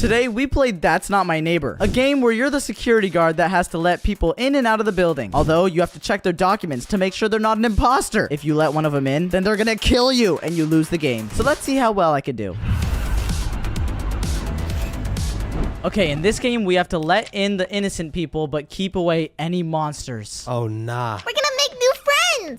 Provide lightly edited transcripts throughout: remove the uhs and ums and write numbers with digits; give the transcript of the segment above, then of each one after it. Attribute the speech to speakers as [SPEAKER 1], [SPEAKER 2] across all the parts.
[SPEAKER 1] Today, we played That's Not My Neighbor, a game where you're the security guard that has to let people in and out of the building. Although, you have to check their documents to make sure they're not an imposter. If you let one of them in, then they're gonna kill you and you lose the game. So let's see how well I can do. Okay, in this game, we have to let in the innocent people, but keep away any monsters.
[SPEAKER 2] Oh, nah.
[SPEAKER 3] We're gonna make new friends.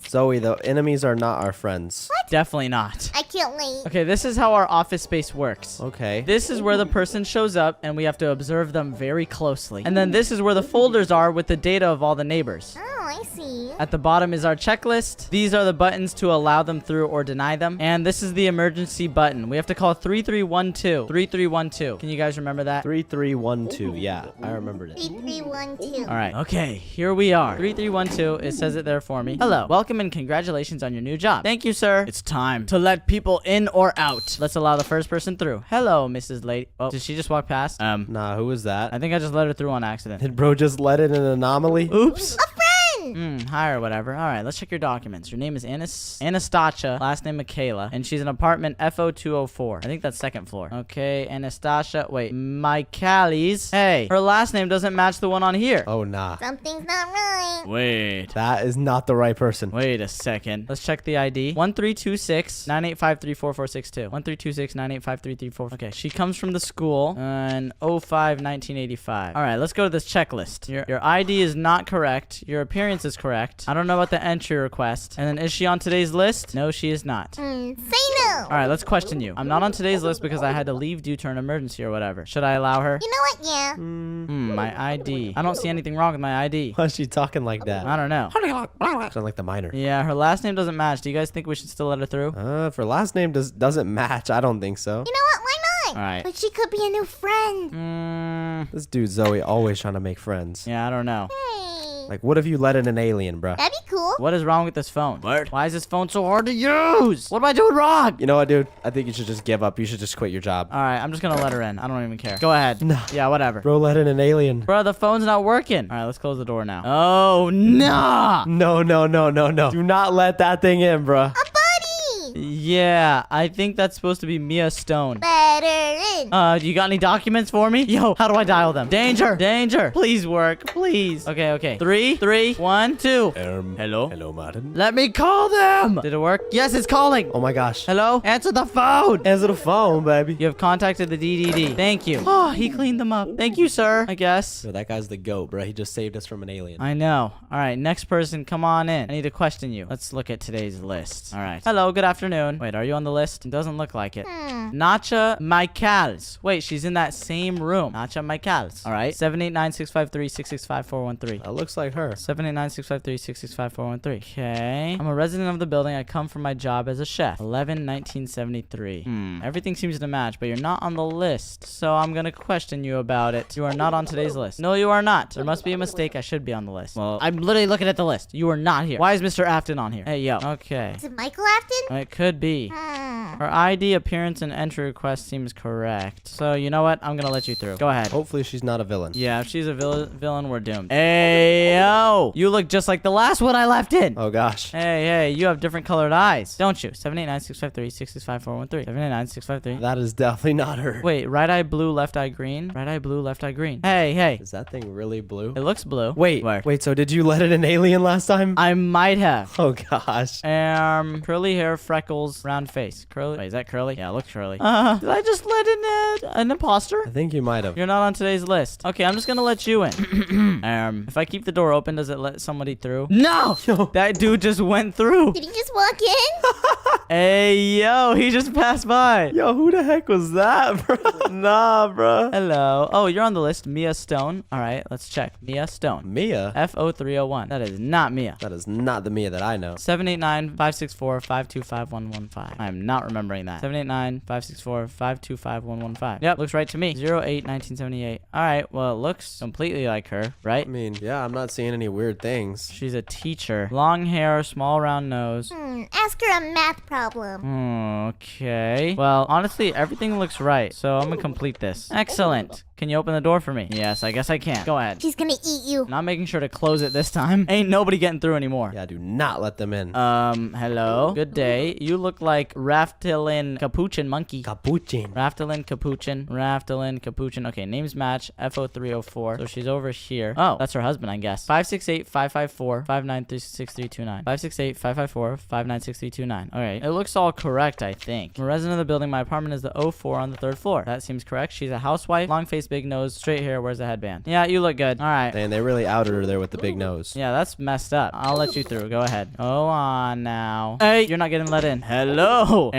[SPEAKER 2] Zoe, the enemies are not our friends.
[SPEAKER 3] What?
[SPEAKER 1] Definitely not.
[SPEAKER 3] I can't wait.
[SPEAKER 1] Okay, this is how our office space works.
[SPEAKER 2] Okay.
[SPEAKER 1] This is where the person shows up, and we have to observe them very closely. And then this is where the folders are with the data of all the neighbors.
[SPEAKER 3] Oh, I see.
[SPEAKER 1] At the bottom is our checklist. These are the buttons to allow them through or deny them. And this is the emergency button. We have to call 3312. 3312. Can you guys remember that?
[SPEAKER 2] 3312. Yeah, I remembered it.
[SPEAKER 3] 3312.
[SPEAKER 1] All right. Okay, here we are. 3312. It says it there for me. Hello. Welcome and congratulations on your new job. Thank you, sir. It's time to let people in or out. Let's allow the first person through. Hello, Mrs. Lady. Oh, did she just walk past?
[SPEAKER 2] Nah, who was that?
[SPEAKER 1] I think I just let her through on accident.
[SPEAKER 2] Did bro just let in an anomaly?
[SPEAKER 1] Oops.
[SPEAKER 3] A friend.
[SPEAKER 1] Hi or whatever. All right, let's check your documents. Your name is Anastasia, last name Michaela, and she's in apartment FO204. I think that's second floor. Okay, Anastasia. Wait, Michaelis. Hey, her last name doesn't match the one on here.
[SPEAKER 2] Oh, nah.
[SPEAKER 3] Something's not right.
[SPEAKER 1] Wait.
[SPEAKER 2] That is not the right person.
[SPEAKER 1] Wait a second. Let's check the ID. 1326-985-34462. 1326-985-334. Okay, she comes from the school in 05-1985. All right, let's go to this checklist. Your ID is not correct. Your appearance is correct. I don't know about the entry request. And then is she on today's list? No, she is not.
[SPEAKER 3] Say no.
[SPEAKER 1] All right, let's question you. I'm not on today's list because I had to leave due to an emergency or whatever. Should I allow her?
[SPEAKER 3] You know what? Yeah.
[SPEAKER 1] My ID. I don't see anything wrong with my ID.
[SPEAKER 2] Why is she talking like that?
[SPEAKER 1] I don't know.
[SPEAKER 2] Sound like the miner.
[SPEAKER 1] Yeah, her last name doesn't match. Do you guys think we should still let her through?
[SPEAKER 2] For last name doesn't match. I don't think so.
[SPEAKER 3] You know what? Why not?
[SPEAKER 1] All right.
[SPEAKER 3] But she could be a new friend.
[SPEAKER 2] This dude Zoe always trying to make friends.
[SPEAKER 1] Yeah, I don't know.
[SPEAKER 3] Hey.
[SPEAKER 2] Like, what if you let in an alien, bruh?
[SPEAKER 3] That'd be cool.
[SPEAKER 1] What is wrong with this phone? What? Why is this phone so hard to use? What am I doing wrong?
[SPEAKER 2] You know what, dude? I think you should just give up. You should just quit your job.
[SPEAKER 1] All right, I'm just gonna let her in. I don't even care. Go ahead.
[SPEAKER 2] No.
[SPEAKER 1] Yeah, whatever.
[SPEAKER 2] Bro, let in an alien.
[SPEAKER 1] Bro, the phone's not working. All right, let's close the door now. Oh, nah.
[SPEAKER 2] No. Do not let that thing in, bruh.
[SPEAKER 3] A buddy.
[SPEAKER 1] Yeah, I think that's supposed to be Mia Stone.
[SPEAKER 3] Better in.
[SPEAKER 1] You got any documents for me? Yo, how do I dial them? Danger! Danger! Please work. Please. Okay. 3, 1, 2. Hello?
[SPEAKER 2] Hello, Martin.
[SPEAKER 1] Let me call them! Did it work? Yes, it's calling!
[SPEAKER 2] Oh my gosh.
[SPEAKER 1] Hello? Answer the phone!
[SPEAKER 2] Answer the phone, baby.
[SPEAKER 1] You have contacted the DDD. Thank you. Oh, he cleaned them up. Thank you, sir. I guess.
[SPEAKER 2] Yo, that guy's the GOAT, bro. He just saved us from an alien.
[SPEAKER 1] I know. All right, next person, come on in. I need to question you. Let's look at today's list. All right. Hello, good afternoon. Wait, are you on the list? It doesn't look like it. Nacha Michaels. Wait, she's in that same room. Nacha Michaels. All right. 789-653-665-413.
[SPEAKER 2] That looks like her.
[SPEAKER 1] 789-653-665-413. Okay. I'm a resident of the building. I come from my job as a chef. 11-1973. Everything seems to match, but you're not on the list. So I'm going to question you about it. You are not on today's list. No, you are not. There must be a mistake. I should be on the list. Well, I'm literally looking at the list. You are not here. Why is Mr. Afton on here? Hey, yo. Okay.
[SPEAKER 3] Is it Michael Afton?
[SPEAKER 1] It could be. Her ID, appearance, and entry request seems correct. So, you know what? I'm going to let you through. Go ahead.
[SPEAKER 2] Hopefully she's not a villain.
[SPEAKER 1] Yeah, if she's a villain, we're doomed. Hey, yo. You look just like the last one I left in.
[SPEAKER 2] Oh, gosh.
[SPEAKER 1] Hey, you have different colored eyes, don't you? 789-653-665-413. 789-653.
[SPEAKER 2] That is definitely not her.
[SPEAKER 1] Wait, right eye blue, left eye green. Right eye blue, left eye green. Hey.
[SPEAKER 2] Is that thing really blue?
[SPEAKER 1] It looks blue.
[SPEAKER 2] Wait, so did you let in an alien last time?
[SPEAKER 1] I might have.
[SPEAKER 2] Oh, gosh.
[SPEAKER 1] Curly hair, freckles, round face. Curly. Wait, is that curly? Yeah, it looks curly. Did I just let in an imposter?
[SPEAKER 2] I think you might have.
[SPEAKER 1] You're not on today's list. Okay, I'm just gonna let you in. If I keep the door open, does it let somebody through? No!
[SPEAKER 2] Yo.
[SPEAKER 1] That dude just went through.
[SPEAKER 3] Did he just walk in?
[SPEAKER 1] Hey, yo, he just passed by.
[SPEAKER 2] Yo, who the heck was that, bro? Nah, bro.
[SPEAKER 1] Hello. Oh, you're on the list. Mia Stone. All right, let's check. Mia Stone.
[SPEAKER 2] Mia?
[SPEAKER 1] FO301. That is not Mia.
[SPEAKER 2] That is not the Mia that I know.
[SPEAKER 1] 789-564-525-115. I'm not remembering that. 789-564-525-115. Yep, looks right to me. 08-1978. All right, well, it looks completely like her, right?
[SPEAKER 2] I mean, yeah, I'm not seeing any weird things.
[SPEAKER 1] She's a teacher. Long hair, small round nose.
[SPEAKER 3] Ask her a math problem.
[SPEAKER 1] Okay. Well, honestly, everything looks right, so I'm gonna complete this. Excellent. Can you open the door for me? Yes, I guess I can. Go ahead.
[SPEAKER 3] She's gonna eat you.
[SPEAKER 1] Not making sure to close it this time. Ain't nobody getting through anymore.
[SPEAKER 2] Yeah, do not let them in.
[SPEAKER 1] Hello. Good day. You look like Raftalin Capuchin Monkey.
[SPEAKER 2] Capuchin.
[SPEAKER 1] Raftalin Capuchin. Raftalin Capuchin. Okay, names match. FO304. So she's over here. Oh, that's her husband, I guess. 568-554-5936-329. 568-554-596329. All right. It looks all correct, I think. I'm a resident of the building. My apartment is the 04 on the 3rd floor. That seems correct. She's a housewife. Long face, big nose, straight hair, wears a headband. Yeah, you look good. All right.
[SPEAKER 2] And they really outed her there with the big nose.
[SPEAKER 1] Yeah, that's messed up. I'll let you through. Go ahead. Go on now. Hey, you're not getting let in. Hello.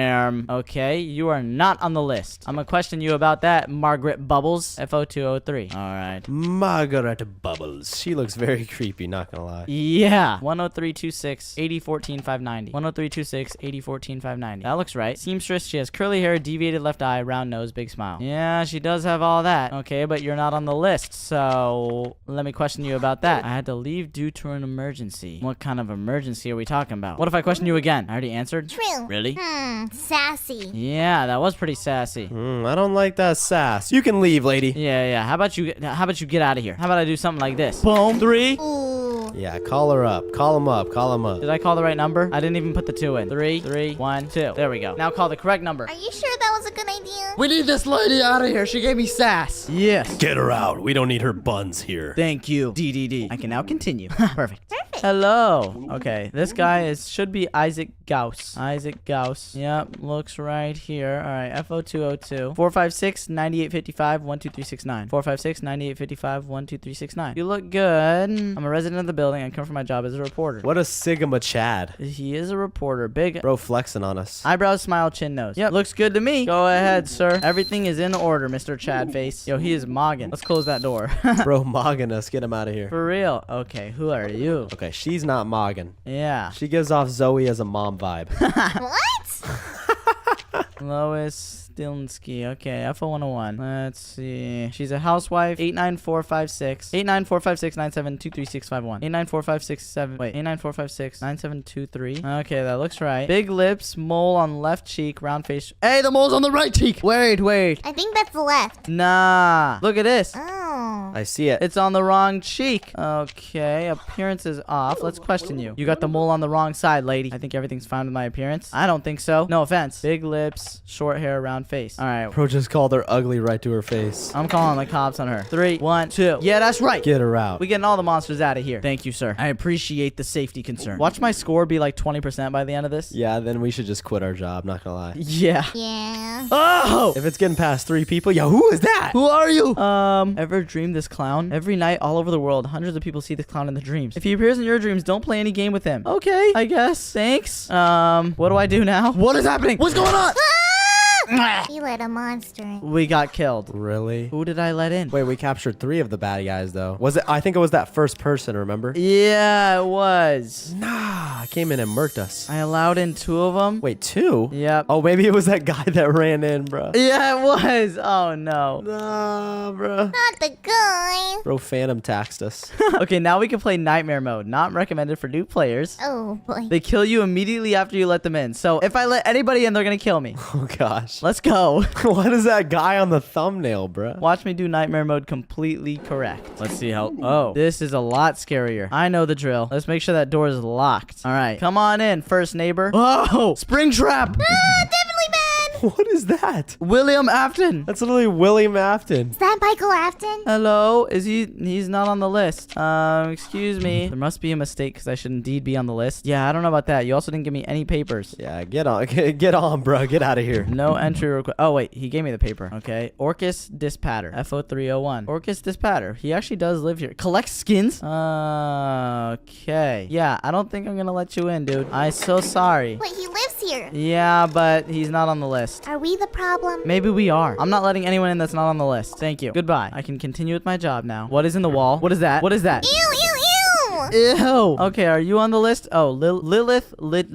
[SPEAKER 1] Okay, you are not on the list. I'm gonna question you about that, Margaret Bubbles. FO203. All right.
[SPEAKER 2] Margaret Bubbles. She looks very creepy, not gonna lie.
[SPEAKER 1] Yeah. 10326 8014 590. 10326 8014 590. That looks right. Seamstress. She has curly hair, deviated left eye, round nose, big smile. Yeah, she does have all that. Okay, but you're not on the list. So let me question you about that. I had to leave due to an emergency. What kind of emergency are we talking about? What if I question you again? I already answered.
[SPEAKER 3] True.
[SPEAKER 1] Really?
[SPEAKER 3] Sassy.
[SPEAKER 1] Yeah, that was pretty sassy.
[SPEAKER 2] I don't like that sass. You can leave, lady.
[SPEAKER 1] Yeah. How about you get out of here? How about I do something like this? Boom. 3.
[SPEAKER 3] Ooh.
[SPEAKER 2] Yeah, call her up. Call him up. Call him up.
[SPEAKER 1] Did I call the right number? I didn't even put the 2 in. 3, 1, 2. There we go. Now call the correct number.
[SPEAKER 3] Are you sure that was a good idea?
[SPEAKER 1] We need this lady out of here. She gave me sass. Yes.
[SPEAKER 2] Get her out. We don't need her buns here.
[SPEAKER 1] Thank you. DDD. I can now continue. Perfect.
[SPEAKER 3] Perfect.
[SPEAKER 1] Hello. Okay, this guy should be Isaac Gauss. Isaac Gauss. Yep, looks right here. All right, FO202. 456-9855-12369. 456-9855-12369. You look good. I'm a resident of the building. I come from my job as a reporter.
[SPEAKER 2] What a Sigma Chad.
[SPEAKER 1] He is a reporter. Big
[SPEAKER 2] Bro flexing on us.
[SPEAKER 1] eyebrows, smile, chin, nose. Yep, looks good to me. Go ahead, sir. Everything is in order, Mr. Chad Face. Yo, he is mogging. Let's close that door.
[SPEAKER 2] Bro mogging us. Get him out of here.
[SPEAKER 1] For real. Okay, who are you?
[SPEAKER 2] Okay, she's not mogging.
[SPEAKER 1] Yeah.
[SPEAKER 2] She gives off Zoe as a mom vibe.
[SPEAKER 3] What?
[SPEAKER 1] Lois Stilnsky. Okay, FO101. Let's see. She's a housewife. 89456. 89456972365 89456 wait, 894569723. Okay, that looks right. Big lips, mole on left cheek, round face. Hey, the mole's on the right cheek. Wait.
[SPEAKER 3] I think that's the left.
[SPEAKER 1] Nah. Look at this.
[SPEAKER 3] Oh.
[SPEAKER 2] I see it.
[SPEAKER 1] It's on the wrong cheek. Okay, appearance is off. Let's question you. You got the mole on the wrong side, lady. I think everything's fine with my appearance. I don't think so. No offense. Big lips, short hair, round face. All right.
[SPEAKER 2] Bro just called her ugly right to her face.
[SPEAKER 1] I'm calling the cops on her. 3, 1, 2. Yeah, that's right.
[SPEAKER 2] Get her out.
[SPEAKER 1] We getting all the monsters out of here. Thank you, sir. I appreciate the safety concern. Watch my score be like 20% by the end of this.
[SPEAKER 2] Yeah, then we should just quit our job, not gonna lie.
[SPEAKER 1] Yeah.
[SPEAKER 3] Yeah.
[SPEAKER 1] Oh!
[SPEAKER 2] If it's getting past 3 people, yo, who is that?
[SPEAKER 1] Who are you? Ever dreamed this clown? Every night all over the world, hundreds of people see this clown in their dreams. If he appears in your dreams, don't play any game with him. Okay, I guess. Thanks. What do I do now? What is happening? What's going on?
[SPEAKER 3] You let a monster in.
[SPEAKER 1] We got killed.
[SPEAKER 2] Really?
[SPEAKER 1] Who did I let in?
[SPEAKER 2] Wait, we captured 3 of the bad guys, though. Was it? I think it was that first person, remember?
[SPEAKER 1] Yeah, it was.
[SPEAKER 2] Nah, came in and murked us.
[SPEAKER 1] I allowed in 2 of them.
[SPEAKER 2] Wait, 2?
[SPEAKER 1] Yep.
[SPEAKER 2] Oh, maybe it was that guy that ran in, bro.
[SPEAKER 1] Yeah, it was. Oh, no.
[SPEAKER 2] Nah, bro.
[SPEAKER 3] Not the guy.
[SPEAKER 2] Bro, Phantom taxed us.
[SPEAKER 1] Okay, now we can play Nightmare Mode. Not recommended for new players.
[SPEAKER 3] Oh boy.
[SPEAKER 1] They kill you immediately after you let them in. So if I let anybody in, they're going to kill me.
[SPEAKER 2] Oh, gosh.
[SPEAKER 1] Let's go.
[SPEAKER 2] What is that guy on the thumbnail, bro?
[SPEAKER 1] Watch me do Nightmare Mode completely correct. Let's see how... Oh, this is a lot scarier. I know the drill. Let's make sure that door is locked. All right. Come on in, first neighbor. Oh, spring trap.
[SPEAKER 3] Definitely bad.
[SPEAKER 2] What is that?
[SPEAKER 1] William Afton.
[SPEAKER 2] That's literally William Afton.
[SPEAKER 3] Is that Michael Afton?
[SPEAKER 1] Hello? Is he... He's not on the list. Excuse me. There must be a mistake because I should indeed be on the list. Yeah, I don't know about that. You also didn't give me any papers.
[SPEAKER 2] Yeah, get on. Get on, bro. Get out of here.
[SPEAKER 1] No entry request. Oh, wait. He gave me the paper. Okay. Orcus Dispatter. FO301. Orcus Dispatter. He actually does live here. Collects skins? Okay. Yeah, I don't think I'm going to let you in, dude. I'm so sorry.
[SPEAKER 3] Wait, he lives here.
[SPEAKER 1] Yeah, but he's not on the list.
[SPEAKER 3] Are we the problem?
[SPEAKER 1] Maybe we are. I'm not letting anyone in that's not on the list. Thank you. Goodbye. I can continue with my job now. What is in the wall? What is that? What is that?
[SPEAKER 3] Ew, ew, ew.
[SPEAKER 1] Ew. Okay, are you on the list? Oh, Lilith. What?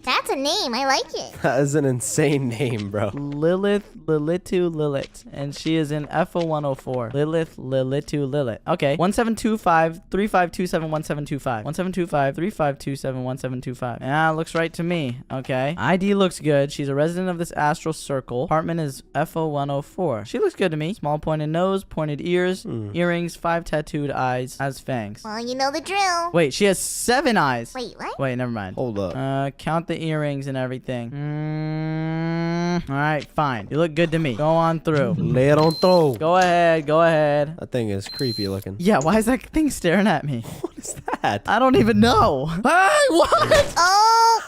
[SPEAKER 3] That's that's a name. I like it.
[SPEAKER 2] That is an insane name, bro.
[SPEAKER 1] Lilitu Lilith. And she is in FO104. Lilitu Lilith. Okay. 1725-3527-1725. 1725-3527-1725. Yeah, looks right to me. Okay. ID looks good. She's a resident of this astral circle. Apartment is FO104. She looks good to me. Small pointed nose, pointed ears, earrings, 5 tattooed eyes, has fangs.
[SPEAKER 3] Well, you know the drill.
[SPEAKER 1] Wait, she has 7 eyes.
[SPEAKER 3] Wait, what?
[SPEAKER 1] Wait, never mind.
[SPEAKER 2] Hold up.
[SPEAKER 1] Count the earrings and everything. All right, fine. You look good to me. Go on through.
[SPEAKER 2] Lay it on throw.
[SPEAKER 1] Go ahead. Go ahead.
[SPEAKER 2] That thing is creepy looking.
[SPEAKER 1] Yeah, why is that thing staring at me?
[SPEAKER 2] What is that?
[SPEAKER 1] I don't even know. Hey, what?
[SPEAKER 3] Oh,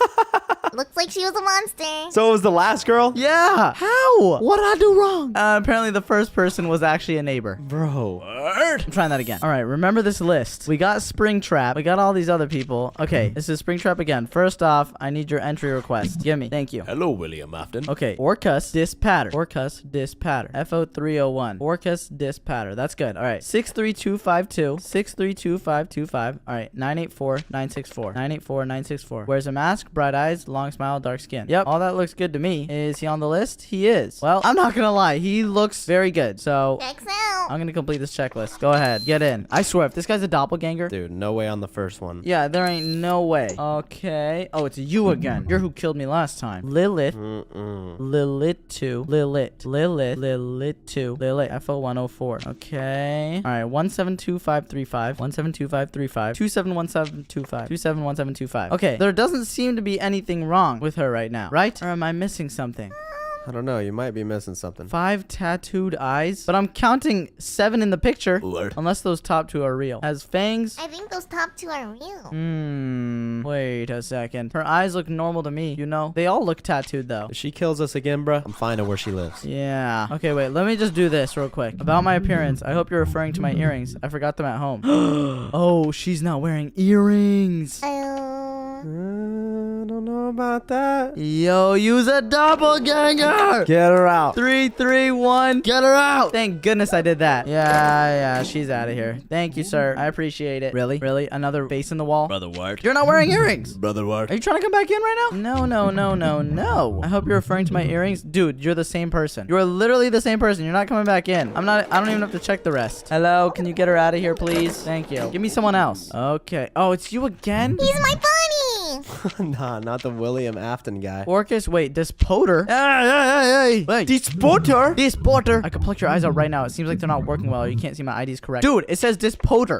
[SPEAKER 3] looks like she was a monster.
[SPEAKER 2] So it was the last girl?
[SPEAKER 1] Yeah. How? What did I do wrong? Apparently the first person was actually a neighbor.
[SPEAKER 2] Bro.
[SPEAKER 1] I'm trying that again. All right, remember this list. We got Springtrap. We got all these other people. Okay, this is Springtrap again. First off, I need your entry request. Give me. Thank you.
[SPEAKER 2] Hello, William Afton.
[SPEAKER 1] Okay, Orcus Dispatter. Orcus Dispatter. FO301. Orcus Dispatter. That's good. All right, 63252. 6325525. All right, 984964. 984964. Wears a mask, bright eyes, long smile, dark skin. Yep, all that looks good to me. Is he on the list? He is. Well, I'm not gonna lie. He looks very good. So
[SPEAKER 3] Checks out.
[SPEAKER 1] I'm gonna complete this checklist. Go ahead, get in. I swear, if this guy's a doppelganger,
[SPEAKER 2] Dude, no way on the first one.
[SPEAKER 1] yeah, there ain't no way. Okay. Oh, it's you again. You're who killed me last time. Lilith. Lilith 2. Lilith. Lilith. Lilith 2. Lilith. FO104. Okay. All right. 172535. 172535. 271725. 271725. Okay. There doesn't seem to be anything wrong with her right now, right? Or am I missing something?
[SPEAKER 2] I don't know. You might be missing something.
[SPEAKER 1] 5 tattooed eyes, but I'm counting 7 in the picture.
[SPEAKER 2] Lord.
[SPEAKER 1] Unless those top 2 are real. Has fangs.
[SPEAKER 3] I think those top 2 are real.
[SPEAKER 1] Wait a second. Her eyes look normal to me, you know? They all look tattooed though.
[SPEAKER 2] If she kills us again, bro, I'm finding where she lives.
[SPEAKER 1] Yeah. Okay, wait. Let me just do this real quick. About my appearance, I hope you're referring to my earrings. I forgot them at home. Oh, she's not wearing earrings.
[SPEAKER 2] I don't know about that.
[SPEAKER 1] Yo, use a doppelganger.
[SPEAKER 2] Get her out.
[SPEAKER 1] 3, 2, 1. Get her out. Thank goodness I did that. Yeah, she's out of here. Thank you, sir. I appreciate it. Really? Really? Another face in the wall?
[SPEAKER 2] Brother Ward.
[SPEAKER 1] You're not wearing earrings.
[SPEAKER 2] Brother Ward.
[SPEAKER 1] Are you trying to come back in right now? No. I hope you're referring to my earrings. Dude, you're the same person. You're literally the same person. You're not coming back in. I don't even have to check the rest. Hello, can you get her out of here, please? Thank you. Give me someone else. Okay. Oh, it's you again?
[SPEAKER 3] He's my bunny.
[SPEAKER 2] Nah, not the William Afton guy.
[SPEAKER 1] Orcus, wait, Disporter? Hey. Wait, Disporter? Disporter. I can pluck your eyes out right now. It seems like they're not working well. You can't see my IDs correct. Dude, it says Disporter.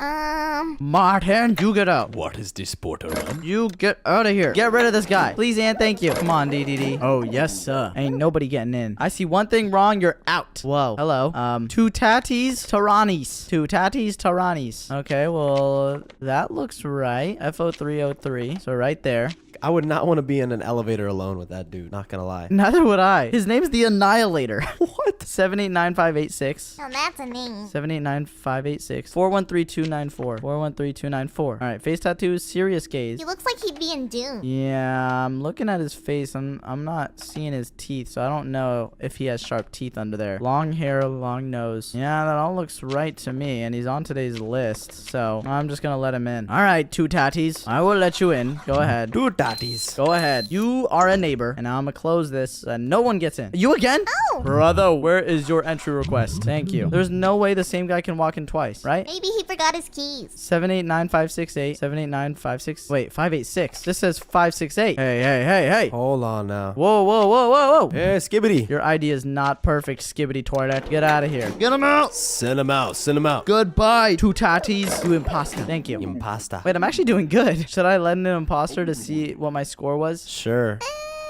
[SPEAKER 1] Martin, you get out.
[SPEAKER 2] What is this porter on?
[SPEAKER 1] You get out of here. Get rid of this guy. Please and thank you. Come on, DDD. Oh, yes, sir. Ain't nobody getting in. I see one thing wrong. You're out. Whoa. Hello. 2 tatties, Tyrannies. 2 tatties, Tyrannies. Okay, well, that looks right. FO303. So right there.
[SPEAKER 2] I would not want to be in an elevator alone with that dude. Not gonna lie.
[SPEAKER 1] Neither would I. His name's the Annihilator. What? 789586.
[SPEAKER 3] Now that's a name.
[SPEAKER 1] 789586. 413294. 413294. All right. Face tattoos. Serious gaze.
[SPEAKER 3] He looks like he'd be in Dune.
[SPEAKER 1] Yeah, I'm looking at his face. I'm not seeing his teeth, so I don't know if he has sharp teeth under there. Long hair, long nose. Yeah, that all looks right to me, and he's on today's list, so I'm just gonna let him in. All right, 2 tatties. I will let you in. Go ahead.
[SPEAKER 2] 2 tatties.
[SPEAKER 1] Go ahead. You are a neighbor, and now I'm gonna close this, and no one gets in. You again?
[SPEAKER 3] Oh.
[SPEAKER 1] Brother, where is your entry request? Thank you. There's no way the same guy can walk in twice, right?
[SPEAKER 3] Maybe he forgot his keys.
[SPEAKER 1] 789568. 789568. Wait, 586. This says 568. Hey.
[SPEAKER 2] Hold on now.
[SPEAKER 1] Whoa.
[SPEAKER 2] Hey, Skibbity.
[SPEAKER 1] Your ID is not perfect, Skibbity Toilet. Get out of here. Get him out.
[SPEAKER 2] Send him out. Send him out.
[SPEAKER 1] Goodbye, 2 tatties. You imposter. Thank you.
[SPEAKER 2] Impasta.
[SPEAKER 1] Wait, I'm actually doing good. Should I let in an imposter to see what my score was?
[SPEAKER 2] Sure.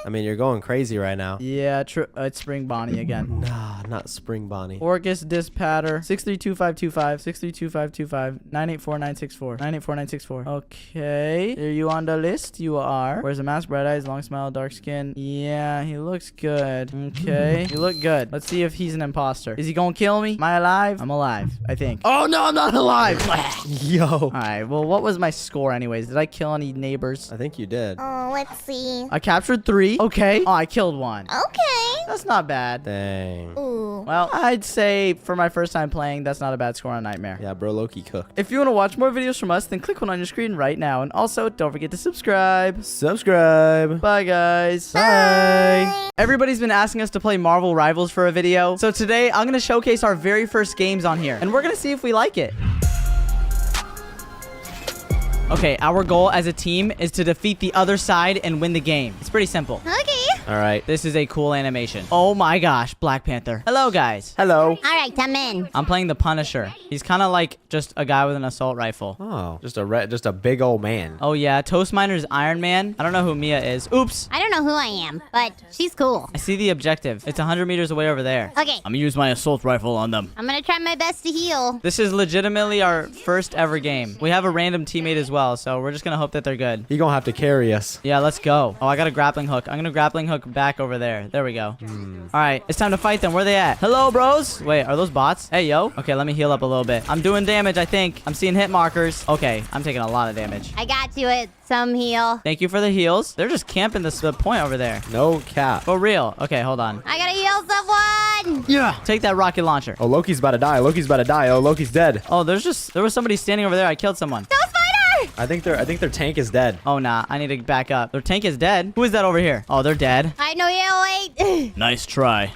[SPEAKER 2] I mean, you're going crazy right now.
[SPEAKER 1] Yeah, true. It's Spring Bonnie again.
[SPEAKER 2] Nah, not Spring Bonnie.
[SPEAKER 1] Orcus Dispatter. 632525. 632525. 984964. 984964. Okay. Are you on the list? You are. Wears a mask, bright eyes, long smile, dark skin. Yeah, he looks good. Okay. You look good. Let's see if he's an imposter. Is he gonna kill me? Am I alive? I'm alive, I think. Oh, no, I'm not alive.
[SPEAKER 2] Yo.
[SPEAKER 1] All right. Well, what was my score anyways? Did I kill any neighbors?
[SPEAKER 2] I think you did.
[SPEAKER 3] Oh, let's see.
[SPEAKER 1] I captured 3. 3. Okay. Oh, I killed one.
[SPEAKER 3] Okay.
[SPEAKER 1] That's not bad.
[SPEAKER 2] Dang.
[SPEAKER 3] Ooh.
[SPEAKER 1] Well, I'd say for my first time playing, that's not a bad score on Nightmare.
[SPEAKER 2] Yeah, bro, Loki cooked.
[SPEAKER 1] If you want to watch more videos from us, then click one on your screen right now. And also, don't forget to subscribe.
[SPEAKER 2] Subscribe.
[SPEAKER 1] Bye, guys.
[SPEAKER 2] Bye.
[SPEAKER 1] Everybody's been asking us to play Marvel Rivals for a video. So today, I'm going to showcase our very first games on here. And we're going to see if we like it. Okay, our goal as a team is to defeat the other side and win the game. It's pretty simple.
[SPEAKER 3] Okay.
[SPEAKER 2] All right.
[SPEAKER 1] This is a cool animation. Oh my gosh, Black Panther. Hello, guys.
[SPEAKER 2] Hello.
[SPEAKER 3] All right, I'm in.
[SPEAKER 1] I'm playing the Punisher. He's kind of like just a guy with an assault rifle.
[SPEAKER 2] Oh, just a big old man.
[SPEAKER 1] Oh yeah, Toast Miner's Iron Man. I don't know who Mia is. Oops.
[SPEAKER 3] I don't know who I am, but she's cool.
[SPEAKER 1] I see the objective. It's 100 meters away over there.
[SPEAKER 3] Okay.
[SPEAKER 1] I'm gonna use my assault rifle on them.
[SPEAKER 3] I'm gonna try my best to heal.
[SPEAKER 1] This is legitimately our first ever game. We have a random teammate as well, so we're just gonna hope that they're good.
[SPEAKER 2] He gonna have to carry us.
[SPEAKER 1] Yeah, let's go. Oh, I got a grappling hook. I'm gonna grappling hook back over there. There we go. All right, it's time to fight them. Where they at? Hello, bros. Wait, are those bots? Hey, yo. Okay, let me heal up a little bit. I'm doing damage, I think. I'm seeing hit markers. Okay, I'm taking a lot of damage.
[SPEAKER 3] I got you it. Some heal.
[SPEAKER 1] Thank you for the heals. They're just camping the point over there.
[SPEAKER 2] No cap.
[SPEAKER 1] For real. Okay, hold on.
[SPEAKER 3] I gotta heal someone.
[SPEAKER 1] Yeah. Take that rocket launcher.
[SPEAKER 2] Oh, Loki's about to die. Loki's about to die. Oh, Loki's dead.
[SPEAKER 1] Oh, there was somebody standing over there. I killed someone.
[SPEAKER 3] No spider.
[SPEAKER 2] I think their tank is dead.
[SPEAKER 1] Oh, nah. I need to back up. Their tank is dead. Who is that over here? Oh, they're dead.
[SPEAKER 3] I know you wait.
[SPEAKER 1] Nice try.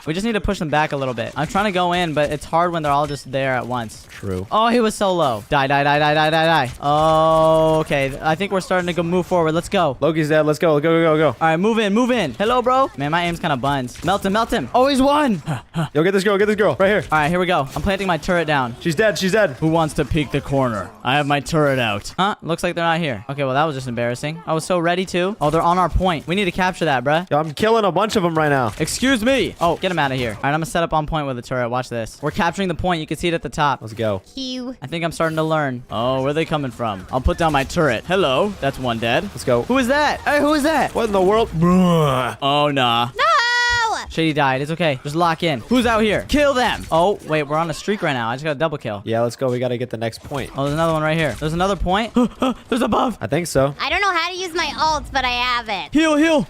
[SPEAKER 1] We just need to push them back a little bit. I'm trying to go in, but it's hard when they're all just there at once.
[SPEAKER 2] True.
[SPEAKER 1] Oh, he was so low. Die, die, die, die, die, die, die. Oh, okay. I think we're starting to go move forward. Let's go.
[SPEAKER 2] Loki's dead. Let's go. Go, go, go, go.
[SPEAKER 1] All right, move in, move in. Hello, bro. Man, my aim's kind of buns. Melt him, melt him. Oh, he's won. All
[SPEAKER 2] Yo, get this girl. Get this girl. Right here.
[SPEAKER 1] right, here we go. I'm planting my turret down.
[SPEAKER 2] She's dead. She's dead.
[SPEAKER 1] Who wants to peek the corner? I have my turret out. Huh? Looks like they're not here. Okay, well, that was just embarrassing. I was so ready to. Oh, they're on our point. We need to capture that, bruh.
[SPEAKER 2] Yo, I'm killing a bunch of them right now.
[SPEAKER 1] Excuse me. Oh, get him out of here. All right, I'm gonna set up on point with the turret. Watch this. We're capturing the point. You can see it at the top.
[SPEAKER 2] Let's go.
[SPEAKER 3] Q.
[SPEAKER 1] I think I'm starting to learn. Oh, where are they coming from? I'll put down my turret. Hello. That's one dead.
[SPEAKER 2] Let's go.
[SPEAKER 1] Who is that? Hey, who is that?
[SPEAKER 2] What in the world?
[SPEAKER 1] Oh, nah.
[SPEAKER 3] No.
[SPEAKER 1] Shady died. It's okay. Just lock in. Who's out here? Kill them. Oh, wait. We're on a streak right now. I just got a double kill.
[SPEAKER 2] Yeah, let's go. We got to get the next point.
[SPEAKER 1] Oh, there's another one right here. There's another point. There's above.
[SPEAKER 2] I think so.
[SPEAKER 3] I don't know how to use my ults, but I have it.
[SPEAKER 1] Heal, heal.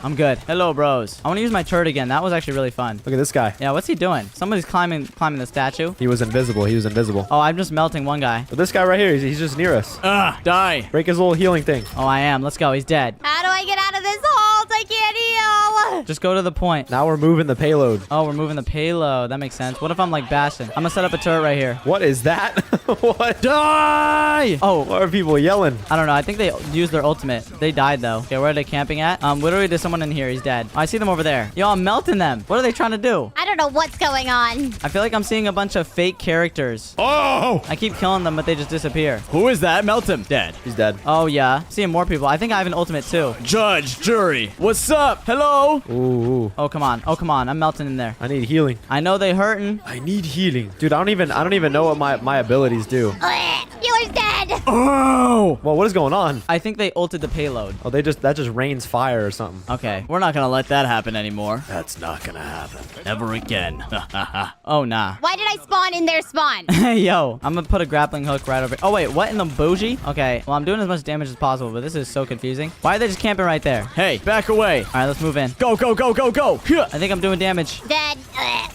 [SPEAKER 1] I'm good. Hello, bros. I want to use my turret again. That was actually really fun.
[SPEAKER 2] Look at this guy.
[SPEAKER 1] Yeah, what's he doing? Somebody's climbing the statue.
[SPEAKER 2] He was invisible. He was invisible.
[SPEAKER 1] Oh, I'm just melting one guy.
[SPEAKER 2] But this guy right here, he's just near us.
[SPEAKER 1] Die.
[SPEAKER 2] Break his little healing thing.
[SPEAKER 1] Oh, I am. Let's go. He's dead.
[SPEAKER 3] How do I get out of this ult? I can't heal.
[SPEAKER 1] Just go to the point.
[SPEAKER 2] Now we're moving the payload.
[SPEAKER 1] Oh, we're moving the payload. That makes sense. What if I'm like Bastion? I'm gonna set up a turret right here.
[SPEAKER 2] What is that? What?
[SPEAKER 1] Die! Oh,
[SPEAKER 2] Why are people yelling?
[SPEAKER 1] I don't know. I think they used their ultimate. They died though. Okay, where are they camping at? Literally there's someone in here. He's dead. Oh, I see them over there. Yo, I'm melting them. What are they trying to do?
[SPEAKER 3] I don't know what's going on.
[SPEAKER 1] I feel like I'm seeing a bunch of fake characters.
[SPEAKER 2] Oh!
[SPEAKER 1] I keep killing them, but they just disappear. Who is that? Melt him. Dead.
[SPEAKER 2] He's dead.
[SPEAKER 1] Oh, yeah. Seeing more people. I think I have an ultimate, too. Judge, jury. What's up? Hello?
[SPEAKER 2] Ooh.
[SPEAKER 1] Oh, come on. Oh, come on. I'm melting in there.
[SPEAKER 2] I need healing.
[SPEAKER 1] I know they hurting.
[SPEAKER 2] I need healing. Dude, I don't even know what my abilities do.
[SPEAKER 3] Healer's dead.
[SPEAKER 1] Oh!
[SPEAKER 2] Well, what is going on?
[SPEAKER 1] I think they ulted the payload.
[SPEAKER 2] Oh, that just rains fire or something.
[SPEAKER 1] Okay. We're not gonna let that happen anymore.
[SPEAKER 2] That's not gonna happen.
[SPEAKER 1] Never again. Oh, nah.
[SPEAKER 3] Why did I spawn in their spawn?
[SPEAKER 1] Hey, yo. I'm gonna put a grappling hook right over. Oh, wait. What in the bougie? Okay. Well, I'm doing as much damage as possible, but this is so confusing. Why are they just camping right there? Hey, back away. All right, let's move in. Go, go, go, go, go. I think I'm doing damage.
[SPEAKER 3] Dead.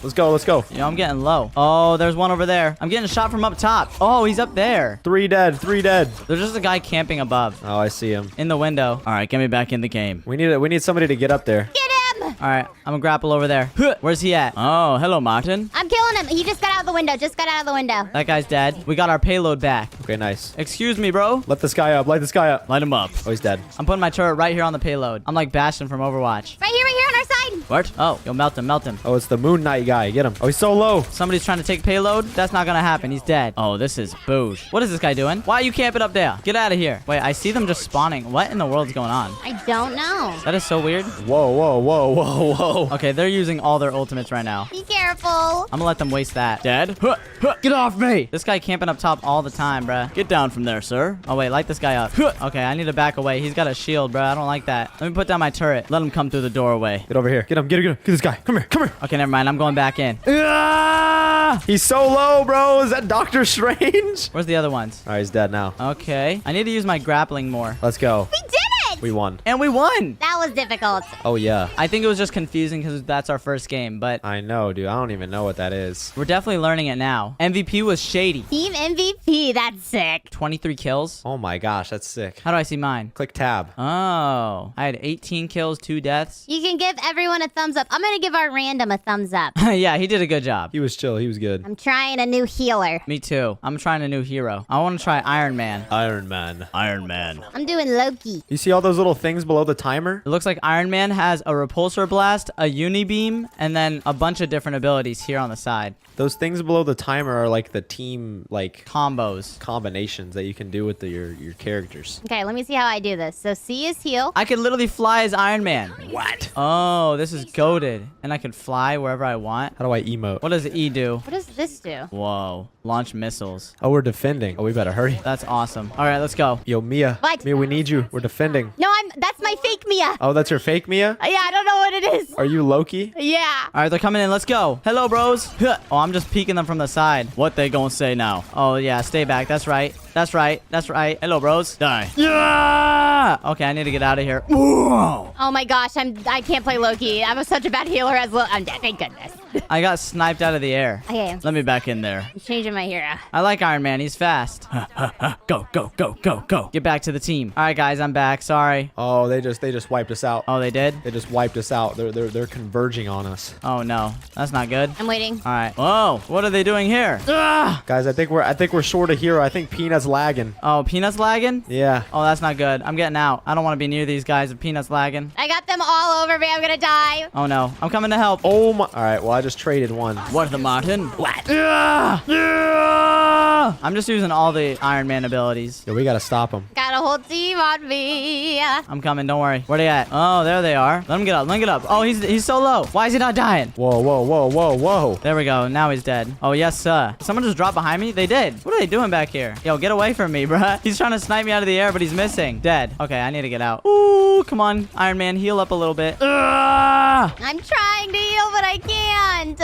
[SPEAKER 2] Let's go. Let's go.
[SPEAKER 1] Yo, I'm getting low. Oh, there's one over there. I'm getting shot from up top. Oh, he's up there.
[SPEAKER 2] 3 dead. 3 dead.
[SPEAKER 1] There's just a guy camping above
[SPEAKER 2] Oh, I see him.
[SPEAKER 1] in the window. All right, get me back in the game.
[SPEAKER 2] We need somebody to get up there.
[SPEAKER 3] Get him.
[SPEAKER 1] All right, I'm gonna grapple over there. Where's he at? Oh, hello, Martin.
[SPEAKER 3] I'm killing him. He just got out of the window. Just got out of the window.
[SPEAKER 1] That guy's dead. We got our payload back.
[SPEAKER 2] Okay, nice.
[SPEAKER 1] Excuse me, bro.
[SPEAKER 2] Let this guy up. Light this guy up.
[SPEAKER 1] Light him up.
[SPEAKER 2] Oh, he's dead.
[SPEAKER 1] I'm putting my turret right here on the payload. I'm like Bastion from Overwatch.
[SPEAKER 3] Right here on our side.
[SPEAKER 1] What? Oh, yo, melt him, melt him.
[SPEAKER 2] Oh, it's the Moon Knight guy. Get him. Oh, he's so low.
[SPEAKER 1] Somebody's trying to take payload. That's not gonna happen. He's dead. Oh, this is boosh. What is this guy doing? Why are you camping up there? Get out of here. Wait, I see them just spawning. What in the world's going on?
[SPEAKER 3] I don't know.
[SPEAKER 1] That is so weird.
[SPEAKER 2] Whoa, whoa, whoa, whoa, whoa.
[SPEAKER 1] Okay, they're using all their ultimates right now.
[SPEAKER 3] Be careful.
[SPEAKER 1] I'm gonna let them waste that. Dead? Get off me! This guy camping up top all the time, bruh. Get down from there, sir. Oh, wait, light this guy up. Okay, I need to back away. He's got a shield, bruh. I don't like that. Let me put down my turret. Let him come through the doorway.
[SPEAKER 2] Get over here. Get him. Get him. Get this guy. Come here. Come here.
[SPEAKER 1] Okay, never mind. I'm going back in.
[SPEAKER 2] He's so low, bro. Is that Doctor Strange?
[SPEAKER 1] Where's the other ones?
[SPEAKER 2] All right, he's dead now.
[SPEAKER 1] Okay. I need to use my grappling more.
[SPEAKER 2] Let's go.
[SPEAKER 3] We did it.
[SPEAKER 2] We won.
[SPEAKER 1] And we won.
[SPEAKER 3] That was difficult.
[SPEAKER 2] Oh, yeah.
[SPEAKER 1] I think it was just confusing because that's our first game, but
[SPEAKER 2] I know, dude. I don't even know what that is.
[SPEAKER 1] we're definitely learning it now. MVP was Shady.
[SPEAKER 3] Team MVP. That's sick.
[SPEAKER 1] 23 kills.
[SPEAKER 2] Oh, my gosh. That's sick.
[SPEAKER 1] How do I see mine?
[SPEAKER 2] Click tab.
[SPEAKER 1] Oh, I had 18 kills, 2 deaths.
[SPEAKER 3] You can give everyone a thumbs up. I'm going to give our random a thumbs up.
[SPEAKER 1] Yeah, he did a good job.
[SPEAKER 2] He was chill. He was good.
[SPEAKER 3] I'm trying a new healer.
[SPEAKER 1] Me too. I'm trying a new hero. I want to try Iron Man.
[SPEAKER 2] Iron Man.
[SPEAKER 1] Iron Man.
[SPEAKER 3] I'm doing Loki.
[SPEAKER 2] You see all those little things below the timer?
[SPEAKER 1] It looks like Iron Man has a repulsor blast, a unibeam, and then a bunch of different abilities here on the side.
[SPEAKER 2] Those things below the timer are like the team, like,
[SPEAKER 1] Combos.
[SPEAKER 2] combinations that you can do with your characters.
[SPEAKER 3] Okay, let me see how I do this. So C is heal.
[SPEAKER 1] I could literally fly as Iron Man.
[SPEAKER 2] What?
[SPEAKER 1] Oh, this is goated. And I can fly wherever I want.
[SPEAKER 2] How do I emote?
[SPEAKER 1] What does E do?
[SPEAKER 3] What does this do?
[SPEAKER 1] Whoa. Launch missiles.
[SPEAKER 2] Oh, we're defending. Oh, we better hurry.
[SPEAKER 1] That's awesome. All right, let's go.
[SPEAKER 2] Yo, Mia.
[SPEAKER 3] What?
[SPEAKER 2] Mia, we need you. We're defending.
[SPEAKER 3] No, that's my fake Mia.
[SPEAKER 2] Oh, that's your fake Mia?
[SPEAKER 3] Yeah, I don't know what it is.
[SPEAKER 2] Are you Loki?
[SPEAKER 3] Yeah.
[SPEAKER 1] All right, they're coming in. Let's go. Hello, bros. Huh. Oh, I'm just peeking them from the side. What they gonna say now? Oh, yeah, stay back. That's right. That's right. That's right. Hello, bros. Die. Yeah! Okay, I need to get out of here. Whoa.
[SPEAKER 3] Oh my gosh, I can't play Loki. I'm such a bad healer as well. I'm dead. Thank goodness.
[SPEAKER 1] I got sniped out of the air.
[SPEAKER 3] Okay,
[SPEAKER 1] Let me back in there.
[SPEAKER 3] I'm changing my hero.
[SPEAKER 1] I like Iron Man. He's fast. Go, go, go, go, go. Get back to the team. All right, guys, I'm back. Sorry.
[SPEAKER 2] Oh, they just wiped us out.
[SPEAKER 1] Oh, they did?
[SPEAKER 2] They just wiped us out. They're converging on us.
[SPEAKER 1] Oh, no. That's not good.
[SPEAKER 3] I'm waiting.
[SPEAKER 1] All right. Whoa. What are they doing here? Ah!
[SPEAKER 2] Guys, I think we're short a hero. I think Peanut's lagging.
[SPEAKER 1] Oh, Peanut's lagging?
[SPEAKER 2] Yeah.
[SPEAKER 1] Oh, that's not good. I'm getting out. I don't want to be near these guys if Peanut's lagging.
[SPEAKER 3] I got them all over me. I'm gonna die.
[SPEAKER 1] Oh, no. I'm coming to help.
[SPEAKER 2] Oh my. All right. Well, I just traded one.
[SPEAKER 1] What the Martin? What? Yeah! Yeah! I'm just using all the Iron Man abilities.
[SPEAKER 2] Yo, we gotta stop him.
[SPEAKER 3] Got a whole team on me.
[SPEAKER 1] I'm coming. Don't worry. Where they at? Oh, there they are. Let him get up. Let him get up. Oh, he's so low. Why is he not dying?
[SPEAKER 2] Whoa, whoa, whoa, whoa, whoa.
[SPEAKER 1] There we go. Now he's dead. Oh, yes, sir. Someone just dropped behind me? They did. What are they doing back here? Yo, get away from me, bruh. He's trying to snipe me out of the air, but he's missing. Dead. Okay, I need to get out. Ooh, come on. Iron Man, heal up a little bit.
[SPEAKER 3] I'm trying to heal, but I can't.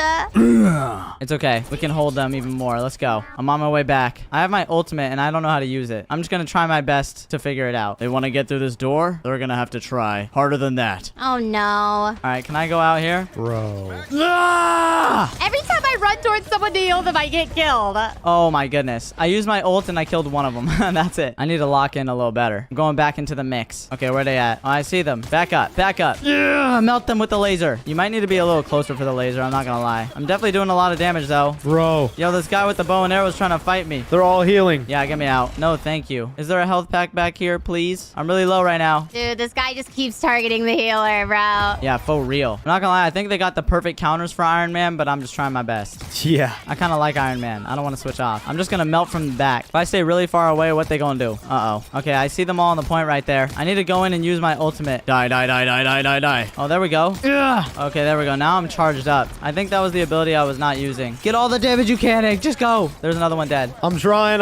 [SPEAKER 1] It's okay. We can hold them even more. Let's go. I'm on my way back. I have my ultimate, and I don't know how to use it. I'm just going to try my best to figure it out. They want to get through this door? They're going to have to try harder than that.
[SPEAKER 3] Oh no.
[SPEAKER 1] All right, can I go out here?
[SPEAKER 2] Bro.
[SPEAKER 1] Ah!
[SPEAKER 3] Every time I run towards someone to heal them, I get killed.
[SPEAKER 1] Oh my goodness. I used my ult and I killed one of them. That's it. I need to lock in a little better. I'm going back into the mix. Okay, where are they at? Oh, I see them. Back up. Back up. Yeah, melt them with the laser. You might need to be a little closer for the laser. I'm not going to lie. I'm definitely doing a lot of damage though.
[SPEAKER 2] Bro.
[SPEAKER 1] Yo, this guy with the bow and arrow is trying to fight me.
[SPEAKER 2] They're all healing.
[SPEAKER 1] Yeah, get me out. No, thank you. Is there a health pack back here, please? I'm really low right now.
[SPEAKER 3] Dude, this guy just keeps targeting the healer, bro.
[SPEAKER 1] Yeah, for real. I'm not gonna lie. I think they got the perfect counters for Iron Man, but I'm just trying my best.
[SPEAKER 2] Yeah.
[SPEAKER 1] I kind of like Iron Man. I don't want to switch off. I'm just gonna melt from the back. If I stay really far away, what they gonna do? Uh-oh. Okay, I see them all on the point right there. I need to go in and use my ultimate. Die, die, die, die, die, die, die. Oh, there we go. Yeah. Okay, there we go. Now I'm charged up. I think that was the ability I was not using. Get all the damage you can, Egg. Just go. There's another one dead.
[SPEAKER 2] I'm trying.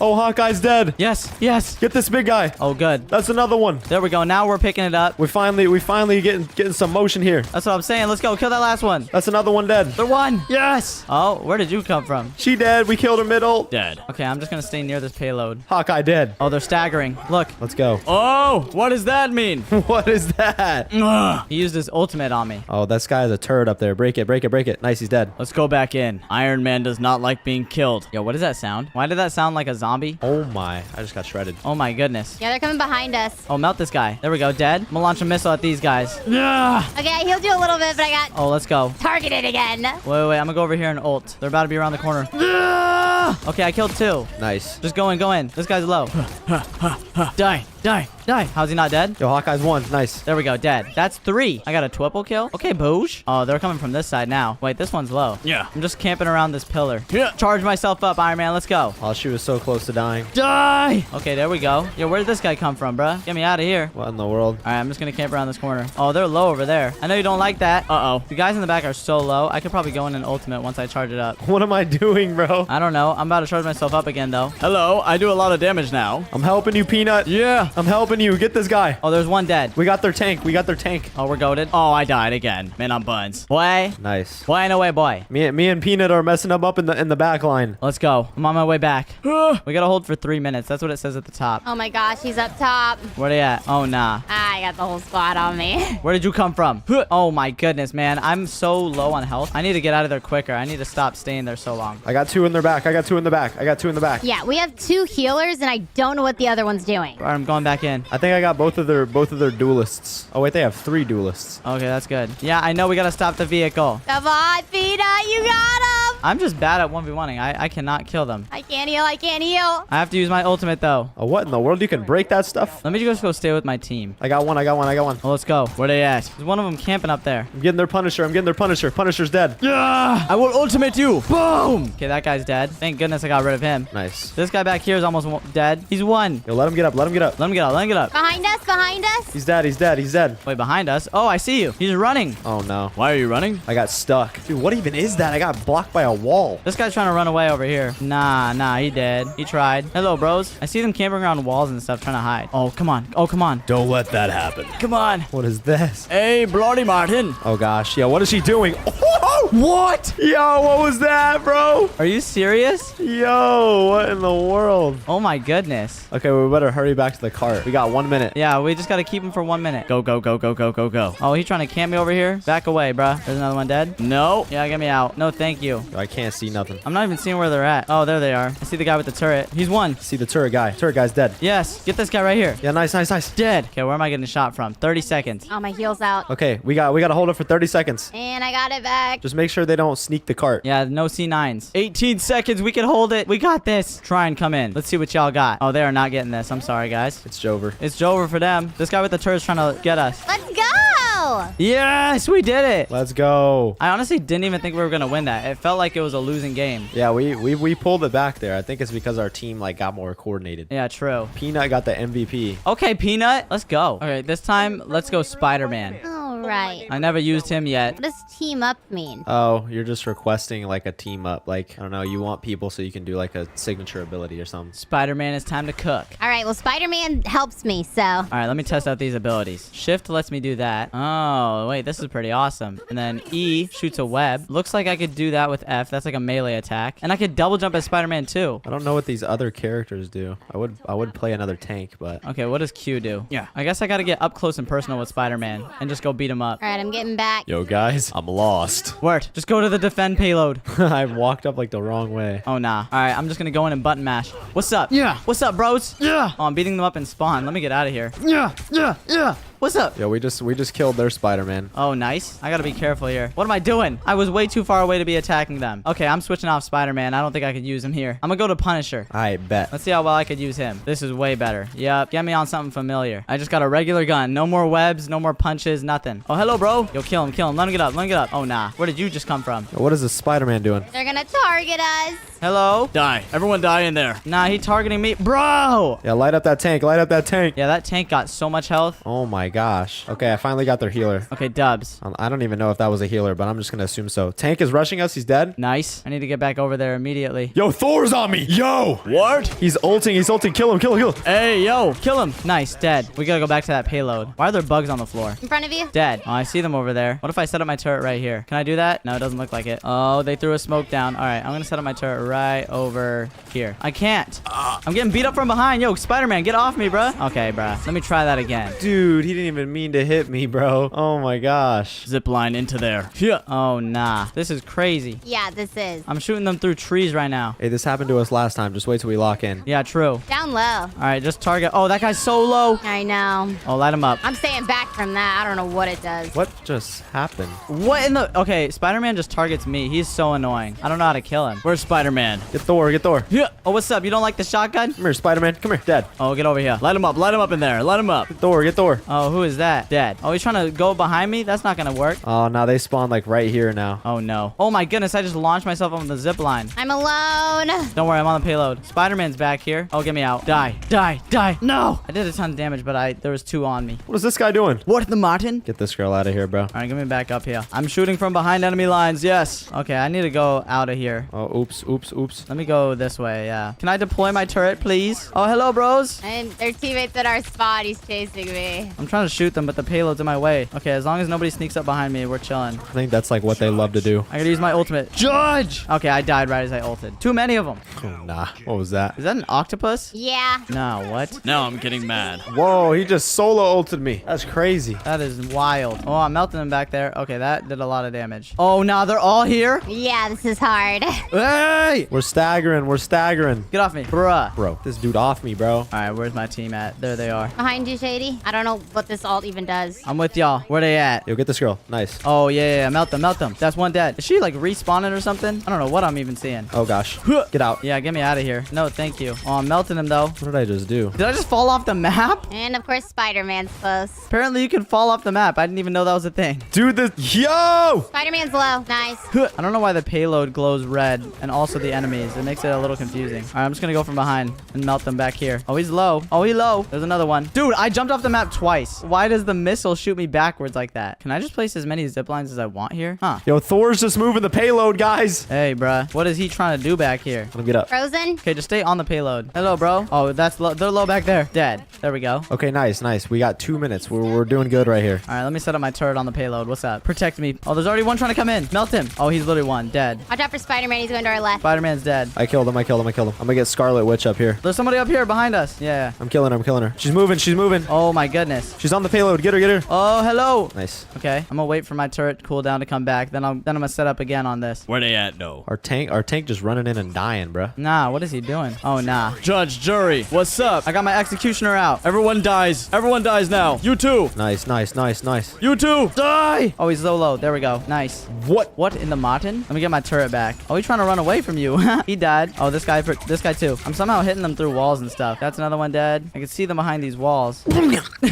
[SPEAKER 2] Oh, Hawkeye's dead.
[SPEAKER 1] Yes, yes.
[SPEAKER 2] Get this big guy.
[SPEAKER 1] Oh, good.
[SPEAKER 2] That's another one.
[SPEAKER 1] There we go. Now we're picking it up.
[SPEAKER 2] We finally getting some motion here.
[SPEAKER 1] That's what I'm saying. Let's go. Kill that last one.
[SPEAKER 2] That's another one dead.
[SPEAKER 1] They're one. Yes. Oh, where did you come from?
[SPEAKER 2] She dead. We killed her middle.
[SPEAKER 1] Dead. Okay, I'm just gonna stay near this payload.
[SPEAKER 2] Hawkeye dead.
[SPEAKER 1] Oh, they're staggering. Look.
[SPEAKER 2] Let's go.
[SPEAKER 1] Oh, what does that mean?
[SPEAKER 2] What is that?
[SPEAKER 1] Ugh. He used his ultimate on me.
[SPEAKER 2] Oh, this guy is a turret up there. Break it, break it, break it. Nice, he's dead.
[SPEAKER 1] Let's go back in. Iron Man does not like being killed. Yo, what does that sound? Why did that sound like a zombie?
[SPEAKER 2] Oh my. I just got shredded.
[SPEAKER 1] Oh my goodness.
[SPEAKER 3] Yeah, they're coming behind us.
[SPEAKER 1] Oh, melt this guy. There we go. Dead. I'm gonna launch a missile at these guys. Yeah.
[SPEAKER 3] Okay, I healed you a little bit, but I got
[SPEAKER 1] Oh, let's go.
[SPEAKER 3] targeted again.
[SPEAKER 1] Wait. I'm gonna go over here and ult. They're about to be around the corner. Yeah. Okay, I killed two.
[SPEAKER 2] Nice.
[SPEAKER 1] Just go in. This guy's low. Die. How's he not dead?
[SPEAKER 2] Yo, Hawkeye's one. Nice.
[SPEAKER 1] There we go, dead. That's 3. I got a triple kill. Okay, Boosh. Oh, they're coming from this side now. Wait, this one's low. Yeah. I'm just camping around this pillar. Yeah. Charge myself up, Iron Man. Let's go.
[SPEAKER 2] Oh, she was so close to dying.
[SPEAKER 1] Die. Okay, there we go. Yo, where did this guy come from, bruh? Get me out of here.
[SPEAKER 2] What in the world?
[SPEAKER 1] All right, I'm just going to camp around this corner. Oh, they're low over there. I know you don't like that. Uh-oh. The guys in the back are so low. I could probably go in an ultimate once I charge it up.
[SPEAKER 2] What am I doing, bro?
[SPEAKER 1] I don't know. I'm about to charge myself up again, though. Hello. I do a lot of damage now.
[SPEAKER 2] I'm helping you, Peanut.
[SPEAKER 1] Yeah.
[SPEAKER 2] I'm helping you. Get this guy.
[SPEAKER 1] Oh, there's one dead.
[SPEAKER 2] We got their tank. We got their tank.
[SPEAKER 1] Oh, we're goated. Oh, I died again. Man, I'm buns. Boy.
[SPEAKER 2] Nice.
[SPEAKER 1] Boy, no way, boy.
[SPEAKER 2] Me and Peanut are messing them up in the back line.
[SPEAKER 1] Let's go. I'm on my way back. We gotta hold for 3 minutes. That's what it says at the top.
[SPEAKER 3] Oh my gosh, he's up top.
[SPEAKER 1] Where they at? Oh, nah.
[SPEAKER 3] I got the whole squad on me.
[SPEAKER 1] Where did you come from? Oh my goodness, man. I'm so low on health. I need to get out of there quicker. I need to stop staying there so long.
[SPEAKER 2] I got 2 in their back. I got 2 in the back. I got 2 in the back.
[SPEAKER 3] Yeah, we have 2 healers, and I don't know what the other one's doing.
[SPEAKER 1] All right, I'm going back in.
[SPEAKER 2] I think I got both of their duelists. Oh wait, they have 3 duelists.
[SPEAKER 1] Okay, that's good. Yeah, I know we gotta stop the vehicle.
[SPEAKER 3] Come on, Peanut, you got him.
[SPEAKER 1] I'm just bad at 1v1ing. I cannot kill them.
[SPEAKER 3] I can't heal. I can't heal.
[SPEAKER 1] I have to use my ultimate, though.
[SPEAKER 2] Oh, what in the world? You can break that stuff?
[SPEAKER 1] Let me just go stay with my team.
[SPEAKER 2] I got one.
[SPEAKER 1] Well, let's go. Where they at? There's one of them camping up there.
[SPEAKER 2] I'm getting their Punisher. Punisher's dead.
[SPEAKER 1] Yeah! I will ultimate you! Boom! Okay, that guy's dead. Thank goodness I got rid of him.
[SPEAKER 2] Nice.
[SPEAKER 1] This guy back here is almost dead. He's 1.
[SPEAKER 2] Yo, let him get up.
[SPEAKER 1] Let him get up. Let him get up.
[SPEAKER 3] Behind us, behind us.
[SPEAKER 2] He's dead.
[SPEAKER 1] Wait, behind us? Oh, I see you. He's running.
[SPEAKER 2] Oh, no.
[SPEAKER 1] Why are you running?
[SPEAKER 2] I got stuck. Dude, what even is that? I got blocked by a wall.
[SPEAKER 1] This guy's trying to run away over here. Nah, he dead. He tried. Hello, bros. I see them camping around walls and stuff trying to hide. Oh, come on.
[SPEAKER 2] Don't let that happen.
[SPEAKER 1] Come on.
[SPEAKER 2] What is this?
[SPEAKER 1] Hey, Bloody Martin.
[SPEAKER 2] Oh, gosh. Yo, what is she doing? Oh!
[SPEAKER 1] What?
[SPEAKER 2] Yo, what was that, bro?
[SPEAKER 1] Are you serious?
[SPEAKER 2] Yo, what in the world?
[SPEAKER 1] Oh, my goodness.
[SPEAKER 2] Okay, we better hurry back to the cart. We got 1 minute.
[SPEAKER 1] Yeah, we just got to keep him for 1 minute. Go. Oh, he's trying to camp me over here. Back away, bruh. There's another one dead. No. Yeah, get me out. No, thank you.
[SPEAKER 2] Yo, I can't see nothing.
[SPEAKER 1] I'm not even seeing where they're at. Oh, there they are. I see the guy with the turret. He's 1.
[SPEAKER 2] See the turret guy. Turret guy's dead.
[SPEAKER 1] Yes. Get this guy right here.
[SPEAKER 2] Yeah, nice.
[SPEAKER 1] Dead. Okay, where am I getting shot from? 30 seconds.
[SPEAKER 3] Oh, my heel's out.
[SPEAKER 2] Okay, we got to hold it for 30 seconds.
[SPEAKER 3] And I got it back.
[SPEAKER 2] Just make sure they don't sneak the cart.
[SPEAKER 1] Yeah, no C9s. 18 seconds. We can hold it. We got this. Try and come in. Let's see what y'all got. Oh, they are not getting this. I'm sorry, guys.
[SPEAKER 2] It's Jover.
[SPEAKER 1] It's over for them. This guy with the turret's trying to get us.
[SPEAKER 3] Let's go.
[SPEAKER 1] Yes, we did it.
[SPEAKER 2] Let's go.
[SPEAKER 1] I honestly didn't even think we were going to win that. It felt like it was a losing game.
[SPEAKER 2] Yeah, we pulled it back there. I think it's because our team like got more coordinated.
[SPEAKER 1] Yeah, true.
[SPEAKER 2] Peanut got the MVP.
[SPEAKER 1] Okay, Peanut. Let's go. Okay, this time, let's go Spider-Man.
[SPEAKER 3] All right.
[SPEAKER 1] I never used him yet.
[SPEAKER 3] What does team up mean?
[SPEAKER 2] Oh, you're just requesting like a team up. Like, I don't know, you want people so you can do like a signature ability or something.
[SPEAKER 1] Spider-Man, it's time to cook.
[SPEAKER 3] All right, well, Spider-Man helps me, so.
[SPEAKER 1] All right, let me test out these abilities. Shift lets me do that. Oh, wait, this is pretty awesome. And then E shoots a web. Looks like I could do that with F. That's like a melee attack. And I could double jump as Spider-Man too.
[SPEAKER 2] I don't know what these other characters do. I would play another tank, but
[SPEAKER 1] Okay, what does Q do? Yeah. I guess I gotta get up close and personal with Spider-Man and just go beat him up.
[SPEAKER 3] All right, I'm getting back.
[SPEAKER 2] yo guys, I'm lost.
[SPEAKER 1] Word. Just go to the defend payload.
[SPEAKER 2] I walked up like the wrong way.
[SPEAKER 1] Oh, nah. All right, I'm just gonna go in and button mash. What's up? Yeah. What's up, bros? Yeah. Oh, I'm beating them up in spawn. Let me get out of here. Yeah. What's up?
[SPEAKER 2] Yo, we just killed their Spider-Man.
[SPEAKER 1] Oh, nice. I gotta be careful here. What am I doing? I was way too far away to be attacking them. Okay, I'm switching off Spider-Man. I don't think I could use him here. I'm gonna go to Punisher.
[SPEAKER 2] I bet.
[SPEAKER 1] Let's see how well I could use him. This is way better. Yep, get me on something familiar. I just got a regular gun. No more webs, no more punches, nothing. Oh, hello, bro. Yo, kill him. Let him get up. Oh, nah. Where did you just come from?
[SPEAKER 2] What is this Spider-Man doing?
[SPEAKER 3] They're gonna target us.
[SPEAKER 1] Hello? Die. Everyone die in there. Nah, he targeting me. Bro!
[SPEAKER 2] Yeah, light up that tank.
[SPEAKER 1] Yeah, that tank got so much health.
[SPEAKER 2] Oh my gosh. Okay, I finally got their healer.
[SPEAKER 1] Okay, dubs.
[SPEAKER 2] I don't even know if that was a healer, but I'm just gonna assume so. Tank is rushing us. He's dead.
[SPEAKER 1] Nice. I need to get back over there immediately.
[SPEAKER 2] Yo, Thor's on me. Yo.
[SPEAKER 1] What?
[SPEAKER 2] He's ulting. Kill him.
[SPEAKER 1] Hey, yo. Kill him. Nice. Dead. We gotta go back to that payload. Why are there bugs on the floor?
[SPEAKER 3] In front of you.
[SPEAKER 1] Dead. Oh, I see them over there. What if I set up my turret right here? Can I do that? No, it doesn't look like it. Oh, they threw a smoke down. All right, I'm gonna set up my turret right over here. I can't. I'm getting beat up from behind. Yo, Spider-Man, get off me, bruh. Okay, bruh. Let me try that again.
[SPEAKER 2] Dude, he didn't even mean to hit me, bro. Oh my gosh.
[SPEAKER 1] Zip line into there. Yeah. Oh, nah. This is crazy.
[SPEAKER 3] Yeah, this is.
[SPEAKER 1] I'm shooting them through trees right now.
[SPEAKER 2] Hey, this happened to us last time. Just wait till we lock in.
[SPEAKER 1] Yeah, true.
[SPEAKER 3] Down low.
[SPEAKER 1] All right, just target. Oh, that guy's so low.
[SPEAKER 3] I know.
[SPEAKER 1] Oh, light him up.
[SPEAKER 3] I'm staying back from that. I don't know what it does.
[SPEAKER 2] What just happened?
[SPEAKER 1] What in the... Okay, Spider-Man just targets me. He's so annoying. I don't know how to kill him. Where's Spider-Man?
[SPEAKER 2] Get Thor.
[SPEAKER 1] Yeah. Oh, what's up? You don't like the shotgun?
[SPEAKER 2] Come here, Spider-Man. Come here. Dead.
[SPEAKER 1] Oh, get over here. Light him up in there. Light him up.
[SPEAKER 2] Get Thor.
[SPEAKER 1] Oh, Oh, who is that? Dead. Oh, he's trying to go behind me? That's not gonna work.
[SPEAKER 2] Oh, now they spawn like right here now.
[SPEAKER 1] Oh, no. Oh, my goodness. I just launched myself on the zip line.
[SPEAKER 3] I'm alone.
[SPEAKER 1] Don't worry, I'm on the payload. Spider-Man's back here. Oh, get me out. Die. Die. Die. No! I did a ton of damage, but there was 2 on me.
[SPEAKER 2] What is this guy doing?
[SPEAKER 1] What the Martin?
[SPEAKER 2] Get this girl out of here, bro.
[SPEAKER 1] All right, get me back up here. I'm shooting from behind enemy lines. Yes. Okay, I need to go out of here.
[SPEAKER 2] Oh, oops, oops, oops.
[SPEAKER 1] Let me go this way, yeah. Can I deploy my turret, please? Oh, hello, bros.
[SPEAKER 3] And their teammates at our spot. He's chasing me.
[SPEAKER 1] I'm trying to shoot them, but the payload's in my way. Okay, as long as nobody sneaks up behind me, we're chilling.
[SPEAKER 2] I think that's like what they love to do.
[SPEAKER 1] I gotta use my ultimate. Judge! Okay, I died right as I ulted. Too many of them.
[SPEAKER 2] Oh, nah. What was that?
[SPEAKER 1] Is that an octopus?
[SPEAKER 3] Yeah.
[SPEAKER 1] No, what?
[SPEAKER 4] Now I'm getting mad.
[SPEAKER 2] Whoa, he just solo ulted me. That's crazy.
[SPEAKER 1] That is wild. Oh, I'm melting them back there. Okay, that did a lot of damage. Oh, nah, they're all here?
[SPEAKER 3] Yeah, this is hard.
[SPEAKER 1] Hey!
[SPEAKER 2] We're staggering. We're staggering.
[SPEAKER 1] Get off me. Bruh.
[SPEAKER 2] Bro, this dude off me, bro.
[SPEAKER 1] All right, where's my team at? There they are.
[SPEAKER 3] Behind you, Shady. I don't know what this ult even does.
[SPEAKER 1] I'm with y'all. Where they at?
[SPEAKER 2] Yo, get this girl. Nice.
[SPEAKER 1] Oh, yeah. Melt them, melt them. That's one dead. Is she, like, respawning or something? I don't know what I'm even seeing.
[SPEAKER 2] Oh, gosh. Get out.
[SPEAKER 1] Yeah, get me out of here. No, thank you. Oh, I'm melting him, though.
[SPEAKER 2] What did I just do?
[SPEAKER 1] Did I just fall off the map?
[SPEAKER 3] And of course, Spider-Man's close.
[SPEAKER 1] Apparently, you can fall off the map. I didn't even know that was a thing.
[SPEAKER 2] Dude, this... Yo!
[SPEAKER 3] Spider-Man's low. Nice.
[SPEAKER 1] I don't know why the payload glows red and also the enemies. It makes it a little confusing. All right, I'm just going to go from behind and melt them back here. Oh, he's low. Oh, he's low. There's another one. Dude, I jumped off the map twice. Why does the missile shoot me backwards like that? Can I just place as many zip lines as I want here? Huh.
[SPEAKER 2] Yo, Thor's just moving the payload, guys.
[SPEAKER 1] Hey, bruh. What is he trying to do back here?
[SPEAKER 2] Let him get up.
[SPEAKER 3] Frozen.
[SPEAKER 1] Okay, just stay on the payload. Hello, bro. Oh, that's low. They're low back there. Dead. There we go.
[SPEAKER 2] Okay, nice, nice. We got 2 minutes. We're doing good right here.
[SPEAKER 1] All right, let me set up my turret on the payload. What's up? Protect me. Oh, there's already one trying to come in. Melt him. Oh, he's literally one. Dead.
[SPEAKER 3] Watch out for Spider-Man. He's going to our left.
[SPEAKER 1] Spider-Man's dead.
[SPEAKER 2] I killed him. I killed him. I killed him. I'm gonna get Scarlet Witch up here.
[SPEAKER 1] There's somebody up here behind us. Yeah.
[SPEAKER 2] I'm killing her. I'm killing her. She's moving. She's moving.
[SPEAKER 1] Oh, my goodness.
[SPEAKER 2] She's on the payload. Get her. Get her.
[SPEAKER 1] Oh, hello.
[SPEAKER 2] Nice.
[SPEAKER 1] Okay, I'm gonna wait for my turret cooldown to come back. Then I'm gonna set up again on this.
[SPEAKER 4] Where they at, though?
[SPEAKER 2] Our tank just running in and dying, bruh.
[SPEAKER 1] Nah, what is he doing? Oh, nah.
[SPEAKER 4] Judge, jury, what's up?
[SPEAKER 1] I got my executioner out.
[SPEAKER 4] Everyone dies. Everyone dies now. You too.
[SPEAKER 2] Nice, nice, nice, nice.
[SPEAKER 4] You too.
[SPEAKER 1] Die! Oh, he's so low. There we go. Nice.
[SPEAKER 2] What?
[SPEAKER 1] What in the Martin? Let me get my turret back. Oh, he's trying to run away from you. He died. Oh, this guy too. I'm somehow hitting them through walls and stuff. That's another one dead. I can see them behind these walls.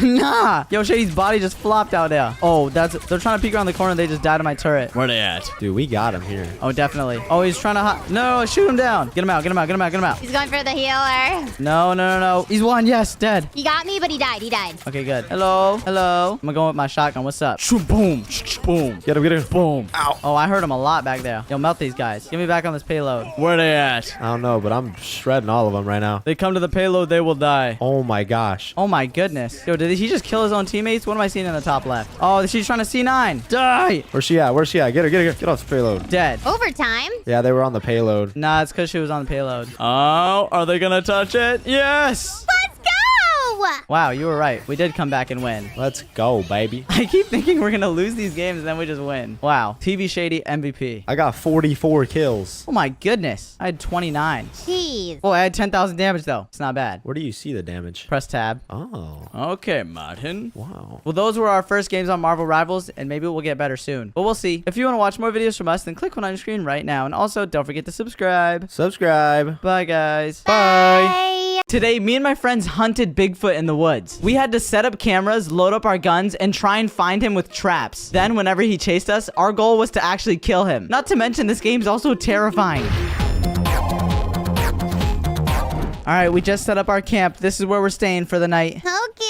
[SPEAKER 1] Nah! Yo, Shady's body just flopped out there. Oh, they're trying to peek around the corner. They just died to my turret.
[SPEAKER 4] Where they at?
[SPEAKER 2] Dude, we got him here.
[SPEAKER 1] Oh, definitely. Oh, he's trying to no, shoot him down. Get him out, get him out, get him out, get him out.
[SPEAKER 3] He's going for the healer.
[SPEAKER 1] No. He's one. Yes, dead.
[SPEAKER 3] He got me, but he died. He died.
[SPEAKER 1] Okay, good. Hello. I'm gonna go with my shotgun. What's up?
[SPEAKER 4] Shoom, boom. Boom.
[SPEAKER 2] Get him, get him.
[SPEAKER 4] Boom.
[SPEAKER 1] Oh, I heard him a lot back there. Yo, melt these guys. Get me back on this payload.
[SPEAKER 4] Where they at?
[SPEAKER 2] I don't know, but I'm shredding all of them right now.
[SPEAKER 4] They come to the payload, they will die.
[SPEAKER 2] Oh my gosh.
[SPEAKER 1] Oh my goodness. Yo, did he just kill his own teammates? What am I seeing in the top left? Oh, she's trying to C9. Die.
[SPEAKER 2] Where's she at? Where's she at? Get her, get her. Get off the payload.
[SPEAKER 1] Dead.
[SPEAKER 3] Overtime.
[SPEAKER 2] Yeah, they were on the payload.
[SPEAKER 1] Nah, it's because she was on the payload.
[SPEAKER 4] Oh, are they gonna touch it? Yes.
[SPEAKER 3] Let's go.
[SPEAKER 1] Wow, you were right. We did come back and win.
[SPEAKER 2] Let's go, baby.
[SPEAKER 1] I keep thinking we're going to lose these games and then we just win. Wow. TV Shady MVP.
[SPEAKER 2] I got 44 kills.
[SPEAKER 1] Oh my goodness. I had 29.
[SPEAKER 3] Jeez.
[SPEAKER 1] Oh, I had 10,000 damage though. It's not bad.
[SPEAKER 2] Where do you see the damage?
[SPEAKER 1] Press tab.
[SPEAKER 2] Oh,
[SPEAKER 4] Okay, Martin.
[SPEAKER 2] wow.
[SPEAKER 1] Well, those were our first games on Marvel Rivals, and maybe we'll get better soon. But we'll see. If you want to watch more videos from us, then click one on your screen right now. And also, don't forget to subscribe.
[SPEAKER 2] Subscribe.
[SPEAKER 1] Bye, guys.
[SPEAKER 3] Bye.
[SPEAKER 1] Today, me and my friends hunted Bigfoot in the woods. We had to set up cameras, load up our guns, and try and find him with traps. Then, whenever he chased us, our goal was to actually kill him. Not to mention, this game's also terrifying. All right, we just set up our camp. This is where we're staying for the night.
[SPEAKER 3] Okay.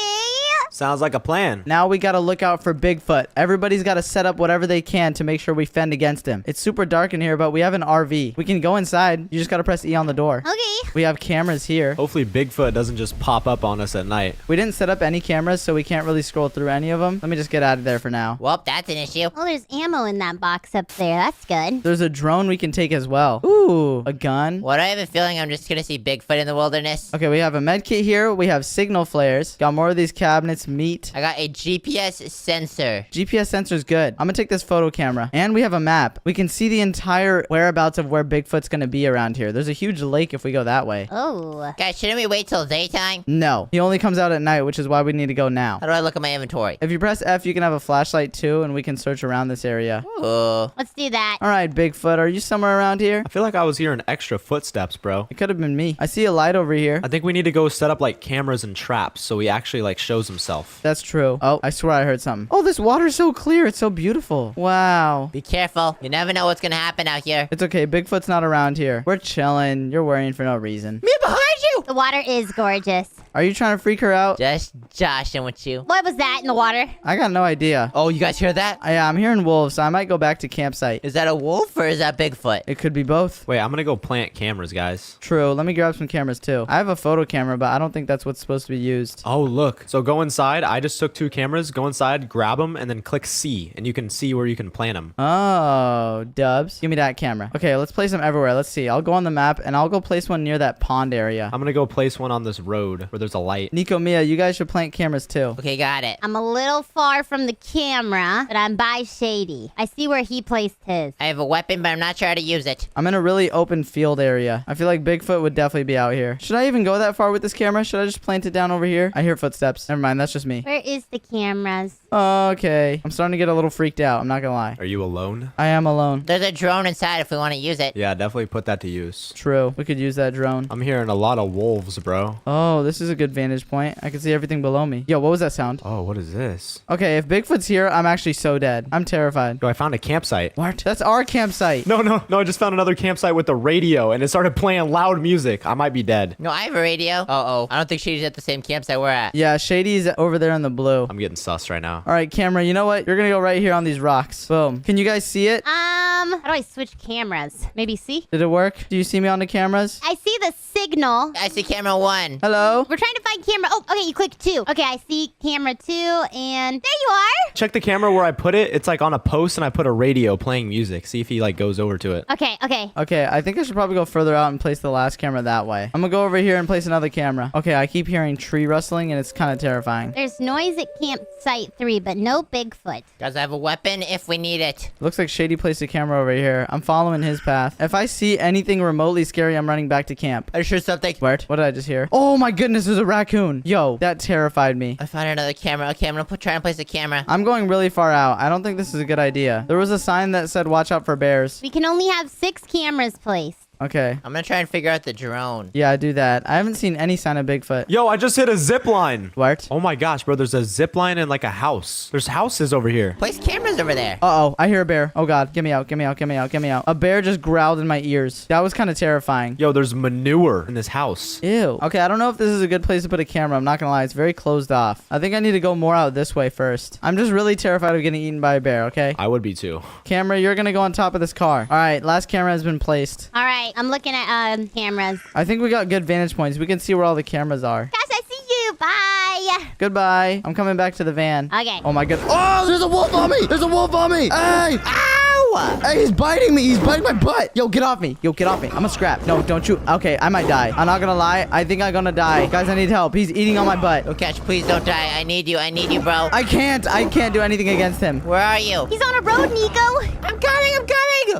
[SPEAKER 2] Sounds like a plan.
[SPEAKER 1] Now we gotta look out for Bigfoot. Everybody's gotta set up whatever they can to make sure we fend against him. It's super dark in here, but we have an RV. We can go inside. You just gotta press E on the door.
[SPEAKER 3] Okay.
[SPEAKER 1] We have cameras here.
[SPEAKER 2] Hopefully Bigfoot doesn't just pop up on us at night.
[SPEAKER 1] We didn't set up any cameras, so we can't really scroll through any of them. Let me just get out of there for now.
[SPEAKER 5] Well, that's an issue.
[SPEAKER 3] Oh, there's ammo in that box up there. That's good.
[SPEAKER 1] There's a drone we can take as well. Ooh, a gun.
[SPEAKER 5] What, I have a feeling I'm just gonna see Bigfoot in the wilderness.
[SPEAKER 1] Okay, we have a med kit here. We have signal flares. Got more of these cabinets, meat.
[SPEAKER 5] I got a GPS sensor.
[SPEAKER 1] GPS sensor's good. I'm gonna take this photo camera. And we have a map. We can see the entire whereabouts of where Bigfoot's gonna be around here. There's a huge lake if we go that way.
[SPEAKER 3] Oh.
[SPEAKER 5] Guys, shouldn't we wait till daytime?
[SPEAKER 1] No, he only comes out at night, which is why we need to go now.
[SPEAKER 5] How do I look at my inventory?
[SPEAKER 1] If you press F, you can have a flashlight too, and we can search around this area.
[SPEAKER 5] Ooh.
[SPEAKER 3] Let's do that.
[SPEAKER 1] All right, Bigfoot, are you somewhere around here?
[SPEAKER 2] I feel like I was hearing extra footsteps, bro.
[SPEAKER 1] It could have been me. I see a light over here.
[SPEAKER 2] I think we need to go set up like cameras and traps so he actually like shows himself. itself.
[SPEAKER 1] That's true. Oh, I swear I heard something. Oh, this water's so clear. It's so beautiful. Wow.
[SPEAKER 5] Be careful. You never know what's gonna happen out here.
[SPEAKER 1] It's okay. Bigfoot's not around here. We're chilling. You're worrying for no reason.
[SPEAKER 5] Me behind you!
[SPEAKER 3] The water is gorgeous.
[SPEAKER 1] Are you trying to freak her out?
[SPEAKER 5] Just joshing with you.
[SPEAKER 3] What was that in the water?
[SPEAKER 1] I got no idea.
[SPEAKER 5] Oh, you guys hear that?
[SPEAKER 1] Yeah, I'm hearing wolves, so I might go back to campsite.
[SPEAKER 5] Is that a wolf or is that Bigfoot?
[SPEAKER 1] It could be both.
[SPEAKER 2] Wait, I'm gonna go plant cameras, guys.
[SPEAKER 1] True. Let me grab some cameras too. I have a photo camera, but I don't think that's what's supposed to be used.
[SPEAKER 2] Oh, look. So go inside. I just took 2 cameras. Go inside, grab them, and then click C, and you can see where you can plant them.
[SPEAKER 1] Oh, dubs. Give me that camera. Okay, let's place them everywhere. Let's see. I'll go on the map, and I'll go place one near that pond area.
[SPEAKER 2] I'm gonna go place one on this road where there's a light.
[SPEAKER 1] Nico, Mia, you guys should plant cameras too.
[SPEAKER 5] Okay, got it.
[SPEAKER 3] I'm a little far from the camera, but I'm by Shady. I see where he placed his.
[SPEAKER 5] I have a weapon, but I'm not sure how to use it.
[SPEAKER 1] I'm in a really open field area. I feel like Bigfoot would definitely be out here. Should I even go that far with this camera? Should I just plant it down over here? I hear footsteps. Never mind, that's just me.
[SPEAKER 3] Where is the cameras?
[SPEAKER 1] Okay. I'm starting to get a little freaked out. I'm not gonna lie.
[SPEAKER 2] Are you alone?
[SPEAKER 1] I am alone.
[SPEAKER 5] There's a drone inside if we want to use it.
[SPEAKER 2] Yeah, definitely put that to use.
[SPEAKER 1] True. We could use that drone.
[SPEAKER 2] I'm hearing a lot of wolves, bro.
[SPEAKER 1] Oh, this is a good vantage point. I can see everything below me. Yo, what was that sound?
[SPEAKER 2] Oh, what is this?
[SPEAKER 1] Okay, if Bigfoot's here, I'm actually so dead. I'm terrified.
[SPEAKER 2] Yo, I found a campsite.
[SPEAKER 1] What? That's our campsite.
[SPEAKER 2] No, I just found another campsite with the radio, and it started playing loud music. I might be dead.
[SPEAKER 5] No, I have a radio. Uh-oh. I don't think she's at the same campsite we're at.
[SPEAKER 1] Yeah, Shady's over there in the blue.
[SPEAKER 2] I'm getting sus right now.
[SPEAKER 1] All right, camera, you know what? You're gonna go right here on these rocks. Boom. Can you guys see it?
[SPEAKER 3] How do I switch cameras? Maybe see?
[SPEAKER 1] Did it work? Do you see me on the cameras?
[SPEAKER 3] I see the signal.
[SPEAKER 5] I see camera 1.
[SPEAKER 1] Hello?
[SPEAKER 3] We're trying to find camera. Oh, okay, you click 2. Okay, I see camera 2, and there you are.
[SPEAKER 2] Check the camera where I put it. It's like on a post, and I put a radio playing music. See if he like goes over to it.
[SPEAKER 3] Okay.
[SPEAKER 1] Okay, I think I should probably go further out and place the last camera that way. I'm gonna go over here and place another camera. Okay, I keep hearing tree rustling, and it's kind of terrifying.
[SPEAKER 3] There's noise at campsite 3, but no Bigfoot.
[SPEAKER 5] Guys, I have a weapon if we need it.
[SPEAKER 1] Looks like Shady placed a camera over here. I'm following his path. If I see anything remotely scary, I'm running back to camp.
[SPEAKER 5] Are you sure something?
[SPEAKER 1] What did I just hear? Oh my goodness, there's a raccoon. Yo, that terrified me.
[SPEAKER 5] I found another camera. Okay, I'm gonna try and place a camera.
[SPEAKER 1] I'm going really far out. I don't think this is a good idea. There was a sign that said, watch out for bears.
[SPEAKER 3] We can only have 6 cameras placed.
[SPEAKER 1] Okay.
[SPEAKER 5] I'm gonna try and figure out the drone.
[SPEAKER 1] Yeah, do that. I haven't seen any sign of Bigfoot.
[SPEAKER 2] Yo, I just hit a zip line.
[SPEAKER 1] What?
[SPEAKER 2] Oh my gosh, bro, there's a zip line in like a house. There's houses over here.
[SPEAKER 5] Place cameras over there.
[SPEAKER 1] Uh-oh, I hear a bear. Oh god, get me out, get me out, get me out, get me out. A bear just growled in my ears. That was kind of terrifying.
[SPEAKER 2] Yo, there's manure in this house.
[SPEAKER 1] Ew. Okay, I don't know if this is a good place to put a camera. I'm not gonna lie, it's very closed off. I think I need to go more out this way first. I'm just really terrified of getting eaten by a bear, okay?
[SPEAKER 2] I would be too.
[SPEAKER 1] Camera, you're gonna go on top of this car. All right, last camera has been placed.
[SPEAKER 3] All right, I'm looking at cameras.
[SPEAKER 1] I think we got good vantage points. We can see where all the cameras are.
[SPEAKER 3] Gosh, I see you. Bye.
[SPEAKER 1] Goodbye. I'm coming back to the van.
[SPEAKER 3] Okay.
[SPEAKER 1] Oh my god.
[SPEAKER 6] Oh, there's a wolf on me! There's a wolf on me! Hey!
[SPEAKER 5] Ow!
[SPEAKER 6] Hey, he's biting me! He's biting my butt!
[SPEAKER 1] Yo, get off me. Yo, get off me. I'm a scrap. No, don't you. Okay, I might die. I'm not gonna lie. I think I'm gonna die. Guys, I need help. He's eating on my butt.
[SPEAKER 5] Oh, Cash, please don't die. I need you, bro.
[SPEAKER 1] I can't do anything against him.
[SPEAKER 5] Where are you?
[SPEAKER 3] He's on a road, Nico.
[SPEAKER 5] I'm coming!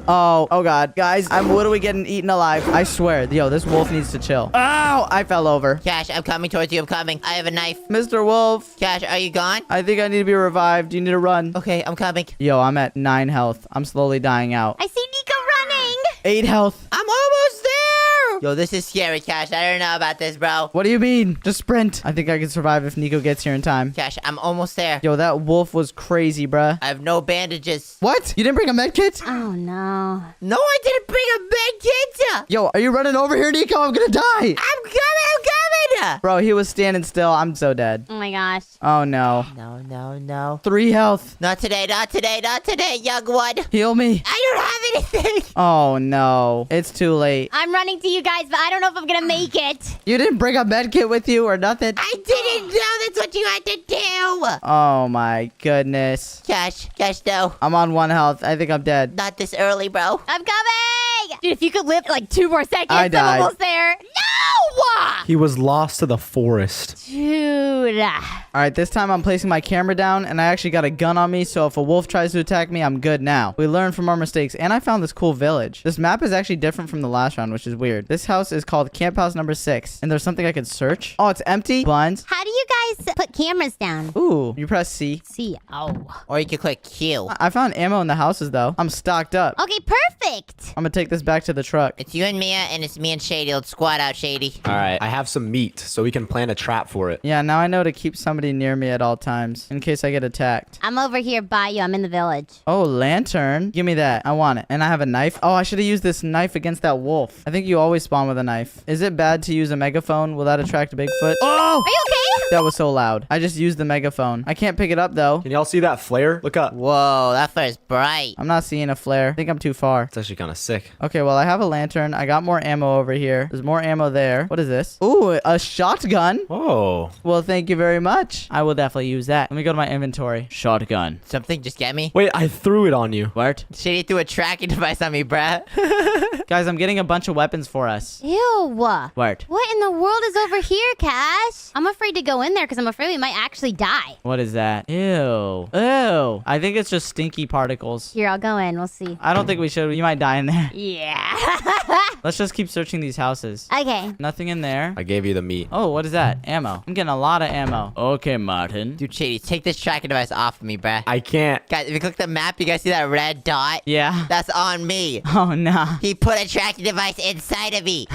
[SPEAKER 1] Oh god. Guys, I'm literally getting eaten alive. I swear. Yo, this wolf needs to chill. Ow! I fell over.
[SPEAKER 5] Cash, I'm coming towards you. I'm coming. I have a knife.
[SPEAKER 1] Mr. Wolf,
[SPEAKER 5] Cash, are you gone?
[SPEAKER 1] I think I need to be revived. You need to run.
[SPEAKER 5] Okay, I'm coming.
[SPEAKER 1] Yo, I'm at 9 health. I'm slowly dying out.
[SPEAKER 3] I see Nico running.
[SPEAKER 1] 8 health.
[SPEAKER 5] I'm almost there! Yo, this is scary, Cash. I don't know about this, bro.
[SPEAKER 1] What do you mean? Just sprint. I think I can survive if Nico gets here in time.
[SPEAKER 5] Cash, I'm almost there.
[SPEAKER 1] Yo, that wolf was crazy, bruh.
[SPEAKER 5] I have no bandages.
[SPEAKER 1] What? You didn't bring a med kit?
[SPEAKER 3] Oh, no.
[SPEAKER 5] No, I didn't bring a med kit!
[SPEAKER 1] Yo, are you running over here, Nico? I'm gonna die.
[SPEAKER 5] I'm coming!
[SPEAKER 1] Bro, he was standing still. I'm so dead.
[SPEAKER 3] Oh, my gosh.
[SPEAKER 1] Oh, no.
[SPEAKER 5] No.
[SPEAKER 1] 3 health.
[SPEAKER 5] Not today, young one.
[SPEAKER 1] Heal me.
[SPEAKER 5] I don't have anything.
[SPEAKER 1] Oh, no. It's too late.
[SPEAKER 3] I'm running to you guys, but I don't know if I'm going to make it.
[SPEAKER 1] You didn't bring a med kit with you or nothing?
[SPEAKER 5] I didn't know that's what you had to do.
[SPEAKER 1] Oh, my goodness.
[SPEAKER 5] Cash, no.
[SPEAKER 1] I'm on 1 health. I think I'm dead.
[SPEAKER 5] Not this early, bro.
[SPEAKER 3] I'm coming. Dude, if you could live like 2 more seconds,
[SPEAKER 1] I died.
[SPEAKER 3] I'm almost there. No!
[SPEAKER 2] He was lost to the forest.
[SPEAKER 3] Dude.
[SPEAKER 1] All right, this time I'm placing my camera down, and I actually got a gun on me, so if a wolf tries to attack me, I'm good now. We learned from our mistakes, and I found this cool village. This map is actually different from the last round, which is weird. This house is called Camp House number 6, and there's something I could search. Oh, it's empty? Blinds?
[SPEAKER 3] How do you guys put cameras down?
[SPEAKER 1] Ooh, you press C.
[SPEAKER 3] See. Oh.
[SPEAKER 5] Or you could click Q.
[SPEAKER 1] I found ammo in the houses, though. I'm stocked up.
[SPEAKER 3] Okay, perfect.
[SPEAKER 1] I'm gonna take this back to the truck.
[SPEAKER 5] It's you and Mia, and it's me and Shady. Let's squat out, Shady.
[SPEAKER 2] All right, I have some meat, so we can plan a trap for it.
[SPEAKER 1] Yeah, now I know to keep somebody somebody near me at all times in case I get attacked.
[SPEAKER 3] I'm over here by you. I'm in the village.
[SPEAKER 1] Oh, lantern. Give me that. I want it. And I have a knife. Oh, I should have used this knife against that wolf. I think you always spawn with a knife. Is it bad to use a megaphone? Will that attract a Bigfoot? Oh!
[SPEAKER 3] Are you okay?
[SPEAKER 1] That was so loud. I just used the megaphone. I can't pick it up, though.
[SPEAKER 2] Can y'all see that flare? Look up.
[SPEAKER 5] Whoa, that flare's bright.
[SPEAKER 1] I'm not seeing a flare. I think I'm too far.
[SPEAKER 2] It's actually kind of sick.
[SPEAKER 1] Okay, well, I have a lantern. I got more ammo over here. There's more ammo there. What is this? Ooh, a shotgun.
[SPEAKER 2] Oh.
[SPEAKER 1] Well, thank you very much. I will definitely use that. Let me go to my inventory. Shotgun.
[SPEAKER 5] Something just get me?
[SPEAKER 2] Wait, I threw it on you.
[SPEAKER 1] What?
[SPEAKER 5] Shady threw a tracking device on me, bruh.
[SPEAKER 1] Guys, I'm getting a bunch of weapons for us.
[SPEAKER 3] Ew.
[SPEAKER 1] What?
[SPEAKER 3] What in the world is over here, Cash? I'm afraid to go in there because I'm afraid we might actually die.
[SPEAKER 1] What is that? Ew. Ew. I think it's just stinky particles.
[SPEAKER 3] Here, I'll go in. We'll see.
[SPEAKER 1] I don't think we should. You might die in there.
[SPEAKER 3] Yeah.
[SPEAKER 1] Let's just keep searching these houses.
[SPEAKER 3] Okay.
[SPEAKER 1] Nothing in there.
[SPEAKER 2] I gave you the meat.
[SPEAKER 1] Oh, what is that? Ammo. I'm getting a lot of ammo.
[SPEAKER 4] Okay, Martin.
[SPEAKER 5] Dude, Shady, take this tracking device off of me, bruh.
[SPEAKER 2] I can't.
[SPEAKER 5] Guys, if you click the map, you guys see that red dot?
[SPEAKER 1] Yeah.
[SPEAKER 5] That's on me.
[SPEAKER 1] Oh, nah.
[SPEAKER 5] He put a tracking device inside of me.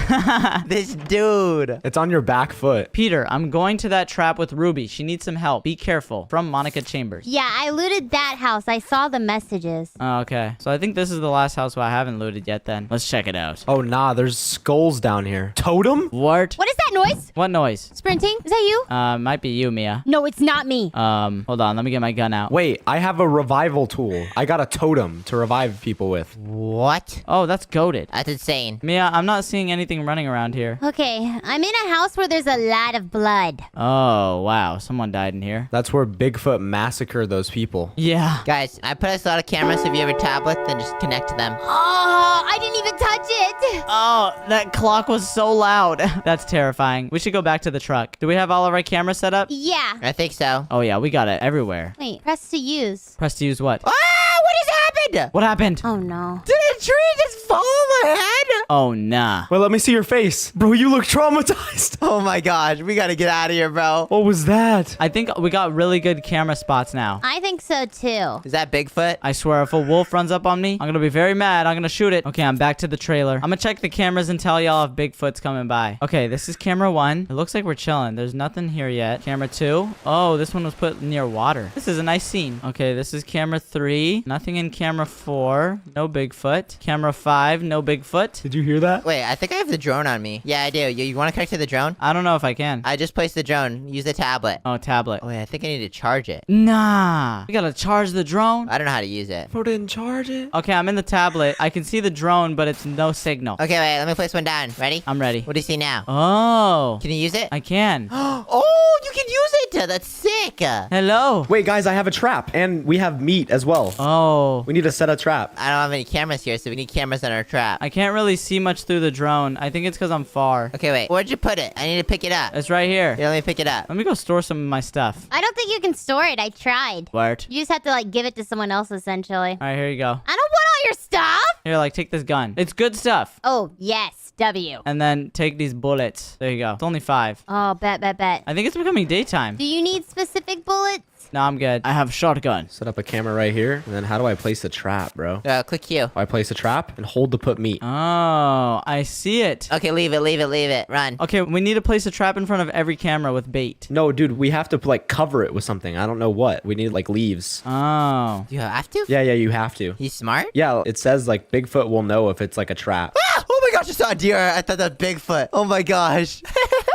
[SPEAKER 5] This dude.
[SPEAKER 2] It's on your back foot.
[SPEAKER 1] Peter, I'm going to that trap with Ruby. She needs some help. Be careful. From Monica Chambers.
[SPEAKER 3] Yeah, I looted that house. I saw the messages.
[SPEAKER 1] Oh, okay. So I think this is the last house I haven't looted yet then.
[SPEAKER 4] Let's check it out.
[SPEAKER 2] Oh, nah, there's skulls down here. Totem?
[SPEAKER 1] What?
[SPEAKER 3] What is that noise?
[SPEAKER 1] What noise?
[SPEAKER 3] Sprinting? Is that you?
[SPEAKER 1] Might be you, Mia.
[SPEAKER 3] No, it's not me.
[SPEAKER 1] Hold on. Let me get my gun out.
[SPEAKER 2] Wait, I have a revival tool. I got a totem to revive people with.
[SPEAKER 5] What?
[SPEAKER 1] Oh, that's goated.
[SPEAKER 5] That's insane.
[SPEAKER 1] Mia, I'm not seeing anything running around here.
[SPEAKER 3] Okay, I'm in a house where there's a lot of blood.
[SPEAKER 1] Oh, wow. Someone died in here.
[SPEAKER 2] That's where Bigfoot massacred those people.
[SPEAKER 1] Yeah.
[SPEAKER 5] Guys, I put a lot of cameras, so if you have a tablet, then just connect to them.
[SPEAKER 3] Oh, I didn't even touch it.
[SPEAKER 1] Oh, that clock was so loud. That's terrifying. We should go back to the truck. Do we have all of our cameras set up?
[SPEAKER 3] Yeah.
[SPEAKER 5] I think so.
[SPEAKER 1] Oh, yeah. We got it everywhere.
[SPEAKER 3] Wait, press to use.
[SPEAKER 1] Press to use what?
[SPEAKER 5] Ah, what has happened?
[SPEAKER 1] What happened?
[SPEAKER 3] Oh no.
[SPEAKER 5] Did a tree just fall on my head?
[SPEAKER 1] Oh, nah.
[SPEAKER 2] Wait, let me see your face. Bro, you look traumatized.
[SPEAKER 5] Oh my gosh, we gotta get out of here, bro.
[SPEAKER 2] What was that?
[SPEAKER 1] I think we got really good camera spots now.
[SPEAKER 3] I think so too.
[SPEAKER 5] Is that Bigfoot?
[SPEAKER 1] I swear, if a wolf runs up on me, I'm gonna be very mad. I'm gonna shoot it. Okay, I'm back to the trailer. I'm gonna check the cameras and tell y'all if Bigfoot's coming by. Okay, this is camera 1. It looks like we're chilling. There's nothing here yet. Camera 2. Oh, this one was put near water. This is a nice scene. Okay, this is camera 3. Nothing in camera 4. No Bigfoot. Camera 5. No Bigfoot.
[SPEAKER 2] Did you hear that?
[SPEAKER 5] Wait, I think I have the drone on me. Yeah, I do. You wanna connect to the drone?
[SPEAKER 1] I don't know if I can.
[SPEAKER 5] I just placed the drone. Use the tablet.
[SPEAKER 1] Oh, tablet.
[SPEAKER 5] Oh, wait, I think I need to charge it.
[SPEAKER 1] Nah. We gotta charge the drone.
[SPEAKER 5] I don't know how to use it.
[SPEAKER 2] Bro, didn't charge it.
[SPEAKER 1] Okay, I'm in the tablet. I can see the drone, but it's no signal.
[SPEAKER 5] Okay, wait, let me place one down. Ready?
[SPEAKER 1] I'm ready.
[SPEAKER 5] What do you see now?
[SPEAKER 1] Oh.
[SPEAKER 5] Can you use it?
[SPEAKER 1] I can.
[SPEAKER 5] Oh, you can use it! That's sick!
[SPEAKER 1] Hello.
[SPEAKER 2] Wait, guys, I have a trap, and we have meat as well.
[SPEAKER 1] Oh.
[SPEAKER 2] We need to set a trap.
[SPEAKER 5] I don't have any cameras here, so we need cameras on our trap.
[SPEAKER 1] I can't really see much through the drone. I think it's because I'm far.
[SPEAKER 5] Okay, wait. Where'd you put it? I need to pick it up.
[SPEAKER 1] It's right here.
[SPEAKER 5] Here, let me pick it up.
[SPEAKER 1] Let me go store some of my stuff.
[SPEAKER 3] I don't think you can store it. I tried.
[SPEAKER 1] Word.
[SPEAKER 3] You just have to like give it to someone else essentially.
[SPEAKER 1] All right, here you go.
[SPEAKER 3] I don't want all your stuff.
[SPEAKER 1] Here, like, take this gun. It's good stuff.
[SPEAKER 3] Oh, yes. W.
[SPEAKER 1] And then take these bullets. There you go. It's only 5.
[SPEAKER 3] Oh, bet.
[SPEAKER 1] I think it's becoming daytime.
[SPEAKER 3] Do you need specific bullets?
[SPEAKER 1] No, I'm good. I have shotgun.
[SPEAKER 2] Set up a camera right here, and then how do I place the trap, bro?
[SPEAKER 5] Click Q.
[SPEAKER 2] I place a trap and hold to put meat.
[SPEAKER 1] Oh, I see it.
[SPEAKER 5] Okay, leave it. Run.
[SPEAKER 1] Okay, we need to place a trap in front of every camera with bait.
[SPEAKER 2] No, dude, we have to like cover it with something. I don't know what. We need like leaves.
[SPEAKER 1] Oh.
[SPEAKER 5] You have to?
[SPEAKER 2] Yeah, you have to.
[SPEAKER 5] He's smart?
[SPEAKER 2] Yeah, it says like Bigfoot will know if it's like a trap.
[SPEAKER 5] Ah! Oh my gosh, I saw a deer. I thought that was Bigfoot. Oh my gosh.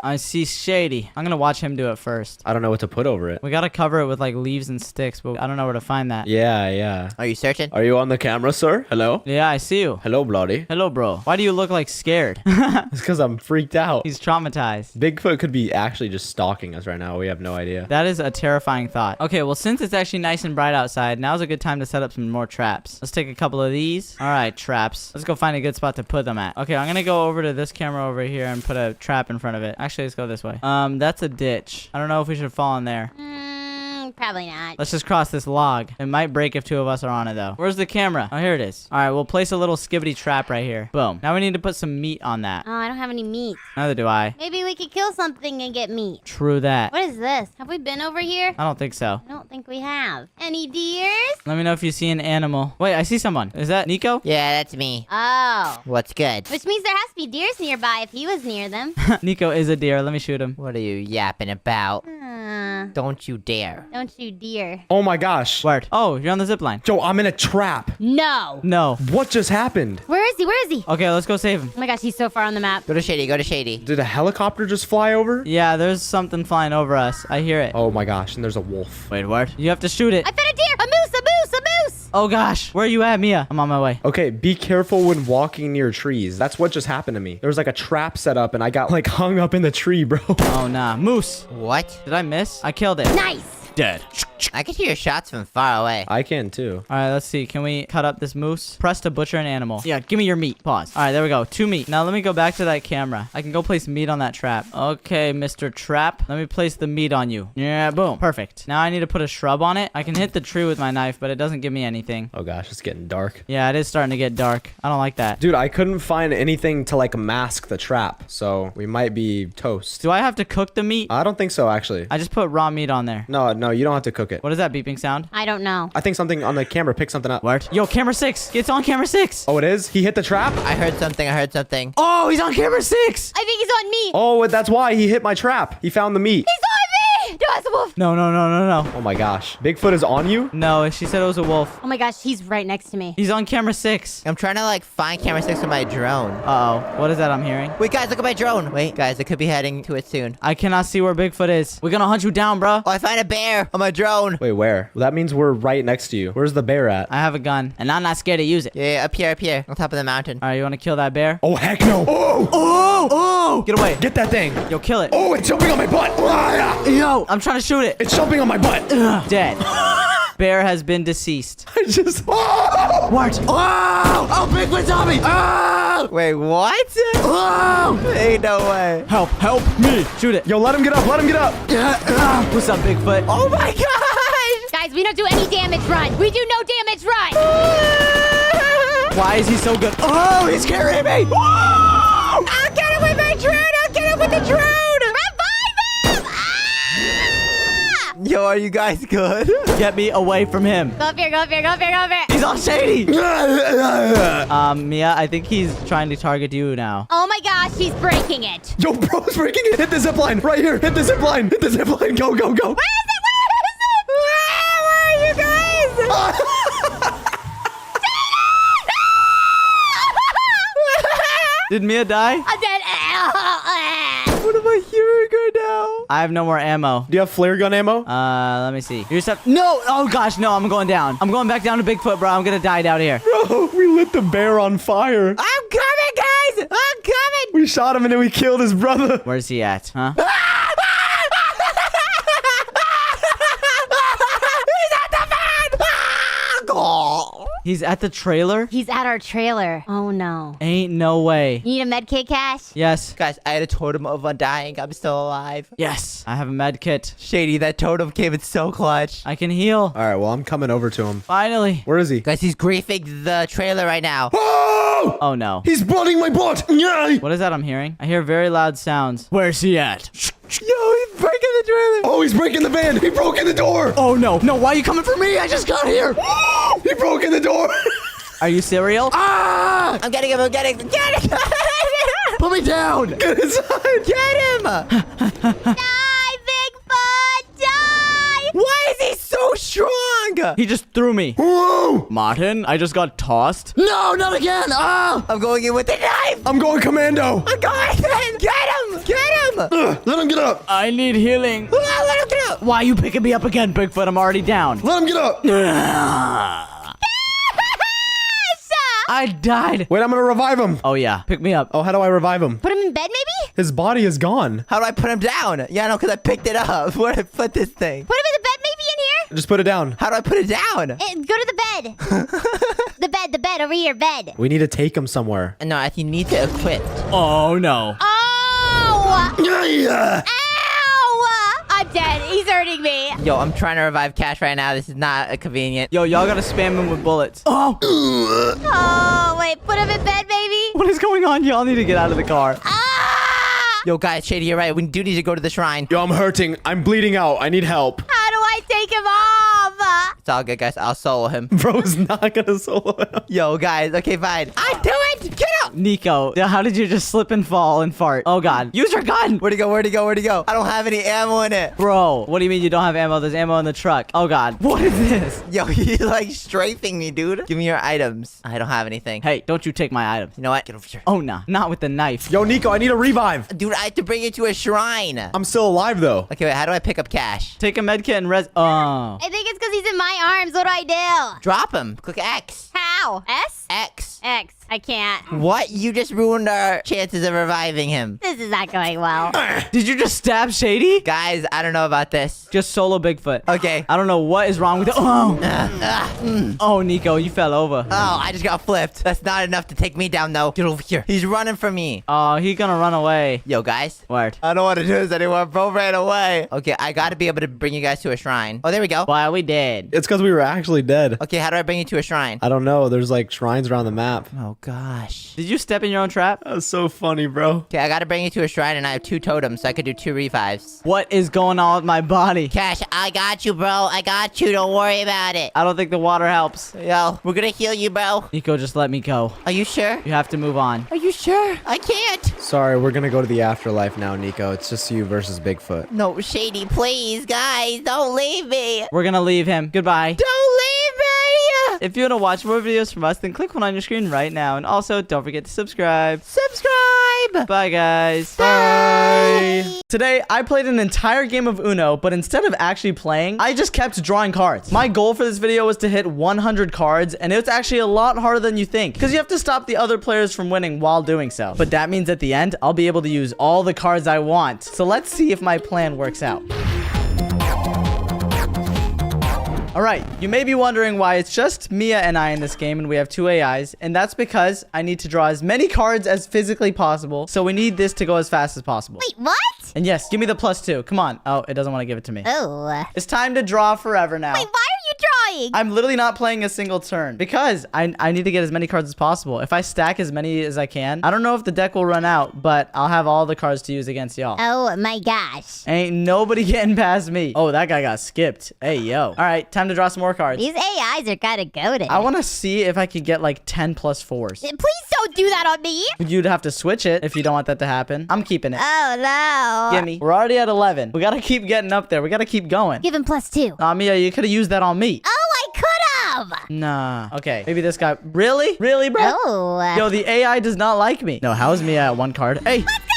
[SPEAKER 1] I see Shady. I'm gonna watch him do it first.
[SPEAKER 2] I don't know what to put over it.
[SPEAKER 1] We gotta cover it with like leaves and sticks, but I don't know where to find that.
[SPEAKER 2] Yeah.
[SPEAKER 5] Are you searching?
[SPEAKER 2] Are you on the camera, sir? Hello?
[SPEAKER 1] Yeah, I see you.
[SPEAKER 2] Hello, Bloody.
[SPEAKER 1] Hello, bro. Why do you look like scared?
[SPEAKER 2] It's because I'm freaked out.
[SPEAKER 1] He's traumatized.
[SPEAKER 2] Bigfoot could be actually just stalking us right now. We have no idea.
[SPEAKER 1] That is a terrifying thought. Okay, well, since it's actually nice and bright outside, now's a good time to set up some more traps. Let's take a couple of these. All right, traps. Let's go find a good spot to put them at. Okay, I'm gonna go over to this camera over here and put a trap in front of it. Actually, let's go this way. That's a ditch. I don't know if we should fall in there.
[SPEAKER 3] Probably not.
[SPEAKER 1] Let's just cross this log. It might break if 2 of us are on it, though. Where's the camera? Oh, here it is. All right, we'll place a little skibbity trap right here. Boom. Now we need to put some meat on that.
[SPEAKER 3] Oh, I don't have any meat.
[SPEAKER 1] Neither do I.
[SPEAKER 3] Maybe we could kill something and get meat.
[SPEAKER 1] True that.
[SPEAKER 3] What is this? Have we been over here?
[SPEAKER 1] I don't think so.
[SPEAKER 3] I don't think we have. Any deers?
[SPEAKER 1] Let me know if you see an animal. Wait, I see someone. Is that Nico?
[SPEAKER 5] Yeah, that's me.
[SPEAKER 3] Oh.
[SPEAKER 5] What's good?
[SPEAKER 3] Which means there has to be deers nearby if he was near them.
[SPEAKER 1] Nico is a deer. Let me shoot him.
[SPEAKER 5] What are you yapping about? Don't you dare.
[SPEAKER 3] Don't you dare.
[SPEAKER 6] Oh my gosh.
[SPEAKER 1] Word. Oh, you're on the zip line.
[SPEAKER 6] Yo, I'm in a trap.
[SPEAKER 3] No.
[SPEAKER 1] No.
[SPEAKER 6] What just happened?
[SPEAKER 3] Where is he? Where is he?
[SPEAKER 1] Okay, let's go save him.
[SPEAKER 3] Oh my gosh, he's so far on the map.
[SPEAKER 5] Go to Shady. Go to Shady.
[SPEAKER 6] Did a helicopter just fly over?
[SPEAKER 1] Yeah, there's something flying over us. I hear it.
[SPEAKER 6] Oh my gosh, and there's a wolf.
[SPEAKER 1] Wait, what? You have to shoot it.
[SPEAKER 3] I found a deer. A moose. A moose. A moose.
[SPEAKER 1] Oh gosh, where are you at, Mia? I'm on my way.
[SPEAKER 6] Okay, be careful when walking near trees. That's what just happened to me. There was like a trap set up and I got like hung up in the tree, bro.
[SPEAKER 1] Oh nah, moose.
[SPEAKER 5] What?
[SPEAKER 1] Did I miss? I killed it.
[SPEAKER 3] Nice.
[SPEAKER 4] Dead.
[SPEAKER 5] I can hear your shots from far away.
[SPEAKER 6] I can too.
[SPEAKER 1] All right, let's see. Can we cut up this moose? Press to butcher an animal. Yeah, give me your meat. Pause. All right, there we go. 2 meat. Now let me go back to that camera. I can go place meat on that trap. Okay, Mr. Trap. Let me place the meat on you. Yeah, boom. Perfect. Now I need to put a shrub on it. I can hit the tree with my knife, but it doesn't give me anything.
[SPEAKER 6] Oh gosh, it's getting dark.
[SPEAKER 1] Yeah, it is starting to get dark. I don't like that.
[SPEAKER 6] Dude, I couldn't find anything to like mask the trap, so we might be toast.
[SPEAKER 1] Do I have to cook the meat?
[SPEAKER 6] I don't think so, actually.
[SPEAKER 1] I just put raw meat on there.
[SPEAKER 6] No, you don't have to cook it.
[SPEAKER 1] What is that beeping sound?
[SPEAKER 3] I don't know.
[SPEAKER 6] I think something on the camera picked something up.
[SPEAKER 1] What? Yo, camera 6. It's on camera 6.
[SPEAKER 6] Oh, it is? He hit the trap?
[SPEAKER 5] I heard something. I heard something.
[SPEAKER 1] Oh, he's on camera 6.
[SPEAKER 3] I think he's on me.
[SPEAKER 6] Oh, that's why he hit my trap. He found the meat.
[SPEAKER 3] He's on me. No, it's a wolf.
[SPEAKER 1] No, no, no, no, no.
[SPEAKER 6] Oh my gosh. Bigfoot is on you?
[SPEAKER 1] No, she said it was a wolf.
[SPEAKER 3] Oh my gosh, he's right next to me.
[SPEAKER 1] He's on camera 6.
[SPEAKER 5] I'm trying to like find camera 6 with my drone.
[SPEAKER 1] Uh-oh. What is that I'm hearing?
[SPEAKER 5] Wait, guys, look at my drone. Wait, guys, I could be heading to it soon.
[SPEAKER 1] I cannot see where Bigfoot is. We're gonna hunt you down, bro.
[SPEAKER 5] Oh, I find a bear on my drone.
[SPEAKER 6] Wait, where? Well, that means we're right next to you. Where's the bear at?
[SPEAKER 1] I have a gun, and I'm not scared to use it.
[SPEAKER 5] Yeah, up here, on top of the mountain.
[SPEAKER 1] All right, you want to kill that bear?
[SPEAKER 6] Oh, heck no. Oh!
[SPEAKER 1] Oh! Oh! Get away.
[SPEAKER 6] Get that thing.
[SPEAKER 1] Yo, kill it.
[SPEAKER 6] Oh, it's jumping on my butt. Ah,
[SPEAKER 1] Yo, I'm trying to shoot it.
[SPEAKER 6] it's jumping on my butt.
[SPEAKER 1] Dead. Bear has been deceased.
[SPEAKER 6] I just... Oh!
[SPEAKER 1] What?
[SPEAKER 6] Oh! Oh, Bigfoot's on me. Oh!
[SPEAKER 5] Wait, what?
[SPEAKER 6] Oh!
[SPEAKER 5] Ain't no way.
[SPEAKER 1] Help me. Shoot it.
[SPEAKER 6] Yo, let him get up. Let him get up.
[SPEAKER 1] What's up, Bigfoot?
[SPEAKER 5] Oh my gosh!
[SPEAKER 3] Guys, we don't do any damage run. We do no damage run.
[SPEAKER 1] Why is he so good? Oh, he's carrying me.
[SPEAKER 5] I'll get him with my drone! I'll get him with the drone!
[SPEAKER 3] Revive him! Ah!
[SPEAKER 5] Yo, are you guys good?
[SPEAKER 1] Get me away from him.
[SPEAKER 3] Go up here, go up here, go up here, go up here.
[SPEAKER 1] He's all shady. Mia, I think he's trying to target you now.
[SPEAKER 3] Oh my gosh, he's breaking it.
[SPEAKER 6] Yo, bro's breaking it. Hit the zip line right here. Hit the zip line. Hit the zip line. Go, go, go.
[SPEAKER 3] Where is it? Where is it? Where are you guys?
[SPEAKER 1] Did Mia die?
[SPEAKER 3] I'm dead.
[SPEAKER 5] What am I hearing right now?
[SPEAKER 1] I have no more ammo.
[SPEAKER 6] Do you have flare gun ammo?
[SPEAKER 1] Let me see. You just have... No! Oh gosh, no, I'm going down. I'm going back down to Bigfoot, bro. I'm gonna die down here.
[SPEAKER 6] Bro, we lit the bear on fire.
[SPEAKER 5] I'm coming, guys! I'm coming!
[SPEAKER 6] We shot him and then we killed his brother.
[SPEAKER 1] Where's he at? Huh? He's at the trailer?
[SPEAKER 3] He's at our trailer. Oh no.
[SPEAKER 1] Ain't no way.
[SPEAKER 3] You need a med kit, Cash?
[SPEAKER 1] Yes.
[SPEAKER 5] Guys, I had a totem of undying. I'm still alive.
[SPEAKER 1] Yes. I have a med kit.
[SPEAKER 5] Shady, that totem came in so clutch.
[SPEAKER 1] I can heal.
[SPEAKER 6] All right, well, I'm coming over to him.
[SPEAKER 1] Finally.
[SPEAKER 6] Where is he?
[SPEAKER 5] Guys, he's griefing the trailer right now.
[SPEAKER 6] Oh!
[SPEAKER 1] Oh no.
[SPEAKER 6] He's blooding my butt. Yeah.
[SPEAKER 1] What is that I'm hearing? I hear very loud sounds. Where's he at?
[SPEAKER 5] Yo, he's breaking the trailer.
[SPEAKER 6] Oh, he's breaking the van. He broke in the door.
[SPEAKER 1] Oh no. No, why are you coming for me? I just got here.
[SPEAKER 6] He broke in the door.
[SPEAKER 1] Are you cereal?
[SPEAKER 6] Ah!
[SPEAKER 5] I'm getting him. I'm getting him. Get him.
[SPEAKER 6] Put me down. Get inside.
[SPEAKER 5] Get him.
[SPEAKER 3] Die, Bigfoot! Die!
[SPEAKER 5] Why is he so strong?
[SPEAKER 1] He just threw me.
[SPEAKER 6] Whoa!
[SPEAKER 1] Martin, I just got tossed.
[SPEAKER 6] No, not again. Ah!
[SPEAKER 5] I'm going in with the knife.
[SPEAKER 6] I'm going commando.
[SPEAKER 5] I'm going in. Get him. Get him.
[SPEAKER 6] Let him get up.
[SPEAKER 1] I need healing.
[SPEAKER 5] Let him get up.
[SPEAKER 1] Why are you picking me up again, Bigfoot? I'm already down.
[SPEAKER 6] Let him get up.
[SPEAKER 1] I died.
[SPEAKER 6] Wait, I'm gonna revive him.
[SPEAKER 1] Oh yeah, pick me up.
[SPEAKER 6] Oh, how do I revive him?
[SPEAKER 3] Put him in bed, maybe?
[SPEAKER 6] His body is gone.
[SPEAKER 5] How do I put him down? Yeah, no, because I picked it up. Where did I put this thing?
[SPEAKER 3] Put him in the bed, maybe in here?
[SPEAKER 6] Just put it down.
[SPEAKER 5] How do I put it down?
[SPEAKER 3] Go to the bed. the bed, over here, bed.
[SPEAKER 6] We need to take him somewhere.
[SPEAKER 5] No, I think you need to equip.
[SPEAKER 1] Oh no.
[SPEAKER 3] Oh!
[SPEAKER 6] Yeah.
[SPEAKER 3] Ow! I'm dead. He's hurting me.
[SPEAKER 5] Yo, I'm trying to revive Cash right now. This is not convenient.
[SPEAKER 1] Yo, y'all gotta spam him with bullets. Oh.
[SPEAKER 3] Oh, wait. Put him in bed, baby.
[SPEAKER 1] What is going on? Y'all need to get out of the car.
[SPEAKER 3] Ah!
[SPEAKER 5] Yo, guys, Shady, you're right. We do need to go to the shrine.
[SPEAKER 6] Yo, I'm hurting. I'm bleeding out. I need help.
[SPEAKER 3] How do I take him off?
[SPEAKER 5] It's all good, guys. I'll solo him.
[SPEAKER 6] Bro's not gonna solo him.
[SPEAKER 5] Yo, guys. Okay, fine. I do it. Get out.
[SPEAKER 1] Nico, how did you just slip and fall and fart? Oh god. Use your gun!
[SPEAKER 5] Where'd he go? Where'd he go? Where'd he go? I don't have any ammo in it.
[SPEAKER 1] Bro, what do you mean you don't have ammo? There's ammo in the truck. Oh god. What is this?
[SPEAKER 5] Yo, he's like strafing me, dude. Give me your items. I don't have anything.
[SPEAKER 1] Hey, don't you take my items.
[SPEAKER 5] You know what? Get over here.
[SPEAKER 1] Oh nah, not with the knife.
[SPEAKER 6] Yo, Nico, I need a revive.
[SPEAKER 5] Dude, I have to bring you to a shrine.
[SPEAKER 6] I'm still alive, though.
[SPEAKER 5] Okay, wait, how do I pick up cash?
[SPEAKER 1] Take a medkit and res. Oh.
[SPEAKER 3] I think it's because he's in my arms. What do I do?
[SPEAKER 5] Drop him. Click X.
[SPEAKER 3] How? S?
[SPEAKER 5] X.
[SPEAKER 3] X. I can't.
[SPEAKER 5] What? You just ruined our chances of reviving him.
[SPEAKER 3] This is not going well.
[SPEAKER 1] Did you just stab Shady?
[SPEAKER 5] Guys, I don't know about this.
[SPEAKER 1] Just solo Bigfoot.
[SPEAKER 5] Okay.
[SPEAKER 1] I don't know what is wrong with it. Oh. Oh, Nico, you fell over.
[SPEAKER 5] Oh, I just got flipped. That's not enough to take me down, though. Get over here. He's running from me.
[SPEAKER 1] Oh, he's gonna run away.
[SPEAKER 5] Yo, guys.
[SPEAKER 1] Word.
[SPEAKER 5] I don't want to do this anymore. Bro ran away. Okay, I got to be able to bring you guys to a shrine. Oh, there we go.
[SPEAKER 1] Why are we dead?
[SPEAKER 6] It's because we were actually dead.
[SPEAKER 5] Okay, how do I bring you to a shrine?
[SPEAKER 6] I don't know. There's like shrines around the map.
[SPEAKER 5] Oh, gosh.
[SPEAKER 1] Did you step in your own trap?
[SPEAKER 6] That's so funny, bro.
[SPEAKER 5] Okay, I got to bring you to a shrine, and I have 2 totems, so I could do 2 revives.
[SPEAKER 1] What is going on with my body?
[SPEAKER 5] Cash, I got you, bro. I got you. Don't worry about it.
[SPEAKER 1] I don't think the water helps.
[SPEAKER 5] Yo, we're gonna heal you, bro.
[SPEAKER 1] Nico, just let me go.
[SPEAKER 5] Are you sure?
[SPEAKER 1] You have to move on.
[SPEAKER 5] Are you sure? I can't.
[SPEAKER 6] Sorry, we're gonna go to the afterlife now, Nico. It's just you versus Bigfoot.
[SPEAKER 5] No, Shady, please, guys, don't leave me.
[SPEAKER 1] We're gonna leave him. Goodbye.
[SPEAKER 5] Don't leave me.
[SPEAKER 1] If you want to watch more videos from us, then click one on your screen right now. And also, don't forget to subscribe.
[SPEAKER 5] Subscribe.
[SPEAKER 1] Bye, guys.
[SPEAKER 5] Bye.
[SPEAKER 1] Today, I played an entire game of Uno, but instead of actually playing, I just kept drawing cards. My goal for this video was to hit 100 cards, and it's actually a lot harder than you think, because you have to stop the other players from winning while doing so. But that means at the end, I'll be able to use all the cards I want. So let's see if my plan works out. Alright, you may be wondering why it's just Mia and I in this game and we have 2 AIs, and that's because I need to draw as many cards as physically possible, so we need this to go as fast as possible.
[SPEAKER 3] Wait, what?
[SPEAKER 1] And yes, give me the +2. Come on. Oh, it doesn't want to give it to me.
[SPEAKER 3] Oh.
[SPEAKER 1] It's time to draw forever now.
[SPEAKER 3] Wait, why are you drawing?
[SPEAKER 1] I'm literally not playing a single turn because I need to get as many cards as possible. If I stack as many as I can, I don't know if the deck will run out, but I'll have all the cards to use against y'all.
[SPEAKER 3] Oh my gosh.
[SPEAKER 1] Ain't nobody getting past me. Oh, that guy got skipped. Hey, yo. All right, time to draw some more cards.
[SPEAKER 3] These AIs are kind of goated.
[SPEAKER 1] I want to see if I could get like 10 +4s.
[SPEAKER 3] Please don't do that on me.
[SPEAKER 1] You'd have to switch it if you don't want that to happen. I'm keeping it.
[SPEAKER 3] Oh no.
[SPEAKER 1] Gimme. We're already at 11. We got to keep getting up there. We got to keep going.
[SPEAKER 3] Give him +2.
[SPEAKER 1] Mia, you could have used that on me.
[SPEAKER 3] Oh, I could have.
[SPEAKER 1] Nah. Okay. Maybe this guy. Really? Really, bro?
[SPEAKER 3] Oh.
[SPEAKER 1] Yo, the AI does not like me. No, how is Mia at 1 card? Hey,
[SPEAKER 3] Let's go.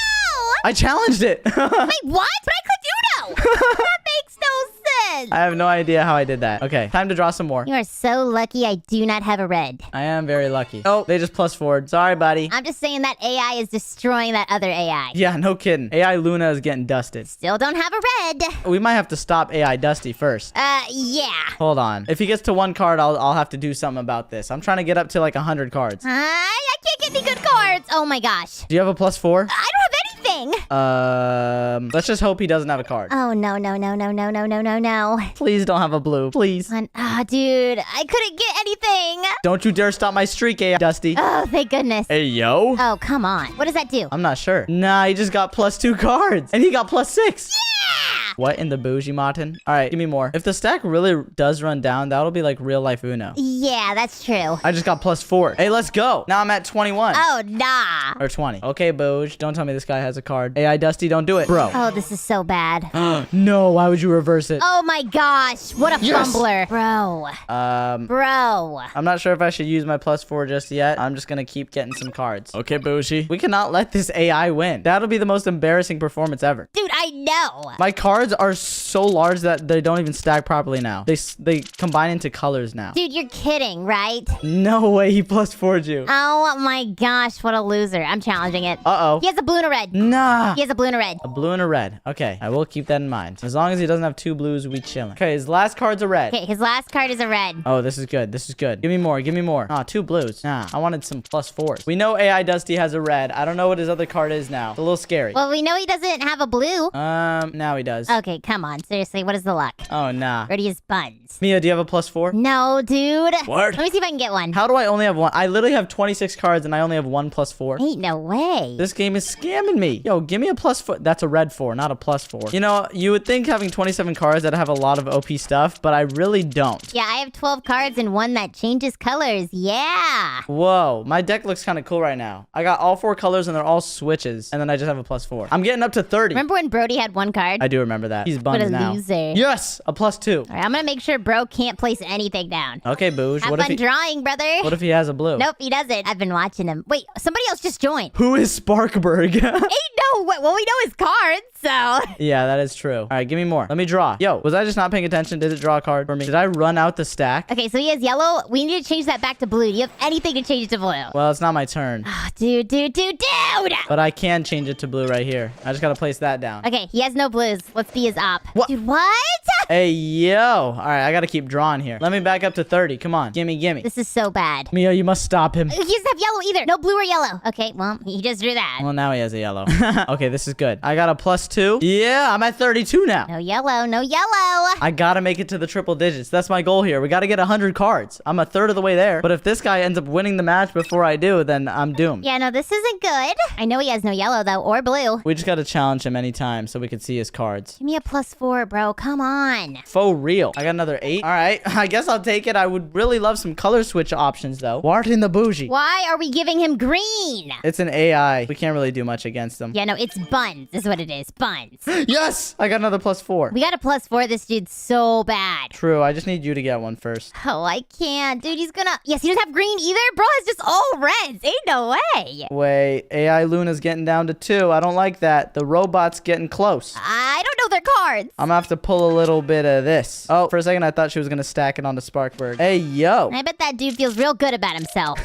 [SPEAKER 1] I challenged it.
[SPEAKER 3] Wait, what? But I clicked Uno. That makes no sense.
[SPEAKER 1] I have no idea how I did that. Okay, time to draw some more.
[SPEAKER 3] You are so lucky I do not have a red.
[SPEAKER 1] I am very lucky. Oh, they just +4'd. Sorry, buddy.
[SPEAKER 3] I'm just saying that AI is destroying that other AI.
[SPEAKER 1] Yeah, no kidding. AI Luna is getting dusted.
[SPEAKER 3] Still don't have a red.
[SPEAKER 1] We might have to stop AI Dusty first.
[SPEAKER 3] Yeah.
[SPEAKER 1] Hold on. If he gets to 1 card, I'll have to do something about this. I'm trying to get up to like 100 cards.
[SPEAKER 3] I can't get any good cards. Oh my gosh.
[SPEAKER 1] Do you have a +4?
[SPEAKER 3] I don't have anything.
[SPEAKER 1] Let's just hope he doesn't have a card.
[SPEAKER 3] Oh no.
[SPEAKER 1] Please don't have a blue. Please.
[SPEAKER 3] Dude, I couldn't get anything.
[SPEAKER 1] Don't you dare stop my streak, AI Dusty.
[SPEAKER 3] Oh, thank goodness.
[SPEAKER 1] Hey, yo.
[SPEAKER 3] Oh, come on. What does that do?
[SPEAKER 1] I'm not sure. Nah, he just got +2 cards. And he got +6.
[SPEAKER 3] Yeah!
[SPEAKER 1] What in the bougie, Martin? All right, give me more. If the stack really does run down, that'll be like real life Uno.
[SPEAKER 3] Yeah, that's true.
[SPEAKER 1] I just got +4. Hey, let's go. Now I'm at 21.
[SPEAKER 3] Oh, nah.
[SPEAKER 1] Or 20. Okay, Booge. Don't tell me this guy has a card. AI Dusty, don't do it. Bro.
[SPEAKER 3] Oh, this is so bad.
[SPEAKER 1] No, why would you reverse it?
[SPEAKER 3] Oh my gosh. What a fumbler. Bro. Bro.
[SPEAKER 1] I'm not sure if I should use my +4 just yet. I'm just gonna keep getting some cards.
[SPEAKER 4] Okay, Bougie.
[SPEAKER 1] We cannot let this AI win. That'll be the most embarrassing performance ever.
[SPEAKER 3] Dude, I know.
[SPEAKER 1] My cards are so large that they don't even stack properly now. They combine into colors now.
[SPEAKER 3] Dude, you're kidding, right?
[SPEAKER 1] No way he +4'd you.
[SPEAKER 3] Oh my gosh, what a loser. I'm challenging it.
[SPEAKER 1] Uh-oh.
[SPEAKER 3] He has a blue and a red.
[SPEAKER 1] Nah.
[SPEAKER 3] He has a blue and a red.
[SPEAKER 1] A blue and a red. Okay, I will keep that in mind. As long as he doesn't have 2 blues, we chilling. Okay, his last card's a red.
[SPEAKER 3] Okay, his last card is a red.
[SPEAKER 1] Oh, this is good. This is good. Give me more. Give me more. Ah, 2 blues. Nah, I wanted some +4s. We know AI Dusty has a red. I don't know what his other card is now. It's a little scary.
[SPEAKER 3] Well, we know he doesn't have a blue.
[SPEAKER 1] Now he does.
[SPEAKER 3] Okay, come on. Seriously, what is the luck?
[SPEAKER 1] Oh, nah.
[SPEAKER 3] Brody is buns.
[SPEAKER 1] Mia, do you have a +4?
[SPEAKER 3] No, dude.
[SPEAKER 4] What?
[SPEAKER 3] Let me see if I can get one.
[SPEAKER 1] How do I only have one? I literally have 26 cards and I only have one +4.
[SPEAKER 3] Ain't no way.
[SPEAKER 1] This game is scamming me. Yo, give me a +4. That's a red 4, not a +4. You know, you would think having 27 cards that have a lot of OP stuff, but I really don't.
[SPEAKER 3] Yeah, I have 12 cards and one that changes colors. Yeah.
[SPEAKER 1] Whoa, my deck looks kind of cool right now. I got all 4 colors and they're all switches, and then I just have a +4. I'm getting up to 30.
[SPEAKER 3] Remember when Brody had one card?
[SPEAKER 1] I do remember that. He's
[SPEAKER 3] What a
[SPEAKER 1] buns now.
[SPEAKER 3] loser.
[SPEAKER 1] Yes, a +2.
[SPEAKER 3] All right, I'm gonna make sure bro can't place anything down.
[SPEAKER 1] Okay, Booge.
[SPEAKER 3] Have
[SPEAKER 1] What if
[SPEAKER 3] fun drawing, brother.
[SPEAKER 1] what if he has a blue?
[SPEAKER 3] Nope, he doesn't. I've been watching him. Wait, somebody else just joined.
[SPEAKER 1] Who is Sparkberg?
[SPEAKER 3] Ain't no way. Well, we know his cards, so.
[SPEAKER 1] Yeah, that is true. All right, give me more. Let me draw. Yo, was I just not paying attention? Did it draw a card for me? Did I run out the stack?
[SPEAKER 3] Okay, so he has yellow. We need to change that back to blue. Do you have anything to change it to blue?
[SPEAKER 1] Well, it's not my turn,
[SPEAKER 3] Oh, dude.
[SPEAKER 1] but I can change it to blue right here. I just gotta place that down.
[SPEAKER 3] Okay, he has no blues. Let's be his op.
[SPEAKER 1] What?
[SPEAKER 3] Dude, what?
[SPEAKER 1] Hey, yo. All right, I gotta keep drawing here. Let me back up to 30. Come on. Gimme.
[SPEAKER 3] This is so bad.
[SPEAKER 1] Mia, you must stop him.
[SPEAKER 3] He doesn't have yellow either. No blue or yellow. Okay, well, he just drew that.
[SPEAKER 1] Well, now he has a yellow. Okay, this is good. I got a +2. Yeah, I'm at 32 now.
[SPEAKER 3] No yellow, no yellow.
[SPEAKER 1] I gotta make it to the triple digits. That's my goal here. We gotta get 100 cards. I'm a third of the way there. But if this guy ends up winning the match before I do, then I'm doomed.
[SPEAKER 3] Yeah, no, this isn't good. I know he has no yellow, though, or blue.
[SPEAKER 1] We just gotta challenge him anytime so we can see his cards.
[SPEAKER 3] Give me a +4, bro. Come on.
[SPEAKER 1] Faux real. I got another 8. All right, I guess I'll take it. I would really love some color switch options, though. Martin the Bougie.
[SPEAKER 3] Why are we giving him green?
[SPEAKER 1] It's an AI. We can't really do much against them.
[SPEAKER 3] Yeah, no, it's buns is what it is. Buns.
[SPEAKER 1] Yes! I got another +4.
[SPEAKER 3] We got a +4. This dude's so bad.
[SPEAKER 1] True, I just need you to get one first.
[SPEAKER 3] Oh, I can't. Dude, he's gonna... Yes, he doesn't have green either? Bro, it's just all reds. Ain't no way.
[SPEAKER 1] Wait, AI Luna's getting down to 2. I don't like that. The robot's getting close.
[SPEAKER 3] I don't know their cards.
[SPEAKER 1] I'm gonna have to pull a little bit of this. Oh, for a second I thought she was gonna stack it onto Sparkberg. Hey, yo.
[SPEAKER 3] I bet that dude feels real good about himself.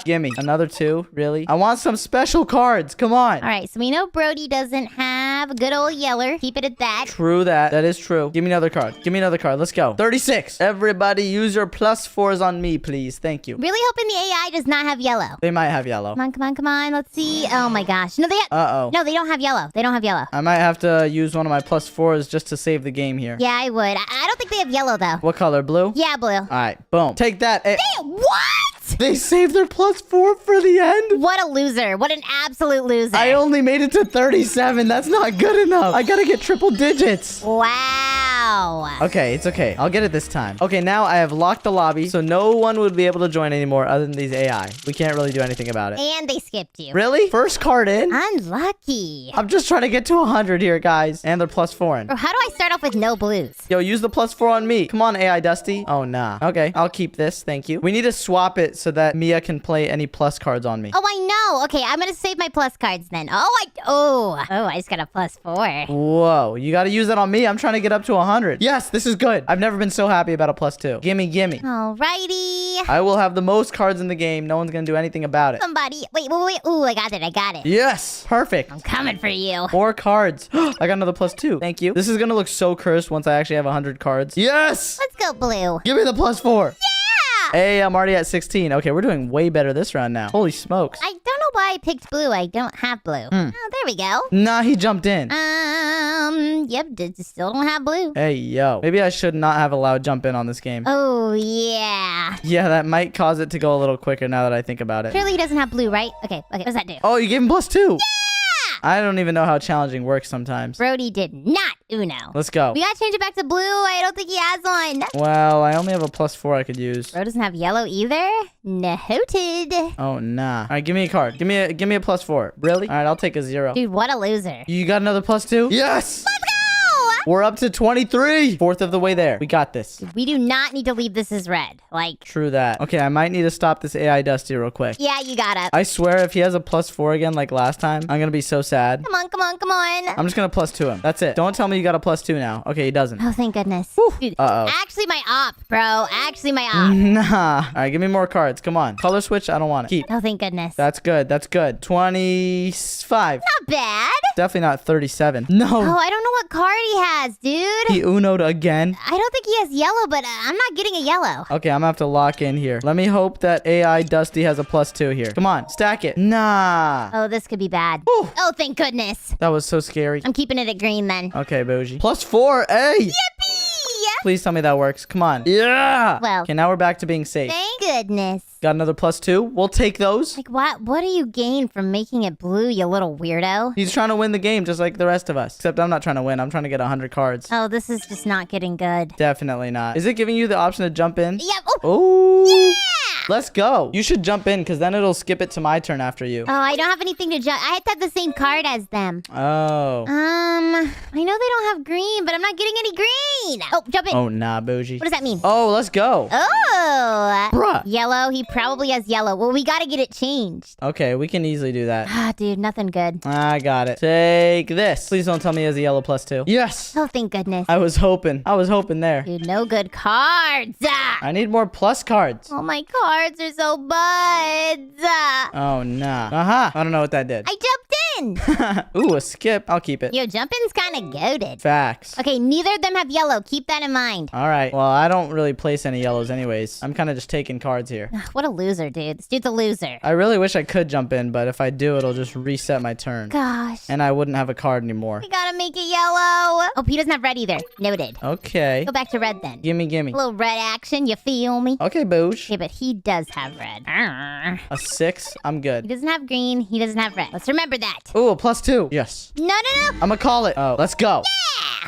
[SPEAKER 1] Gimme. Another 2? Really? I want some special cards. Come on.
[SPEAKER 3] All right, so we know Brody doesn't have a good old yeller. Keep it at that.
[SPEAKER 1] True that. That is true. Give me another card. Give me another card. Let's go. 36. Everybody use your +4s on me, please. Thank you.
[SPEAKER 3] Really hoping the AI does not have yellow.
[SPEAKER 1] They might have yellow.
[SPEAKER 3] Come on. Let's see. Oh my gosh. No, they have...
[SPEAKER 1] Uh-oh.
[SPEAKER 3] No, they don't have yellow. They don't have yellow.
[SPEAKER 1] I might have to use one of my +4s just to save the game here.
[SPEAKER 3] Yeah, I would. I don't think they have yellow, though.
[SPEAKER 1] What color? Blue?
[SPEAKER 3] Yeah, blue.
[SPEAKER 1] All right. Boom. Take that. Hey,
[SPEAKER 3] What?
[SPEAKER 1] they saved their +4 for the end?
[SPEAKER 3] What a loser. What an absolute loser.
[SPEAKER 1] I only made it to 37. That's not good enough. I gotta get triple digits.
[SPEAKER 3] Wow.
[SPEAKER 1] Okay, it's okay. I'll get it this time. Okay, now I have locked the lobby, so no one would be able to join anymore other than these AI. We can't really do anything about it.
[SPEAKER 3] And they skipped you.
[SPEAKER 1] Really? First card in?
[SPEAKER 3] Unlucky.
[SPEAKER 1] I'm just trying to get to 100 here, guys. And they're +4 in.
[SPEAKER 3] Bro, how do I start off with no blues?
[SPEAKER 1] Yo, use the +4 on me. Come on, AI Dusty. Oh, nah. Okay, I'll keep this. Thank you. We need to swap it so that Mia can play any plus cards on me.
[SPEAKER 3] Oh, I know. Okay, I'm gonna save my plus cards then. I just got a +4.
[SPEAKER 1] Whoa, you gotta use that on me. I'm trying to get up to 100. Yes, this is good. I've never been so happy about a +2. Gimme.
[SPEAKER 3] Alrighty.
[SPEAKER 1] I will have the most cards in the game. No one's gonna do anything about it.
[SPEAKER 3] Somebody. Wait. Ooh, I got it.
[SPEAKER 1] Yes, perfect.
[SPEAKER 3] I'm coming for you.
[SPEAKER 1] 4 cards. I got another +2. Thank you. This is gonna look so cursed once I actually have 100 cards. Yes!
[SPEAKER 3] Let's go blue.
[SPEAKER 1] Give me the +4.
[SPEAKER 3] Yeah!
[SPEAKER 1] Hey, I'm already at 16. Okay, we're doing way better this round now. Holy smokes.
[SPEAKER 3] I don't know why I picked blue. I don't have blue. Oh, there we go.
[SPEAKER 1] Nah, he jumped in.
[SPEAKER 3] Yep, still don't have blue.
[SPEAKER 1] Hey, yo. Maybe I should not have allowed jump in on this game.
[SPEAKER 3] Oh, yeah.
[SPEAKER 1] Yeah, that might cause it to go a little quicker now that I think about it.
[SPEAKER 3] Surely he doesn't have blue, right? Okay, what does that do?
[SPEAKER 1] Oh, you gave him +2. I don't even know how challenging works sometimes.
[SPEAKER 3] Brody did not Uno.
[SPEAKER 1] Let's go.
[SPEAKER 3] We gotta change it back to blue. I don't think he has one.
[SPEAKER 1] Well, I only have a +4 I could use.
[SPEAKER 3] Bro doesn't have yellow either? Noted.
[SPEAKER 1] Oh, nah. All right, give me a card. Give me a +4. Really? All right, I'll take a 0.
[SPEAKER 3] Dude, what a loser.
[SPEAKER 1] You got another +2? Yes!
[SPEAKER 3] Let's go!
[SPEAKER 1] We're up to 23. 4th of the way there. We got this.
[SPEAKER 3] We do not need to leave this as red. Like,
[SPEAKER 1] True that. Okay, I might need to stop this AI Dusty real quick.
[SPEAKER 3] yeah, you got it.
[SPEAKER 1] I swear if he has a +4 again like last time, I'm gonna be so sad.
[SPEAKER 3] Come on.
[SPEAKER 1] I'm just gonna +2 him. That's it. Don't tell me you got a +2 now. Okay, he doesn't.
[SPEAKER 3] Oh, thank goodness. Dude,
[SPEAKER 1] Uh-oh.
[SPEAKER 3] actually my op, bro. Actually my op.
[SPEAKER 1] Nah. All right, give me more cards. Come on. Color switch, I don't want it. Keep.
[SPEAKER 3] Oh, thank goodness.
[SPEAKER 1] That's good. 25.
[SPEAKER 3] Not bad.
[SPEAKER 1] Definitely not 37. No.
[SPEAKER 3] Oh, I don't know what card he has, dude.
[SPEAKER 1] He Uno'd again.
[SPEAKER 3] I don't think he has yellow, but I'm not getting a yellow.
[SPEAKER 1] Okay, I'm gonna have to lock in here. Let me hope that AI Dusty has a +2 here. Come on, stack it. Nah.
[SPEAKER 3] Oh, this could be bad.
[SPEAKER 1] Ooh.
[SPEAKER 3] Oh, thank goodness.
[SPEAKER 1] That was so scary.
[SPEAKER 3] I'm keeping it at green then.
[SPEAKER 1] Okay, Bougie. +4, hey!
[SPEAKER 3] Yippee!
[SPEAKER 1] Please tell me that works. Come on. Yeah!
[SPEAKER 3] Well,
[SPEAKER 1] Okay, now we're back to being safe.
[SPEAKER 3] thank goodness.
[SPEAKER 1] Got another +2. We'll take those.
[SPEAKER 3] Like, what do you gain from making it blue, you little weirdo?
[SPEAKER 1] He's trying to win the game just like the rest of us. Except I'm not trying to win. I'm trying to get 100 cards.
[SPEAKER 3] Oh, this is just not getting good.
[SPEAKER 1] Definitely not. Is it giving you the option to jump in?
[SPEAKER 3] Yep. Oh,
[SPEAKER 1] Oh. Let's go. You should jump in because then it'll skip it to my turn after you.
[SPEAKER 3] I don't have anything to jump. I had to have the same card as them.
[SPEAKER 1] Oh.
[SPEAKER 3] I know they don't have green, but I'm not getting any green. Oh, jump in.
[SPEAKER 1] Oh, nah, Bougie.
[SPEAKER 3] What does that mean?
[SPEAKER 1] Oh, let's go.
[SPEAKER 3] Oh.
[SPEAKER 1] Bruh.
[SPEAKER 3] Yellow. He probably has yellow. Well, we got to get it changed.
[SPEAKER 1] Okay, we can easily do that.
[SPEAKER 3] Ah, dude, nothing good.
[SPEAKER 1] I got it. Take this. Please don't tell me he has a yellow +2. Yes.
[SPEAKER 3] Oh, thank goodness.
[SPEAKER 1] I was hoping. there.
[SPEAKER 3] Dude, no good cards. Ah.
[SPEAKER 1] I need more plus cards.
[SPEAKER 3] Oh, my cards are so buds. Ah.
[SPEAKER 1] Oh, nah. Aha. I don't know what that did.
[SPEAKER 3] I jumped in.
[SPEAKER 1] Ooh, a skip. I'll keep it.
[SPEAKER 3] Yo, jumping's kind of goaded.
[SPEAKER 1] Facts.
[SPEAKER 3] Okay, neither of them have yellow. Keep that in mind.
[SPEAKER 1] All right. Well, I don't really place any yellows anyways. I'm kind of just taking cards here.
[SPEAKER 3] Ugh, what a loser, dude. This dude's a loser.
[SPEAKER 1] I really wish I could jump in, but if I do, it'll just reset my turn.
[SPEAKER 3] Gosh.
[SPEAKER 1] And I wouldn't have a card anymore.
[SPEAKER 3] We gotta make it yellow. Oh, he doesn't have red either. Noted.
[SPEAKER 1] Okay.
[SPEAKER 3] Go back to red then.
[SPEAKER 1] Gimme.
[SPEAKER 3] A little red action, you feel me?
[SPEAKER 1] Okay, Boosh.
[SPEAKER 3] Okay, but he does have red. Arrgh.
[SPEAKER 1] A 6. I'm
[SPEAKER 3] He
[SPEAKER 1] good.
[SPEAKER 3] doesn't have green. He doesn't have red. Let's remember that.
[SPEAKER 1] Ooh, a +2. Yes.
[SPEAKER 3] No.
[SPEAKER 1] I'm gonna call it. Oh, let's go.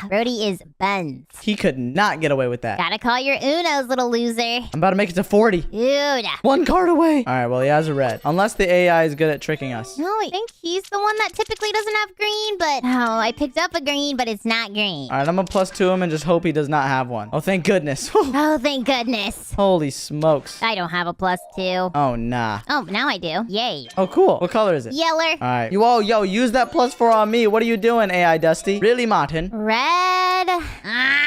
[SPEAKER 3] Brody is buns.
[SPEAKER 1] He could not get away with that.
[SPEAKER 3] Gotta call your Unos, little loser.
[SPEAKER 1] I'm about to make it to 40.
[SPEAKER 3] Dude.
[SPEAKER 1] 1 card away. All right, well, he has a red. Unless the AI is good at tricking us.
[SPEAKER 3] No, I think he's the one that typically doesn't have green, but oh, I picked up a green, but it's not green.
[SPEAKER 1] All right, I'm gonna +2 him and just hope he does not have one. Oh, thank goodness.
[SPEAKER 3] Oh, thank goodness.
[SPEAKER 1] Holy smokes.
[SPEAKER 3] I don't have a +2.
[SPEAKER 1] Oh, nah.
[SPEAKER 3] Oh, now I do. Yay.
[SPEAKER 1] Oh, cool. What color is it?
[SPEAKER 3] Yeller.
[SPEAKER 1] All right. Yo, use that +4 on me. What are you doing, AI Dusty? Really, Martin?
[SPEAKER 3] Red. Ah.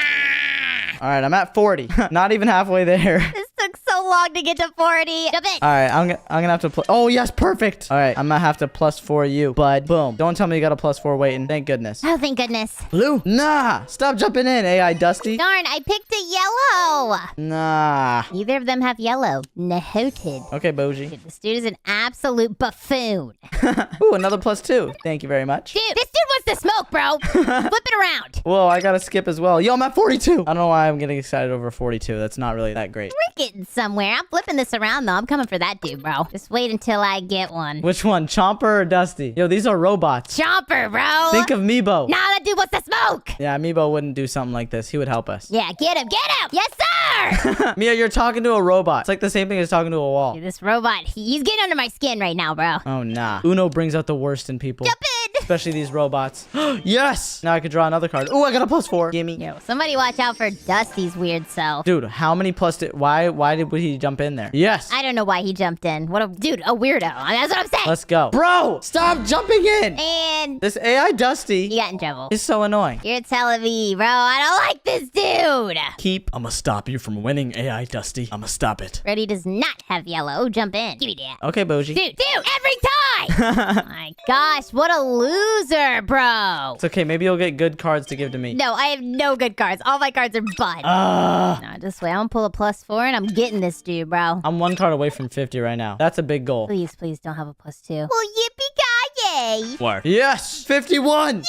[SPEAKER 1] All right, I'm at 40. Not even halfway there.
[SPEAKER 3] This took so long to get to 40. Jump in.
[SPEAKER 1] All right, I'm gonna have to play. Oh, yes, perfect. All right, I'm gonna have to +4 you, bud. Boom. Don't tell me you got a +4 waiting. Thank goodness.
[SPEAKER 3] Oh, thank goodness.
[SPEAKER 1] Blue? Nah. Stop jumping in, AI Dusty.
[SPEAKER 3] Darn, I picked a yellow.
[SPEAKER 1] Nah.
[SPEAKER 3] Neither of them have yellow. Noted.
[SPEAKER 1] Okay, Bougie.
[SPEAKER 3] Dude, this dude is an absolute buffoon.
[SPEAKER 1] Ooh, another +2. Thank you very much.
[SPEAKER 3] Dude, this dude wants to smoke, bro. Flip it around.
[SPEAKER 1] Whoa, I gotta skip as well. Yo, I'm at 42. I don't know why I'm getting excited over 42. That's not really that great.
[SPEAKER 3] We're getting somewhere. I'm flipping this around, though. I'm coming for that dude, bro. Just wait until I get one.
[SPEAKER 1] Which one, Chomper or Dusty? Yo, these are robots.
[SPEAKER 3] Chomper, bro.
[SPEAKER 1] Think of Meebo.
[SPEAKER 3] Nah, that dude wants to smoke.
[SPEAKER 1] Yeah, Meebo wouldn't do something like this. He would help us.
[SPEAKER 3] Yeah, get him. Get him. Yes, sir.
[SPEAKER 1] Mia, you're talking to a robot. It's like the same thing as talking to a wall.
[SPEAKER 3] Dude, this robot, he's getting under my skin right now, bro.
[SPEAKER 1] Oh, nah. Uno brings out the worst in people.
[SPEAKER 3] Jump in.
[SPEAKER 1] Especially these robots. Yes! Now I can draw another card. Ooh, I got a +4. Gimme.
[SPEAKER 3] Yo, somebody watch out for Dusty's weird self.
[SPEAKER 1] Dude, how many why did he jump in there? Yes!
[SPEAKER 3] I don't know why he jumped in. What a dude, a weirdo. That's what I'm saying.
[SPEAKER 1] Let's go. Bro, stop jumping in!
[SPEAKER 3] And
[SPEAKER 1] This AI Dusty
[SPEAKER 3] you got in trouble.
[SPEAKER 1] is so annoying.
[SPEAKER 3] You're telling me, bro. I don't like this dude.
[SPEAKER 1] Keep.
[SPEAKER 4] I'ma stop you from winning, AI Dusty. I'ma stop it.
[SPEAKER 3] Brody does not have yellow. Jump in. Give me that.
[SPEAKER 1] Okay, Bougie.
[SPEAKER 3] Dude, every time. My gosh, what a loser, bro.
[SPEAKER 1] It's okay. Maybe you'll get good cards to give to me.
[SPEAKER 3] No, I have no good cards. All my cards are bud. No, just wait. I'm gonna pull a +4 and I'm getting this dude, bro.
[SPEAKER 1] I'm 1 card away from 50 right now. That's a big goal.
[SPEAKER 3] Please don't have a +2. Well, yippee-ki-yay.
[SPEAKER 4] Where?
[SPEAKER 1] Yes! 51!
[SPEAKER 3] Yeah!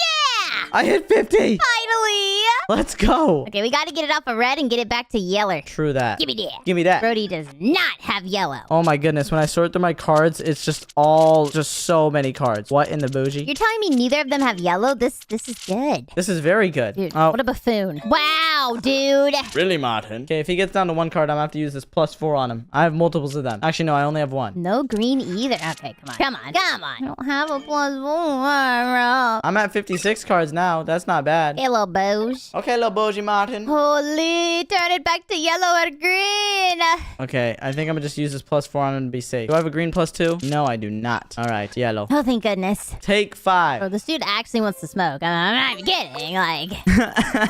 [SPEAKER 1] I hit 50!
[SPEAKER 3] Finally!
[SPEAKER 1] Let's go!
[SPEAKER 3] Okay, we gotta get it off of red and get it back to yeller.
[SPEAKER 1] True that.
[SPEAKER 3] Give me that.
[SPEAKER 1] Give me that.
[SPEAKER 3] Brody does not have yellow.
[SPEAKER 1] Oh my goodness, when I sort through my cards, it's just so many cards. What in the Bougie?
[SPEAKER 3] You're telling me neither of them have yellow? This is good.
[SPEAKER 1] This is very good.
[SPEAKER 3] Dude,
[SPEAKER 1] Oh,
[SPEAKER 3] what a buffoon. Wow, dude.
[SPEAKER 4] Really, Martin?
[SPEAKER 1] okay, if he gets down to 1 card, I'm gonna have to use this +4 on him. I have multiples of them. Actually, no, I only have 1.
[SPEAKER 3] No green either. Okay, come on. I don't have a +4.
[SPEAKER 1] I'm at 56 cards now. That's not bad.
[SPEAKER 3] Hey, little Bouge.
[SPEAKER 1] Okay, little Bougie Martin.
[SPEAKER 3] Holy, turn it back to yellow or green.
[SPEAKER 1] Okay, I think I'm gonna just use this +4 on him to be safe. Do I have a green +2? No, I do not. All right, yellow.
[SPEAKER 3] Oh, thank goodness.
[SPEAKER 1] Take
[SPEAKER 3] Bro,
[SPEAKER 1] 5.
[SPEAKER 3] this dude actually wants to smoke. I'm not even kidding. Like,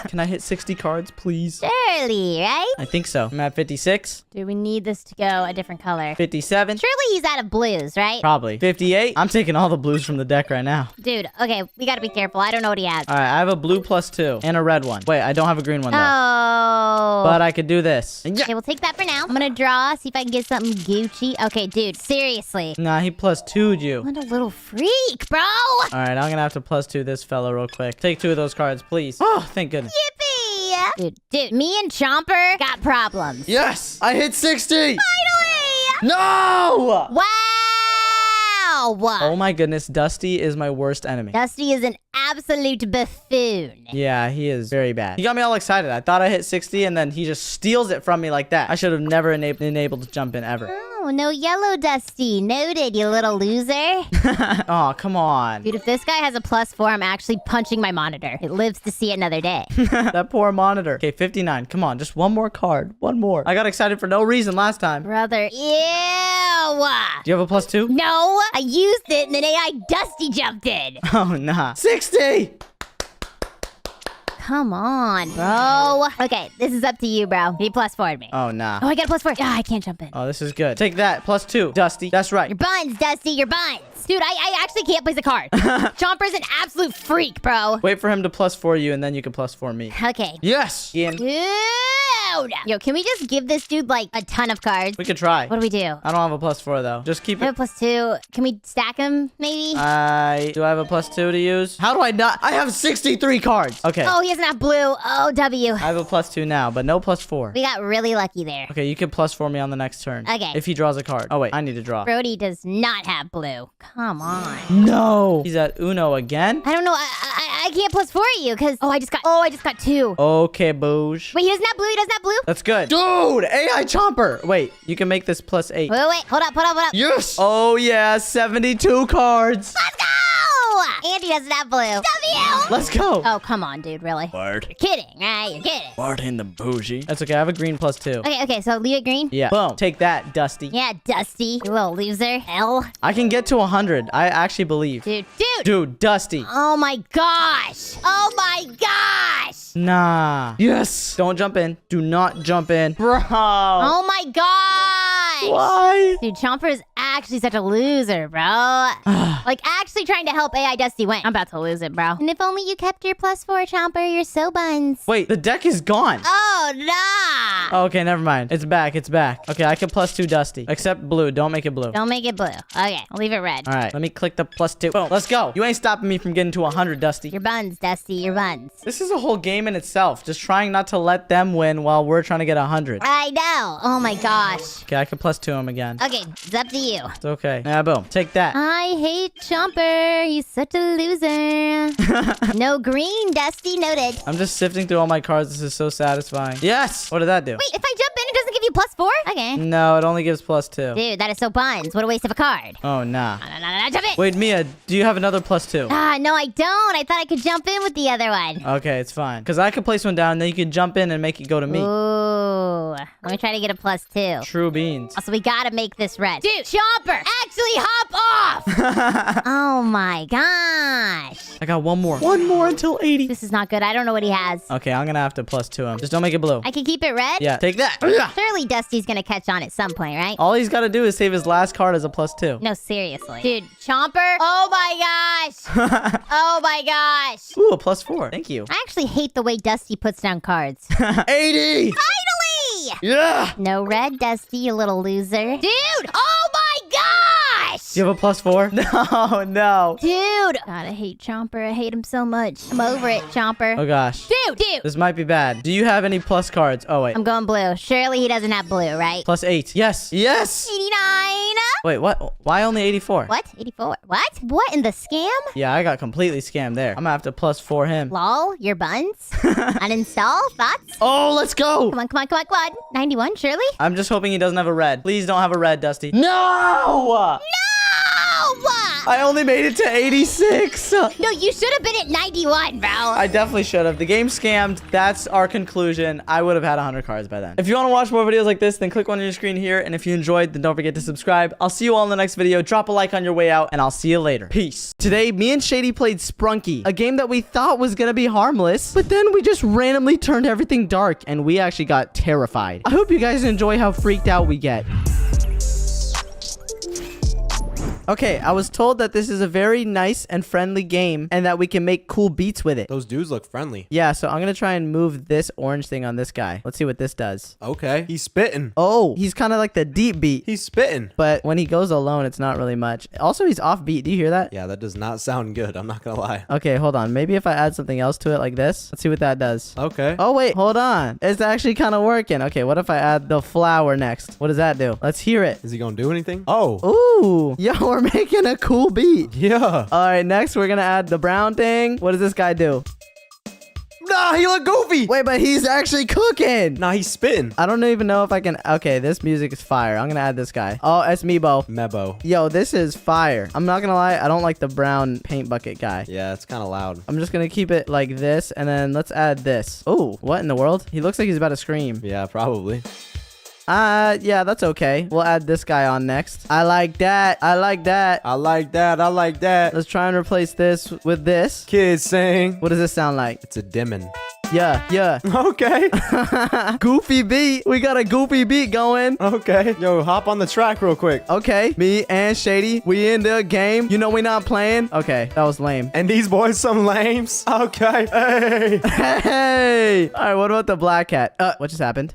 [SPEAKER 1] Can I hit 60 cards? cards, please?
[SPEAKER 3] Surely, right?
[SPEAKER 1] I think so. I'm at 56,
[SPEAKER 3] Do we need this to go a different color?
[SPEAKER 1] 57,
[SPEAKER 3] Surely he's out of blues, right?
[SPEAKER 1] probably 58. I'm taking all the blues from the deck right now.
[SPEAKER 3] Dude, okay, we gotta be careful. I don't know what he has.
[SPEAKER 1] All right, I have a blue +2 and a red one. Wait, I don't have a green one though.
[SPEAKER 3] Oh.
[SPEAKER 1] But I could do this.
[SPEAKER 3] Okay, we'll take that for now. I'm gonna draw, see if I can get something Gucci. Okay, dude, seriously.
[SPEAKER 1] Nah, he +2'd you.
[SPEAKER 3] What a little freak, bro!
[SPEAKER 1] All right, I'm gonna have to +2 this fella real quick. Take 2 of those cards, please. Oh, thank goodness.
[SPEAKER 3] Yippee! Dude, me and Chomper got problems.
[SPEAKER 2] Yes, I hit 60.
[SPEAKER 3] Finally!
[SPEAKER 2] No!
[SPEAKER 3] Wow!
[SPEAKER 1] Oh my goodness, Dusty is my worst enemy.
[SPEAKER 3] Dusty is an absolute buffoon.
[SPEAKER 1] Yeah, he is very bad. He got me all excited. I thought I hit 60 and then he just steals it from me like that. I should have never been able to jump in ever.
[SPEAKER 3] Oh, no yellow Dusty. Noted, you little loser.
[SPEAKER 1] Oh, come on.
[SPEAKER 3] Dude, if this guy has a +4, I'm actually punching my monitor. It lives to see another day.
[SPEAKER 1] That poor monitor. Okay, 59. Come on, just one more card. One more. I got excited for no reason last time.
[SPEAKER 3] Brother, ew!
[SPEAKER 1] Do you have a +2?
[SPEAKER 3] No, I used it and then AI Dusty jumped in.
[SPEAKER 1] Oh, nah. 60!
[SPEAKER 3] Come on, bro. Okay, this is up to you, bro. He +4'd me.
[SPEAKER 1] Oh, nah.
[SPEAKER 3] Oh, I got a +4. Ah, I can't jump in.
[SPEAKER 1] Oh, this is good. Take that. +2. Dusty. That's right.
[SPEAKER 3] Your buns, Dusty, your buns. Dude, I actually can't place a card. Chomper's an absolute freak, bro.
[SPEAKER 1] Wait for him to +4 you, and then you can +4 me.
[SPEAKER 3] Okay.
[SPEAKER 1] Yes! Ian.
[SPEAKER 3] Dude! Yo, can we just give this dude, like, a ton of cards?
[SPEAKER 1] We could try.
[SPEAKER 3] What do we do?
[SPEAKER 1] I don't have a +4, though. Just keep
[SPEAKER 3] I
[SPEAKER 1] it.
[SPEAKER 3] have a +2. Can we stack him, maybe?
[SPEAKER 1] Do I have a +2 to use? How do I not? I have 63 cards. Okay.
[SPEAKER 3] Oh, he doesn't have blue. Oh, W.
[SPEAKER 1] I have a +2 now, but no +4.
[SPEAKER 3] We got really lucky there.
[SPEAKER 1] Okay, you can +4 me on the next turn.
[SPEAKER 3] Okay.
[SPEAKER 1] If he draws a card. Oh, wait. I need to draw.
[SPEAKER 3] Brody does not have blue. Come on.
[SPEAKER 1] No! He's at Uno again?
[SPEAKER 3] I don't know. I can't +4 you because I just got 2.
[SPEAKER 1] Okay, Booge.
[SPEAKER 3] Wait, he doesn't have blue. He doesn't have blue.
[SPEAKER 1] That's good. Dude! AI Chomper! Wait, you can make this +8.
[SPEAKER 3] Wait. Hold up.
[SPEAKER 2] Yes.
[SPEAKER 1] Oh, yeah. 72 cards.
[SPEAKER 3] Let's go! Andy doesn't have blue. W!
[SPEAKER 1] Let's go.
[SPEAKER 3] Oh, come on, dude. Really?
[SPEAKER 4] Bart.
[SPEAKER 3] You're kidding, right? You're kidding.
[SPEAKER 4] Bart in the bougie.
[SPEAKER 1] That's okay. I have a green +2.
[SPEAKER 3] Okay, so leave it green?
[SPEAKER 1] Yeah. Boom. Take that, Dusty.
[SPEAKER 3] Yeah, Dusty. You little loser. L.
[SPEAKER 1] I can get to 100. I actually believe.
[SPEAKER 3] Dude.
[SPEAKER 1] Dude, Dusty.
[SPEAKER 3] Oh my gosh. Oh my gosh.
[SPEAKER 1] Nah. Yes. Don't jump in. Do not jump in. Bro.
[SPEAKER 3] Oh my gosh.
[SPEAKER 1] Why?
[SPEAKER 3] Dude, Chomper is actually such a loser, bro. Like, actually trying to help AI Dusty win. I'm about to lose it, bro. And if only you kept your +4, Chomper. You're so buns.
[SPEAKER 1] Wait, the deck is gone.
[SPEAKER 3] Oh, nah.
[SPEAKER 1] Oh, okay, never mind. It's back. Okay, I can +2 Dusty. Except blue. Don't make it blue.
[SPEAKER 3] Don't make it blue. Okay, I'll leave it red.
[SPEAKER 1] All right, let me click the +2. Boom. Let's go. You ain't stopping me from getting to 100, Dusty.
[SPEAKER 3] Your buns, Dusty. Your buns.
[SPEAKER 1] This is a whole game in itself. Just trying not to let them win while we're trying to get 100.
[SPEAKER 3] I know. Oh my gosh.
[SPEAKER 1] Okay, I can +2 him again.
[SPEAKER 3] Okay, it's up to you.
[SPEAKER 1] It's okay. Yeah, boom. Take that.
[SPEAKER 3] I hate Chomper. He's such a loser. No green, Dusty. Noted.
[SPEAKER 1] I'm just sifting through all my cards. This is so satisfying. Yes! What did that do?
[SPEAKER 3] Wait, if I jump in, it doesn't give you +4? Okay.
[SPEAKER 1] No, it only gives +2.
[SPEAKER 3] Dude, that is so buns. What a waste of a card.
[SPEAKER 1] Oh, nah.
[SPEAKER 3] No, jump in.
[SPEAKER 1] Wait, Mia, do you have another +2?
[SPEAKER 3] Ah, no, I don't. I thought I could jump in with the other one.
[SPEAKER 1] Okay, it's fine. Because I could place one down, and then you could jump in and make it go to me.
[SPEAKER 3] Ooh. Let me try to get a +2.
[SPEAKER 1] True beans.
[SPEAKER 3] Also, we gotta make this red. Dude, Chomper, actually hop off! Oh my gosh.
[SPEAKER 1] I got one more. One more until 80.
[SPEAKER 3] This is not good. I don't know what he has.
[SPEAKER 1] Okay, I'm gonna have to +2 him. Just don't make it blue.
[SPEAKER 3] I can keep it red?
[SPEAKER 1] Yeah, take that.
[SPEAKER 3] Surely Dusty's gonna catch on at some point, right?
[SPEAKER 1] All he's gotta do is save his last card as a +2.
[SPEAKER 3] No, seriously. Dude, Chomper. Oh my gosh. Oh my gosh.
[SPEAKER 1] Ooh, a +4. Thank you.
[SPEAKER 3] I actually hate the way Dusty puts down cards.
[SPEAKER 2] 80.
[SPEAKER 3] Finally!
[SPEAKER 2] Yeah.
[SPEAKER 3] No red, Dusty, you little loser. Dude! Oh my gosh!
[SPEAKER 1] You have a +4? No, no.
[SPEAKER 3] Dude! God, I hate Chomper. I hate him so much. I'm over it, Chomper.
[SPEAKER 1] Oh, gosh.
[SPEAKER 3] Dude!
[SPEAKER 1] This might be bad. Do you have any plus cards? Oh, wait.
[SPEAKER 3] I'm going blue. Surely he doesn't have blue, right?
[SPEAKER 1] +8. Yes. Yes.
[SPEAKER 3] 89!
[SPEAKER 1] Wait, what? Why only 84?
[SPEAKER 3] What? 84? What? What in the scam?
[SPEAKER 1] Yeah, I got completely scammed there. I'm gonna have to +4 him.
[SPEAKER 3] Lol, your buns? Uninstall? Thoughts?
[SPEAKER 2] Oh, let's go.
[SPEAKER 3] Come on. 91, surely?
[SPEAKER 1] I'm just hoping he doesn't have a red. Please don't have a red, Dusty.
[SPEAKER 2] No.
[SPEAKER 3] No!
[SPEAKER 1] I only made it to 86.
[SPEAKER 3] No, you should have been at 91, bro.
[SPEAKER 1] I definitely should have. The game scammed. That's our conclusion. I would have had 100 cards by then. If you want to watch more videos like this, then click one on your screen here. And if you enjoyed, then don't forget to subscribe. I'll see you all in the next video. Drop a like on your way out, and I'll see you later. Peace. Today, me and Shady played Sprunky, a game that we thought was going to be harmless, but then we just randomly turned everything dark, and we actually got terrified. I hope you guys enjoy how freaked out we get. Okay, I was told that this is a very nice and friendly game and that we can make cool beats with it.
[SPEAKER 2] Those dudes look friendly.
[SPEAKER 1] Yeah, so I'm going to try and move this orange thing on this guy. Let's see what this does.
[SPEAKER 2] Okay. He's spitting.
[SPEAKER 1] Oh, he's kind of like the deep beat.
[SPEAKER 2] He's spitting.
[SPEAKER 1] But when he goes alone, it's not really much. Also, he's off beat. Do you hear that?
[SPEAKER 2] Yeah, that does not sound good. I'm not gonna lie.
[SPEAKER 1] Okay, hold on. Maybe if I add something else to it like this. Let's see what that does.
[SPEAKER 2] Okay.
[SPEAKER 1] Oh, wait. Hold on. It's actually kind of working. Okay, what if I add the flower next? What does that do? Let's hear it.
[SPEAKER 2] Is he gonna do anything? Oh.
[SPEAKER 1] Ooh. Yo, we're making a cool beat.
[SPEAKER 2] Yeah.
[SPEAKER 1] All right, next we're going to add the brown thing. What does this guy do?
[SPEAKER 2] Nah, he look goofy.
[SPEAKER 1] Wait, but he's actually cooking.
[SPEAKER 2] Nah, he's spitting.
[SPEAKER 1] I don't even know if I can. Okay, this music is fire. I'm gonna add this guy. Oh, it's Meebo.
[SPEAKER 2] Mebo.
[SPEAKER 1] Yo, this is fire. I'm not gonna lie, I don't like the brown paint bucket guy.
[SPEAKER 2] Yeah, it's kind of loud.
[SPEAKER 1] I'm just gonna keep it like this, and then let's add this. Oh, what in the world? He looks like he's about to scream.
[SPEAKER 2] Yeah, probably.
[SPEAKER 1] Yeah, that's okay. We'll add this guy on next. I like that. I like that.
[SPEAKER 2] I like that. I like that.
[SPEAKER 1] Let's try and replace this with this.
[SPEAKER 2] Kids sing.
[SPEAKER 1] What does this sound like?
[SPEAKER 2] It's a dimmin'.
[SPEAKER 1] Yeah, yeah.
[SPEAKER 2] Okay.
[SPEAKER 1] Goofy beat. We got a goofy beat going.
[SPEAKER 2] Okay. Yo, hop on the track real quick.
[SPEAKER 1] Okay, me and Shady, we in the game. You know we not playing. Okay, that was lame.
[SPEAKER 2] And these boys some lames. Okay. Hey.
[SPEAKER 1] Hey! All right, what about the black cat? What just happened?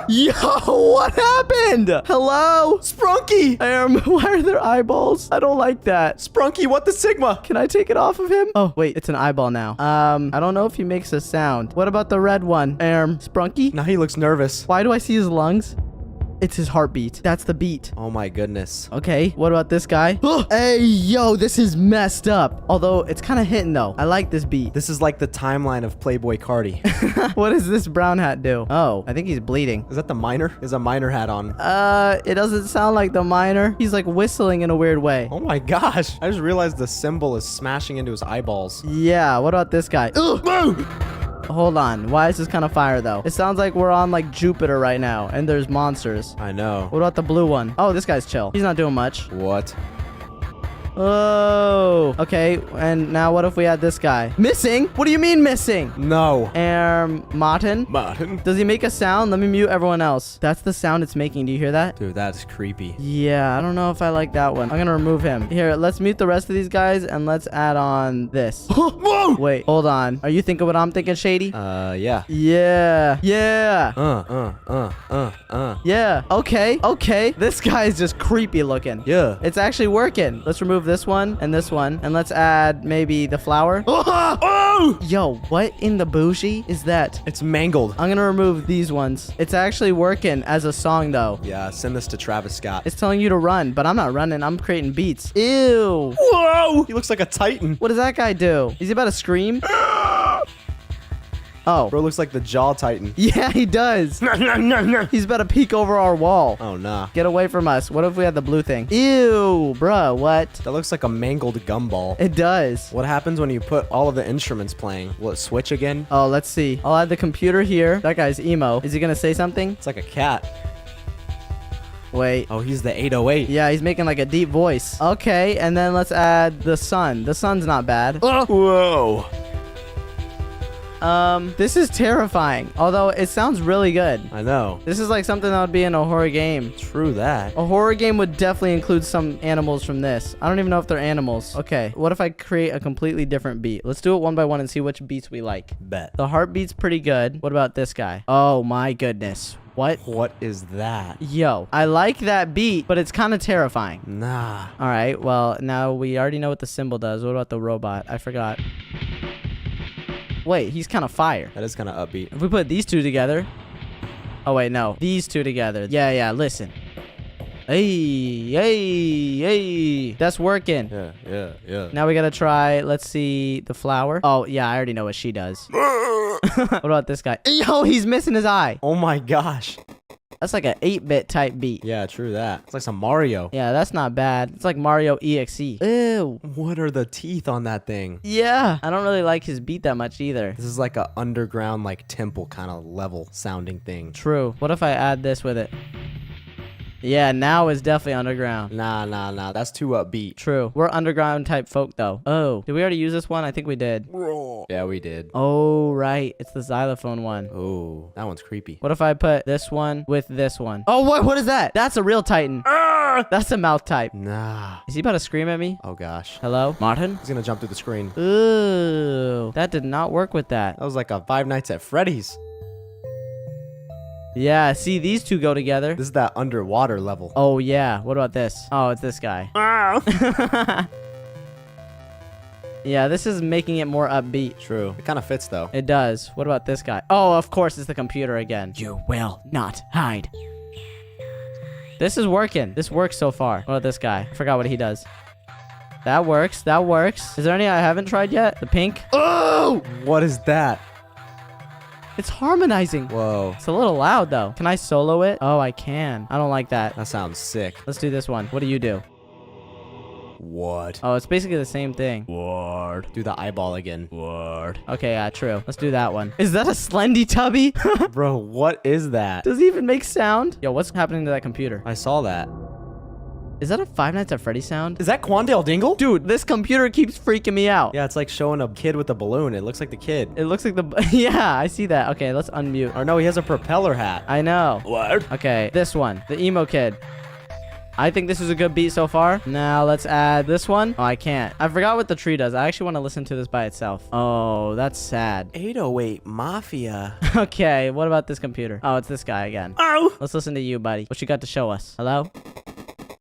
[SPEAKER 1] Yo, what happened? Hello?
[SPEAKER 2] Sprunky.
[SPEAKER 1] Why are there eyeballs? I don't like that.
[SPEAKER 2] Sprunky, what the Sigma?
[SPEAKER 1] Can I take it off of him? Oh, wait, it's an eyeball now. I don't know if he makes a sound. What about the red one? Sprunky?
[SPEAKER 2] Now he looks nervous.
[SPEAKER 1] Why do I see his lungs? It's his heartbeat. That's the beat.
[SPEAKER 2] Oh my goodness.
[SPEAKER 1] Okay, what about this guy? Hey, yo, this is messed up. Although, it's kind of hitting, though. I like this beat.
[SPEAKER 2] This is like the timeline of Playboy Cardi.
[SPEAKER 1] What does this brown hat do? Oh, I think he's bleeding.
[SPEAKER 2] Is that the miner? Is a miner hat on?
[SPEAKER 1] It doesn't sound like the miner. He's like whistling in a weird way.
[SPEAKER 2] Oh my gosh. I just realized the symbol is smashing into his eyeballs.
[SPEAKER 1] Yeah, what about this guy? Ugh. Hold on. Why is this kind of fire, though? It sounds like we're on, like, Jupiter right now, and there's monsters.
[SPEAKER 2] I know.
[SPEAKER 1] What about the blue one? Oh, this guy's chill. He's not doing much.
[SPEAKER 2] What?
[SPEAKER 1] Oh. Okay, and now what if we add this guy? Missing? What do you mean missing?
[SPEAKER 2] No.
[SPEAKER 1] Martin?
[SPEAKER 2] Martin?
[SPEAKER 1] Does he make a sound? Let me mute everyone else. That's the sound it's making. Do you hear that?
[SPEAKER 2] Dude, that's creepy.
[SPEAKER 1] Yeah, I don't know if I like that one. I'm gonna remove him. Here, let's mute the rest of these guys, and let's add on this.
[SPEAKER 2] Whoa!
[SPEAKER 1] Wait, hold on. Are you thinking what I'm thinking, Shady?
[SPEAKER 2] Yeah.
[SPEAKER 1] Yeah. Yeah. Yeah. Okay. Okay. This guy is just creepy looking.
[SPEAKER 2] Yeah.
[SPEAKER 1] It's actually working. Let's remove this one, and let's add maybe the flower.
[SPEAKER 2] Oh!
[SPEAKER 1] Yo, what in the bougie is that?
[SPEAKER 2] It's mangled.
[SPEAKER 1] I'm gonna remove these ones. It's actually working as a song, though.
[SPEAKER 2] Yeah, send this to Travis Scott.
[SPEAKER 1] It's telling you to run, but I'm not running. I'm creating beats. Ew.
[SPEAKER 2] Whoa! He looks like a titan.
[SPEAKER 1] What does that guy do? Is he about to scream? Oh.
[SPEAKER 2] Bro looks like the Jaw Titan.
[SPEAKER 1] Yeah, he does. He's about to peek over our wall.
[SPEAKER 2] Oh, nah.
[SPEAKER 1] Get away from us. What if we had the blue thing? Ew, bruh, what?
[SPEAKER 2] That looks like a mangled gumball.
[SPEAKER 1] It does.
[SPEAKER 2] What happens when you put all of the instruments playing? Will it switch again?
[SPEAKER 1] Oh, let's see. I'll add the computer here. That guy's emo. Is he gonna say something?
[SPEAKER 2] It's like a cat.
[SPEAKER 1] Wait.
[SPEAKER 2] Oh, he's the 808.
[SPEAKER 1] Yeah, he's making like a deep voice. Okay, and then let's add the sun. The sun's not bad.
[SPEAKER 2] Whoa.
[SPEAKER 1] This is terrifying. Although it sounds really good.
[SPEAKER 2] I know.
[SPEAKER 1] This is like something that would be in a horror game.
[SPEAKER 2] True that.
[SPEAKER 1] A horror game would definitely include some animals from this. I don't even know if they're animals. Okay, what if I create a completely different beat? Let's do it one by one and see which beats we like.
[SPEAKER 2] Bet.
[SPEAKER 1] The heartbeat's pretty good. What about this guy? Oh my goodness. What?
[SPEAKER 2] What is that?
[SPEAKER 1] Yo, I like that beat, but it's kind of terrifying.
[SPEAKER 2] Nah.
[SPEAKER 1] All right, well, now we already know what the symbol does. What about the robot? I forgot. Wait, he's kind of fire.
[SPEAKER 2] That is kind of upbeat.
[SPEAKER 1] If we put these two together. Oh, wait, no. These two together. Yeah, listen. Hey. That's working.
[SPEAKER 2] Yeah.
[SPEAKER 1] Now we gotta try, let's see, the flower. Oh, yeah, I already know what she does. What about this guy? Yo, he's missing his eye.
[SPEAKER 2] Oh my gosh.
[SPEAKER 1] That's like an 8-bit type beat.
[SPEAKER 2] Yeah, true that. It's like some Mario.
[SPEAKER 1] Yeah, that's not bad. It's like Mario EXE. Ew.
[SPEAKER 2] What are the teeth on that thing?
[SPEAKER 1] Yeah. I don't really like his beat that much either.
[SPEAKER 2] This is like a underground, like temple kind of level sounding thing.
[SPEAKER 1] True. What if I add this with it? Yeah, now it's definitely underground.
[SPEAKER 2] Nah. That's too upbeat.
[SPEAKER 1] True. We're underground type folk though. Oh, did we already use this one? I think we did.
[SPEAKER 2] Yeah, we did.
[SPEAKER 1] Oh, right. It's the xylophone one.
[SPEAKER 2] Oh, that one's creepy.
[SPEAKER 1] What if I put this one with this one? Oh, what is that? That's a real Titan. That's a mouth type.
[SPEAKER 2] Nah.
[SPEAKER 1] Is he about to scream at me?
[SPEAKER 2] Oh gosh.
[SPEAKER 1] Hello? Martin?
[SPEAKER 2] He's gonna jump through the screen.
[SPEAKER 1] Ooh, that did not work with that.
[SPEAKER 2] That was like a Five Nights at Freddy's.
[SPEAKER 1] Yeah, see, these two go together.
[SPEAKER 2] This is that underwater level.
[SPEAKER 1] Oh, yeah. What about this? Oh, it's this guy. Yeah, this is making it more upbeat.
[SPEAKER 2] True. It kind of fits though.
[SPEAKER 1] It does. What about this guy? Oh, of course, it's the computer again.
[SPEAKER 4] You will not hide.
[SPEAKER 1] This is working. This works so far. What about this guy? I forgot what he does. That works. That works. Is there any I haven't tried yet? The pink? Oh!
[SPEAKER 2] What is that?
[SPEAKER 1] It's harmonizing.
[SPEAKER 2] Whoa.
[SPEAKER 1] It's a little loud, though. Can I solo it? Oh, I can. I don't like that.
[SPEAKER 2] That sounds sick.
[SPEAKER 1] Let's do this one. What do you do?
[SPEAKER 2] What?
[SPEAKER 1] Oh, it's basically the same thing.
[SPEAKER 4] Word.
[SPEAKER 2] Do the eyeball again.
[SPEAKER 4] Word.
[SPEAKER 1] Okay, yeah, true. Let's do that one. Is that a Slendy Tubby?
[SPEAKER 2] Bro, what is that?
[SPEAKER 1] Does he even make sound? Yo, what's happening to that computer?
[SPEAKER 2] I saw that.
[SPEAKER 1] Is that a Five Nights at Freddy's sound?
[SPEAKER 2] Is that Quandale Dingle?
[SPEAKER 1] Dude, this computer keeps freaking me out.
[SPEAKER 2] Yeah, it's like showing a kid with a balloon. It looks like the kid.
[SPEAKER 1] It looks like the... Yeah, I see that. Okay, let's unmute.
[SPEAKER 2] Or no, he has a propeller hat.
[SPEAKER 1] I know.
[SPEAKER 4] Word.
[SPEAKER 1] Okay, this one. The emo kid. I think this is a good beat so far. Now let's add this one. Oh, I can't. I forgot what the tree does. I actually want to listen to this by itself. Oh, that's sad.
[SPEAKER 2] 808 Mafia.
[SPEAKER 1] Okay, what about this computer? Oh, it's this guy again.
[SPEAKER 4] Oh.
[SPEAKER 1] Let's listen to you, buddy. What you got to show us? Hello?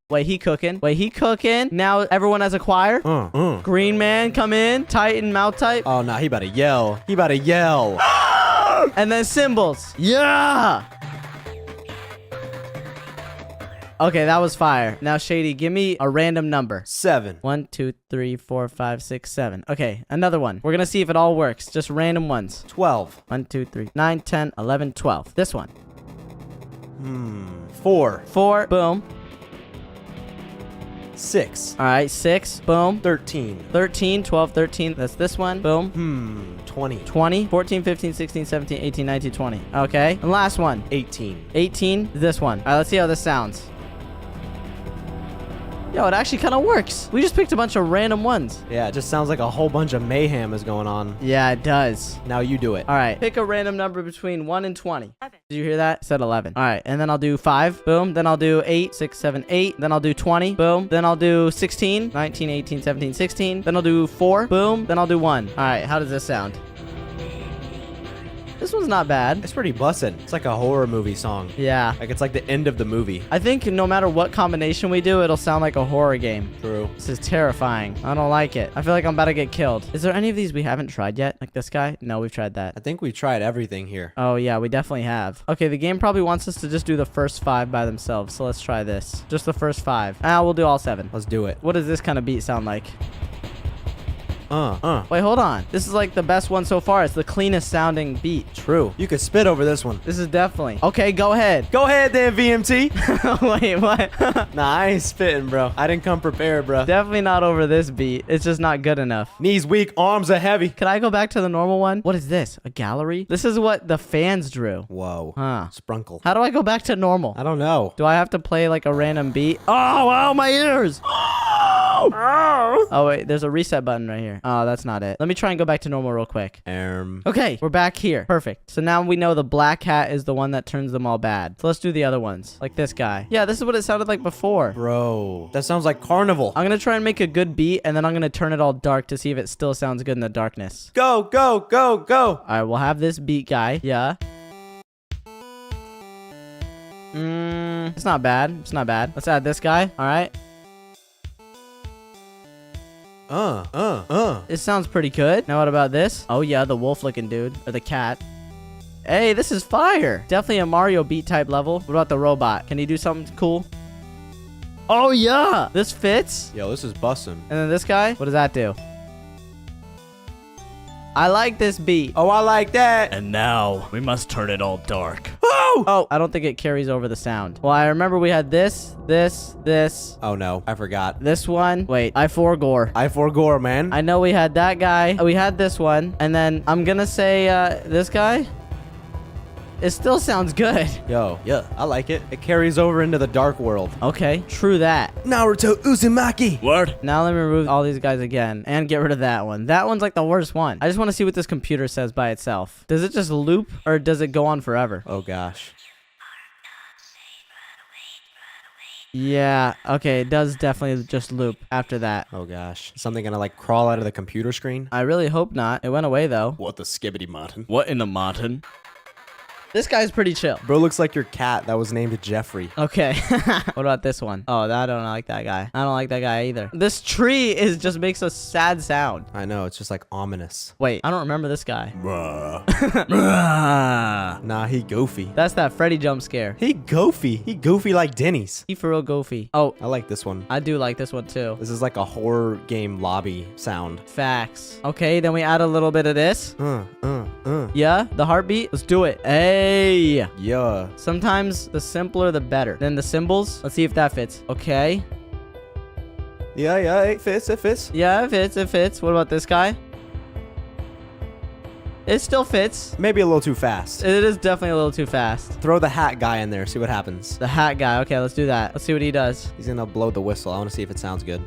[SPEAKER 1] Wait, he cooking. Wait, he cooking. Now everyone has a choir. Green man, come in. Titan, mouth type.
[SPEAKER 2] Oh, no, he about to yell. He about to yell.
[SPEAKER 1] And then cymbals. Yeah! Okay, that was fire. Now, Shady, give me a random number.
[SPEAKER 2] 7.
[SPEAKER 1] 1, 2, 3, 4, 5, 6, 7. Okay, another one. We're gonna see if it all works. Just random ones.
[SPEAKER 2] 12.
[SPEAKER 1] 1, 2, 3, 9, 10, 11, 12. This one.
[SPEAKER 2] 4.
[SPEAKER 1] 4. Boom.
[SPEAKER 2] 6.
[SPEAKER 1] All right, 6. Boom.
[SPEAKER 2] 13.
[SPEAKER 1] 13, 12, 13. That's this one. Boom.
[SPEAKER 2] 20.
[SPEAKER 1] 20, 14, 15, 16, 17, 18, 19, 20. Okay. And last one.
[SPEAKER 2] 18.
[SPEAKER 1] 18. This one. All right, let's see how this sounds. Yo, it actually kind of works. We just picked a bunch of random ones.
[SPEAKER 2] Yeah, it just sounds like a whole bunch of mayhem is going on.
[SPEAKER 1] Yeah, it does.
[SPEAKER 2] Now you do it.
[SPEAKER 1] All right. Pick a random number between 1 and 20. Did you hear that? It said 11. All right. And then I'll do 5. Boom. Then I'll do 8, 6, 7, 8. Then I'll do 20. Boom. Then I'll do 16, 19, 18, 17, 16. Then I'll do 4. Boom. Then I'll do 1. All right. How does this sound? This one's not bad.
[SPEAKER 2] It's pretty bussin'. It's like a horror movie song.
[SPEAKER 1] Yeah.
[SPEAKER 2] Like it's like the end of the movie.
[SPEAKER 1] I think no matter what combination we do, it'll sound like a horror game.
[SPEAKER 2] True.
[SPEAKER 1] This is terrifying. I don't like it. I feel like I'm about to get killed. Is there any of these we haven't tried yet? Like this guy? No, we've tried that.
[SPEAKER 2] I think we tried everything here.
[SPEAKER 1] Oh, yeah, we definitely have. Okay, the game probably wants us to just do the first 5 by themselves, so let's try this. Just the first 5. We'll do all 7.
[SPEAKER 2] Let's do it.
[SPEAKER 1] What does this kind of beat sound like?
[SPEAKER 2] Wait,
[SPEAKER 1] Wait, hold on. This is like the best one so far. It's the cleanest sounding beat.
[SPEAKER 2] true. You could spit over this one.
[SPEAKER 1] This is definitely. Okay, go ahead.
[SPEAKER 2] Go ahead then, VMT.
[SPEAKER 1] Wait, what?
[SPEAKER 2] Nah, I ain't spitting, bro. I didn't come prepared, bro.
[SPEAKER 1] Definitely not over this beat. It's just not good enough.
[SPEAKER 2] Knees weak, arms are heavy.
[SPEAKER 1] Can I go back to the normal one? What is this? A gallery? This is what the fans drew.
[SPEAKER 2] Whoa.
[SPEAKER 1] Huh.
[SPEAKER 2] Sprunkle.
[SPEAKER 1] How do I go back to normal?
[SPEAKER 2] I don't know.
[SPEAKER 1] Do I have to play like a random beat? Oh, my ears. Oh, wait, there's a reset button right here. Oh, that's not it. Let me try and go back to normal real quick. Okay, we're back here. Perfect. So now we know the black hat is the one that turns them all bad. So let's do the other ones. Like this guy. Yeah, this is what it sounded like before.
[SPEAKER 2] Bro, that sounds like Carnival.
[SPEAKER 1] I'm going to try and make a good beat, and then I'm going to turn it all dark to see if it still sounds good in the darkness.
[SPEAKER 2] Go, go, go, go.
[SPEAKER 1] All right, we'll have this beat guy. Yeah. It's not bad. It's not bad. Let's add this guy. All right. It sounds pretty good. Now what about this? Oh yeah, the wolf looking dude. Or the cat. Hey, this is fire. Definitely a Mario beat type level. What about the robot? Can he do something cool? Oh yeah, this fits.
[SPEAKER 2] Yo, this is bussin'.
[SPEAKER 1] And then this guy, what does that do? I like this beat.
[SPEAKER 2] Oh, I like that.
[SPEAKER 4] And now we must turn it all dark.
[SPEAKER 2] Oh,
[SPEAKER 1] Oh, I don't think it carries over the sound. Well, I remember we had this.
[SPEAKER 2] Oh no, I forgot.
[SPEAKER 1] This one. Wait, I forgore.
[SPEAKER 2] I forgore, man.
[SPEAKER 1] I know we had that guy. We had this one. And then I'm gonna say this guy. It still sounds good.
[SPEAKER 2] Yo, yeah, I like it. It carries over into the dark world.
[SPEAKER 1] Okay, true that.
[SPEAKER 2] Naruto Uzumaki.
[SPEAKER 4] Word.
[SPEAKER 1] Now let me remove all these guys again and get rid of that one. That one's like the worst one. I just want to see what this computer says by itself. Does it just loop or does it go on forever?
[SPEAKER 2] Oh gosh.
[SPEAKER 1] Yeah, okay, it does definitely just loop after that.
[SPEAKER 2] Oh gosh. Something gonna like crawl out of the computer screen?
[SPEAKER 1] I really hope not. It went away though.
[SPEAKER 2] What the skibbity Martin?
[SPEAKER 4] What in the Martin?
[SPEAKER 1] This guy's pretty chill.
[SPEAKER 2] Bro looks like your cat that was named Jeffrey.
[SPEAKER 1] Okay. What about this one? Oh, I don't like that guy. I don't like that guy either. This tree just makes a sad sound.
[SPEAKER 2] I know, it's just like ominous.
[SPEAKER 1] Wait, I don't remember this guy.
[SPEAKER 2] Nah, he goofy.
[SPEAKER 1] That's that Freddy jump scare.
[SPEAKER 2] He goofy. He goofy like Denny's.
[SPEAKER 1] He for real goofy. Oh,
[SPEAKER 2] I like this one.
[SPEAKER 1] I do like this one too.
[SPEAKER 2] This is like a horror game lobby sound.
[SPEAKER 1] Facts. Okay, then we add a little bit of this. Yeah, the heartbeat. Let's do it. Hey.
[SPEAKER 2] Yeah.
[SPEAKER 1] Sometimes the simpler the better. Then the symbols. Let's see if that fits. Okay.
[SPEAKER 2] Yeah, it fits, it fits.
[SPEAKER 1] Yeah, it fits. It fits. What about this guy? It still fits.
[SPEAKER 2] Maybe a little too fast.
[SPEAKER 1] It is definitely a little too fast.
[SPEAKER 2] Throw the hat guy in there, see what happens.
[SPEAKER 1] The hat guy. Okay, let's do that. Let's see what he does.
[SPEAKER 2] He's gonna blow the whistle. I wanna see if it sounds good.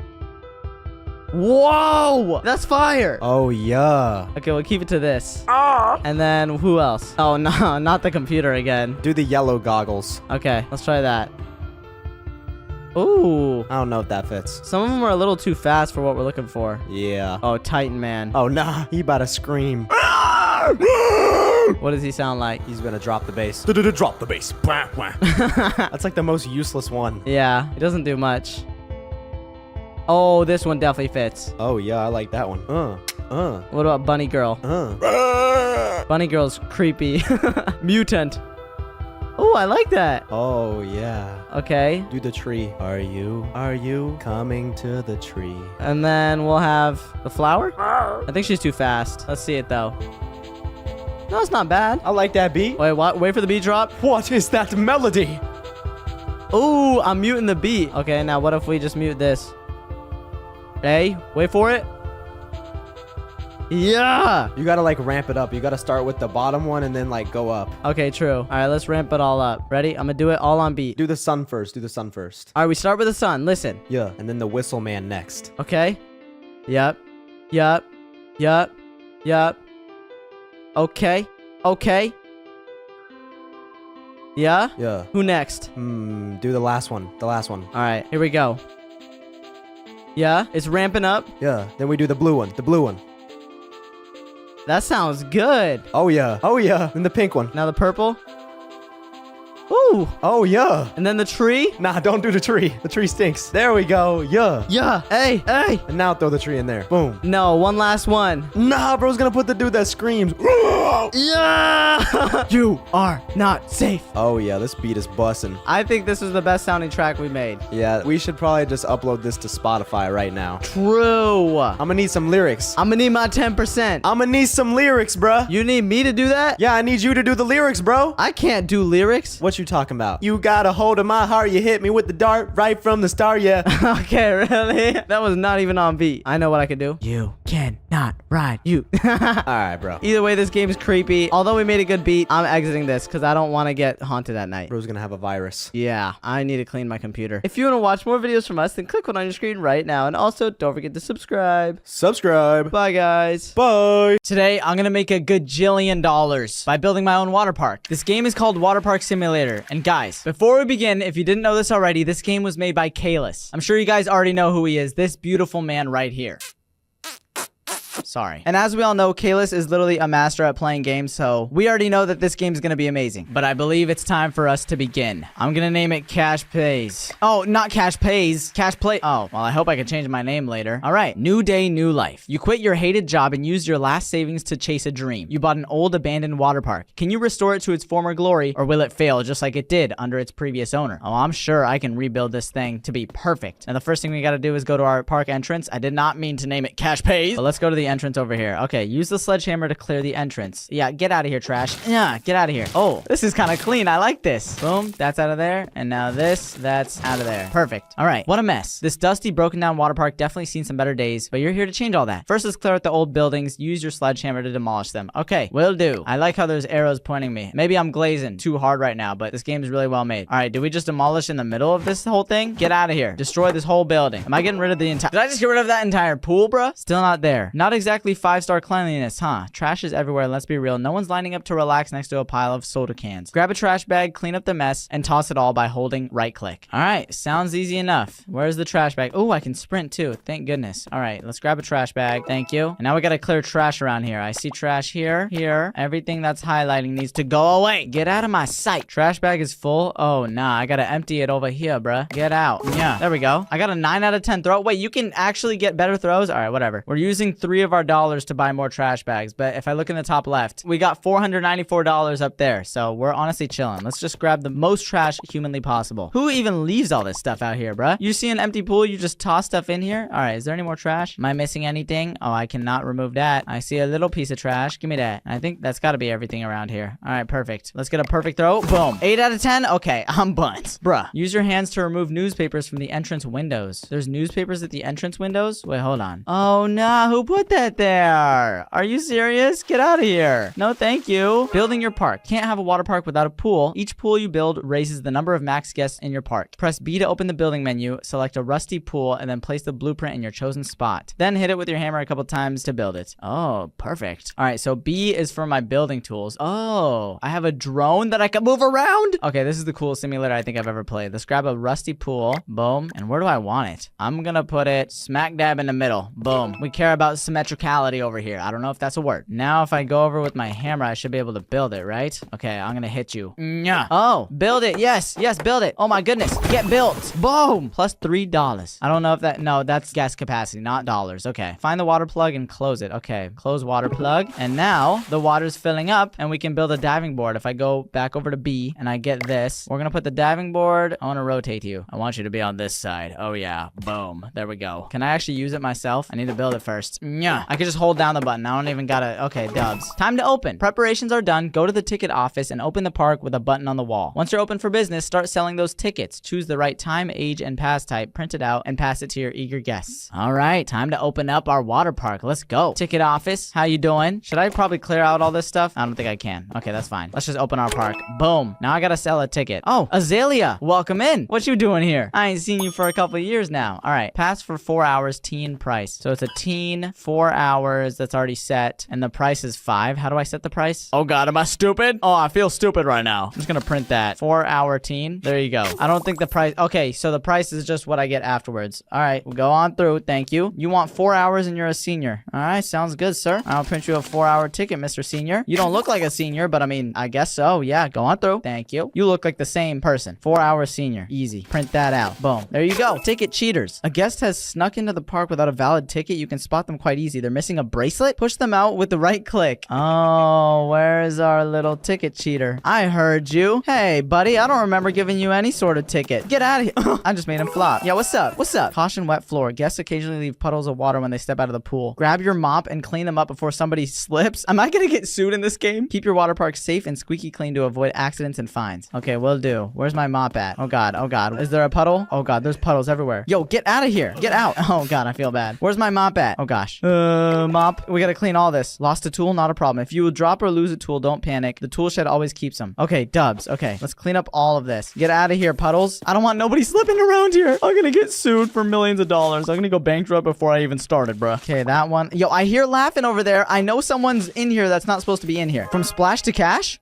[SPEAKER 1] Whoa! That's fire.
[SPEAKER 2] Oh, yeah.
[SPEAKER 1] Okay, we'll keep it to this. And then who else? Oh, no, not the computer again.
[SPEAKER 2] Do the yellow goggles.
[SPEAKER 1] Okay, let's try that. Ooh.
[SPEAKER 2] I don't know if that fits.
[SPEAKER 1] Some of them are a little too fast for what we're looking for.
[SPEAKER 2] Yeah.
[SPEAKER 1] Oh, Titan Man.
[SPEAKER 2] Oh, nah. He about to scream.
[SPEAKER 1] What does he sound like?
[SPEAKER 2] He's gonna drop the bass.
[SPEAKER 4] Drop the bass.
[SPEAKER 2] That's like the most useless one.
[SPEAKER 1] Yeah, he doesn't do much. Oh, this one definitely fits.
[SPEAKER 2] Oh, yeah, I like that one.
[SPEAKER 1] What about Bunny Girl? Bunny Girl's creepy. Mutant. Oh, I like that.
[SPEAKER 2] Oh, yeah.
[SPEAKER 1] Okay.
[SPEAKER 2] Do the tree. Are you coming to the tree?
[SPEAKER 1] And then we'll have the flower. I think she's too fast. Let's see it though. No, it's not bad.
[SPEAKER 2] I like that beat.
[SPEAKER 1] Wait, what? Wait for the beat drop.
[SPEAKER 2] What is that melody?
[SPEAKER 1] Ooh, I'm muting the beat. Okay, now what if we just mute this? Hey, wait for it. Yeah.
[SPEAKER 2] You gotta like ramp it up. You gotta start with the bottom one and then like go up.
[SPEAKER 1] Okay, true. All right, let's ramp it all up. Ready? I'm gonna do it all on beat.
[SPEAKER 2] Do the sun first. Do the sun first.
[SPEAKER 1] All right, we start with the sun. Listen.
[SPEAKER 2] Yeah. And then the whistle man next.
[SPEAKER 1] Okay. Yep. Yep. Yep. Yep. Okay. Okay. Yeah?
[SPEAKER 2] Yeah.
[SPEAKER 1] Who next?
[SPEAKER 2] Do the last one. The last one.
[SPEAKER 1] All right, here we go. Yeah, it's ramping up.
[SPEAKER 2] Yeah. Then we do the blue one. The blue one.
[SPEAKER 1] That sounds good.
[SPEAKER 2] Oh yeah. Oh yeah. Then the pink one.
[SPEAKER 1] Now the purple. Ooh.
[SPEAKER 2] Oh yeah.
[SPEAKER 1] And then the tree.
[SPEAKER 2] Nah, don't do the tree. The tree stinks. There we go. Yeah.
[SPEAKER 1] Yeah. Hey, hey.
[SPEAKER 2] And now throw the tree in there. Boom.
[SPEAKER 1] No, one last one.
[SPEAKER 2] Nah, bro's gonna put the dude that screams.
[SPEAKER 1] Yeah. You are not safe.
[SPEAKER 2] Oh yeah, this beat is bussin'.
[SPEAKER 1] I think this is the best sounding track we made.
[SPEAKER 2] Yeah, we should probably just upload this to Spotify right now.
[SPEAKER 1] True.
[SPEAKER 2] I'm gonna need some lyrics.
[SPEAKER 1] I'm gonna need my 10%.
[SPEAKER 2] I'm gonna need some lyrics, bruh.
[SPEAKER 1] You need me to do that?
[SPEAKER 2] Yeah, I need you to do the lyrics, bro.
[SPEAKER 1] I can't do lyrics.
[SPEAKER 2] What you talking about? You got a hold of my heart. You hit me with the dart right from the start, yeah.
[SPEAKER 1] Okay, really? That was not even on beat. I know what I could do.
[SPEAKER 4] You cannot ride. You.
[SPEAKER 2] All right, bro.
[SPEAKER 1] Either way, this game is creepy. Although we made a good beat, I'm exiting this because I don't want to get haunted at night.
[SPEAKER 2] Bro's gonna have a virus.
[SPEAKER 1] Yeah, I need to clean my computer. If you want to watch more videos from us, then click one on your screen right now. And also, don't forget to subscribe.
[SPEAKER 2] Subscribe.
[SPEAKER 1] Bye, guys.
[SPEAKER 2] Bye.
[SPEAKER 1] Today, I'm going to make a gajillion dollars by building my own water park. This game is called Water Park Simulator. And guys, before we begin, if you didn't know this already, this game was made by Kalis. I'm sure you guys already know who he is. This beautiful man right here. Sorry. And as we all know, Kalis is literally a master at playing games, so we already know that this game is going to be amazing. But I believe it's time for us to begin. I'm going to name it CASHPLAYS. Oh, not CASHPLAYS. CASHPLAY. Oh, well, I hope I can change my name later. All right. New day, new life. You quit your hated job and used your last savings to chase a dream. You bought an old abandoned water park. Can you restore it to its former glory, or will it fail just like it did under its previous owner? Oh, I'm sure I can rebuild this thing to be perfect. And the first thing we got to do is go to our park entrance. I did not mean to name it CASHPLAYS, but let's go to the the entrance over here. Okay, use the sledgehammer to clear the entrance. Yeah, get out of here, trash. Yeah, get out of here. Oh, this is kind of clean. I like this. Boom, that's out of there. And now that's out of there. Perfect. All right, what a mess. This dusty, broken down water park definitely seen some better days, but you're here to change all that. First, let's clear out the old buildings. Use your sledgehammer to demolish them. Okay, will do. I like how there's arrows pointing me. Maybe I'm glazing too hard right now, but this game is really well made. All right, did we just demolish in the middle of this whole thing? Get out of here. Destroy this whole building. Am I getting rid of the entire... Did I just get rid of that entire pool, bruh? Still not there. Not exactly 5-star cleanliness, huh? Trash is everywhere. Let's be real. No one's lining up to relax next to a pile of soda cans. Grab a trash bag, clean up the mess, and toss it all by holding right click. All right, sounds easy enough. Where's the trash bag? Oh, I can sprint too. Thank goodness. All right, let's grab a trash bag. Thank you. And now we gotta clear trash around here. I see trash here, here. Everything that's highlighting needs to go away. Get out of my sight. Trash bag is full. Oh, nah. I gotta empty it over here, bruh. Get out. Yeah, there we go. I got a 9 out of 10 throw. Wait, you can actually get better throws? All right, whatever. We're using 3 of our dollars to buy more trash bags, but if I look in the top left, we got $494 up there, so we're honestly chilling. Let's just grab the most trash humanly possible. Who even leaves all this stuff out here, bruh? You see an empty pool, you just toss stuff in here? All right, is there any more trash? Am I missing anything? Oh, I cannot remove that. I see a little piece of trash. Give me that. I think that's got to be everything around here. All right, perfect. Let's get a perfect throw. Boom. 8 out of 10? Okay, I'm buns. Bruh. Use your hands to remove newspapers from the entrance windows. There's newspapers at the entrance windows? Wait, hold on. Oh, nah. Who put that there? Are you serious? Get out of here. No, thank you. Building your park. Can't have a water park without a pool. Each pool you build raises the number of max guests in your park. Press B to open the building menu, select a rusty pool, and then place the blueprint in your chosen spot. Then hit it with your hammer a couple times to build it. Oh, perfect. All right, so B is for my building tools. Oh, I have a drone that I can move around? Okay, this is the coolest simulator I think I've ever played. Let's grab a rusty pool. Boom. And where do I want it? I'm gonna put it smack dab in the middle. Boom. We care about symmetricality over here. I don't know if that's a word. Now, if I go over with my hammer, I should be able to build it, right? Okay, I'm gonna hit you. Nya. Oh, build it. Yes, yes, build it. Oh my goodness. Get built. Boom. Plus $3. I don't know if that... No, that's gas capacity, not dollars. Okay. Find the water plug and close it. Okay. Close water plug. And now the water's filling up and we can build a diving board. If I go back over to B and I get this, we're gonna put the diving board. I want to rotate you. I want you to be on this side. Oh yeah. Boom. There we go. Can I actually use it myself? I need to build it first. Yeah. I can just hold down the button. I don't even gotta... Okay, dubs. Time to open. Preparations are done. Go to the ticket office and open the park with a button on the wall. Once you're open for business, start selling those tickets. Choose the right time, age, and pass type. Print it out and pass it to your eager guests. All right. Time to open up our water park. Let's go. Ticket office. How you doing? Should I probably clear out all this stuff? I don't think I can. Okay, that's fine. Let's just open our park. Boom. Now I gotta sell a ticket. Oh, Azalea. Welcome in. What you doing here? I ain't seen you for a couple of years now. All right. Pass for 4 hours, teen price. So it's a teen, 4 hours. That's already set. And the price is 5. How do I set the price? Oh God, am I stupid? Oh, I feel stupid right now. I'm just gonna print that. 4 hour teen. There you go. I don't think the price... Okay, so the price is just what I get afterwards. All right, we'll go on through. Thank you. You want 4 hours and you're a senior. All right, sounds good, sir. I'll print you a 4-hour ticket, Mr. Senior. You don't look like a senior, but I mean, I guess so. Yeah, go on through. Thank you. You look like the same person. 4-hour senior. Easy. Print that out. Boom. There you go. Ticket cheaters. A guest has snuck into the park without a valid ticket. You can spot them quite easy. They're missing a bracelet. Push them out with the right click. Oh, where's our little ticket cheater? I heard you. Hey, buddy, I don't remember giving you any sort of ticket. Get out of here. I just made him flop. Yeah, what's up? What's up? Caution wet floor. Guests occasionally leave puddles of water when they step out of the pool. Grab your mop and clean them up before somebody slips. Am I gonna get sued in this game? Keep your water park safe and squeaky clean to avoid accidents and fines. Okay, will do. Where's my mop at? Oh God, oh God. Is there a puddle? Oh God, there's puddles everywhere. Yo, get out of here. Get out. Oh God, I feel bad. Where's my mop at? Oh gosh. Mop. We gotta clean all this. Lost a tool? Not a problem. If you drop or lose a tool, don't panic. The tool shed always keeps them. Okay, dubs. Okay, let's clean up all of this. Get out of here, puddles. I don't want nobody slipping around here. I'm gonna get sued for millions of dollars. I'm gonna go bankrupt before I even started, bro. Okay, that one. Yo, I hear laughing over there. I know someone's in here that's not supposed to be in here. From splash to cash?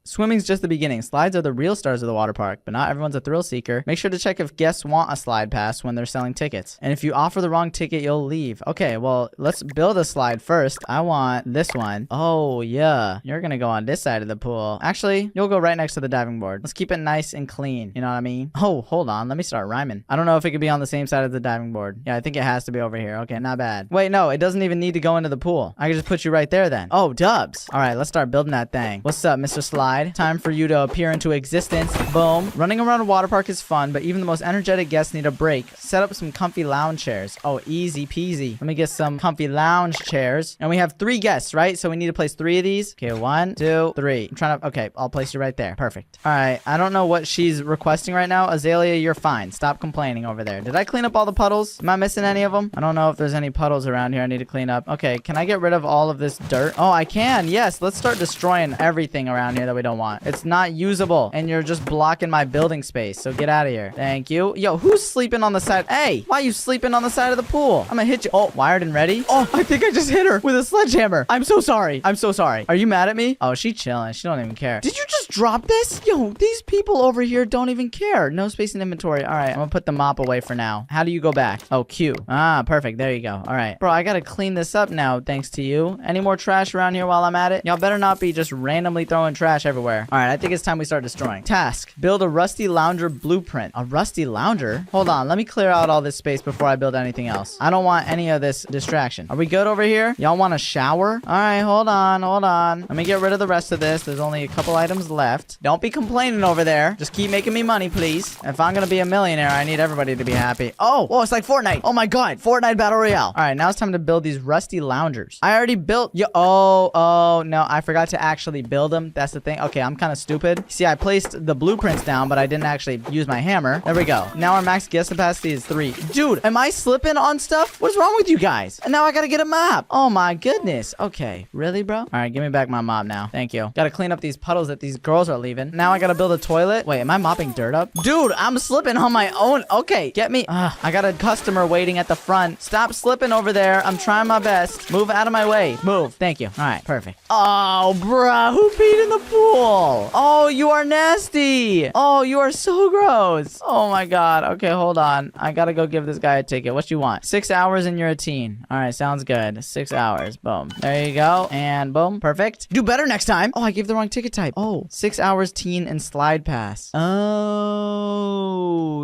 [SPEAKER 1] Swimming's just the beginning. Slides are the real stars of the water park, but not everyone's a thrill seeker. Make sure to check if guests want a slide pass when they're selling tickets. And if you offer the wrong ticket, you'll leave. Okay, well, let's build a slide first. I want this one. Oh, yeah. You're gonna go on this side of the pool. Actually, you'll go right next to the diving board. Let's keep it nice and clean. You know what I mean? Oh, hold on. Let me start rhyming. I don't know if it could be on the same side as the diving board. Yeah, I think it has to be over here. Okay, not bad. Wait, no, it doesn't even need to go into the pool. I can just put you right there then. Oh, dubs. All right, let's start building that thing. What's up, Mr. Slide? slide. Time for you to appear into existence. Boom. Running around a water park is fun, but even the most energetic guests need a break. Set up some comfy lounge chairs. Oh, easy peasy. Let me get some comfy lounge chairs. And we have 3 guests, right? So we need to place 3 of these. Okay, 1, 2, 3. I'm trying to... Okay, I'll place you right there. Perfect. All right. I don't know what she's requesting right now. Azalea, you're fine. Stop complaining over there. Did I clean up all the puddles? Am I missing any of them? I don't know if there's any puddles around here I need to clean up. Okay, can I get rid of all of this dirt? Oh, I can. Yes, let's start destroying everything around here that we don't want. It's not usable, and you're just blocking my building space, so get out of here. Thank you. Yo, who's sleeping on the side? Hey, why are you sleeping on the side of the pool? I'm gonna hit you. Oh, wired and ready? Oh, I think I just hit her with a sledgehammer. I'm so sorry. I'm so sorry. Are you mad at me? Oh, she chilling. She don't even care. Did you just drop this? Yo, these people over here don't even care. No space in inventory. All right, I'm gonna put the mop away for now. How do you go back? Oh, Q. Ah, perfect. There you go. All right. Bro, I gotta clean this up now, thanks to you. Any more trash around here while I'm at it? Y'all better not be just randomly throwing trash everywhere. All right, I think it's time we start destroying. Task. Build a rusty lounger blueprint. A rusty lounger? Hold on. Let me clear out all this space before I build anything else. I don't want any of this distraction. Are we good over here? Y'all want a shower? All right, hold on. Hold on. Let me get rid of the rest of this. There's only a couple items left. Don't be complaining over there. Just keep making me money, please. If I'm gonna be a millionaire, I need everybody to be happy. Oh, whoa, it's like Fortnite. Oh my God. Fortnite Battle Royale. All right, now it's time to build these rusty loungers. I already built... Oh, no. I forgot to actually build them. That's the thing. Okay, I'm kind of stupid. See, I placed the blueprints down, but I didn't actually use my hammer. There we go. Now our max guest capacity is 3. Dude, am I slipping on stuff? What's wrong with you guys? And now I gotta get a map. Oh my goodness. Okay, really, bro? All right, give me back my mop now. Thank you. Gotta clean up these puddles that these girls are leaving. Now I gotta build a toilet. Wait, am I mopping dirt up? Dude, I'm slipping on my own. Okay, get me. I got a customer waiting at the front. Stop slipping over there. I'm trying my best. Move out of my way. Move. Thank you. All right, perfect. Oh, bruh, who peed in the pool? Oh, you are nasty. Oh, you are so gross. Oh my God. Okay, hold on. I gotta go give this guy a ticket. What you want? 6 hours and you're a teen. All right, sounds good. 6 hours. Boom. There you go. And boom. Perfect. Do better next time. Oh, I gave the wrong ticket type. Oh, 6 hours teen and slide pass. Oh,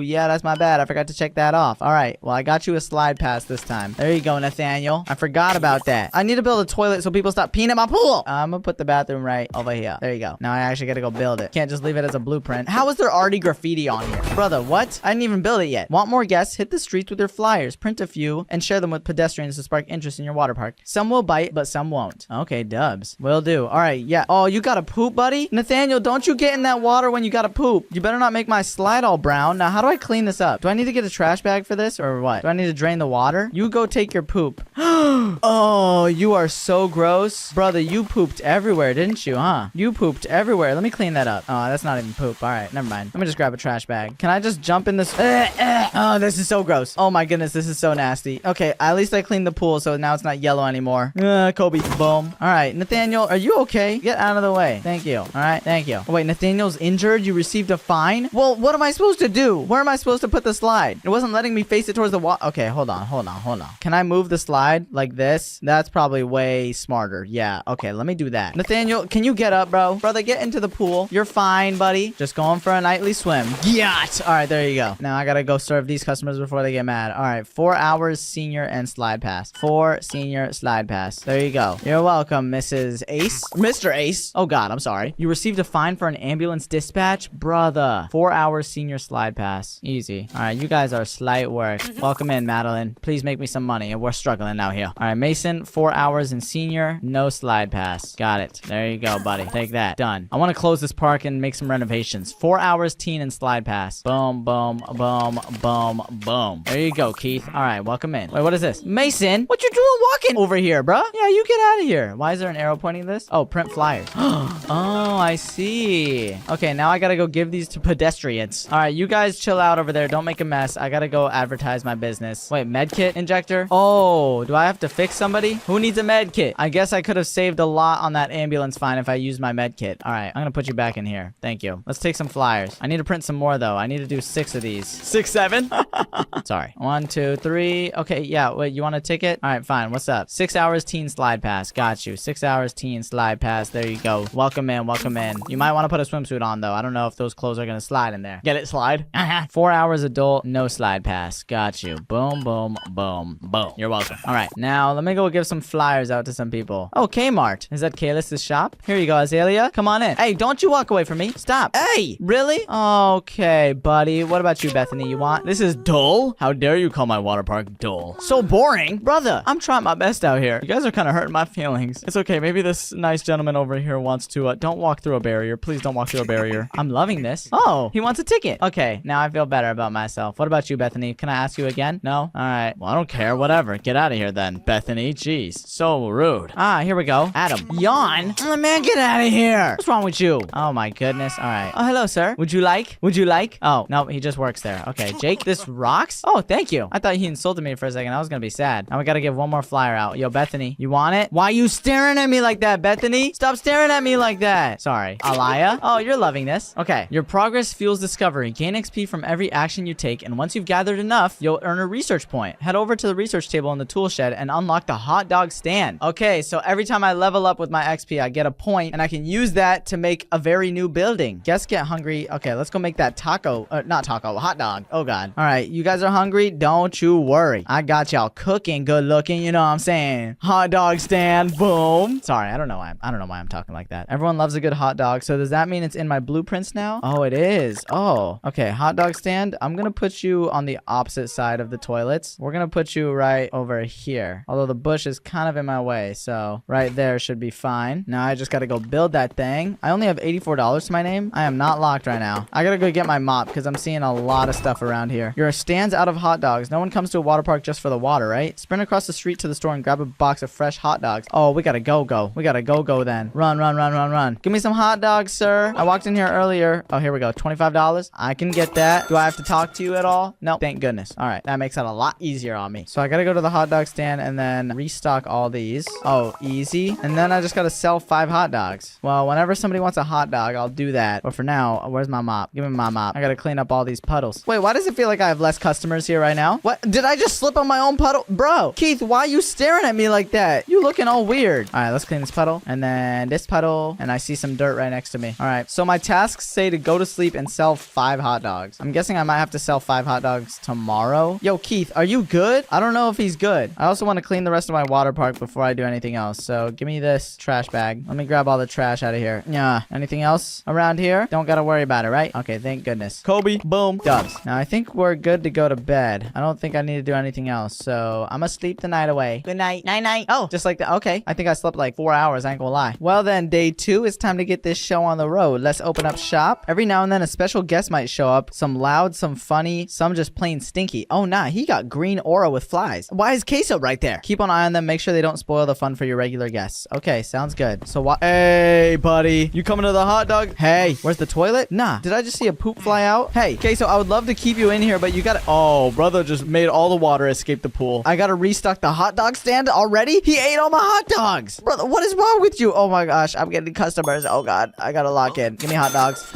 [SPEAKER 1] yeah, that's my bad. I forgot to check that off. All right. Well, I got you a slide pass this time. There you go, Nathaniel. I forgot about that. I need to build a toilet so people stop peeing in my pool. I'm gonna put the bathroom right over here. There you go. Now I actually gotta go build it. Can't just leave it as a blueprint. How is there already graffiti on here? Brother, what? I didn't even build it yet. Want more guests? Hit the streets with your flyers. Print a few and share them with pedestrians to spark interest in your water park. Some will bite, but some won't. Okay, dubs. Will do. All right, yeah. Oh, you gotta poop, buddy? Nathaniel, don't you get in that water when you gotta poop. You better not make my slide all brown. Now, how do I clean this up? Do I need to get a trash bag for this or what? Do I need to drain the water? You go take your poop. Oh, you are so gross. Brother, you pooped everywhere, didn't you, huh? You pooped everywhere. Let me clean that up. Oh, that's not even poop. All right, never mind. Let me just grab a trash bag. Can I just jump in this? Oh, this is so gross. Oh my goodness, this is so nasty. Okay, at least I cleaned the pool, so now it's not yellow anymore. Kobe. Boom. All right, Nathaniel, are you okay? Get out of the way. Thank you. All right, thank you. Oh, wait, Nathaniel's injured? You received a fine? Well, what am I supposed to do? Where am I supposed to put the slide? It wasn't letting me face it towards the wall. Okay, hold on. Can I move the slide like this? That's probably way smarter. Yeah, okay, let me do that. Nathaniel, can you get up, bro? Brother, get into the pool. You're fine, buddy. Just going for a nightly swim. Yacht! All right, there you go. Now I gotta go serve these customers before they get mad. All right, 4 hours senior and slide pass. 4 senior slide pass. There you go. You're welcome, Mrs. Ace. Mr. Ace. Oh, God, I'm sorry. You received a fine for an ambulance dispatch? Brother. 4 hours senior slide pass. Easy. All right, you guys are slight work. Welcome in, Madeline. Please make me some money. We're struggling out here. All right, Mason, 4 hours in senior, no slide pass. Got it. There you go, buddy. Take that. Done. I want to close this park and make some renovations. 4 hours teen and slide pass. Boom, boom, boom, boom, boom. There you go, Keith. All right, welcome in. Wait, what is this? Mason, what you doing walking over here, bruh? Yeah, you get out of here. Why is there an arrow pointing to this? Oh, print flyers. Oh, I see. Okay, now I gotta go give these to pedestrians. All right, you guys chill out over there. Don't make a mess. I gotta go advertise my business. Wait, medkit injector? Oh, do I have to fix somebody? Who needs a medkit? I guess I could have saved a lot on that ambulance fine if I used my medkit. All right, I'm gonna put you back in here. Thank you. Let's take some flyers. I need to print some more, though. I need to do 6 of these. 6, 7? Sorry. 1, 2, 3. Okay, yeah. Wait, you want a ticket? All right, fine. What's up? 6 hours teen slide pass. Got you. 6 hours teen slide pass. There you go. Welcome in. Welcome in. in. You might want to put a swimsuit on, though. I don't know if those clothes are going to slide in there. Get it, slide? 4 hours adult, no slide pass. Got you. Boom, boom, boom, boom. You're welcome. All right, now let me go give some flyers out to some people. Oh, Kmart. Is that Kalis's shop? Here you go, Azalea. Come on in. Hey, don't you walk away from me. Stop. Hey, really? Okay, buddy. What about you, Bethany? You want? This is dull? How dare you call my water park dull? So boring. Brother, I'm trying my best out here. You guys are kind of hurting my feelings. It's okay. Maybe this nice gentleman over here wants to, don't walk through a barrier. Please don't walk through a barrier. I'm loving this. Oh, he wants a ticket. Okay, now I feel better about myself. What about you, Bethany? Can I ask you again? No? All right. Well, I don't care. Whatever. Get out of here then, Bethany. Jeez. So rude. Ah, here we go. Adam. Yawn? Oh, man, get out of here. What's wrong with you? Oh, my goodness. All right. Oh, hello, sir. Would you like? Oh, no, he just works there. Okay, Jake, this rocks? Oh, thank you. I thought he insulted me for a second. I was gonna be sad. Now we gotta give one more flyer out. Yo, Bethany, you want it? Why are you staring at me like that, Bethany? Stop staring at me like that. Sorry. Alaya? Oh, you're loving this. Okay. Your progress fuels discovery. Gain XP from every action you take, and once you've gathered enough, you'll earn a research point. Head over to the research table in the tool shed and unlock the hot dog stand. Okay, so every time I level up with my XP, I get a point, and I can use that to make a very new building. Guests get hungry. Okay, let's go make that taco. Not taco, hot dog. Oh, God. All right, you guys are hungry? Don't you worry. I got y'all cooking, good looking, you know what I'm saying? Hot dog stand, boom. Sorry, I don't know why I'm talking like that. Everyone loves a good hot dog, so does that mean it's in my blueprints now? Oh, it is. Oh, okay, hot dog stand. I'm gonna put you on the opposite side of the toilets. We're gonna put you right over here. Although the bush is kind of in my way, so right there should be fine. Now I just gotta go build that thing. I only have $84 to my name. I am not locked right now. I gotta go get my mop because I'm seeing a lot of stuff around here. Your stand's out of hot dogs. No one comes to a water park just for the water, right? Sprint across the street to the store and grab a box of fresh hot dogs. Oh, we gotta go. We gotta go then. Run. Give me some hot dogs, sir. I walked in here earlier. Oh, here we go. $25. I can get that. Do I have to talk to you at all? No, thank goodness. All right, that makes it a lot easier on me. So I gotta go to the hot dog stand and then restock all these. Oh, easy. And then I just gotta sell 5 hot dogs. Well, whenever somebody wants a hot dog, I'll do that. But for now, where's my mop? Give me my mop. I gotta clean up all these puddles. Wait, why does it feel like I have less customers here right now? What? Did I just slip on my own puddle? Bro, Keith, why are you staring at me like that? You looking all weird. All right, let's clean this puddle. And then this puddle. And I see some dirt right next to me. All right, so my tasks say to go to sleep and sell 5 hot dogs. I'm guessing I might have to sell 5 hot dogs tomorrow. Yo, Keith, are you good? I don't know if he's good. I also want to clean the rest of my water park before I do anything else. So give me this trash bag. Let me grab all the trash out of here. Yeah. Anything else around here? Don't gotta worry about it, right? Okay, thank goodness. Kobe, boom, dubs. Now I think we're good to go to bed. I don't think I need to do anything else. So I'm gonna sleep the night away. Good night. Night. Oh, just like that. Okay. I think I slept like 4 hours. I ain't gonna lie. Well then, day 2, it's time to get this show on the road. Let's open up shop. Every now and then a special guest might show up. Some loud, some funny, some just plain stinky. Oh nah, he got green aura with flies. Why is Queso right there? Keep an eye on them. Make sure they don't spoil the fun for your regular guests. Okay, sounds good. So what? Hey, buddy. You coming to the hot dog? Hey, where's the toilet? Nah. Did I just see a poop fly out? Hey, Queso, I would love to keep you in here, but you gotta... Oh, brother just made all the water escape the pool. I gotta restock the hot dog stand already? He ate all my hot dogs. Brother, what is wrong with you? Oh my gosh, I'm getting customers. Oh god, I gotta lock in. Give me hot dogs.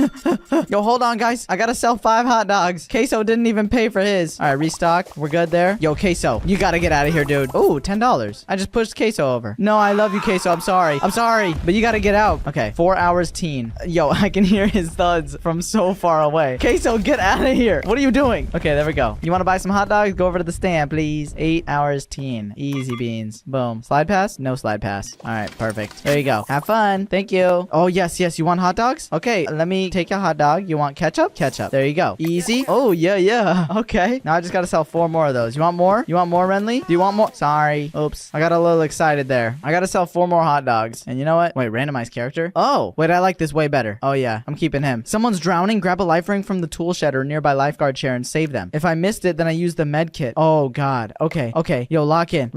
[SPEAKER 1] Yo, hold on, guys. I gotta sell 5 hot dogs. Queso didn't even pay for his. All right, restock. We're good there. Yo, Queso, you gotta get out of here, dude. Ooh, $10. I just pushed Queso over. No, I love you, Queso. I'm sorry, but you gotta get out. Okay, 4 hours teen. Yo, I can hear his thuds from so far away. Queso, get out of here. What are you doing? Okay, there we go. You want to buy some hot dogs? Go over to the stand, please. 8 hours teen. Easy beans. Boom. Slide pass? No slide pass. All right, perfect. There you go. Have fun. Thank you. Oh, yes. You want hot dogs? Okay, let me take a hot dog. You want ketchup? Ketchup. There you go. Easy. Oh, yeah. Okay. Now I just got to sell 4 more of those. You want more? You want more, Renly? Do you want more? Sorry. Oops. I got a little excited there. I got to sell 4 more hot dogs. And you know what? Wait, randomized character? Oh, wait, I like this way better. Oh, yeah. I'm keeping him. Someone's drowning. Grab a life ring from the tool shed or nearby lifeguard chair and save them. If I missed it, then I use the med kit. Oh, God. Okay. Yo, lock in.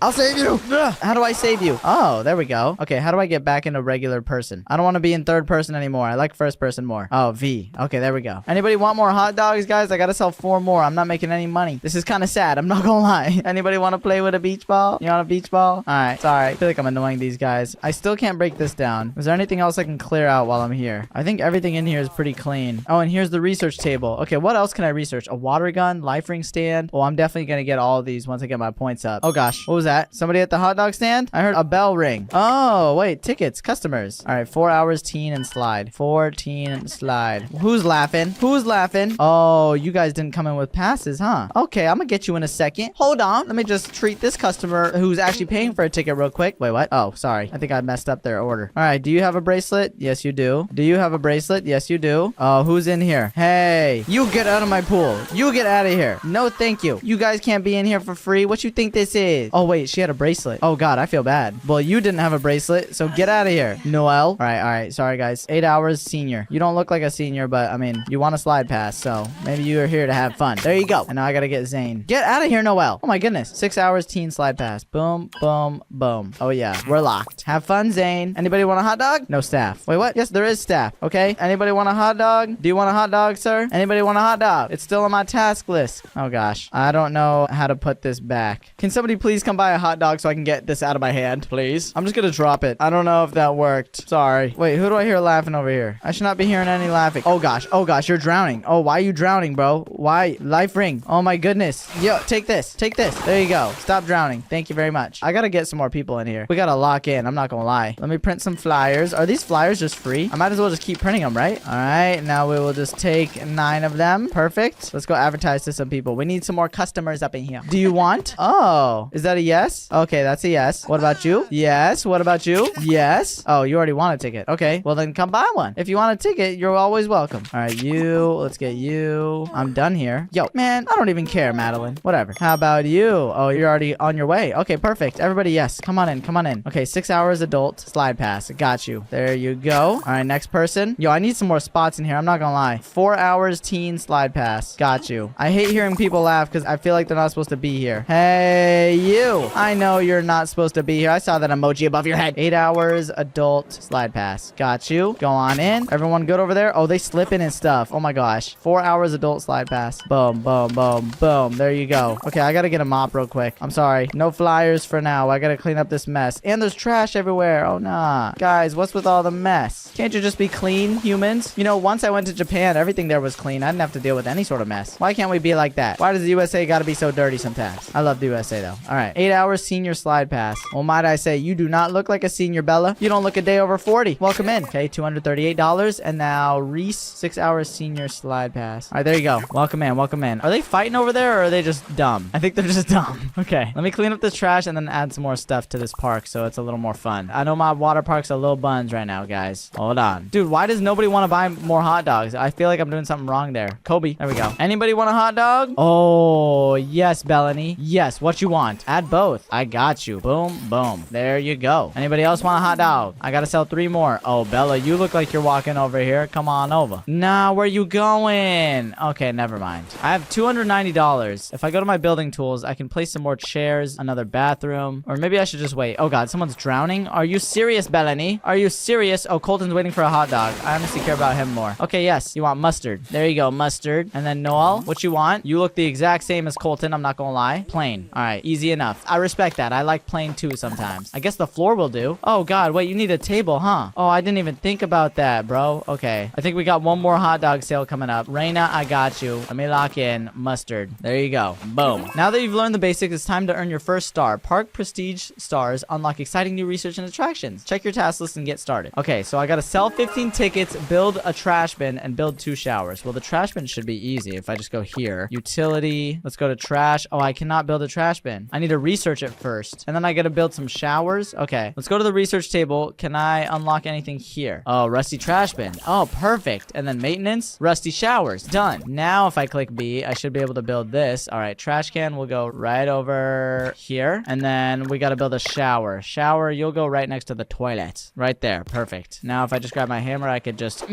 [SPEAKER 1] I'll save you. Ugh. How do I save you? Oh, there we go. Okay, how do I get back into regular person? I don't want to be in third person anymore. I like first person more. Oh, V. Okay, there we go. Anybody want more hot dogs, guys? I gotta sell 4 more. I'm not making any money. This is kind of sad. I'm not gonna lie. Anybody want to play with a beach ball? You want a beach ball? All right. Sorry. I feel like I'm annoying these guys. I still can't break this down. Is there anything else I can clear out while I'm here? I think everything in here is pretty clean. Oh, and here's the research table. Okay, what else can I research? A water gun, life ring stand. Oh, I'm definitely gonna get all of these once I get my points up. Oh gosh, what was that? Somebody at the hot dog stand? I heard a bell ring. Oh, wait, tickets, customers. All right, 4 hours hours teen and slide. 14 and slide. Who's laughing? Who's laughing? Oh, you guys didn't come in with passes, huh? Okay, I'm gonna get you in a second. Hold on. Let me just treat this customer who's actually paying for a ticket real quick. Wait, what? Oh, sorry. I think I messed up their order. All right, do you have a bracelet? Yes, you do. Do you have a bracelet? Yes, you do. Oh, who's in here? Hey, you get out of my pool. You get out of here. No, thank you. You guys can't be in here for free. What you think this is? Oh, wait, she had a bracelet. Oh, God, I feel bad. Well, you didn't have a bracelet, so get out of here. Noel. All right. Sorry, guys. 8 hours senior. You don't look like a senior, but I mean, you want a slide pass, so maybe you are here to have fun. There you go. And now I gotta get Zane. Get out of here, Noel. Oh my goodness. 6 hours teen slide pass. Boom, boom, boom. Oh yeah, we're locked. Have fun, Zane. Anybody want a hot dog? No staff. Wait, what? Yes, there is staff. Okay. Anybody want a hot dog? Do you want a hot dog, sir? Anybody want a hot dog? It's still on my task list. Oh gosh. I don't know how to put this back. Can somebody please come buy a hot dog so I can get this out of my hand, please? I'm just gonna drop it. I don't know if that worked. Sorry. Wait, who do I hear laughing over here? I should not be hearing any laughing. Oh gosh. Oh gosh, you're drowning. Oh, why are you drowning, bro? Why? Life ring. Oh my goodness. Yo, take this. Take this. There you go. Stop drowning. Thank you very much. I gotta get some more people in here. We gotta lock in. I'm not gonna lie. Let me print some flyers. Are these flyers just free? I might as well just keep printing them, right? All right. Now we will just take 9 of them. Perfect. Let's go advertise to some people. We need some more customers up in here. Do you want? Oh, is that a yes? Okay, that's a yes. What about you? Yes. What about you? Yes. Oh, you already want a ticket. Okay. Well, then come buy one. If you want a ticket, you're always welcome. All right, you. Let's get you. I'm done here. Yo, man, I don't even care, Madeline. Whatever. How about you? Oh, you're already on your way. Okay, perfect. Everybody, yes. Come on in. Come on in. Okay, 6 hours adult slide pass. Got you. There you go. All right, next person. Yo, I need some more spots in here. I'm not gonna lie. 4 hours teen slide pass. Got you. I hate hearing people laugh because I feel like they're not supposed to be here. Hey, you. I know you're not supposed to be here. I saw that emoji above your head. 8 hours adult slide pass. Got you. Go on in. Everyone good over there? Oh, they slip in and stuff. Oh my gosh. 4 hours adult slide pass. Boom, boom, boom, boom. There you go. Okay, I gotta get a mop real quick. I'm sorry. No flyers for now. I gotta clean up this mess. And there's trash everywhere. Oh, nah. Guys, what's with all the mess? Can't you just be clean, humans? You know, once I went to Japan, everything there was clean. I didn't have to deal with any sort of mess. Why can't we be like that? Why does the USA gotta be so dirty sometimes? I love the USA, though. All right. 8 hours senior slide pass. Well, might I say, you do not look like a senior, Bella. You don't look a day over 40. Welcome in. Okay, $238. And now Reese, 6 hours senior slide pass. All right, there you go. Welcome in. Welcome in. Are they fighting over there or are they just dumb? I think they're just dumb. Okay. Let me clean up this trash and then add some more stuff to this park so it's a little more fun. I know my water park's a little buns right now, guys. Hold on. Dude, why does nobody want to buy more hot dogs? I feel like I'm doing something wrong there. Kobe. There we go. Anybody want a hot dog? Oh, yes, Bellany. Yes, what you want? Add both. I got you. Boom, boom. There you go. Anybody else want a hot dog? I gotta sell 3 more. Oh, Bella, you look like you're walking over here. Come on over. Nah, where you going? Okay, never mind. I have $290. If I go to my building tools, I can place some more chairs, another bathroom, or maybe I should just wait. Oh God, someone's drowning. Are you serious, Bellany? Are you serious? Oh, Colton's waiting for a hot dog. I honestly care about him more. Okay, yes. You want mustard. There you go, mustard. And then Noel, what you want? You look the exact same as Colton. I'm not gonna lie. Plain. All right, easy enough. I respect that. I like plain too sometimes. I guess the floor will do. Oh God, wait, you need a table, huh? Oh, I didn't even think about that, bro. Okay. I think we got one more hot dog sale coming up. Raina, I got you. Let me lock in mustard. There you go. Boom. Now that you've learned the basics, it's time to earn your first star. Park Prestige stars unlock exciting new research and attractions. Check your task list and get started. Okay, so I gotta sell 15 tickets, build a trash bin, and build 2 showers. Well, the trash bin should be easy if I just go here. Utility. Let's go to trash. Oh, I cannot build a trash bin. I need to research it first. And then I gotta build some showers. Okay, let's go to the research table. Can I unlock anything here? Oh, rusty trash bin. Oh, perfect. And then maintenance, rusty showers. Done. Now if I click B, I should be able to build this. All right, trash can will go right over here. And then we gotta build a shower. Shower, you'll go right next to the toilet. Right there. Perfect. Now if I just grab my hammer, I could just...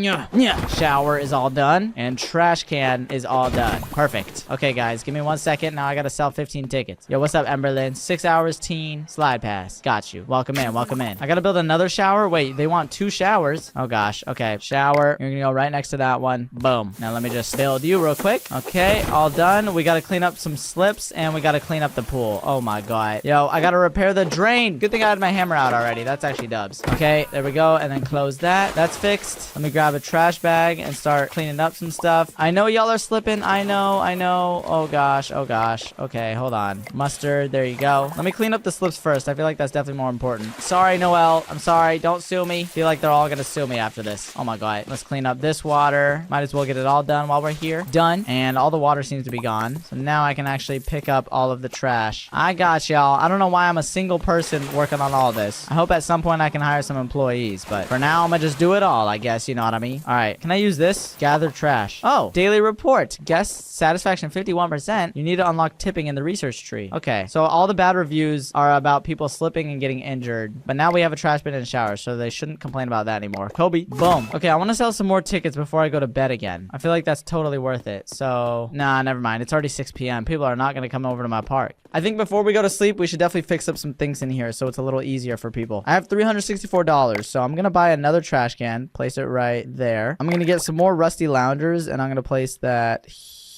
[SPEAKER 1] Shower is all done. And trash can is all done. Perfect. Okay, guys, give me 1 second. Now I gotta sell 15 tickets. Yo, what's up, Emberlyn? 6 hours teen slide pass. Got you. Welcome in. Welcome in. I gotta build another shower. Wait, they want 2 showers. Oh gosh. Okay. Shower. You're gonna go right next to that one. Boom. Now let me just build you real quick. Okay. All done. We gotta clean up some slips and we gotta clean up the pool. Oh my god. Yo, I gotta repair the drain. Good thing I had my hammer out already. That's actually dubs. Okay. There we go. And then close that. That's fixed. Let me grab a trash bag and start cleaning up some stuff. I know y'all are slipping. I know. I know. Oh gosh. Oh gosh. Okay. Hold on. Mustard. There you go. Let me clean up the slips first. I feel like that's definitely more important. Sorry, Noel. I'm sorry. Don't sue me. Feel like they're all gonna sue me after this. Oh my god. Let's clean up this water. Might as well get it all done while we're here. Done. And all the water seems to be gone. So now I can actually pick up all of the trash. I got y'all. I don't know why I'm a single person working on all this. I hope at some point I can hire some employees, but for now I'm gonna just do it all, I guess. You know what I mean? All right. Can I use this? Gather trash. Oh, daily report. Guest satisfaction 51%. You need to unlock tipping in the research tree. Okay. So all the bad reviews are about people slipping and getting injured, but now we have a trash bin and shower, so they shouldn't complain about that anymore. Kobe. Boom. Okay. I want to sell some more tickets before I go to bed again. I feel like that's totally worth it. So nah, never mind. It's already 6 p.m. People are not going to come over to my park. I think before we go to sleep, we should definitely fix up some things in here so it's a little easier for people. I have $364, so I'm going to buy another trash can, place it right there. I'm going to get some more rusty loungers, and I'm going to place that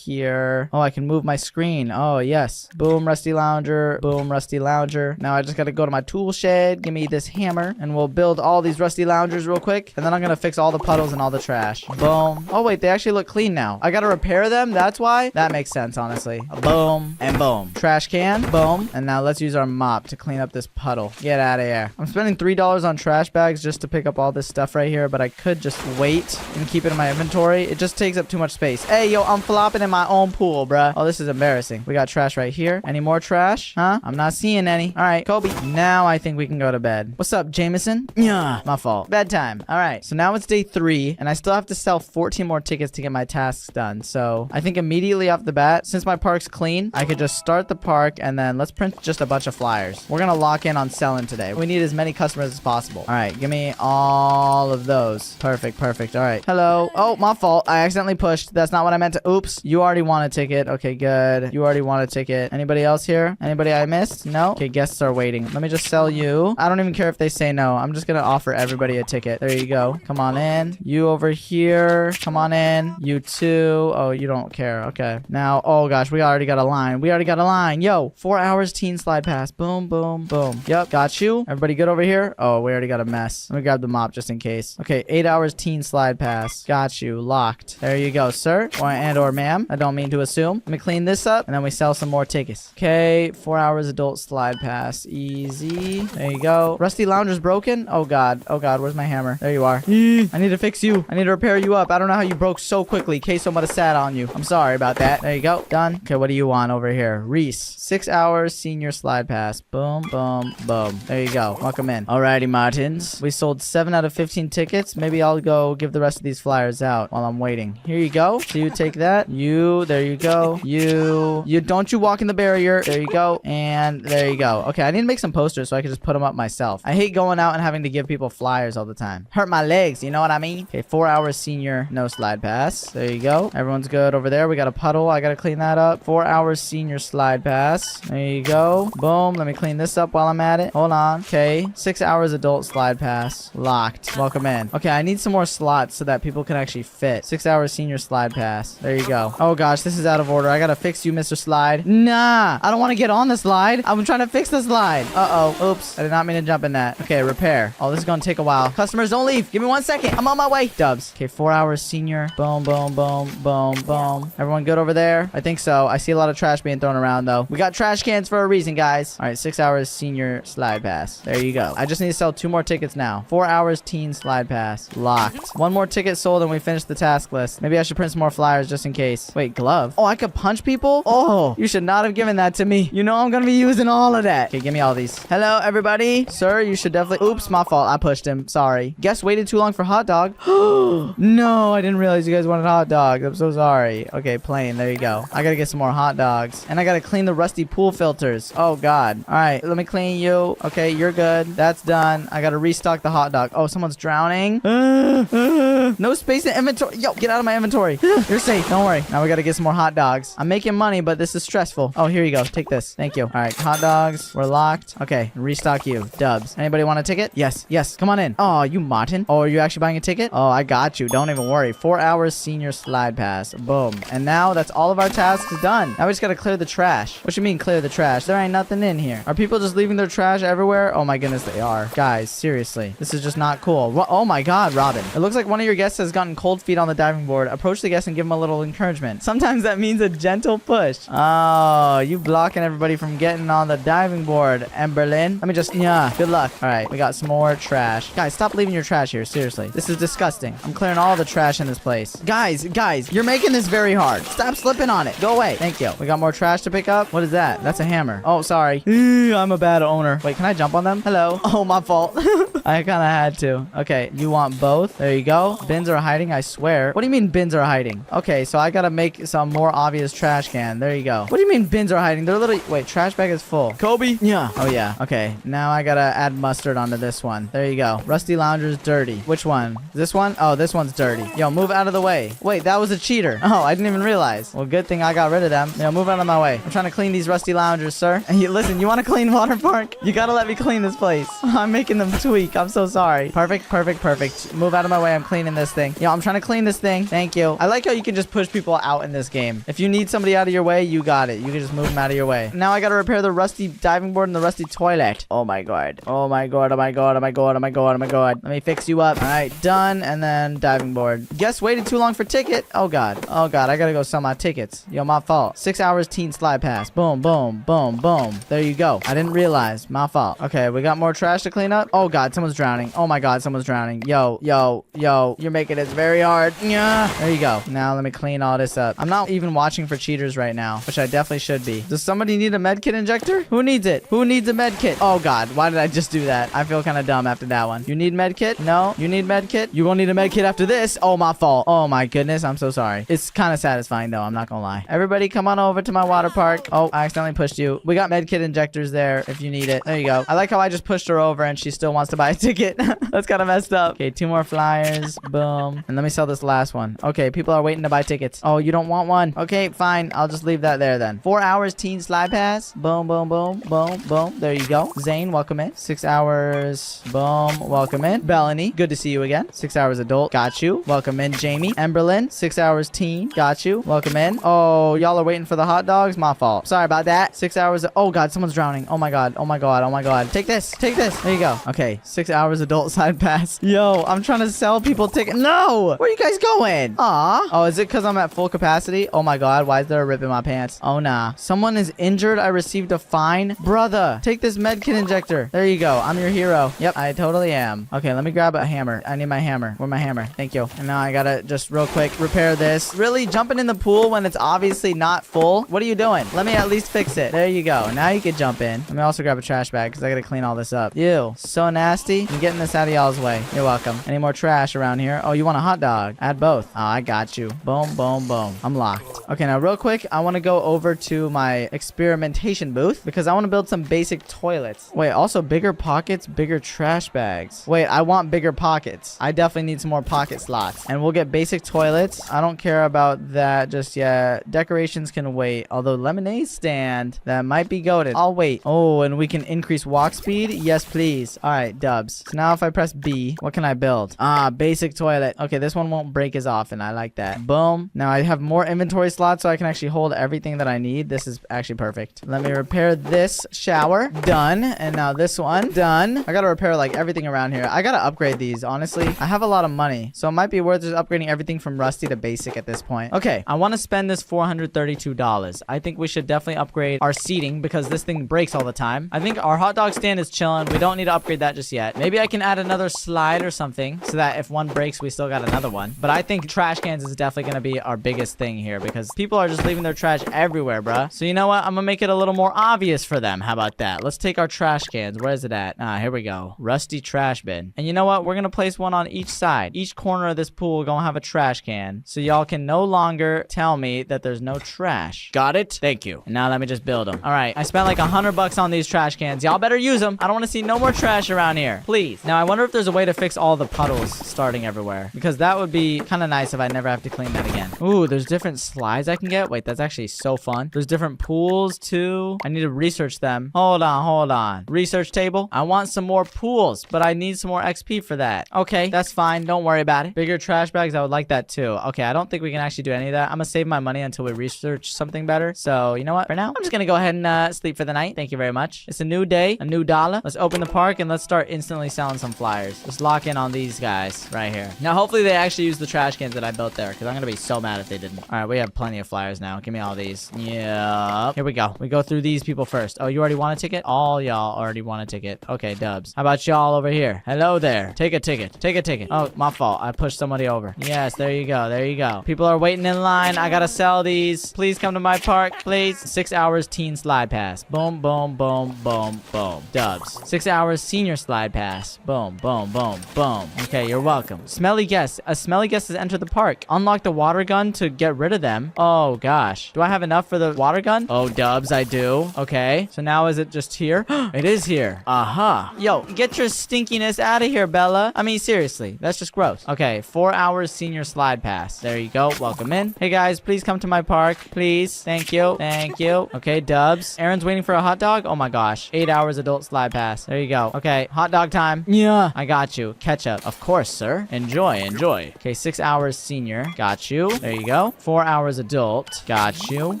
[SPEAKER 1] here. Oh, I can move my screen. Oh, yes. Boom, rusty lounger. Boom, rusty lounger. Now I just got to go to my tool shed. Give me this hammer, and we'll build all these rusty loungers real quick. And then I'm going to fix all the puddles and all the trash. Boom. Oh, wait. They actually look clean now. I got to repair them. That's why. That makes sense, honestly. Boom and boom. Trash can. Boom. And now let's use our mop to clean up this puddle. Get out of here. I'm spending $3 on trash bags just to pick up all this stuff right here, but I could just wait and keep it in my inventory. It just takes up too much space. Hey, yo, I'm flopping in my own pool, bruh. Oh, this is embarrassing. We got trash right here. Any more trash? Huh? I'm not seeing any. All right, Kobe. Now I think we can go to bed. What's up, Jameson? Yeah, my fault. Bedtime. All right. So now it's day 3, and I still have to sell 14 more tickets to get my tasks done. So I think immediately off the bat, since my park's clean, I could just start the park, and then let's print just a bunch of flyers. We're gonna lock in on selling today. We need as many customers as possible. All right, give me all of those. Perfect, perfect. All right. Hello. Oh, my fault. I accidentally pushed. That's not what I meant to. Oops. You already want a ticket. Okay, good. You already want a ticket. Anybody else here? Anybody I missed? No? Okay, guests are waiting. Let me just sell you. I don't even care if they say no. I'm just gonna offer everybody a ticket. There you go. Come on in. You over here. Come on in. You too. Oh, you don't care. Okay. Now, oh gosh, we already got a line. We already got a line. Yo, 4 hours teen slide pass. Boom, boom, boom. Yep, got you. Everybody good over here? Oh, we already got a mess. Let me grab the mop just in case. Okay, 8 hours teen slide pass. Got you. Locked. There you go, sir. Or ma'am. I don't mean to assume. Let me clean this up, and then we sell some more tickets. Okay, 4 hours adult slide pass. Easy. There you go. Rusty lounger's broken. Oh god. Oh god, where's my hammer? There you are. I need to fix you. I need to repair you up. I don't know how you broke so quickly. Queso might have sat on you. I'm sorry about that. There you go. Done. Okay, what do you want over here? Reese. 6 hours senior slide pass. Boom, boom, boom. There you go. Welcome in. Alrighty, Martins. We sold 7 out of 15 tickets. Maybe I'll go give the rest of these flyers out while I'm waiting. Here you go. So you take that. You. There you go. You don't you walk in the barrier. There you go. And there you go. Okay, I need to make some posters so I can just put them up myself. I hate going out and having to give people flyers all the time. Hurt my legs, you know what I mean? Okay, 4 hours senior, no slide pass. There you go. Everyone's good over there. We got a puddle. I gotta clean that up. 4 hours senior slide pass. There you go. Boom. Let me clean this up while I'm at it. Hold on. Okay. 6 hours adult slide pass. Locked. Welcome in. Okay, I need some more slots so that people can actually fit. 6 hours senior slide pass. There you go. Oh gosh, this is out of order. I gotta fix you, Mr. Slide. Nah, I don't want to get on the slide. I'm trying to fix the slide. Uh-oh. Oops. I did not mean to jump in that. Okay, repair. Oh, this is gonna take a while. Customers, don't leave. Give me 1 second. I'm on my way. Dubs. Okay, 4 hours senior. Boom, boom, boom, boom, boom. Everyone good over there? I think so. I see a lot of trash being thrown around, though. We got trash cans for a reason, guys. All right, 6 hours senior slide pass. There you go. I just need to sell 2 more tickets now. 4 hours teen slide pass. Locked. 1 more ticket sold and we finished the task list. Maybe I should print some more flyers just in case. Wait, glove? Oh, I could punch people? Oh, you should not have given that to me. You know I'm gonna be using all of that. Okay, give me all these. Hello, everybody. Sir, you should definitely... Oops, my fault. I pushed him. Sorry. Guess waited too long for hot dog. No, I didn't realize you guys wanted hot dogs. I'm so sorry. Okay, plain. There you go. I gotta get some more hot dogs. And I gotta clean the rusty pool filters. Oh, God. All right, let me clean you. Okay, you're good. That's done. I gotta restock the hot dog. Oh, someone's drowning. No space in inventory. Yo, get out of my inventory. You're safe. Don't worry. Now we gotta get some more hot dogs. I'm making money, but this is stressful. Oh, here you go. Take this. Thank you. All right, hot dogs. We're locked. Okay, restock you. Dubs. Anybody want a ticket? Yes. Yes. Come on in. Oh, you Martin. Oh, are you actually buying a ticket? Oh, I got you. Don't even worry. 4 hours senior slide pass. Boom. And now that's all of our tasks done. Now we just gotta clear the trash. What you mean clear the trash? There ain't nothing in here. Are people just leaving their trash everywhere? Oh my goodness, they are. Guys, seriously. This is just not cool. Oh my God, Robin. It looks like one of your guests has gotten cold feet on the diving board. Approach the guest and give him a little encouragement. Sometimes that means a gentle push. Oh, you blocking everybody from getting on the diving board, Emberlyn. Let me just, yeah, good luck. All right, we got some more trash. Guys, stop leaving your trash here. Seriously, this is disgusting. I'm clearing all the trash in this place. Guys, you're making this very hard. Stop slipping on it. Go away. Thank you. We got more trash to pick up. What is that? That's a hammer. Oh, sorry. I'm a bad owner. Wait, can I jump on them? Hello. Oh, my fault. I kind of had to. Okay, you want both? There you go. Bins are hiding, I swear. What do you mean bins are hiding? Okay, so I gotta make some more obvious trash can. There you go. What do you mean bins are hiding? They're literally... Wait, trash bag is full. Kobe? Yeah. Oh, yeah. Okay, now I gotta add mustard onto this one. There you go. Rusty Lounger's dirty. Which one? This one? Oh, this one's dirty. Yo, move out of the way. Wait, that was a cheater. Oh, I didn't even realize. Well, good thing I got rid of them. Yo, move out of my way. I'm trying to clean these Rusty Loungers, sir. And listen, you want to clean water park? You gotta let me clean this place. I'm making them tweak. I'm so sorry. Perfect, perfect, perfect. Move out of my way. I'm cleaning this thing. Yo, I'm trying to clean this thing. Thank you. I like how you can just push people out in this game. If you need somebody out of your way, you got it. You can just move them out of your way. Now I gotta repair the rusty diving board and the rusty toilet. Oh my god. Oh my god. Oh my god. Oh my god. Oh my god. Oh my god. Let me fix you up. All right, done. And then diving board. Guess waited too long for ticket. Oh god. Oh god. I gotta go sell my tickets. Yo, my fault. 6 hours teen slide pass. Boom, boom, boom, boom. There you go. I didn't realize. My fault. Okay, we got more trash to clean up. Oh god, someone's drowning. Oh my god, someone's drowning. Yo, yo, yo. You're making it very hard. Yeah. There you go. Now let me clean all this up. I'm not even watching for cheaters right now, which I definitely should be. Does somebody need a medkit injector? Who needs it? Who needs a medkit? Oh god, why did I just do that? I feel kind of dumb after that one. You need medkit? No? You need medkit? You won't need a medkit after this? Oh, my fault. Oh my goodness, I'm so sorry. It's kind of satisfying though, I'm not gonna lie. Everybody come on over to my water park. Oh, I accidentally pushed you. We got medkit injectors there if you need it. There you go. I like how I just pushed her over and she still wants to buy a ticket. That's kind of messed up. Okay, 2 more flyers. Boom. And let me sell this last one. Okay, people are waiting to buy tickets. Oh, you don't want one? Okay, fine. I'll just leave that there then. 4 hours teen slide pass. Boom, boom, boom, boom, boom. There you go. Zane, welcome in. 6 hours. Boom. Welcome in. Bellany, good to see you again. 6 hours adult. Got you. Welcome in. Jamie. Emberlyn, 6 hours teen. Got you. Welcome in. Oh, y'all are waiting for the hot dogs? My fault. Sorry about that. 6 hours. Oh god, someone's drowning. Oh my god. Oh my god. Oh my god. Take this. Take this. There you go. Okay, 6 hours adult side pass. Yo, I'm trying to sell people tickets. No! Where are you guys going? Aw. Oh, is it because I'm at full capacity? Oh my god, why is there a rip in my pants? Oh nah. Someone is injured. I received a fine. Brother, take this medkit injector. There you go. I'm your hero. Yep, I totally am. Okay, let me grab a hammer. I need my hammer. Where's my hammer? Thank you. And now I gotta just real quick repair this. Really? Jumping in the pool when it's obviously not full? What are you doing? Let me at least fix it. There you go. Now you can jump in. Let me also grab a trash bag because I gotta clean all this up. Ew. So nasty. I'm getting this out of y'all's way. You're welcome. Any more trash around here? Oh, you want a hot dog? Add both. Oh, I got you. Boom, boom, boom. I'm locked. Okay, now real quick, I want to go over to my experimentation booth because I want to build some basic toilets. Wait, also bigger pockets, bigger trash bags. Wait, I want bigger pockets. I definitely need some more pocket slots. And we'll get basic toilets. I don't care about that just yet. Decorations can wait. Although lemonade stand, that might be goated. I'll wait. Oh, and we can increase walk speed? Yes, please. All right, dubs. So now if I press B, what can I build? Ah, basic toilet. Okay, this one won't break as often. I like that. Boom. Now I have more inventory slots so I can actually hold everything that I need. This is actually perfect. Let me repair this shower. Done. And now this one. Done. I gotta repair like everything around here. I gotta upgrade these, honestly. I have a lot of money, so it might be worth just upgrading everything from rusty to basic at this point. Okay, I want to spend this $432. I think we should definitely upgrade our seating because this thing breaks all the time. I think our hot dog stand is chilling. We don't need to upgrade that just yet. Maybe I can add another slide or something so that if one breaks, we still got another one. But I think trash cans is definitely going to be our biggest thing here because people are just leaving their trash everywhere, bruh. So you know what? I'm going to make it a little more obvious for them. How about that? Let's take our trash cans. Where is it at? Ah, here we go. Rusty trash bin. And you know what? We're going to place one on each side. Each corner of this pool, we're going to have a trash can. So y'all can no longer tell me that there's no trash. Got it? Thank you. And now let me just build them. All right. I spent like $100 on these trash cans. Y'all better use them. I don't want to see no more trash around here. Please. Now, I wonder if there's a way to fix all the puddles starting everywhere because that would be kind of nice if I never have to clean that again. Ooh, there's different slides I can get. Wait, that's actually so fun. There's different pools too. I need to research them. Hold on, hold on. Research table. I want some more pools, but I need some more XP for that. Okay, that's fine. Don't worry about it. Bigger trash bags. I would like that too. Okay, I don't think we can actually do any of that. I'm gonna save my money until we research something better. So, you know what? For now, I'm just gonna go ahead and sleep for the night. Thank you very much. It's a new day, a new dollar. Let's open the park and let's start instant instantly selling some flyers. Just lock in on these guys right here. Now, hopefully they actually use the trash cans that I built there, because I'm going to be so mad if they didn't. All right, we have plenty of flyers now. Give me all these. Yeah. Here we go. We go through these people first. Oh, you already want a ticket? All y'all already want a ticket. Okay, dubs. How about y'all over here? Hello there. Take a ticket. Take a ticket. Oh, my fault. I pushed somebody over. Yes, there you go. There you go. People are waiting in line. I got to sell these. Please come to my park, please. 6 hours teen slide pass. Boom, boom, boom, boom, boom. Dubs. 6 hours senior slide pass. Boom, boom, boom, boom. Okay, you're welcome. Smelly guest. A smelly guest has entered the park. Unlock the water gun to get rid of them. Oh, gosh. Do I have enough for the water gun? Oh, dubs, I do. Okay. So now is it just here? It is here. Aha. Yo, get your stinkiness out of here, Bella. I mean, seriously. That's just gross. Okay, 4 hours senior slide pass. There you go. Welcome in. Hey, guys, please come to my park. Please. Thank you. Thank you. Okay, dubs. Aaron's waiting for a hot dog? Oh, my gosh. 8 hours adult slide pass. There you go. Okay, hot dog time. Yeah. I got you. Ketchup. Of course, sir. Enjoy. Enjoy. Okay, 6 hours senior. Got you. There you go. 4 hours adult. Got you.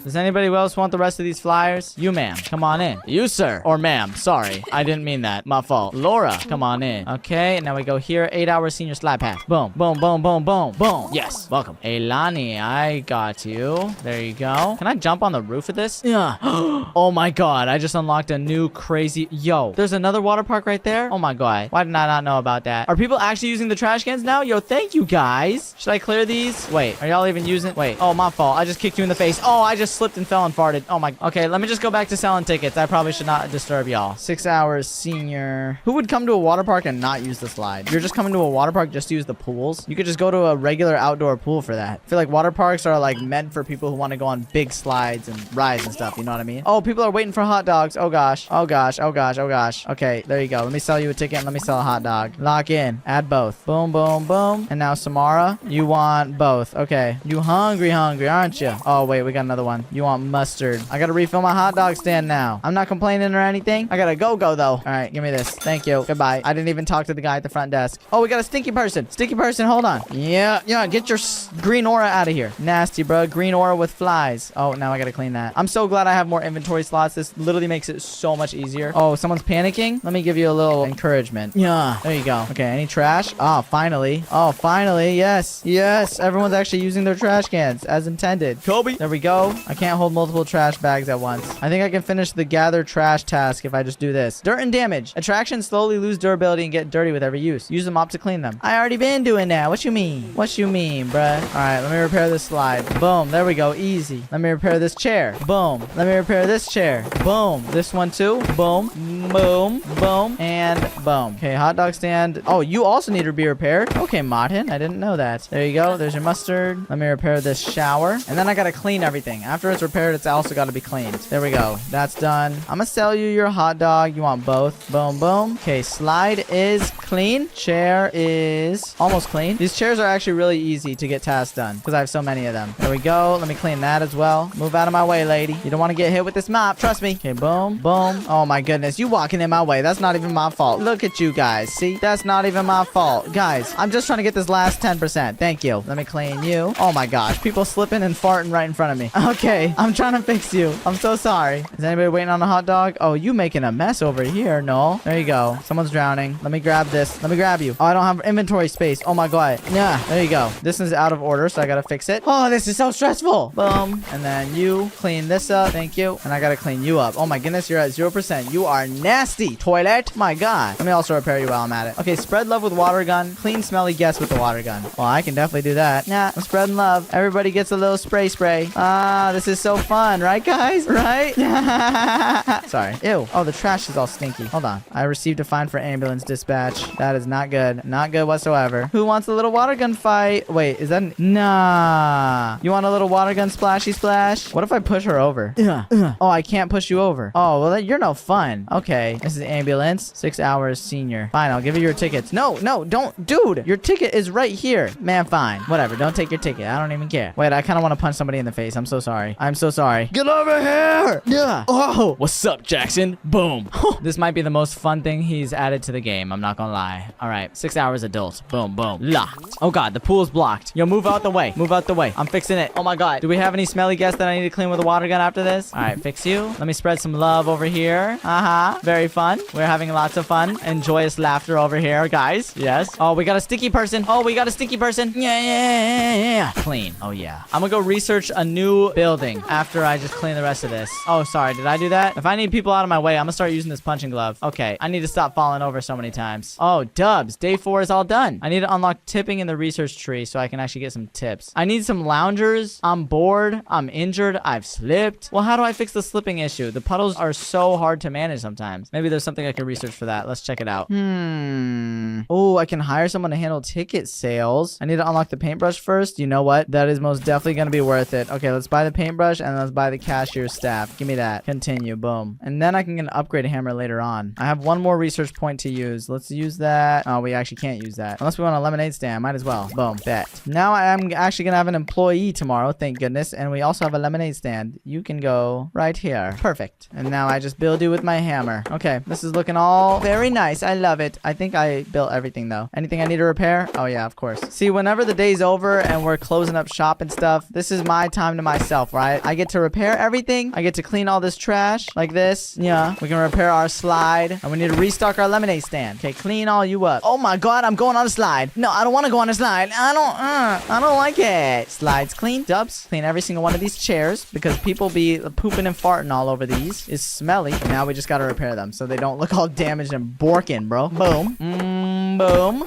[SPEAKER 1] Does anybody else want the rest of these flyers? You, ma'am. Come on in. You, sir. Or ma'am. Sorry. I didn't mean that. My fault. Laura. Come on in. Okay, and now we go here. 8 hours senior slide pass. Boom. Boom, boom, boom, boom. Boom. Yes. Welcome. Elani, I got you. There you go. Can I jump on the roof of this? Yeah. Oh my god. I just unlocked a new crazy... Yo, there's another water park right there? Oh my god. Why did I not know about that? Are people actually using the trash cans now? Yo, thank you guys. Should I clear these? Wait, are y'all even using... Wait. Oh, my fault. I just kicked you in the face. Oh, I just slipped and fell and farted. Oh my... Okay, let me just go back to selling tickets. I probably should not disturb y'all. 6 hours senior. Who would come to a water park and not use the slide? You're just coming to a water park just to use the pools? You could just go to a regular outdoor pool for that. I feel like water parks are like meant for people who want to go on big slides and rides and stuff. You know what I mean? Oh, people are waiting for hot dogs. Oh gosh. Oh gosh. Oh gosh. Oh gosh. Okay, there you go. Let me sell you a ticket and let me sell a hot dog. Lock in. Add both. Boom, boom, boom. And now Samara, you want both. Okay. You hungry, aren't you? Oh, wait, we got another one. You want mustard. I gotta refill my hot dog stand now. I'm not complaining or anything. I gotta go though. All right, give me this. Thank you. Goodbye. I didn't even talk to the guy at the front desk. Oh, we got a stinky person. Stinky person, hold on. Yeah, get your green aura out of here. Nasty, bro. Green aura with flies. Oh, now I gotta clean that. I'm so glad I have more inventory slots. This literally makes it so much easier. Oh, someone's panicking? Let me give you a little encouragement. Yeah, there you go. Okay, any trash? Oh, finally. Oh, finally. Yes. Yes. Everyone's actually using their trash cans as intended. Kobe. There we go. I can't hold multiple trash bags at once. I think I can finish the gather trash task if I just do this. Dirt and damage. Attractions slowly lose durability and get dirty with every use. Use the mop to clean them. I already been doing that. What you mean? What you mean, bruh? All right, let me repair this slide. Boom. There we go. Easy. Let me repair this chair. Boom. Let me repair this chair. Boom. This one too. Boom. Boom. Boom. And boom. Okay, hot dog stand. Oh, you also need to be repaired. Okay, Martin. I didn't know that. There you go. There's your mustard. Let me repair this shower. And then I gotta clean everything. After it's repaired, it's also gotta be cleaned. There we go. That's done. I'm gonna sell you your hot dog. You want both? Boom, boom. Okay, slide is clean. Chair is almost clean. These chairs are actually really easy to get tasks done because I have so many of them. There we go. Let me clean that as well. Move out of my way, lady. You don't want to get hit with this mop. Trust me. Okay, boom, boom. Oh my goodness. You walking in my way. That's not even my fault. Look at you guys. See? That's not even my fault. Guys, I'm just trying to get this last 10%. Thank you. Let me clean you. Oh my gosh. People slipping and farting right in front of me. Okay. I'm trying to fix you. I'm so sorry. Is anybody waiting on a hot dog? Oh, you making a mess over here. No. There you go. Someone's drowning. Let me grab this. Let me grab you. Oh, I don't have inventory space. Oh my god. Yeah. There you go. This is out of order, so I gotta fix it. Oh, this is so stressful. Boom. And then you clean this up. Thank you. And I gotta clean you up. Oh my goodness. You're at 0%. You are nasty. Toilet. My god. Let me also repair you while I'm at it. Okay. Spread love with water gun. Clean smelly guest with the water gun. Well, I can definitely do that. Yeah. I'm spreading love. Everybody gets a little spray. Ah, this is so fun. Right, guys? Right? Sorry. Ew. Oh, the trash is all stinky. Hold on. I received a fine for ambulance dispatch. That is not good. Not good whatsoever. Who wants a little water gun fight? Wait, is that... Nah. You want a little water gun splashy splash? What if I push her over? Oh, I can't push you over. Oh, well, you're no fun. Okay. This is ambulance. 6 hours senior. Fine, I'll give you your tickets. No, don't. Dude, your ticket is right here. Man, fine. Whatever. Don't take your ticket. I don't even care. Wait, I kind of want to punch somebody in the face. I'm so sorry. I'm so sorry. Get over here. Yeah. Oh.
[SPEAKER 4] What's up, Jackson? Boom.
[SPEAKER 1] This might be the most fun thing he's added to the game. I'm not gonna lie. All right. 6 hours adult. Boom, boom. Locked. Oh, God. The pool's blocked. Yo, move out the way. Move out the way. I'm fixing it. Oh, my God. Do we have any smelly guests that I need to clean with a water gun after this? All right. Fix you. Let me spread some love over here. Uh-huh. Very fun. We're having lots of fun and joyous laughter over here, guys. Yes. Oh, we got a sticky person. Oh, we got a sticky person. Yeah. Clean. Oh, yeah. I'm gonna go research a new building after I just clean the rest of this. Oh, sorry. Did I do that? If I need people out of my way, I'm gonna start using this punching glove. Okay. I need to stop falling over so many times. Oh, dubs. Day 4 is all done. I need to unlock tipping in the research tree so I can actually get some tips. I need some loungers. I'm bored. I'm injured. I've slipped. Well, how do I fix the slipping issue? The puddles are so hard to manage sometimes. Maybe there's something I can research for that. Let's check it out. Oh, I can hire someone to handle ticket sales. I need to unlock the paintbrush first. You know what? That is most definitely going to be worth it. Okay, let's buy the paintbrush and let's buy the cashier's staff. Give me that. Continue. Boom. And then I can get an upgrade hammer later on. I have one more research point to use. Let's use that. Oh, we actually can't use that. Unless we want a lemonade stand. Might as well. Boom. Bet. Now I am actually going to have an employee tomorrow. Thank goodness. And we also have a lemonade stand. You can go right here. Perfect. And now I just build you with my hammer. Okay. This is looking all very nice. I love it. I think I built everything though. Anything I need to repair? Oh yeah, of course. See, whenever the day's over and we're closing up shop and stuff, this is my time to myself, right? I get to repair everything. I get to clean all this trash like this. Yeah. We can repair our slide and we need to restock our lemonade stand. Okay, clean all you up. Oh my God, I'm going on a slide. No, I don't want to go on a slide. I don't like it. Slides clean. Dubs, clean every single one of these chairs because people be pooping and farting all over these. It's smelly. And now we just got to repair them so they don't look all damaged and borking, bro. Boom. Boom.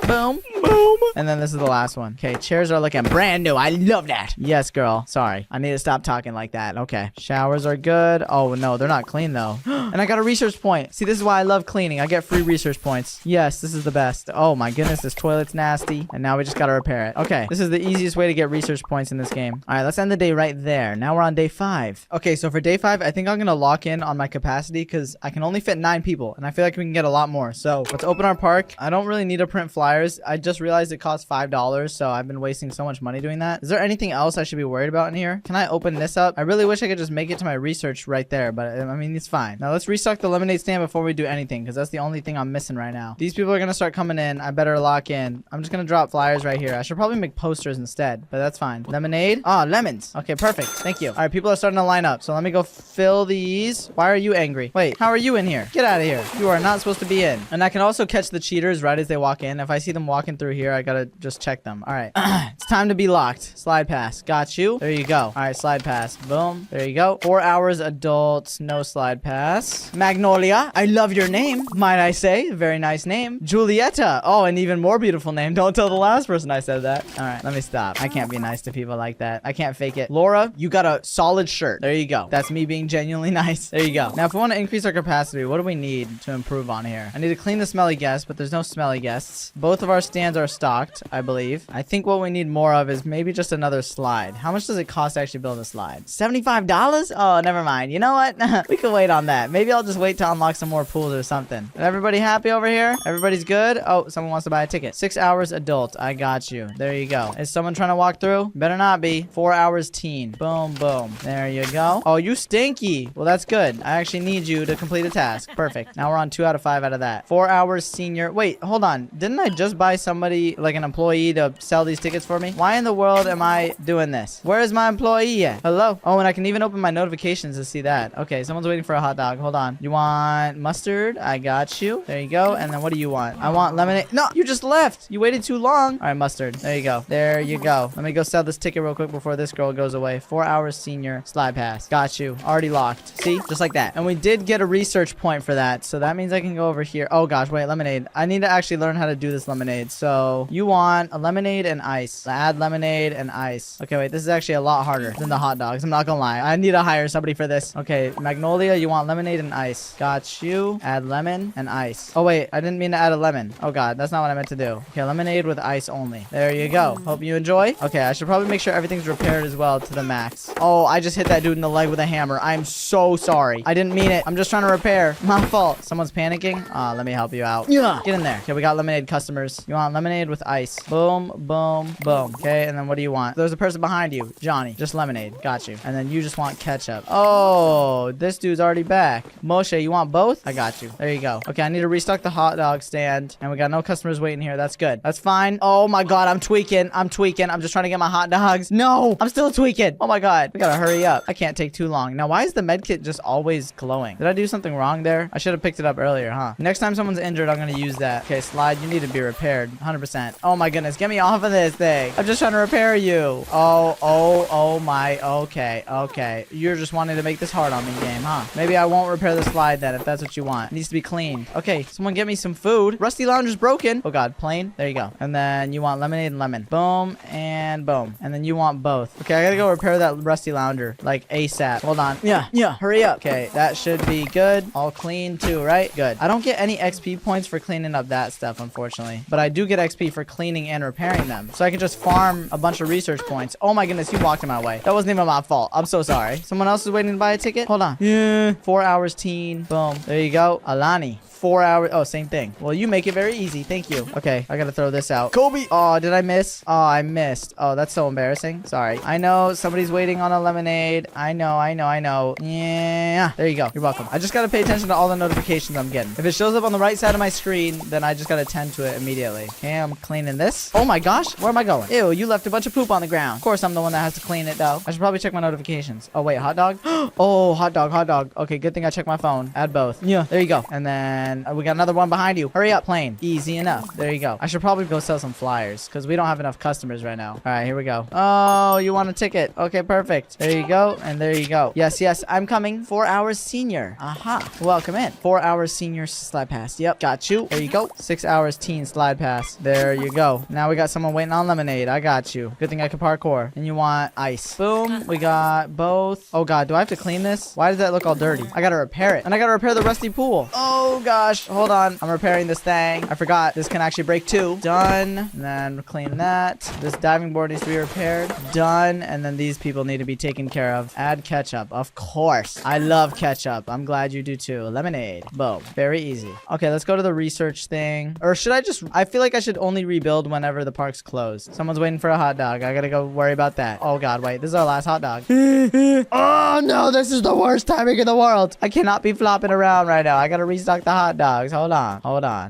[SPEAKER 1] Boom. Boom. And then this is the last one. Okay, chairs are looking brand new. I love that. Yes, girl. Sorry. I need to stop talking like that. Okay. Showers are good. Oh, no, they're not clean, though. And I got a research point. See, this is why I love cleaning. I get free research points. Yes, this is the best. Oh, my goodness. This toilet's nasty. And now we just got to repair it. Okay. This is the easiest way to get research points in this game. All right, let's end the day right there. Now we're on day 5. Okay, so for day 5, I think I'm going to lock in on my capacity because I can only fit 9 people. And I feel like we can get a lot more. So let's open our park. I don't really need to print flyers. I just realized it costs $5, so I've been wasting so much money doing that. Is there anything else I should be worried about in here? Can I open this up? I really wish I could just make it to my research right there, but I mean, it's fine. Now let's restock the lemonade stand before we do anything, because that's the only thing I'm missing right now. These people are going to start coming in. I better lock in. I'm just going to drop flyers right here. I should probably make posters instead, but that's fine. Lemonade. Ah, lemons. Okay, perfect. Thank you. All right, people are starting to line up, so let me go fill these. Why are you angry? Wait, how are you in here? Get out of here. You are not supposed to be in. And I can also catch the cheaters right as they walk in. If I see them walking through here, I gotta just check them. All right. It's time to be locked. Slide pass. Got you. There you go. All right, slide pass. Boom. There you go. 4 hours adults. No slide pass. Magnolia. I love your name. Might I say? Very nice name. Julieta. Oh, an even more beautiful name. Don't tell the last person I said that. All right, let me stop. I can't be nice to people like that. I can't fake it. Laura, you got a solid shirt. There you go. That's me being genuinely nice. There you go. Now, if we want to increase our capacity, what do we need to improve on here? I need to clean the smelly guests, but there's no smelly guests. Both of our stands are stocked, I believe. I think what we need more of is maybe just another slide. How much does it cost to actually build a slide? $75? Oh, never mind. You know what? We can wait on that. Maybe I'll just wait to unlock some more pools or something. Is everybody happy over here? Everybody's good? Oh, someone wants to buy a ticket. 6 hours adult. I got you. There you go. Is someone trying to walk through? Better not be. 4 hours teen. Boom, boom. There you go. Oh, you stinky. Well, that's good. I actually need you to complete a task. Perfect. Now we're on 2 out of 5 out of that. 4 hours senior. Wait, hold on. Didn't I just buy somebody, like an employee, to sell these tickets for me? Why in the world am I doing this? Where is my employee at? Hello? Oh, and I can even open my notifications to see that. Okay, someone's waiting for a hot dog. Hold on. You want mustard? I got you. There you go. And then what do you want? I want lemonade. No, you just left. You waited too long. All right, mustard. There you go. There you go. Let me go sell this ticket real quick before this girl goes away. 4 hours senior slide pass. Got you. Already locked. See? Just like that. And we did get a research point for that. So that means I can go over here. Oh gosh, wait, lemonade. I need to actually learn how to do this lemonade. So you want a lemonade and ice. Add lemonade and ice. Okay, wait, this is actually a lot harder than the hot dogs. I'm not gonna lie. I need to hire somebody for this. Okay, Magnolia, you want lemonade and ice. Got you. Add lemon and ice. Oh wait, I didn't mean to add a lemon. Oh god, that's not what I meant to do. Okay, lemonade with ice only. There you go. Hope you enjoy. Okay, I should probably make sure everything's repaired as well to the max. Oh, I just hit that dude in the leg with a hammer. I'm so sorry. I didn't mean it. I'm just trying to repair. My fault. Someone's panicking. Let me help you out. Yeah. Get in there. Okay, we got lemonade customers. You want lemonade with with ice. Boom, boom, boom. Okay, and then what do you want? There's a person behind you. Johnny. Just lemonade. Got you. And then you just want ketchup. Oh, this dude's already back. Moshe, you want both? I got you. There you go. Okay, I need to restock the hot dog stand. And we got no customers waiting here. That's good. That's fine. Oh my god, I'm tweaking. I'm tweaking. I'm just trying to get my hot dogs. No, I'm still tweaking. Oh my god. We gotta hurry up. I can't take too long. Now, why is the med kit just always glowing? Did I do something wrong there? I should have picked it up earlier, huh? Next time someone's injured, I'm gonna use that. Okay, slide. You need to be repaired. 100%. Oh my goodness. Get me off of this thing. I'm just trying to repair you. Oh my. Okay. Okay. You're just wanting to make this hard on me, game, huh? Maybe I won't repair the slide then if that's what you want. It needs to be cleaned. Okay, someone get me some food. Rusty Lounge is broken. Oh god, plain. There you go. And then you want lemonade and lemon. Boom and boom. And then you want both. Okay, I gotta go repair that Rusty Lounger like ASAP. Hold on. Yeah. Hurry up. Okay, that should be good. All clean too, right? Good. I don't get any XP points for cleaning up that stuff, unfortunately. But I do get XP for cleaning and repairing them. So I can just farm a bunch of research points. Oh my goodness, you walked in my way. That wasn't even my fault. I'm so sorry. Someone else is waiting to buy a ticket? Hold on. Yeah. 4 hours teen. Boom. There you go. Alani. 4 hours. Oh, same thing. Well, you make it very easy. Thank you. Okay, I gotta throw this out. Kobe. Oh, did I miss? Oh, I missed. Oh, that's so embarrassing. Sorry. I know somebody's waiting on a lemonade. I know. Yeah. There you go. You're welcome. I just gotta pay attention to all the notifications I'm getting. If it shows up on the right side of my screen, then I just gotta tend to it immediately. Okay, I'm cleaning this. Oh my gosh. Where am I going? Ew, you left a bunch of poop on the ground. Of course, I'm the one that has to clean it, though. I should probably check my notifications. Oh, wait. Hot dog? Oh, hot dog. Okay, good thing I checked my phone. Add both. Yeah. There you go. And then we got another one behind you. Hurry up, plane. Easy enough. There you go. I should probably go sell some flyers because we don't have enough customers right now. All right, here we go. Oh, you want a ticket? Okay, perfect. There you go. And there you go. Yes, I'm coming. 4 hours senior. Aha. Welcome in. 4 hours senior slide pass. Yep, got you. There you go. 6 hours teen slide pass. There you go. Now we got someone waiting on lemonade. I got you. Good thing I can parkour. And you want ice. Boom. We got both. Oh god, do I have to clean this? Why does that look all dirty? I gotta repair it. And I gotta repair the rusty pool. Oh gosh. Hold on. I'm repairing this thing. I forgot. This can actually break too. Done. And then clean that. This diving board needs to be repaired. Done. And then these people need to be taken care of. Add ketchup. Of course. I love ketchup. I'm glad you do too. Lemonade. Boom. Very easy. Okay, let's go to the research thing. Or should I just... I feel like I should only rebuild whenever the park's closed. Someone's waiting for a hot dog. I gotta go worry about that. Oh god, wait. This is our last hot dog. Oh no, this is the worst timing in the world. I cannot be flopping around right now. I gotta restock the hot dogs. Hold on.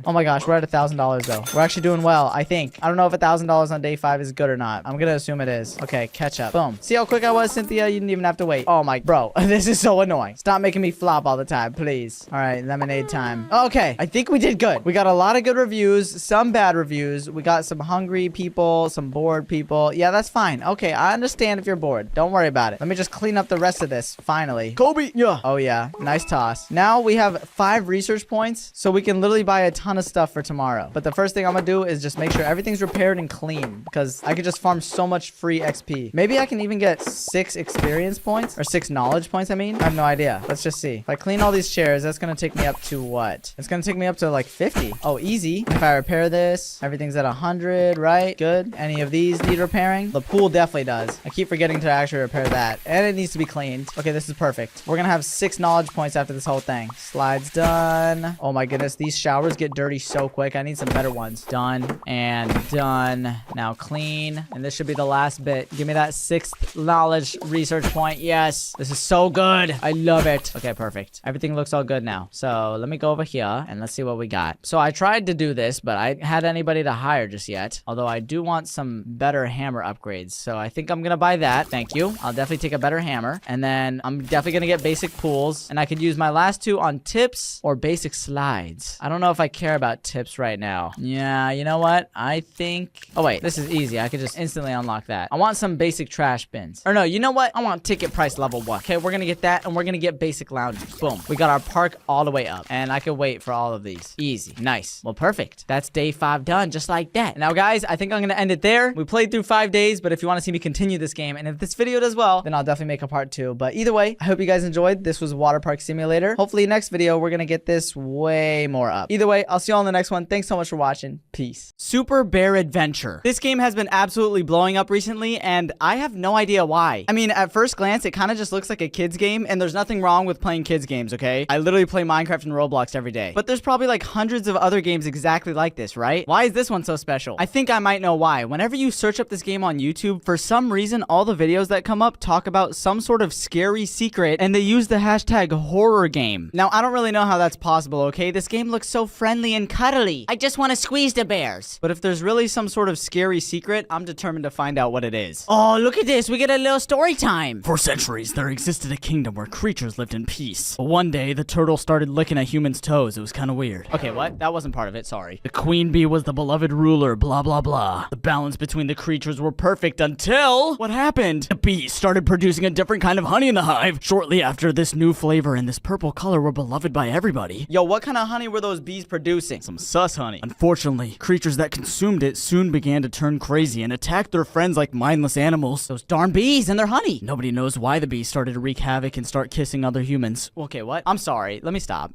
[SPEAKER 1] Oh my gosh, we're at $1,000 though. We're actually doing well, I think. I don't know if $1,000 on day 5 is good or not. I'm gonna assume it is. Okay, ketchup. Boom. See how quick I was, Cynthia? You didn't even have to wait. Oh my, bro, this is so annoying. Stop making me flop all the time, please. All right, lemonade time. Okay, I think we did good. We got a lot of good reviews, some bad reviews. We got some hungry people, some bored people. Yeah, that's fine. Okay, I understand if you're bored. Don't worry about it. Let me just clean up the rest of this, finally. Kobe! Yeah. Oh yeah, nice toss. Now we have 5 research points, so we can literally buy a ton of stuff for tomorrow. But the first thing I'm gonna do is just make sure everything's repaired and clean, because I could just farm so much free XP. Maybe I can even get 6 experience points, or 6 knowledge points, I mean. I have no idea. Let's just see. If I clean all these chairs, that's gonna take me up to what? It's gonna take me up to like 50. Oh, easy. If I repair this, everything's at 100, right? Good. Any of these need repairing? The pool definitely does. I keep forgetting to actually repair that. And it needs to be cleaned. Okay, this is perfect. We're gonna have 6 knowledge points after this whole thing. Slides done. Oh my goodness, these showers get dirty so quick. I need some better ones. Done and done. Now clean. And this should be the last bit. Give me that 6th knowledge research point. Yes. This is so good. I love it. Okay, perfect. Everything looks all good now. So let me go over here and let's see what we got. So I tried to do this, but I had anybody to hire just yet. Although I do want some better hammer upgrades. So I think I'm gonna buy that. Thank you. I'll definitely take a better hammer. And then I'm definitely gonna get basic pools. And I could use my last 2 on tips or basic slides. I don't know if I care about tips right now. Yeah, you know what? I think... Oh, wait. This is easy. I could just instantly unlock that. I want some basic trash bins. Or no, you know what? I want ticket price level 1. Okay, we're gonna get that, and we're gonna get basic lounges. Boom. We got our park all the way up. And I could wait for all of these. Easy. Nice. Well, perfect. That's day 5 done, just like that. Now, guys, I think I'm gonna end it there. We played through 5 days, but if you want to see me continue this game, and if this video does well, then I'll definitely make a part 2. But either way, I hope you guys enjoyed. This was Water Park Simulator. Hopefully, next video, we're gonna get this way more up. Either way, I'll see you all in the next one. Thanks so much for watching. Peace. Super Bear Adventure. This game has been absolutely blowing up recently, and I have no idea why. I mean, at first glance, it kind of just looks like a kid's game, and there's nothing wrong with playing kids games, okay? I literally play Minecraft and Roblox every day. But there's probably like hundreds of other games exactly like this, right? Why is this one sound so special? I think I might know why. Whenever you search up this game on YouTube, for some reason, all the videos that come up talk about some sort of scary secret, and they use the hashtag horror game. Now, I don't really know how that's possible, okay? This game looks so friendly and cuddly. I just want to squeeze the bears. But if there's really some sort of scary secret, I'm determined to find out what it is. Oh, look at this. We get a little story time.
[SPEAKER 4] For centuries, there existed a kingdom where creatures lived in peace. But one day, the turtle started licking a human's toes. It was kind of weird.
[SPEAKER 1] Okay, what? That wasn't part of it. Sorry.
[SPEAKER 4] The queen bee was the beloved ruler, blah, blah, blah. The balance between the creatures were perfect until... What happened? The bees started producing a different kind of honey in the hive. Shortly after, this new flavor and this purple color were beloved by everybody.
[SPEAKER 1] Yo, what kind of honey were those bees producing?
[SPEAKER 4] Some sus honey. Unfortunately, creatures that consumed it soon began to turn crazy and attack their friends like mindless animals.
[SPEAKER 1] Those darn bees and their honey.
[SPEAKER 4] Nobody knows why the bees started to wreak havoc and start kissing other humans.
[SPEAKER 1] Okay, what? I'm sorry. Let me stop.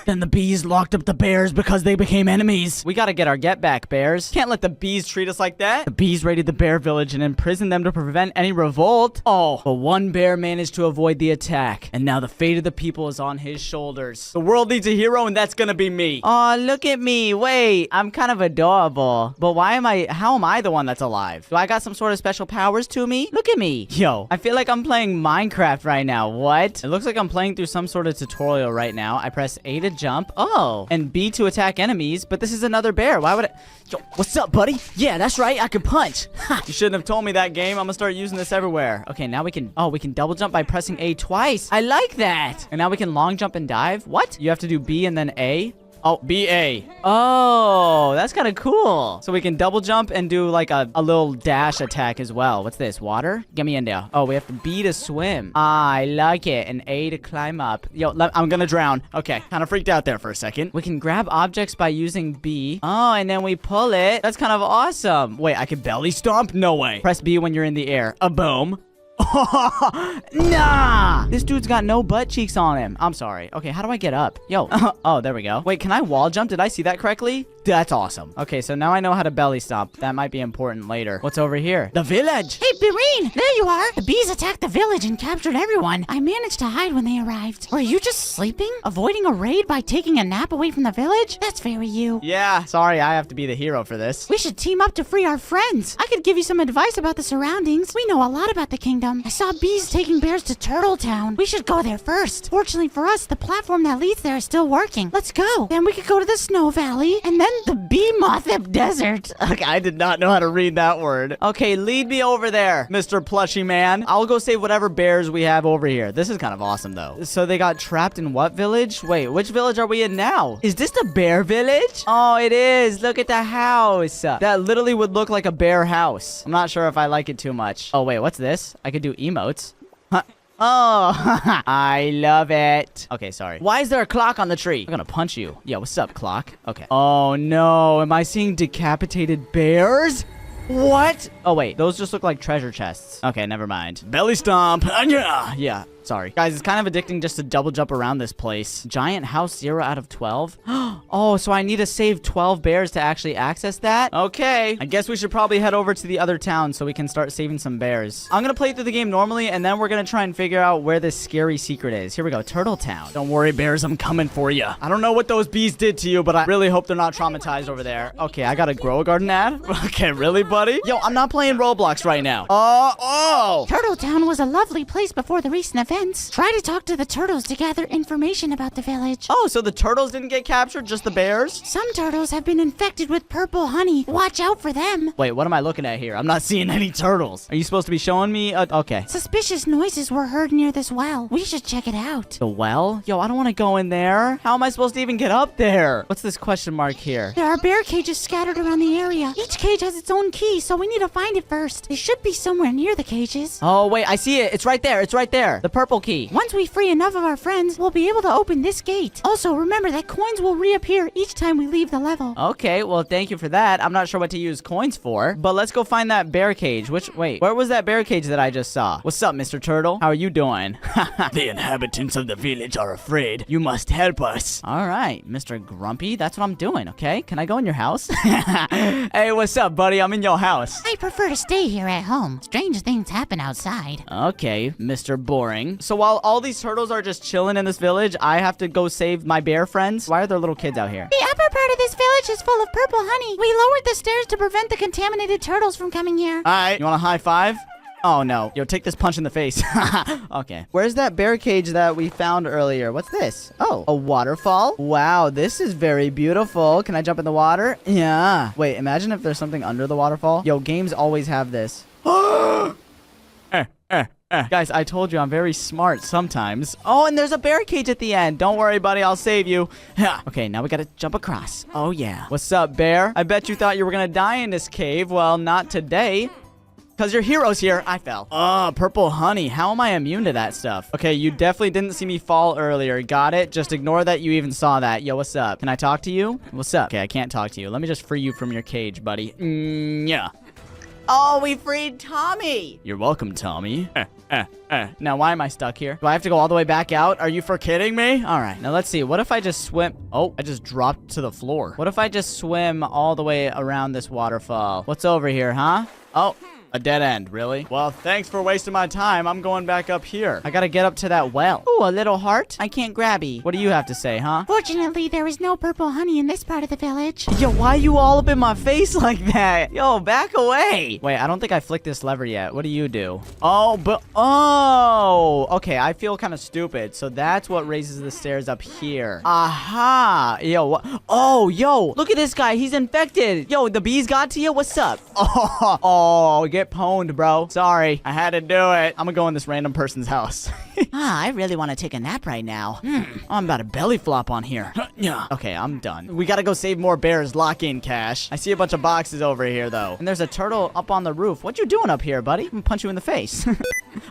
[SPEAKER 4] Then the bees locked up the bears because they became enemies.
[SPEAKER 1] We gotta get our get back, bears. Can't let the bees treat us like that. The bees raided the bear village and imprisoned them to prevent any revolt. Oh, but one bear managed to avoid the attack, and now the fate of the people is on his shoulders. The world needs a hero, and that's gonna be me. Oh, look at me. Wait, I'm kind of adorable. But how am I the one that's alive? Do I got some sort of special powers to me? Look at me. Yo, I feel like I'm playing Minecraft right now. What? It looks like I'm playing through some sort of tutorial right now. I press A to jump. Oh, and B to attack enemies, but this is another bear. Why would it?
[SPEAKER 4] Yo, what's up, buddy? Yeah, that's right. I can punch.
[SPEAKER 1] Ha, you shouldn't have told me that, game. I'm gonna start using this everywhere. Okay, now we can double jump by pressing A twice. I like that. And now we can long jump and dive. What? You have to do B and then A? Oh, BA. Oh, that's kind of cool. So we can double jump and do like a little dash attack as well. What's this? Water? Get me in there. Oh, we have to B to swim. Ah, I like it. And A to climb up. Yo, I'm gonna drown. Okay, kind of freaked out there for a second. We can grab objects by using B. Oh, and then we pull it. That's kind of awesome. Wait, I can belly stomp? No way. Press B when you're in the air. A boom. Nah! This dude's got no butt cheeks on him. I'm sorry. Okay, how do I get up? Yo. Oh, there we go. Wait, can I wall jump? Did I see that correctly? That's awesome. Okay, so now I know how to belly stomp. That might be important later. What's over here? The village!
[SPEAKER 7] Hey, Bireen! There you are! The bees attacked the village and captured everyone. I managed to hide when they arrived. Were you just sleeping? Avoiding a raid by taking a nap away from the village? That's very you.
[SPEAKER 1] Yeah, sorry, I have to be the hero for this.
[SPEAKER 7] We should team up to free our friends. I could give you some advice about the surroundings. We know a lot about the kingdom. I saw bees taking bears to Turtle Town. We should go there first. Fortunately for us, the platform that leads there is still working. Let's go. Then we could go to the Snow Valley and then the Bee Mothip Desert.
[SPEAKER 1] Okay, I did not know how to read that word. Okay, lead me over there, Mr. Plushy Man. I'll go save whatever bears we have over here. This is kind of awesome, though. So they got trapped in what village? Wait, which village are we in now? Is this the bear village? Oh, it is. Look at the house. That literally would look like a bear house. I'm not sure if I like it too much. Oh, wait, what's this? I could do emotes. Huh. Oh, I love it. Okay, sorry. Why is there a clock on the tree? I'm gonna punch you. Yeah, what's up, clock? Okay. Oh, no. Am I seeing decapitated bears? What? Oh, wait. Those just look like treasure chests. Okay, never mind.
[SPEAKER 4] Belly stomp.
[SPEAKER 1] Yeah. Sorry. Guys, it's kind of addicting just to double jump around this place. Giant house 0 out of 12. Oh, so I need to save 12 bears to actually access that? Okay. I guess we should probably head over to the other town so we can start saving some bears. I'm going to play through the game normally, and then we're going to try and figure out where this scary secret is. Here we go. Turtle Town.
[SPEAKER 4] Don't worry, bears. I'm coming for you.
[SPEAKER 1] I don't know what those bees did to you, but I really hope they're not traumatized over there. Okay, I got to grow a garden ad. Okay, really, buddy? Yo, I'm not playing Roblox right now. Oh.
[SPEAKER 7] Turtle Town was a lovely place before the recent events. Try to talk to the turtles to gather information about the village.
[SPEAKER 1] Oh, so the turtles didn't get captured, just the bears?
[SPEAKER 7] Some turtles have been infected with purple honey. Watch out for them.
[SPEAKER 1] Wait, what am I looking at here? I'm not seeing any turtles. Are you supposed to be showing me? Okay.
[SPEAKER 7] Suspicious noises were heard near this well. We should check it out.
[SPEAKER 1] The well? Yo, I don't want to go in there. How am I supposed to even get up there? What's this question mark here?
[SPEAKER 7] There are bear cages scattered around the area. Each cage has its own key, so we need to find it first. They should be somewhere near the cages.
[SPEAKER 1] Oh, wait, I see it. It's right there. It's right there. The purple key.
[SPEAKER 7] Once we free enough of our friends, we'll be able to open this gate. Also, remember that coins will reappear each time we leave the level.
[SPEAKER 1] Okay, well, thank you for that. I'm not sure what to use coins for, but let's go find that bear cage. Wait, where was that bear cage that I just saw? What's up, Mr. Turtle? How are you doing?
[SPEAKER 4] The inhabitants of the village are afraid. You must help us.
[SPEAKER 1] All right, Mr. Grumpy, that's what I'm doing, okay? Can I go in your house? Hey, what's up, buddy? I'm in your house.
[SPEAKER 7] I prefer to stay here at home. Strange things happen outside.
[SPEAKER 1] Okay, Mr. Boring.
[SPEAKER 4] thing. So while all these turtles are just chilling in this village, I have to go save my bear friends. Why are there little kids out here?
[SPEAKER 7] The upper part of this village is full of purple honey. We lowered the stairs to prevent the contaminated turtles from coming here.
[SPEAKER 4] All right, you want a high five? Oh, no. Yo, take this punch in the face. Okay. Where's that bear cage that we found earlier? What's this? Oh, a waterfall? Wow, this is very beautiful. Can I jump in the water? Yeah. Wait, imagine if there's something under the waterfall. Yo, games always have this. Guys, I told you I'm very smart sometimes. Oh, and there's a bear cage at the end. Don't worry, buddy. I'll save you. Okay, now we gotta jump across. Oh, yeah. What's up, bear? I bet you thought you were gonna die in this cave. Well, not today. Because your hero's here. I fell. Oh, purple honey. How am I immune to that stuff? Okay, you definitely didn't see me fall earlier. Got it? Just ignore that you even saw that. Yo, what's up? Can I talk to you? What's up? Okay, I can't talk to you. Let me just free you from your cage, buddy. Yeah. Oh, we freed Tommy. You're welcome, Tommy. Now, why am I stuck here? Do I have to go all the way back out? Are you for kidding me? All right, now let's see. What if I just swim? Oh, I just dropped to the floor. What if I just swim all the way around this waterfall? What's over here, huh? Oh. A dead end, really? Well, thanks for wasting my time. I'm going back up here. I gotta get up to that well. Ooh, a little heart? I can't grabby. What do you have to say, huh?
[SPEAKER 7] Fortunately, there is no purple honey in this part of the village.
[SPEAKER 4] Yo, why are you all up in my face like that? Yo, back away. Wait, I don't think I flicked this lever yet. What do you do? Oh, but... Oh! Okay, I feel kind of stupid. So that's what raises the stairs up here. Aha! Yo, what? Oh, yo! Look at this guy. He's infected. Yo, the bees got to you? What's up? Oh, get pwned, bro. Sorry. I had to do it. I'm gonna go in this random person's house.
[SPEAKER 7] I really want to take a nap right now.
[SPEAKER 4] I'm about to belly flop on here. Okay, I'm done. We gotta go save more bears. Lock in, Cash. I see a bunch of boxes over here, though. And there's a turtle up on the roof. What you doing up here, buddy? I'm gonna punch you in the face.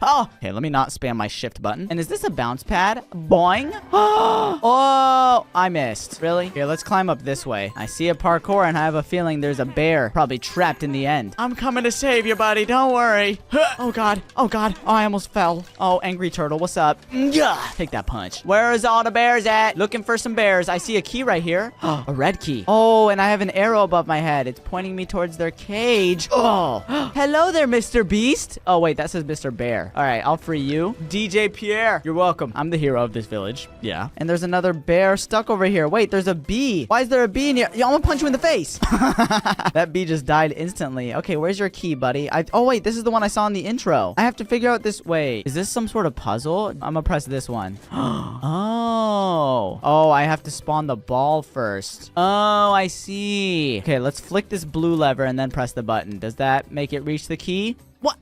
[SPEAKER 4] Oh, okay, let me not spam my shift button. And is this a bounce pad? Boing. Oh, I missed. Really? Here, let's climb up this way. I see a parkour, and I have a feeling there's a bear probably trapped in the end. I'm coming to save you, buddy. Don't worry. Oh, God. Oh, God. Oh, I almost fell. Oh, angry turtle. What's up? Take that punch. Where is all the bears at? Looking for some bears. I see a key right here. A red key. Oh, and I have an arrow above my head. It's pointing me towards their cage. Oh, hello there, Mr. Beast. Oh, wait, that says Mr. Bear. All right, I'll free you. DJ Pierre. You're welcome. I'm the hero of this village. Yeah. And there's another bear stuck over here. Wait, there's a bee. Why is there a bee in here? Yo, I'm gonna punch you in the face. That bee just died instantly. Okay, where's your key, buddy? Oh, wait, this is the one I saw in the intro. I have to figure out this. Wait, is this some sort of puzzle? I'm gonna press this one. Oh, I have to spawn the ball first. Oh, I see. Okay, let's flick this blue lever and then press the button. Does that make it reach the key? What?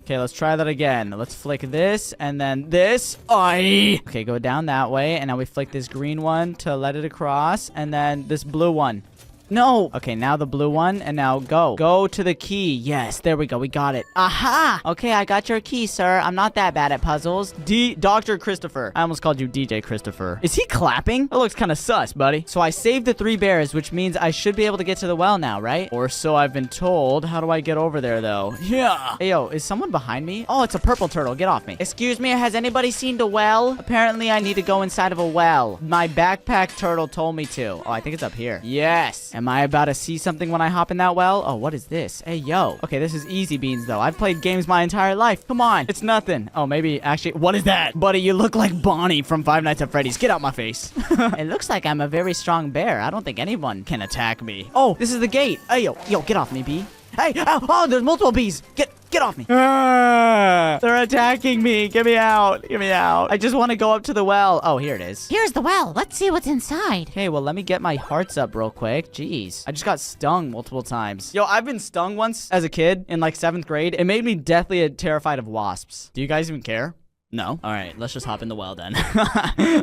[SPEAKER 4] Okay, let's try that again. Let's flick this and then this. Okay, go down that way. And now we flick this green one to let it across. And then this blue one. No. Okay, now the blue one, and now go. Go to the key. Yes, there we go. We got it. Aha! Okay, I got your key, sir. I'm not that bad at puzzles. Dr. Christopher. I almost called you DJ Christopher. Is he clapping? That looks kind of sus, buddy. So I saved the 3 bears, which means I should be able to get to the well now, right? Or so I've been told. How do I get over there, though? Yeah. Hey, yo, is someone behind me? Oh, it's a purple turtle. Get off me. Excuse me, has anybody seen the well? Apparently, I need to go inside of a well. My backpack turtle told me to. Oh, I think it's up here. Yes. Am I about to see something when I hop in that well? Oh, what is this? Hey, yo. Okay, this is easy beans, though. I've played games my entire life. Come on. It's nothing. Oh, maybe actually... What is that? Buddy, you look like Bonnie from Five Nights at Freddy's. Get out my face. It looks like I'm a very strong bear. I don't think anyone can attack me. Oh, this is the gate. Hey, yo. Yo, get off me, bee. Hey, oh, there's multiple bees. Get off me. They're attacking me. Get me out. Get me out. I just want to go up to the well. Oh, here it is.
[SPEAKER 7] Here's the well. Let's see what's inside.
[SPEAKER 1] Okay, well, let me get my hearts up real quick. Jeez. I just got stung multiple times. Yo, I've been stung once as a kid in like 7th grade. It made me deathly terrified of wasps. Do you guys even care? No? All right, let's just hop in the well then.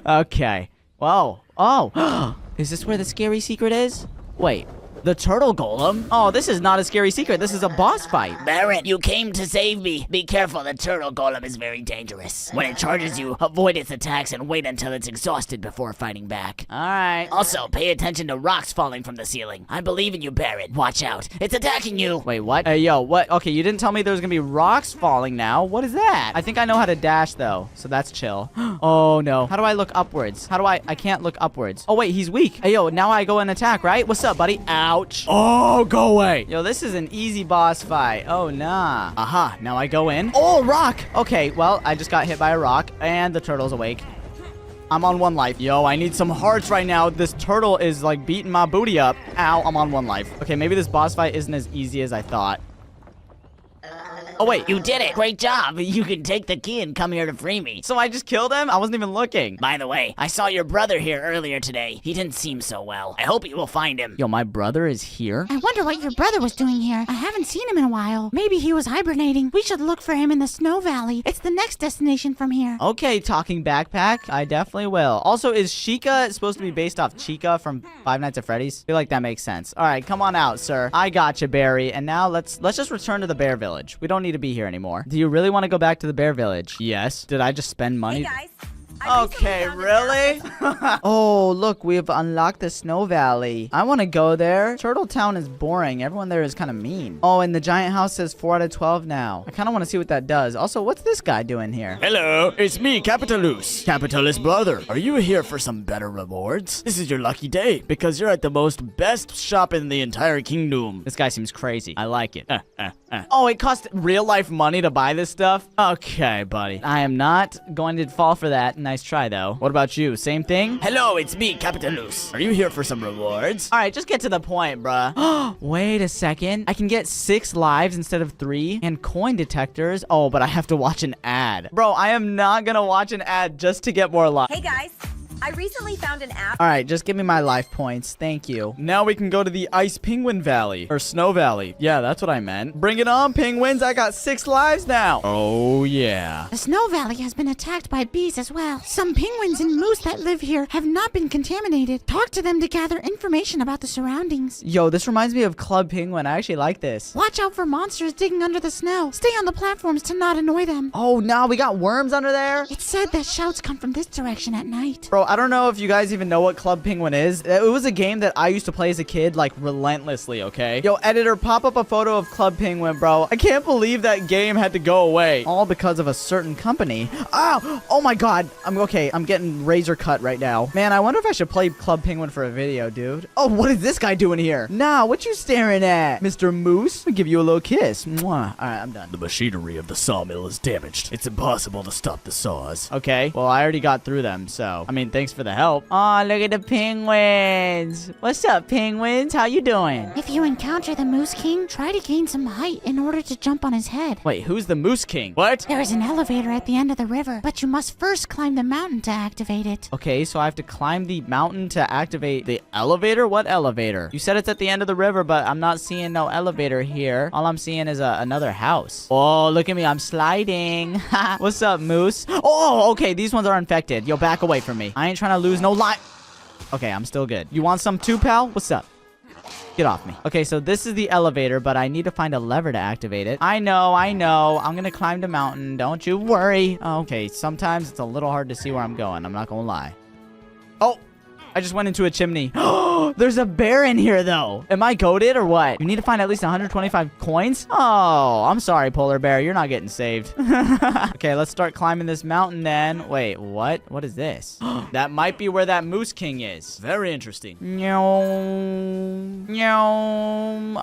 [SPEAKER 1] Okay. Whoa. Oh. Is this where the scary secret is? Wait. The turtle golem? Oh, this is not a scary secret. This is a boss fight.
[SPEAKER 5] Baron, you came to save me. Be careful, the turtle golem is very dangerous. When it charges you, avoid its attacks and wait until it's exhausted before fighting back.
[SPEAKER 1] All right.
[SPEAKER 5] Also, pay attention to rocks falling from the ceiling. I believe in you, Baron. Watch out. It's attacking you.
[SPEAKER 1] Wait, what? Hey, yo, what? Okay, you didn't tell me there was gonna be rocks falling now. What is that? I think I know how to dash, though, so that's chill. Oh, no. How do I look upwards? I can't look upwards. Oh, wait, he's weak. Hey, yo, now I go and attack, right? What's up, buddy? Ow.
[SPEAKER 4] Ouch. Oh, go away.
[SPEAKER 1] Yo, this is an easy boss fight. Oh, nah. Aha, now I go in. Oh, rock. Okay, well, I just got hit by a rock, and the turtle's awake. I'm on 1 life. Yo, I need some hearts right now. This turtle is, like, beating my booty up. Ow, I'm on 1 life. Okay, maybe this boss fight isn't as easy as I thought. Oh, wait.
[SPEAKER 5] You did it. Great job. You can take the key and come here to free me.
[SPEAKER 1] So I just killed him? I wasn't even looking.
[SPEAKER 5] By the way, I saw your brother here earlier today. He didn't seem so well. I hope you will find him.
[SPEAKER 1] Yo, my brother is here?
[SPEAKER 7] I wonder what your brother was doing here. I haven't seen him in a while. Maybe he was hibernating. We should look for him in the Snow Valley. It's the next destination from here.
[SPEAKER 1] Okay, talking backpack. I definitely will. Also, is Chica supposed to be based off Chica from Five Nights at Freddy's? I feel like that makes sense. All right, come on out, sir. I got you, Barry. And now let's just return to the bear village. We don't need to be here anymore. Do you really want to go back to the bear village? Yes. Did I just spend money?
[SPEAKER 8] Hey guys.
[SPEAKER 1] Okay, really? Oh, look, we've unlocked the Snow Valley. I want to go there. Turtle Town is boring. Everyone there is kind of mean. Oh, and the giant house says 4 out of 12 now. I kind of want to see what that does. Also, what's this guy doing here?
[SPEAKER 4] Hello, it's me, Capitalus. Capitalist brother. Are you here for some better rewards? This is your lucky day because you're at the most best shop in the entire kingdom.
[SPEAKER 1] This guy seems crazy. I like it. Oh, it cost real life money to buy this stuff? Okay, buddy. I am not going to fall for that. Nice try, though. What about you? Same thing?
[SPEAKER 4] Hello, it's me, Capitalus. Are you here for some rewards?
[SPEAKER 1] All right, just get to the point, bruh. Wait a second. I can get 6 lives instead of 3 and coin detectors. Oh, but I have to watch an ad. Bro, I am not gonna watch an ad just to get more lives.
[SPEAKER 8] Hey guys. I recently found an app.
[SPEAKER 1] All right, just give me my life points. Thank you.
[SPEAKER 4] Now we can go to the Ice Penguin Valley. Or Snow Valley. Yeah, that's what I meant. Bring it on, penguins. I got 6 lives now. Oh, yeah.
[SPEAKER 7] The Snow Valley has been attacked by bees as well. Some penguins and moose that live here have not been contaminated. Talk to them to gather information about the surroundings.
[SPEAKER 1] Yo, this reminds me of Club Penguin. I actually like this.
[SPEAKER 7] Watch out for monsters digging under the snow. Stay on the platforms to not annoy them.
[SPEAKER 1] Oh, no, we got worms under there?
[SPEAKER 7] It's said that shouts come from this direction at night.
[SPEAKER 1] Bro, I don't know if you guys even know what Club Penguin is. It was a game that I used to play as a kid, like, relentlessly, okay? Yo, editor, pop up a photo of Club Penguin, bro. I can't believe that game had to go away. All because of a certain company. Ow! Oh my god. I'm getting razor cut right now. Man, I wonder if I should play Club Penguin for a video, dude. Oh, what is this guy doing here? Nah, what you staring at? Mr. Moose? I'll give you a little kiss. Mwah. Alright, I'm done.
[SPEAKER 4] The machinery of the sawmill is damaged. It's impossible to stop the saws.
[SPEAKER 1] Okay, well, I already got through them, so, I mean, thanks for the help. Aw, look at the penguins. What's up, penguins? How you doing?
[SPEAKER 7] If you encounter the Moose King, try to gain some height in order to jump on his head.
[SPEAKER 1] Wait, who's the Moose King? What?
[SPEAKER 7] There is an elevator at the end of the river, but you must first climb the mountain to activate it.
[SPEAKER 1] Okay, so I have to climb the mountain to activate the elevator? What elevator? You said it's at the end of the river, but I'm not seeing no elevator here. All I'm seeing is another house. Oh, look at me. I'm sliding. What's up, Moose? Oh, okay. These ones are infected. Yo, back away from me. I ain't trying to lose no life. Okay, I'm still good. You want some too, pal? What's up? Get off me. Okay, so this is the elevator, but I need to find a lever to activate it. I know. I'm gonna climb the mountain. Don't you worry. Okay, sometimes it's a little hard to see where I'm going. I'm not gonna lie. Oh, I just went into a chimney. There's a bear in here, though. Am I goated or what? You need to find at least 125 coins? Oh, I'm sorry, polar bear. You're not getting saved. Okay, let's start climbing this mountain then. Wait, what? What is this? That might be where that Moose King is.
[SPEAKER 4] Very interesting.
[SPEAKER 1] All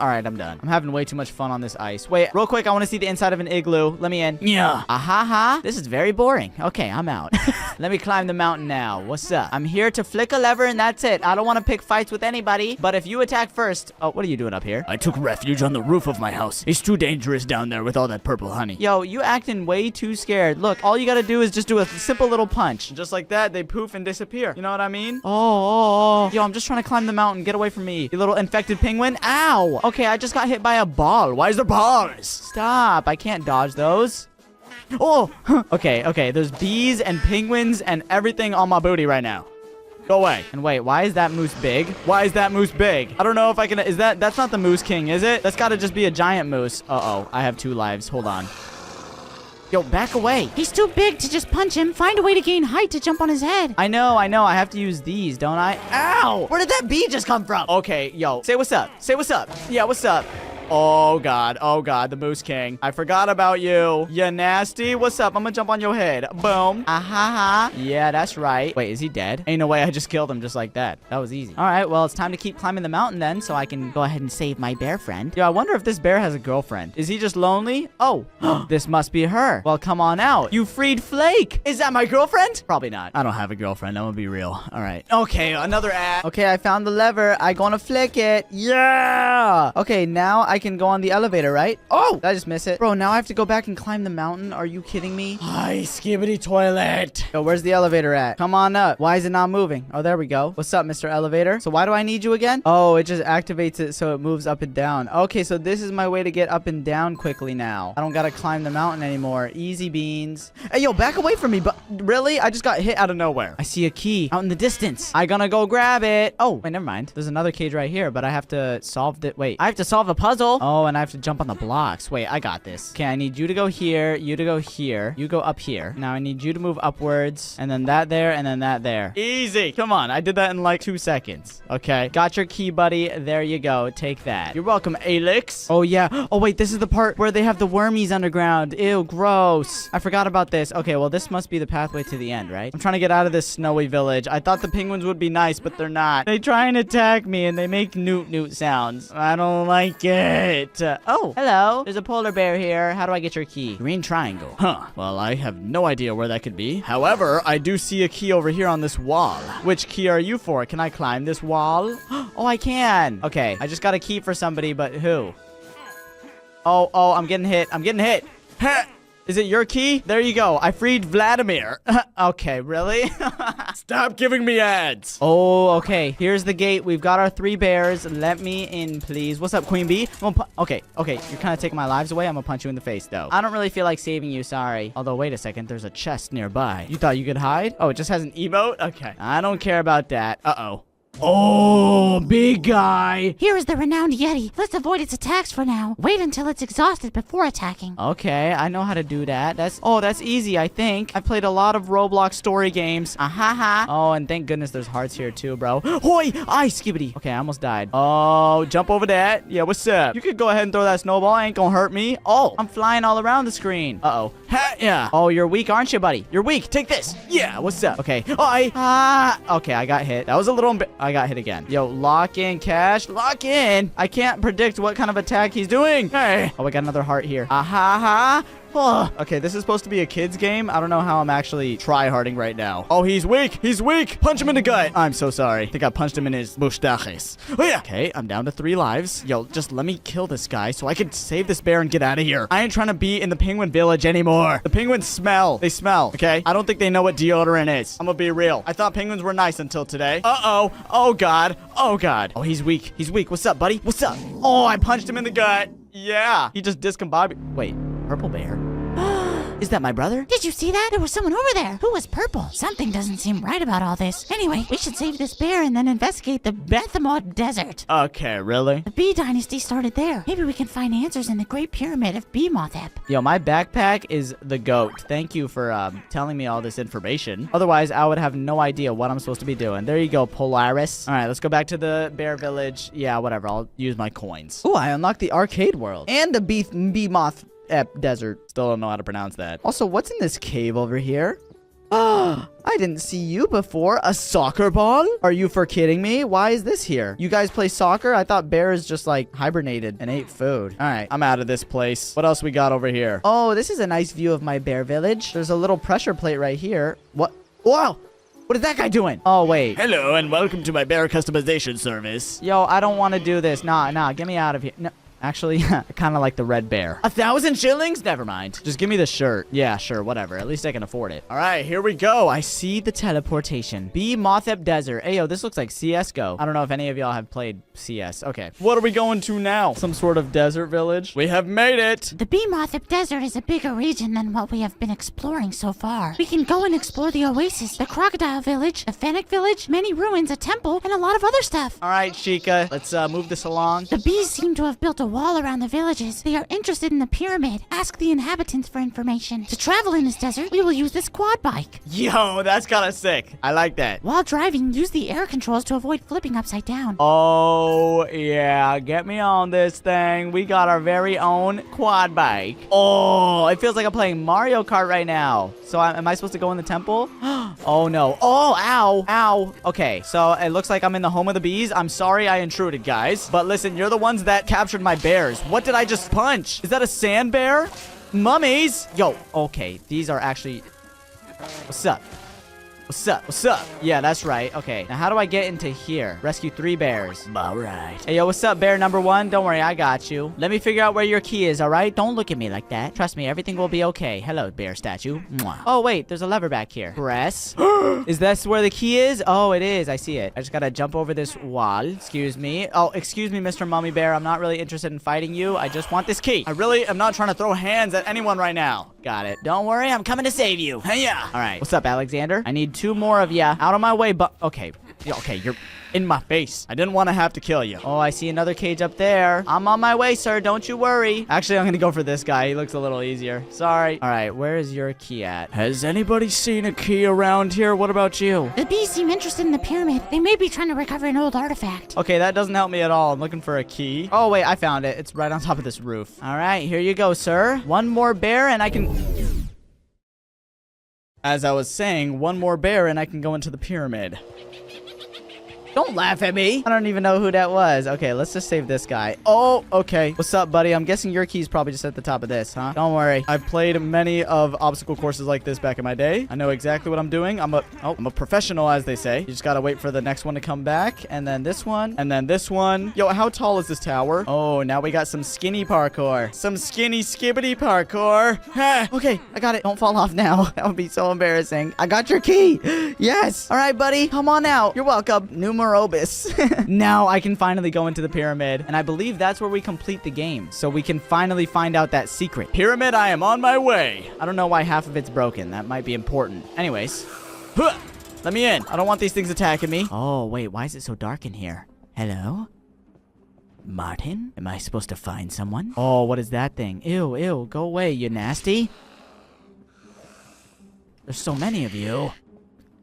[SPEAKER 1] right, I'm done. I'm having way too much fun on this ice. Wait, real quick, I want to see the inside of an igloo. Let me in.
[SPEAKER 4] Yeah.
[SPEAKER 1] Ahaha. This is very boring. Okay, I'm out. Let me climb the mountain now. What's up? I'm here to flick a lever and that's it. I don't want to pick fights with anybody, but if you attack first... Oh, what are you doing up here?
[SPEAKER 4] I took refuge on the roof of my house. It's too dangerous down there with all that purple honey.
[SPEAKER 1] Yo, you acting way too scared. Look, all you gotta do is just do a simple little punch. Just like that, they poof and disappear. You know what I mean? Oh. Yo, I'm just trying to climb the mountain. Get away from me, you little infected penguin. Ow. Okay, I just got hit by a ball. Why is there balls? Stop. I can't dodge those. Oh. Okay. There's bees and penguins and everything on my booty right now. Go away. And wait, why is that moose big? Why is that moose big? I don't know if I can... That's not the Moose King, is it? That's gotta just be a giant moose. Uh-oh. I have 2 lives. Hold on. Yo, back away.
[SPEAKER 7] He's too big to just punch him. Find a way to gain height to jump on his head.
[SPEAKER 1] I know. I have to use these, don't I? Ow! Where did that bee just come from? Okay, yo. Say what's up. Yeah, what's up?
[SPEAKER 4] Oh, God. Oh, God. The Moose King. I forgot about you. You nasty. What's up? I'm gonna jump on your head. Boom. Ah-ha-ha. Yeah, that's right. Wait, is he dead? Ain't no way I just killed him just like that. That was easy. All right, well, it's time to keep climbing the mountain then so I can go ahead and save my bear friend. Yo, I wonder if this bear has a girlfriend. Is he just lonely? Oh, this must be her. Well, come on out. You freed Flake. Is that my girlfriend? Probably not. I don't have a girlfriend. I'm gonna be real. All right. Okay, another ad. Okay, I found the lever. I gonna flick it. Yeah. Okay, now I can go on the elevator, right? Oh, did I just miss it? Bro, now I have to go back and climb the mountain. Are you kidding me? Hi, skibbity toilet. Yo, where's the elevator at? Come on up. Why is it not moving? Oh, there we go. What's up, Mr. Elevator? So why do I need you again? Oh, it just activates it so it moves up and down. Okay, so this is my way to get up and down quickly now. I don't gotta climb the mountain anymore. Easy beans. Hey, yo, back away from me. But really? I just got hit out of nowhere. I see a key out in the distance. I gonna go grab it. Oh, wait, never mind. There's another cage right here, but I have to solve it. Wait, I have to solve a puzzle. Oh, and I have to jump on the blocks. Wait, I got this. Okay, I need you to go here, you to go here, you go up here. Now I need you to move upwards, and then that there, and then that there. Easy. Come on, I did that in like 2 seconds. Okay, got your key, buddy. There you go. Take that. You're welcome, Alex. Oh, yeah. Oh, wait, this is the part where they have the wormies underground. Ew, gross. I forgot about this. Okay, well, this must be the pathway to the end, right? I'm trying to get out of this snowy village. I thought the penguins would be nice, but they're not. They try and attack me, and they make newt sounds. I don't like it. Oh, hello. There's a polar bear here. How do I get your key? Green triangle. Huh. Well, I have no idea where that could be. However, I do see a key over here on this wall. Which key are you for? Can I climb this wall? Oh, I can. Okay, I just got a key for somebody, but who? Oh, I'm getting hit. I'm getting hit. Is it your key? There you go. I freed Vladimir. Okay, really? Stop giving me ads. Oh, okay. Here's the gate. We've got our 3 bears. Let me in, please. What's up, Queen Bee? Okay. You're kind of taking my lives away. I'm gonna punch you in the face, though. I don't really feel like saving you. Sorry. Although, wait a second. There's a chest nearby. You thought you could hide? Oh, it just has an emote? Okay. I don't care about that. Uh-oh. Oh, big guy.
[SPEAKER 7] Here is the renowned Yeti. Let's avoid its attacks for now. Wait until it's exhausted before attacking.
[SPEAKER 1] Okay, I know how to do that. That's easy, I think. I've played a lot of Roblox story games. Ah-ha-ha. Oh, and thank goodness there's hearts here too, bro. Hoi! Ay, skibbity. Okay, I almost died. Oh, jump over that. Yeah, what's up? You could go ahead and throw that snowball. Ain't gonna hurt me. Oh, I'm flying all around the screen. Uh-oh. Ha, yeah. Oh, you're weak, aren't you, buddy? You're weak. Take this. Yeah, what's up? Okay. Okay, I got hit. That was a little bit. I got hit again. Yo, lock in, Cash. Lock in. I can't predict what kind of attack he's doing. Hey. Oh, I got another heart here. Ah-ha-ha. Oh. Okay, this is supposed to be a kid's game. I don't know how I'm actually try-harding right now. Oh, he's weak. He's weak. Punch him in the gut. I'm so sorry. I think I punched him in his mustaches. Oh, yeah. Okay, I'm down to 3 lives. Yo, just let me kill this guy so I can save this bear and get out of here. I ain't trying to be in the penguin village anymore. The penguins smell. They smell, okay? I don't think they know what deodorant is. I'm gonna be real. I thought penguins were nice until today. Uh-oh. Oh, God. Oh, God. Oh, he's weak. He's weak. What's up, buddy? What's up? Oh, I punched him in the gut. Yeah. He just discombobulated. Wait, purple bear? Is that my brother?
[SPEAKER 7] Did you see that? There was someone over there. Who was purple? Something doesn't seem right about all this. Anyway, we should save this bear and then investigate the Bethamod Desert.
[SPEAKER 4] Okay, really?
[SPEAKER 7] The Bee Dynasty started there. Maybe we can find answers in the Great Pyramid of Beemothep.
[SPEAKER 1] Yo, my backpack is the GOAT. Thank you for telling me all this information. Otherwise, I would have no idea what I'm supposed to be doing. There you go, Polaris. All right, let's go back to the bear village. Yeah, whatever. I'll use my coins. Oh, I unlocked the arcade world and the Beemoth Desert. Still don't know how to pronounce that. Also, what's in this cave over here? I didn't see you before. A soccer ball? Are you for kidding me? Why is this here? You guys play soccer? I thought bears just like hibernated and ate food. All right, I'm out of this place. What else we got over here? Oh, this is a nice view of my bear village. There's a little pressure plate right here. What? Whoa! What is that guy doing? Oh, wait.
[SPEAKER 4] Hello, and welcome to my bear customization service.
[SPEAKER 1] Yo, I don't want to do this. Nah, get me out of here. No. Actually, I kind of like the red bear.
[SPEAKER 4] 1,000 shillings?
[SPEAKER 1] Never mind. Just give me the shirt. Yeah, sure, whatever. At least I can afford it.
[SPEAKER 4] All right, here we go.
[SPEAKER 1] I see the teleportation. Beemothep Desert. Hey, yo, this looks like CSGO. I don't know if any of y'all have played CS. Okay.
[SPEAKER 4] What are we going to now? Some sort of desert village? We have made it.
[SPEAKER 7] The Beemothep Desert is a bigger region than what we have been exploring so far. We can go and explore the oasis, the crocodile village, the fennec village, many ruins, a temple, and a lot of other stuff.
[SPEAKER 1] All right, Chica. Let's move this along.
[SPEAKER 7] The bees seem to have built a wall around the villages. They are interested in the pyramid. Ask the inhabitants for information. To travel in this desert, we will use this quad bike.
[SPEAKER 4] Yo, that's kind of sick. I like that.
[SPEAKER 7] While driving, use the air controls to avoid flipping upside down.
[SPEAKER 4] Oh, yeah. Get me on this thing. We got our very own quad bike. Oh, it feels like I'm playing Mario Kart right now. So am I supposed to go in the temple? Oh, no. Oh, ow. Ow. Okay, so it looks like I'm in the home of the bees. I'm sorry I intruded, guys. But listen, you're the ones that captured my bears. What did I just punch? Is that a sand bear? Mummies? Yo, okay. These are actually... What's up? What's up? What's up? Yeah, that's right. Okay, now how do I get into here? Rescue 3 bears.
[SPEAKER 5] All right.
[SPEAKER 4] Hey, yo, what's up, bear number 1? Don't worry, I got you. Let me figure out where your key is, all right? Don't look at me like that. Trust me, everything will be okay. Hello, bear statue. Mwah. Oh, wait, there's a lever back here. Press. Is this where the key is? Oh, it is. I see it. I just gotta jump over this wall. Excuse me. Oh, excuse me, Mr. Mummy Bear. I'm not really interested in fighting you. I just want this key. I really am not trying to throw hands at anyone right now. Got it.
[SPEAKER 5] Don't worry, I'm coming to save you. Hiya!
[SPEAKER 4] All right. What's up, Alexander? I need 2 more of ya. Out of my way, but... Okay. Okay, you're in my face. I didn't want to have to kill you. Oh, I see another cage up there. I'm on my way, sir. Don't you worry. Actually, I'm going to go for this guy. He looks a little easier. Sorry. All right, where is your key at? Has anybody seen a key around here? What about you?
[SPEAKER 7] The bees seem interested in the pyramid. They may be trying to recover an old artifact.
[SPEAKER 4] Okay, that doesn't help me at all. I'm looking for a key. Oh, wait, I found it. It's right on top of this roof. All right, here you go, sir. 1 more bear and I can... As I was saying, 1 more bear and I can go into the pyramid. Don't laugh at me. I don't even know who that was. Okay, let's just save this guy. Oh, okay. What's up, buddy? I'm guessing your key's probably just at the top of this, huh? Don't worry. I've played many of obstacle courses like this back in my day. I know exactly what I'm doing. I'm a professional, as they say. You just gotta wait for the next one to come back. And then this one. And then this one. Yo, how tall is this tower? Oh, now we got some skinny parkour. Some skinny skibbity parkour. Okay, I got it. Don't fall off now. That would be so embarrassing. I got your key. Yes. All right, buddy. Come on out. You're welcome. Numerobus. Now I can finally go into the pyramid, and I believe that's where we complete the game. So we can finally find out that secret. Pyramid, I am on my way. I don't know why half of it's broken. That might be important. Anyways. Let me in. I don't want these things attacking me. Oh, wait. Why is it so dark in here? Hello? Martin? Am I supposed to find someone? Oh, what is that thing? Ew, ew. Go away, you nasty. There's so many of you.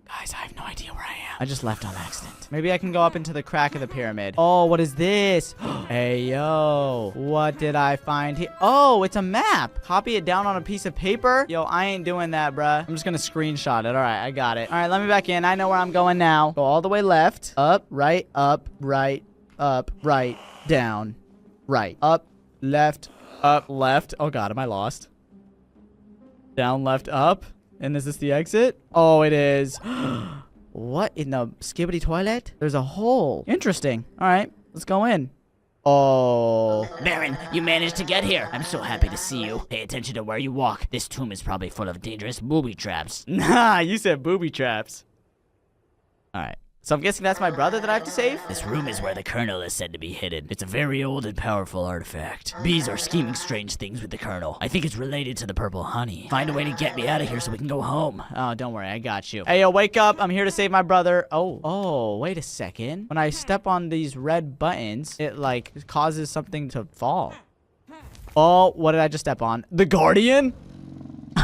[SPEAKER 4] Guys, I have no idea where I am. I just left on accident. Maybe I can go up into the crack of the pyramid. Oh, what is this? Hey, yo. What did I find here? Oh, it's a map. Copy it down on a piece of paper? Yo, I ain't doing that, bruh. I'm just gonna screenshot it. All right, I got it. All right, let me back in. I know where I'm going now. Go all the way left. Up, right, down, right. Up, left. Oh, God, am I lost? Down, left, up. And is this the exit? Oh, it is. What in the skibbity toilet? There's a hole. Interesting. All right, let's go in. Oh.
[SPEAKER 5] Baron, you managed to get here. I'm so happy to see you. Pay attention to where you walk. This tomb is probably full of dangerous booby traps.
[SPEAKER 4] Nah, you said booby traps. All right. So I'm guessing that's my brother that I have to save?
[SPEAKER 5] This room is where the kernel is said to be hidden. It's a very old and powerful artifact. Bees are scheming strange things with the kernel. I think it's related to the purple honey. Find a way to get me out of here so we can go home.
[SPEAKER 4] Oh, don't worry. I got you. Hey, yo, wake up. I'm here to save my brother. Oh, wait a second. When I step on these red buttons, it, like, causes something to fall. Oh, what did I just step on? The Guardian?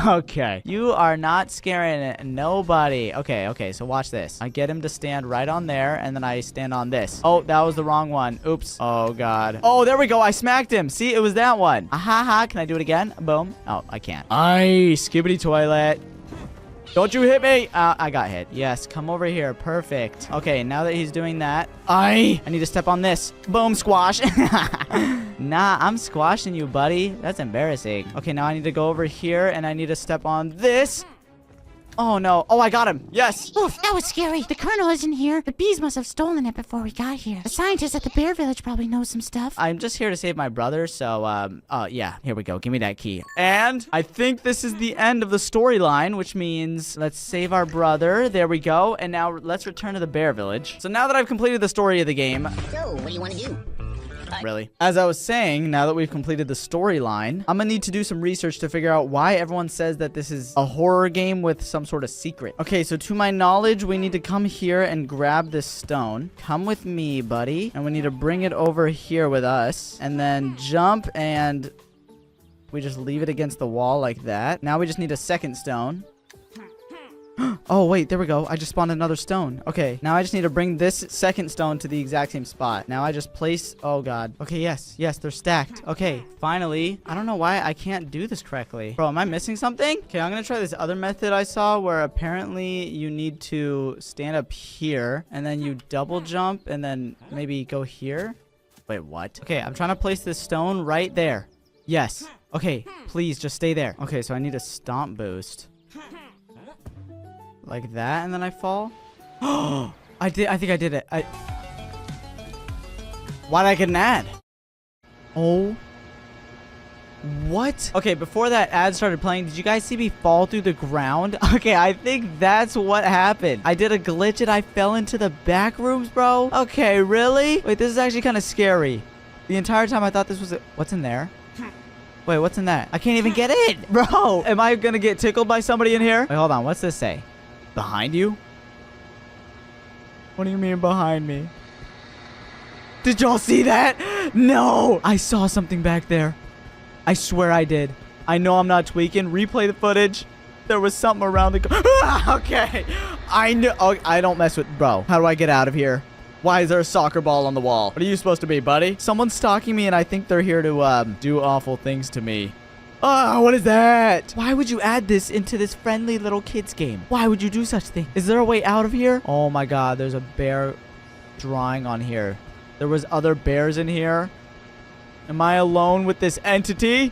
[SPEAKER 4] Okay. You are not scaring nobody. Okay, so watch this. I get him to stand right on there, and then I stand on this. Oh, that was the wrong one. Oops. Oh, God. Oh, there we go. I smacked him. See, it was that one. Ahaha. Can I do it again? Boom. Oh, I can't. Skibbity toilet. Don't you hit me. I got hit. Yes, come over here. Perfect. Okay, now that he's doing that, I need to step on this. Boom, squash. Nah, I'm squashing you, buddy. That's embarrassing. Okay, now I need to go over here, and I need to step on this. Oh, no. Oh, I got him. Yes.
[SPEAKER 7] Oof, that was scary. The kernel isn't here. The bees must have stolen it before we got here. The scientist at the bear village probably knows some stuff.
[SPEAKER 1] I'm just here to save my brother, so, yeah. Here we go. Give me that key.
[SPEAKER 4] And I think this is the end of the storyline, which means let's save our brother. There we go. And now let's return to the bear village. So now that I've completed the story of the game,
[SPEAKER 5] So, what do you want to do?
[SPEAKER 1] Really. As I was saying, now that we've completed the storyline, I'm gonna need to do some research to figure out why everyone says that this is a horror game with some sort of secret. Okay, so to my knowledge, we need to come here and grab this stone. Come with me, buddy. And we need to bring it over here with us. And then jump and we just leave it against the wall like that. Now we just need a second stone. Oh, wait, there we go. I just spawned another stone. Okay, now I just need to bring this second stone to the exact same spot. Now I just place... Oh, God. Okay, yes, they're stacked. Okay, finally. I don't know why I can't do this correctly. Bro, am I missing something? Okay, I'm gonna try this other method I saw where apparently you need to stand up here and then you double jump and then maybe go here. Wait, what? Okay, I'm trying to place this stone right there. Yes. Okay, please just stay there. Okay, so I need a stomp boost. Like that, and then I fall. Oh, I think I did it. Why'd I get an ad? Oh. What? Okay, before that ad started playing, did you guys see me fall through the ground? Okay, I think that's what happened. I did a glitch and I fell into the back rooms, bro. Okay, really? Wait, this is actually kind of scary. The entire time I thought this was what's in there? Wait, what's in that? I can't even get in, bro. Am I gonna get tickled by somebody in here? Wait, hold on. What's this say? Behind you? What do you mean behind me? Did y'all see that? No! I saw something back there. I swear I did. I know I'm not tweaking. Replay the footage. There was something around the... Okay. I know. Oh, I don't mess with... Bro, how do I get out of here? Why is there a soccer ball on the wall? What are you supposed to be, buddy? Someone's stalking me and I think they're here to do awful things to me. Oh, what is that? Why would you add this into this friendly little kids game? Why would you do such thing? Is there a way out of here? Oh my God, there's a bear drawing on here. There was other bears in here. Am I alone with this entity?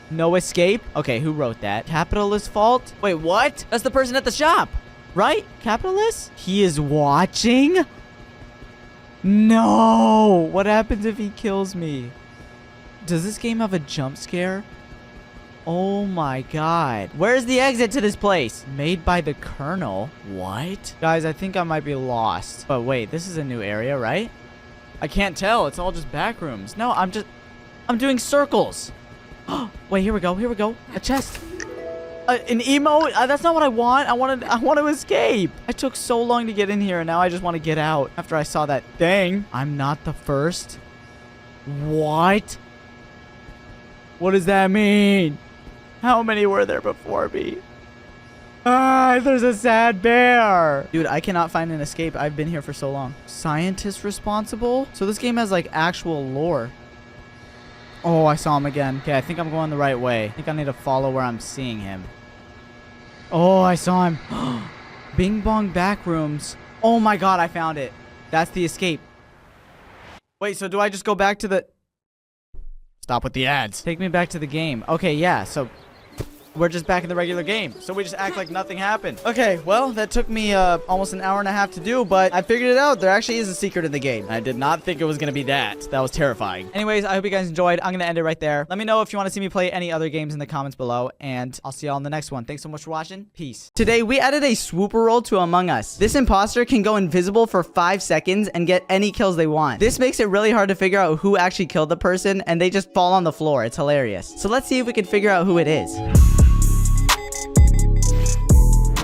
[SPEAKER 1] No escape? Okay, who wrote that? Capitalist fault? Wait, what? That's the person at the shop, right? Capitalist? He is watching? No! What happens if he kills me? Does this game have a jump scare? Oh my God. Where's the exit to this place? Made by the Colonel. What? Guys, I think I might be lost. But wait, this is a new area, right? I can't tell. It's all just back rooms. No, I'm doing circles. Wait, here we go. Here we go. A chest. An emote? That's not what I want. I want to escape. I took so long to get in here and now I just want to get out after I saw that thing. I'm not the first. What? What does that mean? How many were there before me? Ah, there's a sad bear. Dude, I cannot find an escape. I've been here for so long. Scientist responsible? So this game has like actual lore. Oh, I saw him again. Okay, I think I'm going the right way. I think I need to follow where I'm seeing him. Oh, I saw him. Bing Bong back rooms. Oh my God, I found it. That's the escape. Wait, so do I just go back to the... Stop with the ads. Take me back to the game. Okay, yeah, so we're just back in the regular game. So we just act like nothing happened. Okay, well, that took me almost an hour and a half to do, but I figured it out. There actually is a secret in the game. I did not think it was going to be that. That was terrifying. Anyways, I hope you guys enjoyed. I'm going to end it right there. Let me know if you want to see me play any other games in the comments below, and I'll see y'all in the next one. Thanks so much for watching. Peace. Today, we added a swooper role to Among Us. This imposter can go invisible for 5 seconds and get any kills they want. This makes it really hard to figure out who actually killed the person, and they just fall on the floor. It's hilarious. So let's see if we can figure out who it is.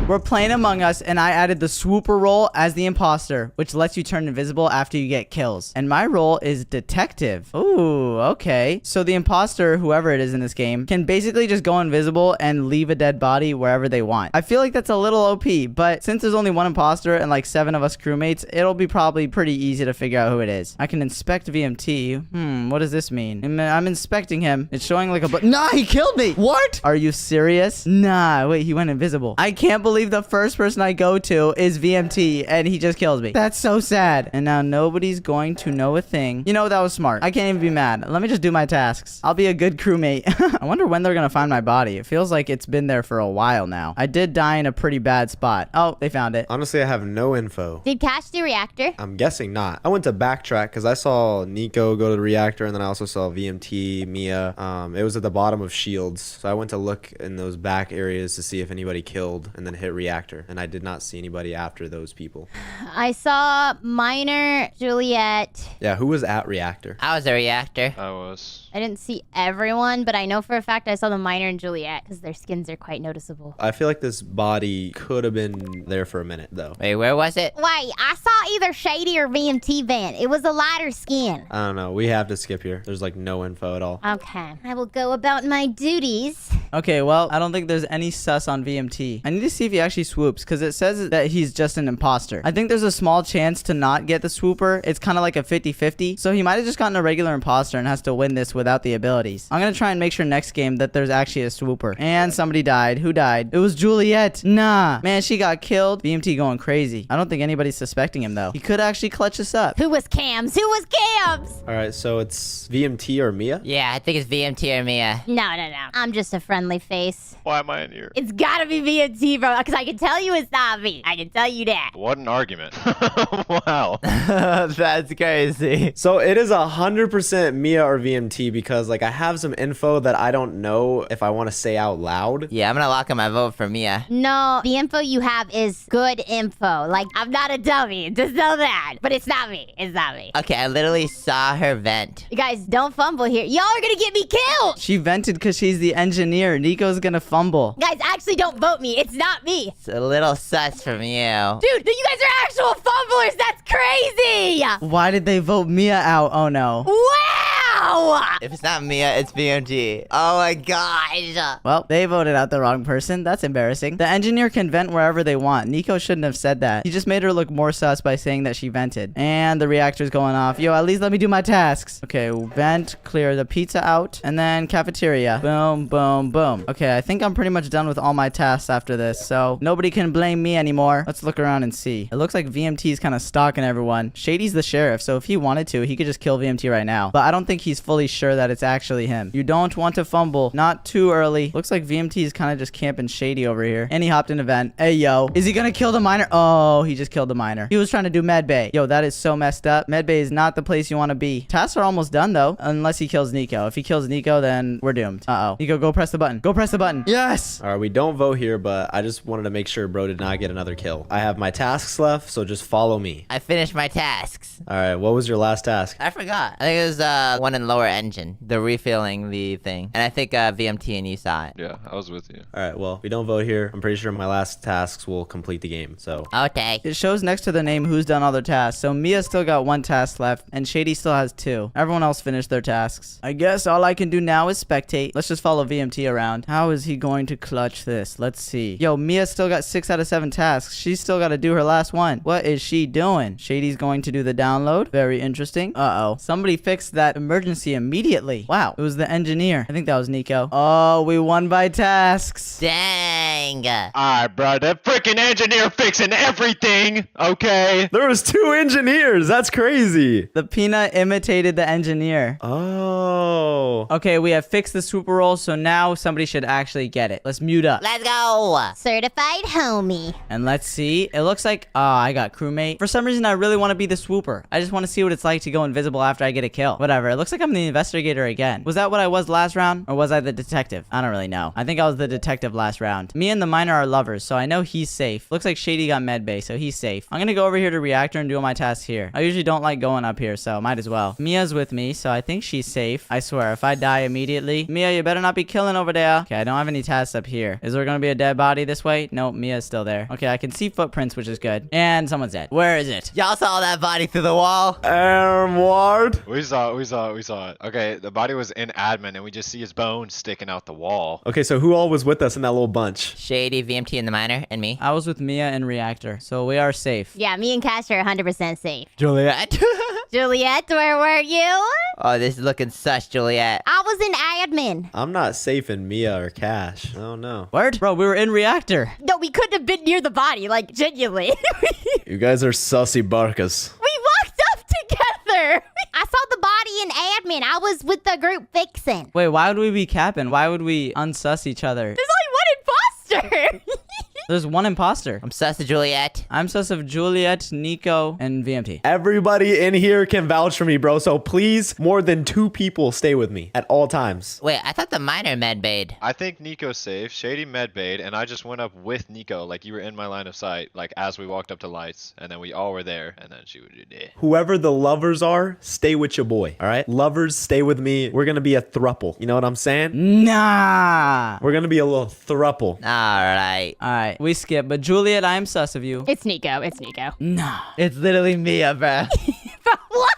[SPEAKER 1] We're playing Among Us, and I added the swooper role as the imposter, which lets you turn invisible after you get kills. And my role is detective. Ooh, okay. So the imposter, whoever it is in this game, can basically just go invisible and leave a dead body wherever they want. I feel like that's a little OP, but since there's only one imposter and like 7 of us crewmates, it'll be probably pretty easy to figure out who it is. I can inspect VMT. What does this mean? I'm inspecting him. It's showing like a... Nah, he killed me! What? Are you serious? Nah, wait, he went invisible. I can't believe the first person I go to is VMT and he just kills me. That's so sad. And now nobody's going to know a thing. You know, that was smart. I can't even be mad. Let me just do my tasks. I'll be a good crewmate. I wonder when they're gonna find my body. It feels like it's been there for a while now. I did die in a pretty bad spot. Oh, they found it.
[SPEAKER 2] Honestly, I have no info.
[SPEAKER 3] Did Cash do reactor?
[SPEAKER 2] I'm guessing not. I went to backtrack because I saw Nico go to the reactor, and then I also saw VMT, Mia. It was at the bottom of shields. So I went to look in those back areas to see if anybody killed, and then hit at reactor, and I did not see anybody after those people.
[SPEAKER 3] I saw Miner, Juliet.
[SPEAKER 2] Yeah, who was at reactor?
[SPEAKER 9] I was a reactor.
[SPEAKER 10] I was.
[SPEAKER 3] I didn't see everyone, but I know for a fact I saw the Miner and Juliet because their skins are quite noticeable.
[SPEAKER 2] I feel like this body could have been there for a minute, though.
[SPEAKER 9] Wait, where was it?
[SPEAKER 3] Wait, I saw either Shady or VMT vent. It was a lighter skin.
[SPEAKER 2] I don't know. We have to skip here. There's like no info at all.
[SPEAKER 3] Okay. I will go about my duties.
[SPEAKER 1] Okay, well, I don't think there's any sus on VMT. I need to see if he actually swoops, because it says that he's just an imposter. I think there's a small chance to not get the swooper. It's kind of like a 50-50. So he might have just gotten a regular imposter and has to win this without the abilities. I'm going to try and make sure next game that there's actually a swooper. And somebody died. Who died? It was Juliet. Nah. Man, she got killed. VMT going crazy. I don't think anybody's suspecting him, though. He could actually clutch us up.
[SPEAKER 3] Who was Cams? Who was Cams?
[SPEAKER 2] All right, so it's VMT or Mia?
[SPEAKER 9] Yeah, I think it's VMT or Mia.
[SPEAKER 3] No. I'm just a friendly face.
[SPEAKER 10] Why am I in here?
[SPEAKER 3] It's gotta be VMT, bro, because I can tell you it's not me. I can tell you that.
[SPEAKER 10] What an argument. Wow.
[SPEAKER 9] That's crazy.
[SPEAKER 2] So it is 100% Mia or VMT because like I have some info that I don't know if I want to say out loud.
[SPEAKER 9] Yeah, I'm gonna lock in my vote for Mia.
[SPEAKER 3] No, the info you have is good info. Like, I'm not a dummy. Just know that. But it's not me. It's not me.
[SPEAKER 9] Okay, I literally saw her vent.
[SPEAKER 3] You guys, don't fumble here. Y'all are gonna get me killed.
[SPEAKER 1] She vented because she's the engineer. Nico's gonna fumble.
[SPEAKER 3] Guys, actually don't vote me. It's not me.
[SPEAKER 9] It's a little sus from you.
[SPEAKER 3] Dude, you guys are actual fumblers. That's crazy.
[SPEAKER 1] Why did they vote Mia out? Oh, no.
[SPEAKER 3] Wow.
[SPEAKER 9] If it's not Mia, it's VMT. Oh my gosh.
[SPEAKER 1] Well, they voted out the wrong person. That's embarrassing. The engineer can vent wherever they want. Nico shouldn't have said that. He just made her look more sus by saying that she vented. And the reactor's going off. Yo, at least let me do my tasks. Okay, vent, clear the pizza out, and then cafeteria. Boom, boom, boom. Okay, I think I'm pretty much done with all my tasks after this, so nobody can blame me anymore. Let's look around and see. It looks like VMT's kind of stalking everyone. Shady's the sheriff, so if he wanted to, he could just kill VMT right now. But I don't think he's fully sure that it's actually him. You don't want to fumble. Not too early. Looks like VMT is kind of just camping Shady over here. And he hopped in a vent. Hey, yo. Is he gonna kill the miner? Oh, he just killed the miner. He was trying to do medbay. Yo, that is so messed up. Medbay is not the place you want to be. Tasks are almost done, though. Unless he kills Nico. If he kills Nico, then we're doomed. Uh-oh. Nico, go press the button. Go press the button. Yes!
[SPEAKER 2] All right, we don't vote here, but I just wanted to make sure bro did not get another kill. I have my tasks left, so just follow me.
[SPEAKER 9] I finished my tasks.
[SPEAKER 2] All right, what was your last task?
[SPEAKER 9] I forgot. I think it was one in lower engine. The refilling the thing. And I think VMT and you saw it.
[SPEAKER 10] Yeah, I was with you.
[SPEAKER 2] All right, well, we don't vote here. I'm pretty sure my last tasks will complete the game, so.
[SPEAKER 9] Okay.
[SPEAKER 1] It shows next to the name who's done all their tasks. So Mia still got 1 task left, and Shady still has 2. Everyone else finished their tasks. I guess all I can do now is spectate. Let's just follow VMT around. How is he going to clutch this? Let's see. Yo, Mia still got 6 out of 7 tasks. She's still got to do her last one. What is she doing? Shady's going to do the download. Very interesting. Uh-oh. Somebody fixed that emergency immediately. Wow. It was the engineer. I think that was Nico. Oh, we won by tasks.
[SPEAKER 9] Dang.
[SPEAKER 10] Alright, bro. That freaking engineer fixing everything, okay?
[SPEAKER 6] There was 2 engineers. That's crazy.
[SPEAKER 1] The peanut imitated the engineer.
[SPEAKER 6] Oh.
[SPEAKER 1] Okay, we have fixed the super roll, so now somebody should actually get it. Let's mute up.
[SPEAKER 9] Let's go.
[SPEAKER 3] Certified homie.
[SPEAKER 1] And let's see. It looks like, I got crewmate. For some reason, I really want to be the swooper. I just want to see what it's like to go invisible after I get a kill. Whatever. It looks like I'm the investigator again. Was that what I was last round? Or was I the detective? I don't really know. I think I was the detective last round. Me and the miner are lovers, so I know he's safe. Looks like Shady got medbay, so he's safe. I'm gonna go over here to reactor and do all my tasks here. I usually don't like going up here, so might as well. Mia's with me, so I think she's safe. I swear, if I die immediately, Mia, you better not be killing over there. Okay, I don't have any tasks up here. Is there gonna be a dead body this way? Nope, Mia's still there. Okay, I can see footprints, which is good. And someone's dead. Where is it?
[SPEAKER 9] Y'all saw that body through the wall?
[SPEAKER 6] Ward.
[SPEAKER 10] We saw it. Okay, the body was in admin and we just see his bones sticking out the wall.
[SPEAKER 6] Okay, so who all was with us in that little bunch?
[SPEAKER 9] Shady, VMT, and the miner, and me.
[SPEAKER 1] I was with Mia and reactor, so we are safe.
[SPEAKER 3] Yeah, me and Cash are 100% safe.
[SPEAKER 9] Juliet.
[SPEAKER 3] Juliet, where were you?
[SPEAKER 9] Oh, this is looking sus, Juliet.
[SPEAKER 3] I was in admin.
[SPEAKER 2] I'm not safe in Mia or Cash. Oh, no.
[SPEAKER 1] Word? Bro, we were in reactor.
[SPEAKER 3] No, we couldn't have been near the body, like, genuinely.
[SPEAKER 6] You guys are sussy barkas.
[SPEAKER 3] We walked up together. I saw the body in admin. I was with the group fixing.
[SPEAKER 1] Wait, why would we be capping? Why would we unsus each other?
[SPEAKER 3] There's only one imposter.
[SPEAKER 1] There's one imposter.
[SPEAKER 9] I'm sus of Juliet.
[SPEAKER 1] I'm sus of Juliet, Nico, and VMT.
[SPEAKER 2] Everybody in here can vouch for me, bro. So please, more than 2 people stay with me at all times.
[SPEAKER 9] Wait, I thought the miner medbayed.
[SPEAKER 10] I think Nico's safe. Shady medbayed, and I just went up with Nico. Like, you were in my line of sight, like, as we walked up to lights, and then we all were there, and then she would do that.
[SPEAKER 2] Whoever the lovers are, stay with your boy. All right, lovers, stay with me. We're gonna be a thruple. You know what I'm saying?
[SPEAKER 1] Nah.
[SPEAKER 2] We're gonna be a little thruple.
[SPEAKER 9] Alright.
[SPEAKER 1] All right, we skip. But Juliet, I am sus of you.
[SPEAKER 3] It's Nico. It's Nico.
[SPEAKER 1] Nah.
[SPEAKER 9] It's literally Mia, bruh.
[SPEAKER 3] What?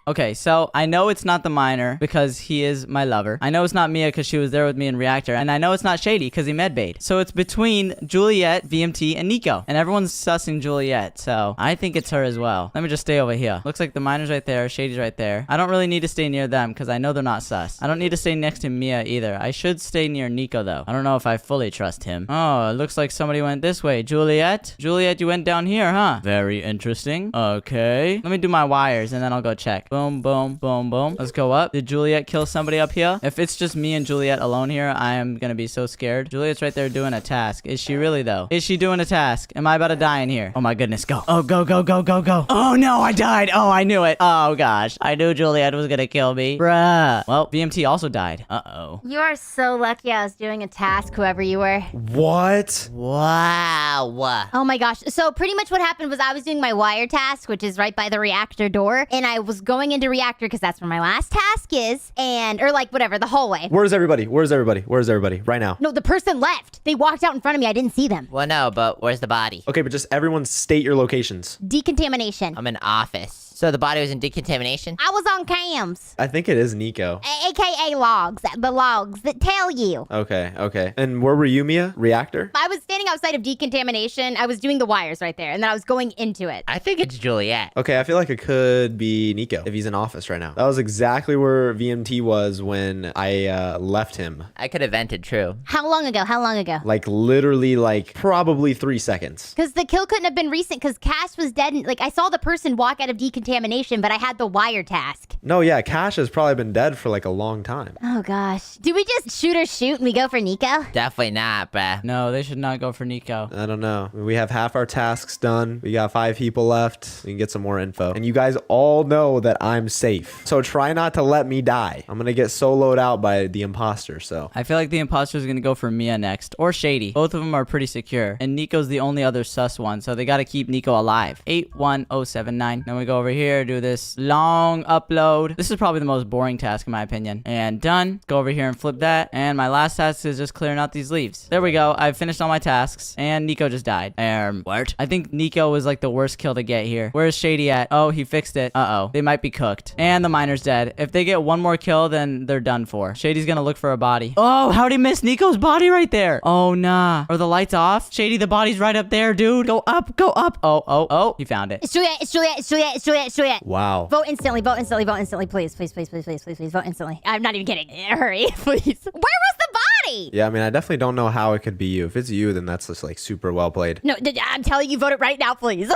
[SPEAKER 1] Okay, so I know it's not the miner because he is my lover. I know it's not Mia because she was there with me in reactor. And I know it's not Shady because he medbayed. So it's between Juliet, VMT, and Nico. And everyone's sussing Juliet. So I think it's her as well. Let me just stay over here. Looks like the miner's right there. Shady's right there. I don't really need to stay near them because I know they're not sus. I don't need to stay next to Mia either. I should stay near Nico though. I don't know if I fully trust him. Oh, it looks like somebody went this way. Juliet? Juliet, you went down here, huh? Very interesting. Okay. Let me do my wires and then I'll go check. Boom, boom, boom, boom. Let's go up. Did Juliet kill somebody up here? If it's just me and Juliet alone here, I am gonna be so scared. Juliet's right there doing a task. Is she really though? Is she doing a task? Am I about to die in here? Oh my goodness, go. Oh, go, go, go, go, go. Oh no, I died. Oh, I knew it. Oh gosh. I knew Juliet was gonna kill me. Bruh. Well, VMT also died. Uh-oh.
[SPEAKER 3] You are so lucky I was doing a task, whoever you were.
[SPEAKER 2] What?
[SPEAKER 9] Wow.
[SPEAKER 3] Oh my gosh. So pretty much what happened was I was doing my wire task, which is right by the reactor door, and I was going into reactor because that's where my last task is, or like whatever, the hallway.
[SPEAKER 2] Where's everybody? Where's everybody? Where's everybody? Right now.
[SPEAKER 3] No, the person left. They walked out in front of me. I didn't see them.
[SPEAKER 9] Well, no, but where's the body?
[SPEAKER 2] Okay, but just everyone state your locations.
[SPEAKER 3] Decontamination.
[SPEAKER 9] I'm in office. So the body was in decontamination?
[SPEAKER 3] I was on cams.
[SPEAKER 2] I think it is Nico.
[SPEAKER 3] AKA logs. The logs that tell you.
[SPEAKER 2] Okay, okay. And where were you, Mia? Reactor?
[SPEAKER 3] I was standing outside of decontamination. I was doing the wires right there, and then I was going into it.
[SPEAKER 9] I think it's Juliet.
[SPEAKER 2] Okay, I feel like it could be Nico if he's in office right now. That was exactly where VMT was when I left him.
[SPEAKER 9] I could have vented, true.
[SPEAKER 3] How long ago? How long ago?
[SPEAKER 2] Like literally like probably 3 seconds.
[SPEAKER 3] Because the kill couldn't have been recent because Cash was dead. And, like, I saw the person walk out of decontamination, but I had the wire task.
[SPEAKER 2] No, yeah, Cash has probably been dead for like a long time.
[SPEAKER 3] Oh, gosh. Do we just shoot or shoot and we go for Nico?
[SPEAKER 9] Definitely not, bruh.
[SPEAKER 1] No, they should not go for Nico.
[SPEAKER 2] I don't know. We have half our tasks done. We got 5 people left. We can get some more info. And you guys all know that I'm safe. So try not to let me die. I'm gonna get soloed out by the imposter, so.
[SPEAKER 1] I feel like the imposter is gonna go for Mia next, or Shady. Both of them are pretty secure, and Nico's the only other sus one, so they gotta keep Nico alive. 81079. Then we go over here, do this long upload. This is probably the most boring task in my opinion. And done. Go over here and flip that. And my last task is just clearing out these leaves. There we go. I've finished all my tasks, and Nico just died. What? I think Nico was like the worst kill to get here. Where's Shady at? Oh, he fixed it. Uh-oh. They might be cooked. And the miner's dead. If they get one more kill, then they're done for. Shady's gonna look for a body. Oh, how'd he miss Nico's body right there? Oh, nah. Are the lights off? Shady, the body's right up there, dude. Go up, go up. Oh, he found it.
[SPEAKER 3] It's Juliet, it's Juliet, it's Juliet, it's Juliet, it's Juliet.
[SPEAKER 2] Wow.
[SPEAKER 3] Vote instantly, vote instantly, vote instantly. Please, please, please, please, please, please, please, vote instantly. I'm not even kidding. Hurry, please. Where was the body?
[SPEAKER 2] Yeah, I mean, I definitely don't know how it could be you. If it's you, then that's just like super well played.
[SPEAKER 3] No, I'm telling you, vote it right now, please.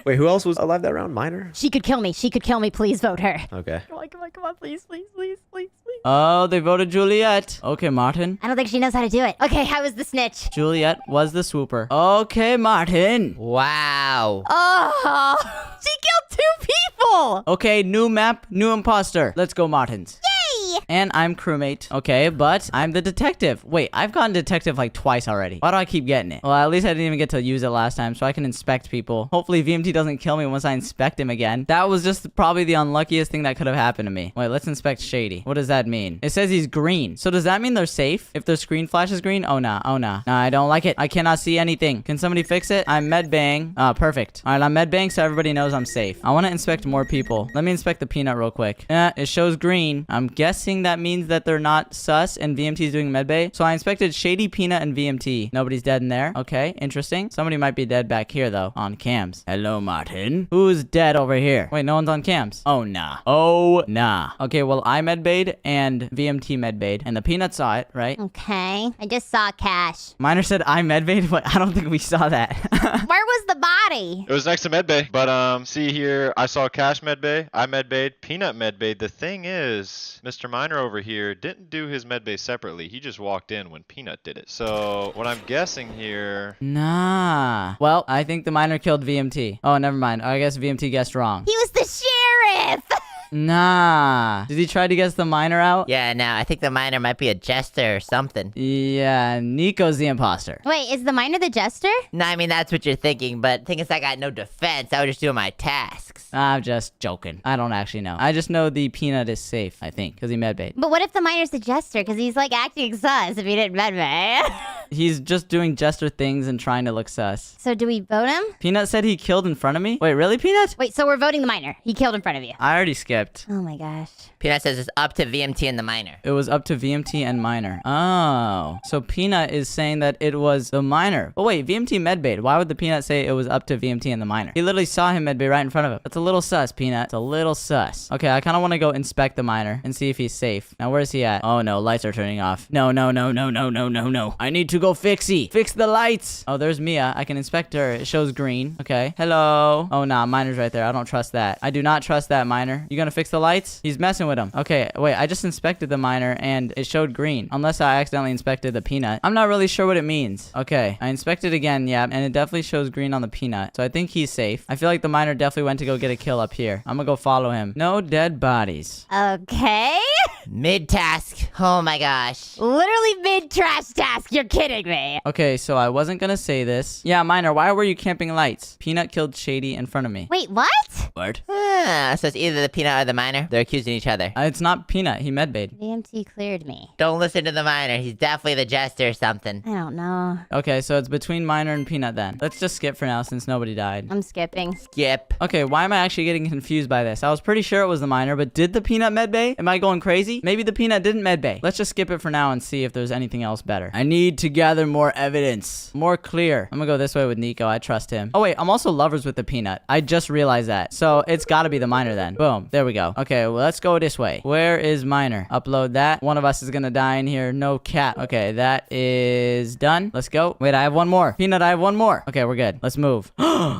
[SPEAKER 2] Wait, who else was alive that round? Miner?
[SPEAKER 3] She could kill me. She could kill me. Please vote her.
[SPEAKER 2] Okay.
[SPEAKER 3] Come on, please, please, please, please, please.
[SPEAKER 1] Oh, they voted Juliet. Okay, Martin.
[SPEAKER 3] I don't think she knows how to do it. Okay, I was the snitch.
[SPEAKER 1] Juliet was the swooper. Okay, Martin.
[SPEAKER 9] Wow.
[SPEAKER 3] Oh, she killed 2 people.
[SPEAKER 1] Okay, new map, new imposter. Let's go, Martins.
[SPEAKER 3] Yay!
[SPEAKER 1] And I'm crewmate. Okay, but I'm the detective. Wait, I've gotten detective like twice already. Why do I keep getting it? Well, at least I didn't even get to use it last time, so I can inspect people. Hopefully VMT doesn't kill me once I inspect him again. That was just probably the unluckiest thing that could have happened to me. Wait, let's inspect Shady. What does that mean? It says he's green. So does that mean they're safe? If their screen flash is green? Oh, nah. Oh, nah. Nah, I don't like it. I cannot see anything. Can somebody fix it? I'm medbang. Perfect. All right, I'm medbang so everybody knows I'm safe. I want to inspect more people. Let me inspect the peanut real quick. It shows green. I'm guessing that means that they're not sus and VMT is doing medbay. So I inspected Shady, Peanut, and VMT. Nobody's dead in there. Okay, interesting. Somebody might be dead back here, though, on cams. Hello, Martin. Who's dead over here? Wait, no one's on cams. Oh, nah. Oh, nah. Okay, well, I medbayed and VMT medbayed. And the Peanut saw it, right?
[SPEAKER 3] Okay, I just saw Cash.
[SPEAKER 1] Miner said I medbayed? Wait, I don't think we saw that.
[SPEAKER 3] Where was the body?
[SPEAKER 10] It was next to medbay. But see here, I saw Cash medbay. I medbayed. Peanut medbayed. The thing is, Mr. Miner miner over here didn't do his medbay separately. He just walked in when Peanut did it. So what I'm guessing here...
[SPEAKER 1] Nah. Well, I think the miner killed VMT. Oh, never mind. I guess VMT guessed wrong.
[SPEAKER 3] He was the sheriff.
[SPEAKER 1] Nah. Did he try to guess the miner out?
[SPEAKER 9] Yeah, no, I think the miner might be a jester or something.
[SPEAKER 1] Yeah, Nico's the imposter.
[SPEAKER 3] Wait, is the miner the jester?
[SPEAKER 9] No, I mean, that's what you're thinking, but the thing is I got no defense. I was just doing my tasks.
[SPEAKER 1] I'm just joking. I don't actually know. I just know the peanut is safe, I think, because he medbayed.
[SPEAKER 3] But what if the miner's the jester? Because he's like acting sus if he didn't medbay.
[SPEAKER 1] He's just doing jester things and trying to look sus.
[SPEAKER 3] So do we vote him?
[SPEAKER 1] Peanut said he killed in front of me? Wait, really, Peanut?
[SPEAKER 3] Wait, so we're voting the miner. He killed in front of you.
[SPEAKER 1] I already skipped.
[SPEAKER 3] Oh my gosh.
[SPEAKER 9] Peanut says it's up to VMT and the miner.
[SPEAKER 1] It was up to VMT and miner. Oh. So Peanut is saying that it was the miner. But wait, VMT medbayed. Why would the Peanut say it was up to VMT and the miner? He literally saw him medbay right in front of him. That's a little sus, Peanut. It's a little sus. Okay, I kind of want to go inspect the miner and see if he's safe. Now, where's he at? Oh no, lights are turning off. No. I need to go fixy. Fix the lights. Oh, there's Mia. I can inspect her. It shows green. Okay. Hello. Oh, nah. Miner's right there. I don't trust that. I do not trust that miner. You gonna fix the lights? He's messing with him. Okay. Wait. I just inspected the miner and it showed green. Unless I accidentally inspected the peanut. I'm not really sure what it means. Okay. I inspected again. Yeah. And it definitely shows green on the peanut. So I think he's safe. I feel like the miner definitely went to go get a kill up here. I'm gonna go follow him. No dead bodies.
[SPEAKER 3] Okay.
[SPEAKER 9] Mid-task. Oh my gosh.
[SPEAKER 3] Literally mid-trash task. You're kidding me.
[SPEAKER 1] Okay. So I wasn't gonna say this. Yeah, miner. Why were you camping lights? Peanut killed Shady in front of me.
[SPEAKER 3] Wait, what?
[SPEAKER 1] Word.
[SPEAKER 9] So it's either the peanut or the miner. They're accusing each other.
[SPEAKER 1] It's not Peanut. He medbayed.
[SPEAKER 3] VMT cleared me.
[SPEAKER 9] Don't listen to the miner. He's definitely the jester or something.
[SPEAKER 3] I don't know.
[SPEAKER 1] Okay, so it's between miner and Peanut then. Let's just skip for now since nobody died.
[SPEAKER 3] I'm skipping.
[SPEAKER 9] Skip.
[SPEAKER 1] Okay, why am I actually getting confused by this? I was pretty sure it was the miner, but did the Peanut medbay? Am I going crazy? Maybe the Peanut didn't medbay. Let's just skip it for now and see if there's anything else better. I need to gather more evidence. More clear. I'm gonna go this way with Nico. I trust him. Oh wait, I'm also lovers with the Peanut. I just realized that. So it's gotta be the miner then. Boom. There we go. Okay, well, let's go this way. Where is miner? Upload that. One of us is gonna die in here. No cap. Okay, that is done. Let's go. Wait, I have one more. Peanut, I have one more. Okay, we're good. Let's move.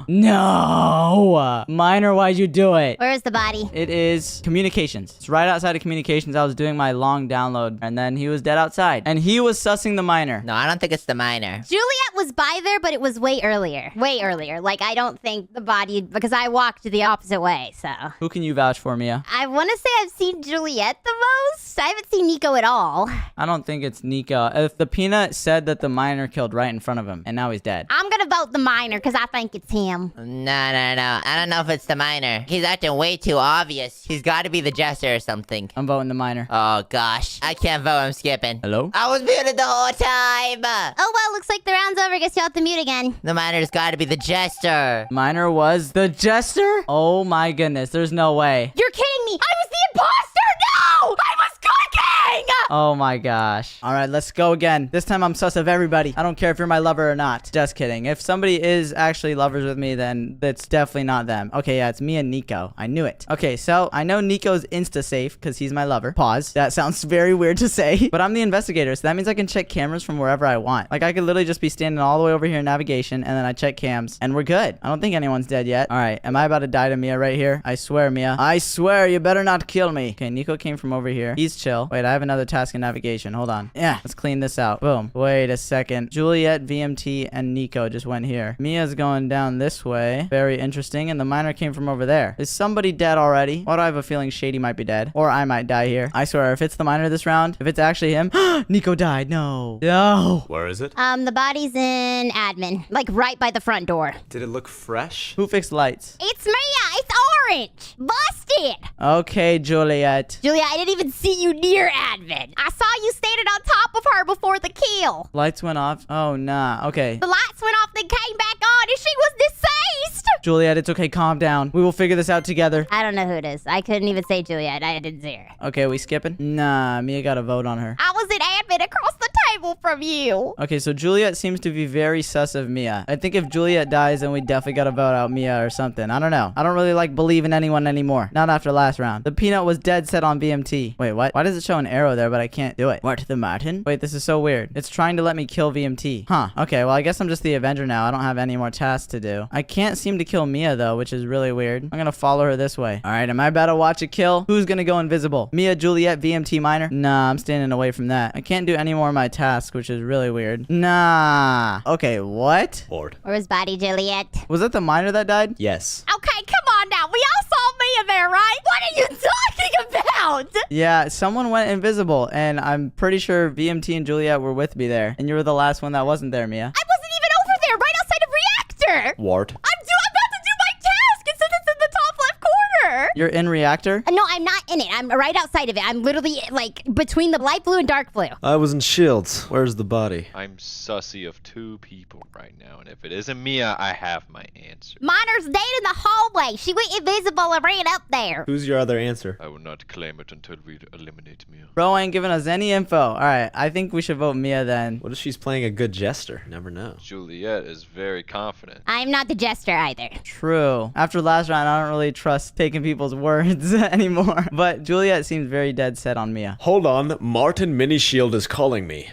[SPEAKER 1] No! Miner, why'd you do it?
[SPEAKER 3] Where is the body?
[SPEAKER 1] It is communications. It's right outside of communications. I was doing my long download and then he was dead outside. And he was sussing the miner.
[SPEAKER 9] No, I don't think it's the miner.
[SPEAKER 3] Juliet was by there, but it was way earlier. Way earlier. Like, I don't think the body, because I walked the opposite way, so.
[SPEAKER 1] Who can you vouch for, Mia?
[SPEAKER 3] I want to say I've seen Juliet the most. I haven't seen Nico at all.
[SPEAKER 1] I don't think it's Nico. If the Peanut said that the miner killed right in front of him and now he's dead.
[SPEAKER 3] I'm gonna vote the miner because I think it's him.
[SPEAKER 9] No. I don't know if it's the miner. He's acting way too obvious. He's got to be the jester or something.
[SPEAKER 1] I'm voting the miner.
[SPEAKER 9] Oh, gosh. I can't vote. I'm skipping.
[SPEAKER 1] Hello?
[SPEAKER 9] I was muted the whole time.
[SPEAKER 3] Oh, well, looks like the round's over. Guess you'll have to mute again.
[SPEAKER 9] The miner's got to be the jester.
[SPEAKER 1] Miner was the jester? Oh my goodness, there's no way.
[SPEAKER 3] You're kidding me. I was the imposter. No! I was cooking!
[SPEAKER 1] Oh my gosh. All right, let's go again. This time I'm sus of everybody. I don't care if you're my lover or not. Just kidding. If somebody is actually lovers with me, then that's definitely not them. Okay, yeah, it's me and Nico. I knew it. Okay, so I know Nico's insta-safe because he's my lover. Pause. That sounds very weird to say, but I'm the investigator, so that means I can check cameras from wherever I want. Like, I could literally just be standing all the way over here in navigation, and then I check cams, and we're good. I don't think anyone's dead yet. All right, am I about to die to Mia right here? I swear, Mia. I swear, you better not kill me. Okay, Nico came from over here. He's chill. Wait, I have another task in navigation. Hold on. Yeah, let's clean this out. Boom. Wait a second. Juliet, VMT, and Nico just went here. Mia's going down this way. Very interesting. And the miner came from over there. Is somebody dead already? Why do I have a feeling Shady might be dead? Or I might die here. I swear, if it's the miner this round, if it's actually him, Nico died. No. No.
[SPEAKER 2] Where is it?
[SPEAKER 3] The body's in admin. Like, right by the front door.
[SPEAKER 2] Did it look fresh?
[SPEAKER 1] Who fixed lights?
[SPEAKER 3] It's Mia. It's orange. Busted.
[SPEAKER 1] Okay, Juliet.
[SPEAKER 3] Julia, I didn't even see you near admin. I saw you standing on top of her before the kill.
[SPEAKER 1] Lights went off. Oh, nah. Okay.
[SPEAKER 3] The lights went off, then came back on, and she was deceased.
[SPEAKER 1] Juliet, it's okay. Calm down. We will figure this out together.
[SPEAKER 3] I don't know who it is. I couldn't even say Juliet. I didn't see her.
[SPEAKER 1] Okay, we skipping? Nah, Mia got a vote on her.
[SPEAKER 3] I was in admin across the table trouble from you.
[SPEAKER 1] Okay, so Juliet seems to be very sus of Mia. I think if Juliet dies, then we definitely gotta vote out Mia or something. I don't know. I don't really like believe in anyone anymore. Not after last round. The peanut was dead set on VMT. Wait, what? Why does it show an arrow there, but I can't do it? What, the Martin? Wait, this is so weird. It's trying to let me kill VMT. Huh. Okay, well, I guess I'm just the Avenger now. I don't have any more tasks to do. I can't seem to kill Mia, though, which is really weird. I'm gonna follow her this way. All right, am I about to watch a kill? Who's gonna go invisible? Mia, Juliet, VMT minor? Nah, I'm standing away from that. I can't do any more of my tasks, which is really weird. Nah. Okay, what?
[SPEAKER 2] Bored.
[SPEAKER 3] Where was body, Juliet?
[SPEAKER 1] Was that the miner that died?
[SPEAKER 2] Yes.
[SPEAKER 3] Okay, come on now. We all saw Mia there, right? What are you talking about?
[SPEAKER 1] Yeah, someone went invisible, and I'm pretty sure VMT and Juliet were with me there. And you were the last one that wasn't there, Mia.
[SPEAKER 3] I wasn't even over there, right outside of reactor.
[SPEAKER 2] Wart.
[SPEAKER 3] I'm about to do my task. It says it's in the top left corner.
[SPEAKER 1] You're in reactor?
[SPEAKER 3] No, I'm not in it. I'm right outside of it. I'm literally like between the light blue and dark blue.
[SPEAKER 2] I was in shields. Where's the body?
[SPEAKER 10] I'm sussy of 2 people right now, and if it isn't Mia, I have my answer.
[SPEAKER 3] Miner's dead in the hallway. She went invisible and ran up there.
[SPEAKER 2] Who's your other answer?
[SPEAKER 10] I will not claim it until we eliminate Mia.
[SPEAKER 1] Bro ain't giving us any info. All right, I think we should vote Mia then.
[SPEAKER 2] What if she's playing a good jester? Never know.
[SPEAKER 10] Juliet is very confident.
[SPEAKER 3] I'm not the jester either.
[SPEAKER 1] True. After last round, I don't really trust taking people's words anymore. But Juliet seems very dead set on Mia.
[SPEAKER 2] Hold on. Martin Mini Shield is calling me.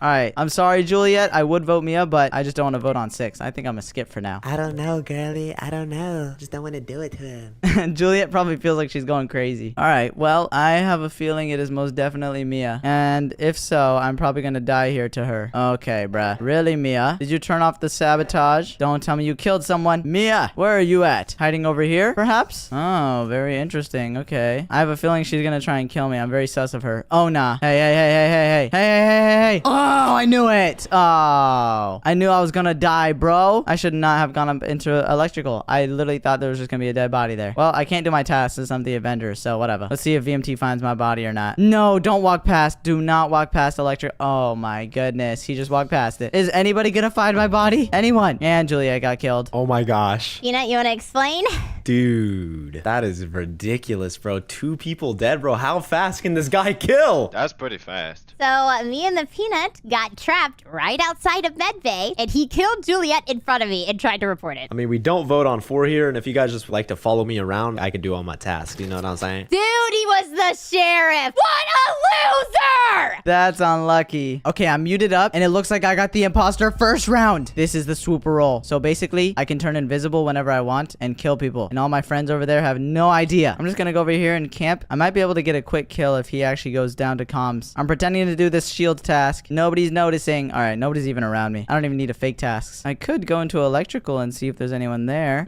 [SPEAKER 1] All right, I'm sorry, Juliet. I would vote Mia, but I just don't want to vote on 6. I think I'm gonna skip for now.
[SPEAKER 11] I don't know, girlie. I don't know. Just don't want to do it to him.
[SPEAKER 1] Juliet probably feels like she's going crazy. All right, well, I have a feeling it is most definitely Mia. And if so, I'm probably gonna die here to her. Okay, bruh. Really, Mia? Did you turn off the sabotage? Don't tell me you killed someone. Mia, where are you at? Hiding over here, perhaps? Oh, very interesting. Okay. I have a feeling she's gonna try and kill me. I'm very sus of her. Oh, nah. Hey, hey, hey, hey, hey, hey. Hey, hey, hey, hey, hey. Oh, I knew it. Oh, I knew I was gonna die, bro. I should not have gone up into electrical. I literally thought there was just gonna be a dead body there. Well, I can't do my task since I'm the Avenger, so whatever. Let's see if VMT finds my body or not. No, don't walk past. Do not walk past electric. Oh my goodness. He just walked past it. Is anybody gonna find my body? Anyone? And Juliet got killed.
[SPEAKER 2] Oh my gosh.
[SPEAKER 3] Peanut, you want to explain?
[SPEAKER 2] Dude, that is ridiculous, bro. 2 people dead, bro. How fast can this guy kill?
[SPEAKER 10] That's pretty fast.
[SPEAKER 3] So me and the Peanut got trapped right outside of medbay, and he killed Juliet in front of me and tried to report it.
[SPEAKER 2] I mean, we don't vote on 4 here, and if you guys just like to follow me around, I can do all my tasks. You know what I'm saying?
[SPEAKER 3] Dude, he was the sheriff. What a loser!
[SPEAKER 1] That's unlucky. Okay, I'm muted up, and it looks like I got the imposter first round. This is the swooper roll. So basically, I can turn invisible whenever I want and kill people. And all my friends over there have no idea. I'm just gonna go over here and camp. I might be able to get a quick kill if he actually goes down to comms. I'm pretending to do this shield task. Nobody's noticing. All right, nobody's even around me. I don't even need to fake tasks. I could go into electrical and see if there's anyone there.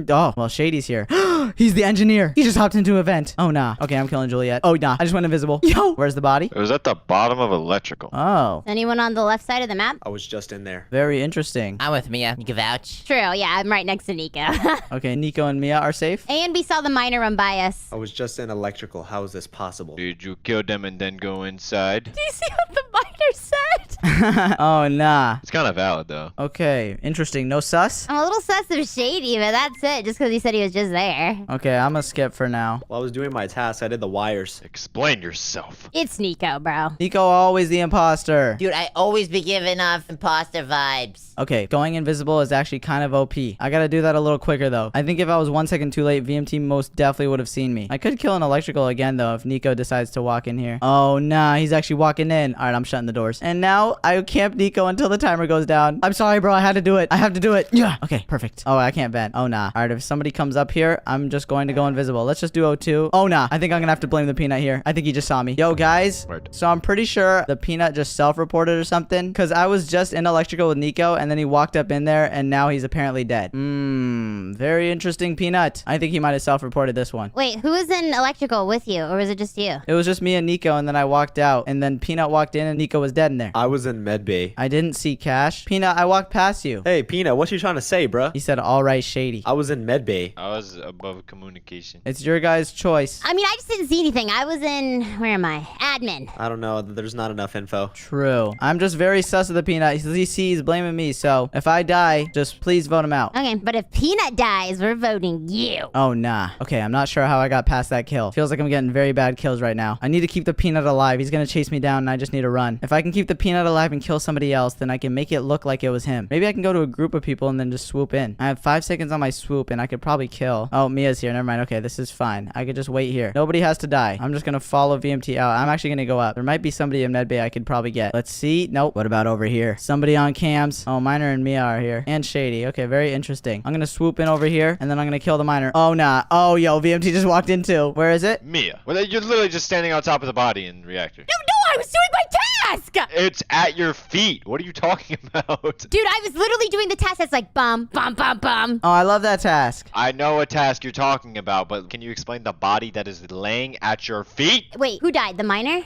[SPEAKER 1] Oh, well, Shady's here. He's the engineer. He just hopped into a vent. Oh, nah. Okay, I'm killing Juliet. Oh, nah. I just went invisible. Yo, where's the body?
[SPEAKER 10] It was at the bottom of electrical.
[SPEAKER 1] Oh,
[SPEAKER 3] Anyone on the left side of the map?
[SPEAKER 2] I was just in there.
[SPEAKER 1] very interesting.
[SPEAKER 9] I'm with Mia. You can vouch.
[SPEAKER 3] True, yeah, I'm right next to Nico.
[SPEAKER 1] Okay, Nico and Mia are safe.
[SPEAKER 3] And we saw the miner run by us.
[SPEAKER 2] I was just in electrical. How is this possible?
[SPEAKER 10] Did you kill them and then go inside?
[SPEAKER 3] Do you see what the miner said?
[SPEAKER 1] Oh, nah.
[SPEAKER 10] It's kind of valid, though.
[SPEAKER 1] Okay, interesting. No sus?
[SPEAKER 3] I'm a little sus of Shady, but that's it, just because he said he was just there.
[SPEAKER 1] Okay, I'm gonna skip for now.
[SPEAKER 2] While I was doing my tasks, I did the wires.
[SPEAKER 10] Explain yourself.
[SPEAKER 3] It's Nico, bro.
[SPEAKER 1] Nico always the imposter.
[SPEAKER 9] Dude, I always be giving off imposter vibes.
[SPEAKER 1] Okay, going invisible is actually kind of OP. I gotta do that a little quicker though. I think if I was 1 second too late, VMT most definitely would have seen me. I could kill an electrical again though if Nico decides to walk in here. Oh nah, he's actually walking in. Alright, I'm shutting the doors. And now I camp Nico until the timer goes down. I'm sorry bro, I had to do it. I have to do it. Yeah. Okay, perfect. Oh, I can't vent. Oh nah. Alright, if somebody comes up here, I'm just going to go invisible. Let's just do O2. Oh nah, I think I'm gonna have to blame the Peanut here. I think he just saw me. Yo guys,
[SPEAKER 10] Right.
[SPEAKER 1] so I'm pretty sure the Peanut just self-reported or something because I was just in electrical with Nico and then he walked up in there and now he's apparently dead. Very interesting, Peanut. I think he might have self-reported this one.
[SPEAKER 3] Wait, who was in electrical with you, or was it just you?
[SPEAKER 1] It was just me and Nico and then I walked out and then Peanut walked in and Nico was dead in there.
[SPEAKER 2] I was was in medbay.
[SPEAKER 1] I didn't see Cash. Peanut, I walked past you.
[SPEAKER 2] Hey, Peanut, what you trying to say, bruh?
[SPEAKER 1] He said, all right, Shady.
[SPEAKER 2] I was in medbay.
[SPEAKER 10] I was above communication.
[SPEAKER 1] It's your guys' choice.
[SPEAKER 3] I mean, I just didn't see anything. I was in, where am I? Admin.
[SPEAKER 2] I don't know. There's not enough info.
[SPEAKER 1] True. I'm just very sus of the Peanut. He's blaming me, so if I die, just please vote him out.
[SPEAKER 3] Okay, but if Peanut dies, we're voting you.
[SPEAKER 1] Oh, nah. Okay, I'm not sure how I got past that kill. Feels like I'm getting very bad kills right now. I need to keep the Peanut alive. He's gonna chase me down, and I just need to run. If I can keep the Peanut alive and kill somebody else, then I can make it look like it was him. Maybe I can go to a group of people and then just swoop in. I have 5 seconds on my swoop, and I could probably kill. Oh, Mia's here. Never mind. Okay, this is fine. I could just wait here. Nobody has to die. I'm just gonna follow VMT out. I'm actually gonna go up. There might be somebody in medbay I could probably get. Let's see. Nope. What about over here? Somebody on cams. Oh, Miner and Mia are here. And Shady. Okay, very interesting. I'm gonna swoop in over here, and then I'm gonna kill the Miner. Oh, nah. Oh, yo, VMT just walked in too. Where is it?
[SPEAKER 10] Mia. Well, you're literally just standing on top of the body in reactor.
[SPEAKER 3] No, I was doing my task!
[SPEAKER 10] It's at your feet. What are you talking about?
[SPEAKER 3] Dude, I was literally doing the task that's like bum, bum, bum, bum.
[SPEAKER 1] Oh, I love that task.
[SPEAKER 10] I know what task you're talking about, but can you explain the body that is laying at your feet?
[SPEAKER 3] Wait, who died? The Miner?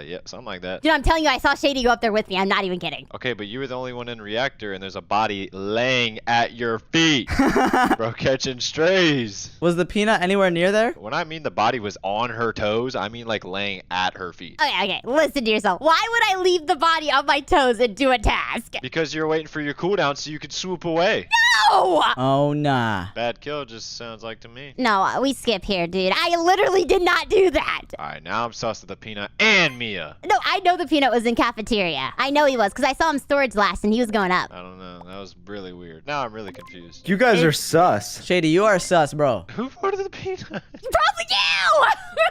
[SPEAKER 10] Yeah, something like that.
[SPEAKER 3] Dude, I'm telling you, I saw Shady go up there with me. I'm not even kidding.
[SPEAKER 10] Okay, but you were the only one in reactor, and there's a body laying at your feet. Bro, catching strays.
[SPEAKER 1] Was the Peanut anywhere near there?
[SPEAKER 10] When I mean the body was on her toes, I mean like laying at her feet.
[SPEAKER 3] Okay, listen to yourself. Why would I leave the body on my toes and do a task?
[SPEAKER 10] Because you're waiting for your cooldown so you could swoop away.
[SPEAKER 3] No!
[SPEAKER 1] Oh, nah.
[SPEAKER 10] Bad kill just sounds like to me.
[SPEAKER 3] No, we skip here, dude. I literally did not do that.
[SPEAKER 10] Alright, now I'm sus of the Peanut and Mia.
[SPEAKER 3] No, I know the Peanut was in cafeteria. I know he was, because I saw him storage last and he was going up.
[SPEAKER 10] I don't know. That was really weird. Now I'm really confused.
[SPEAKER 2] You guys are sus.
[SPEAKER 1] Shady, you are sus, bro.
[SPEAKER 10] Who voted the Peanut?
[SPEAKER 3] Probably you!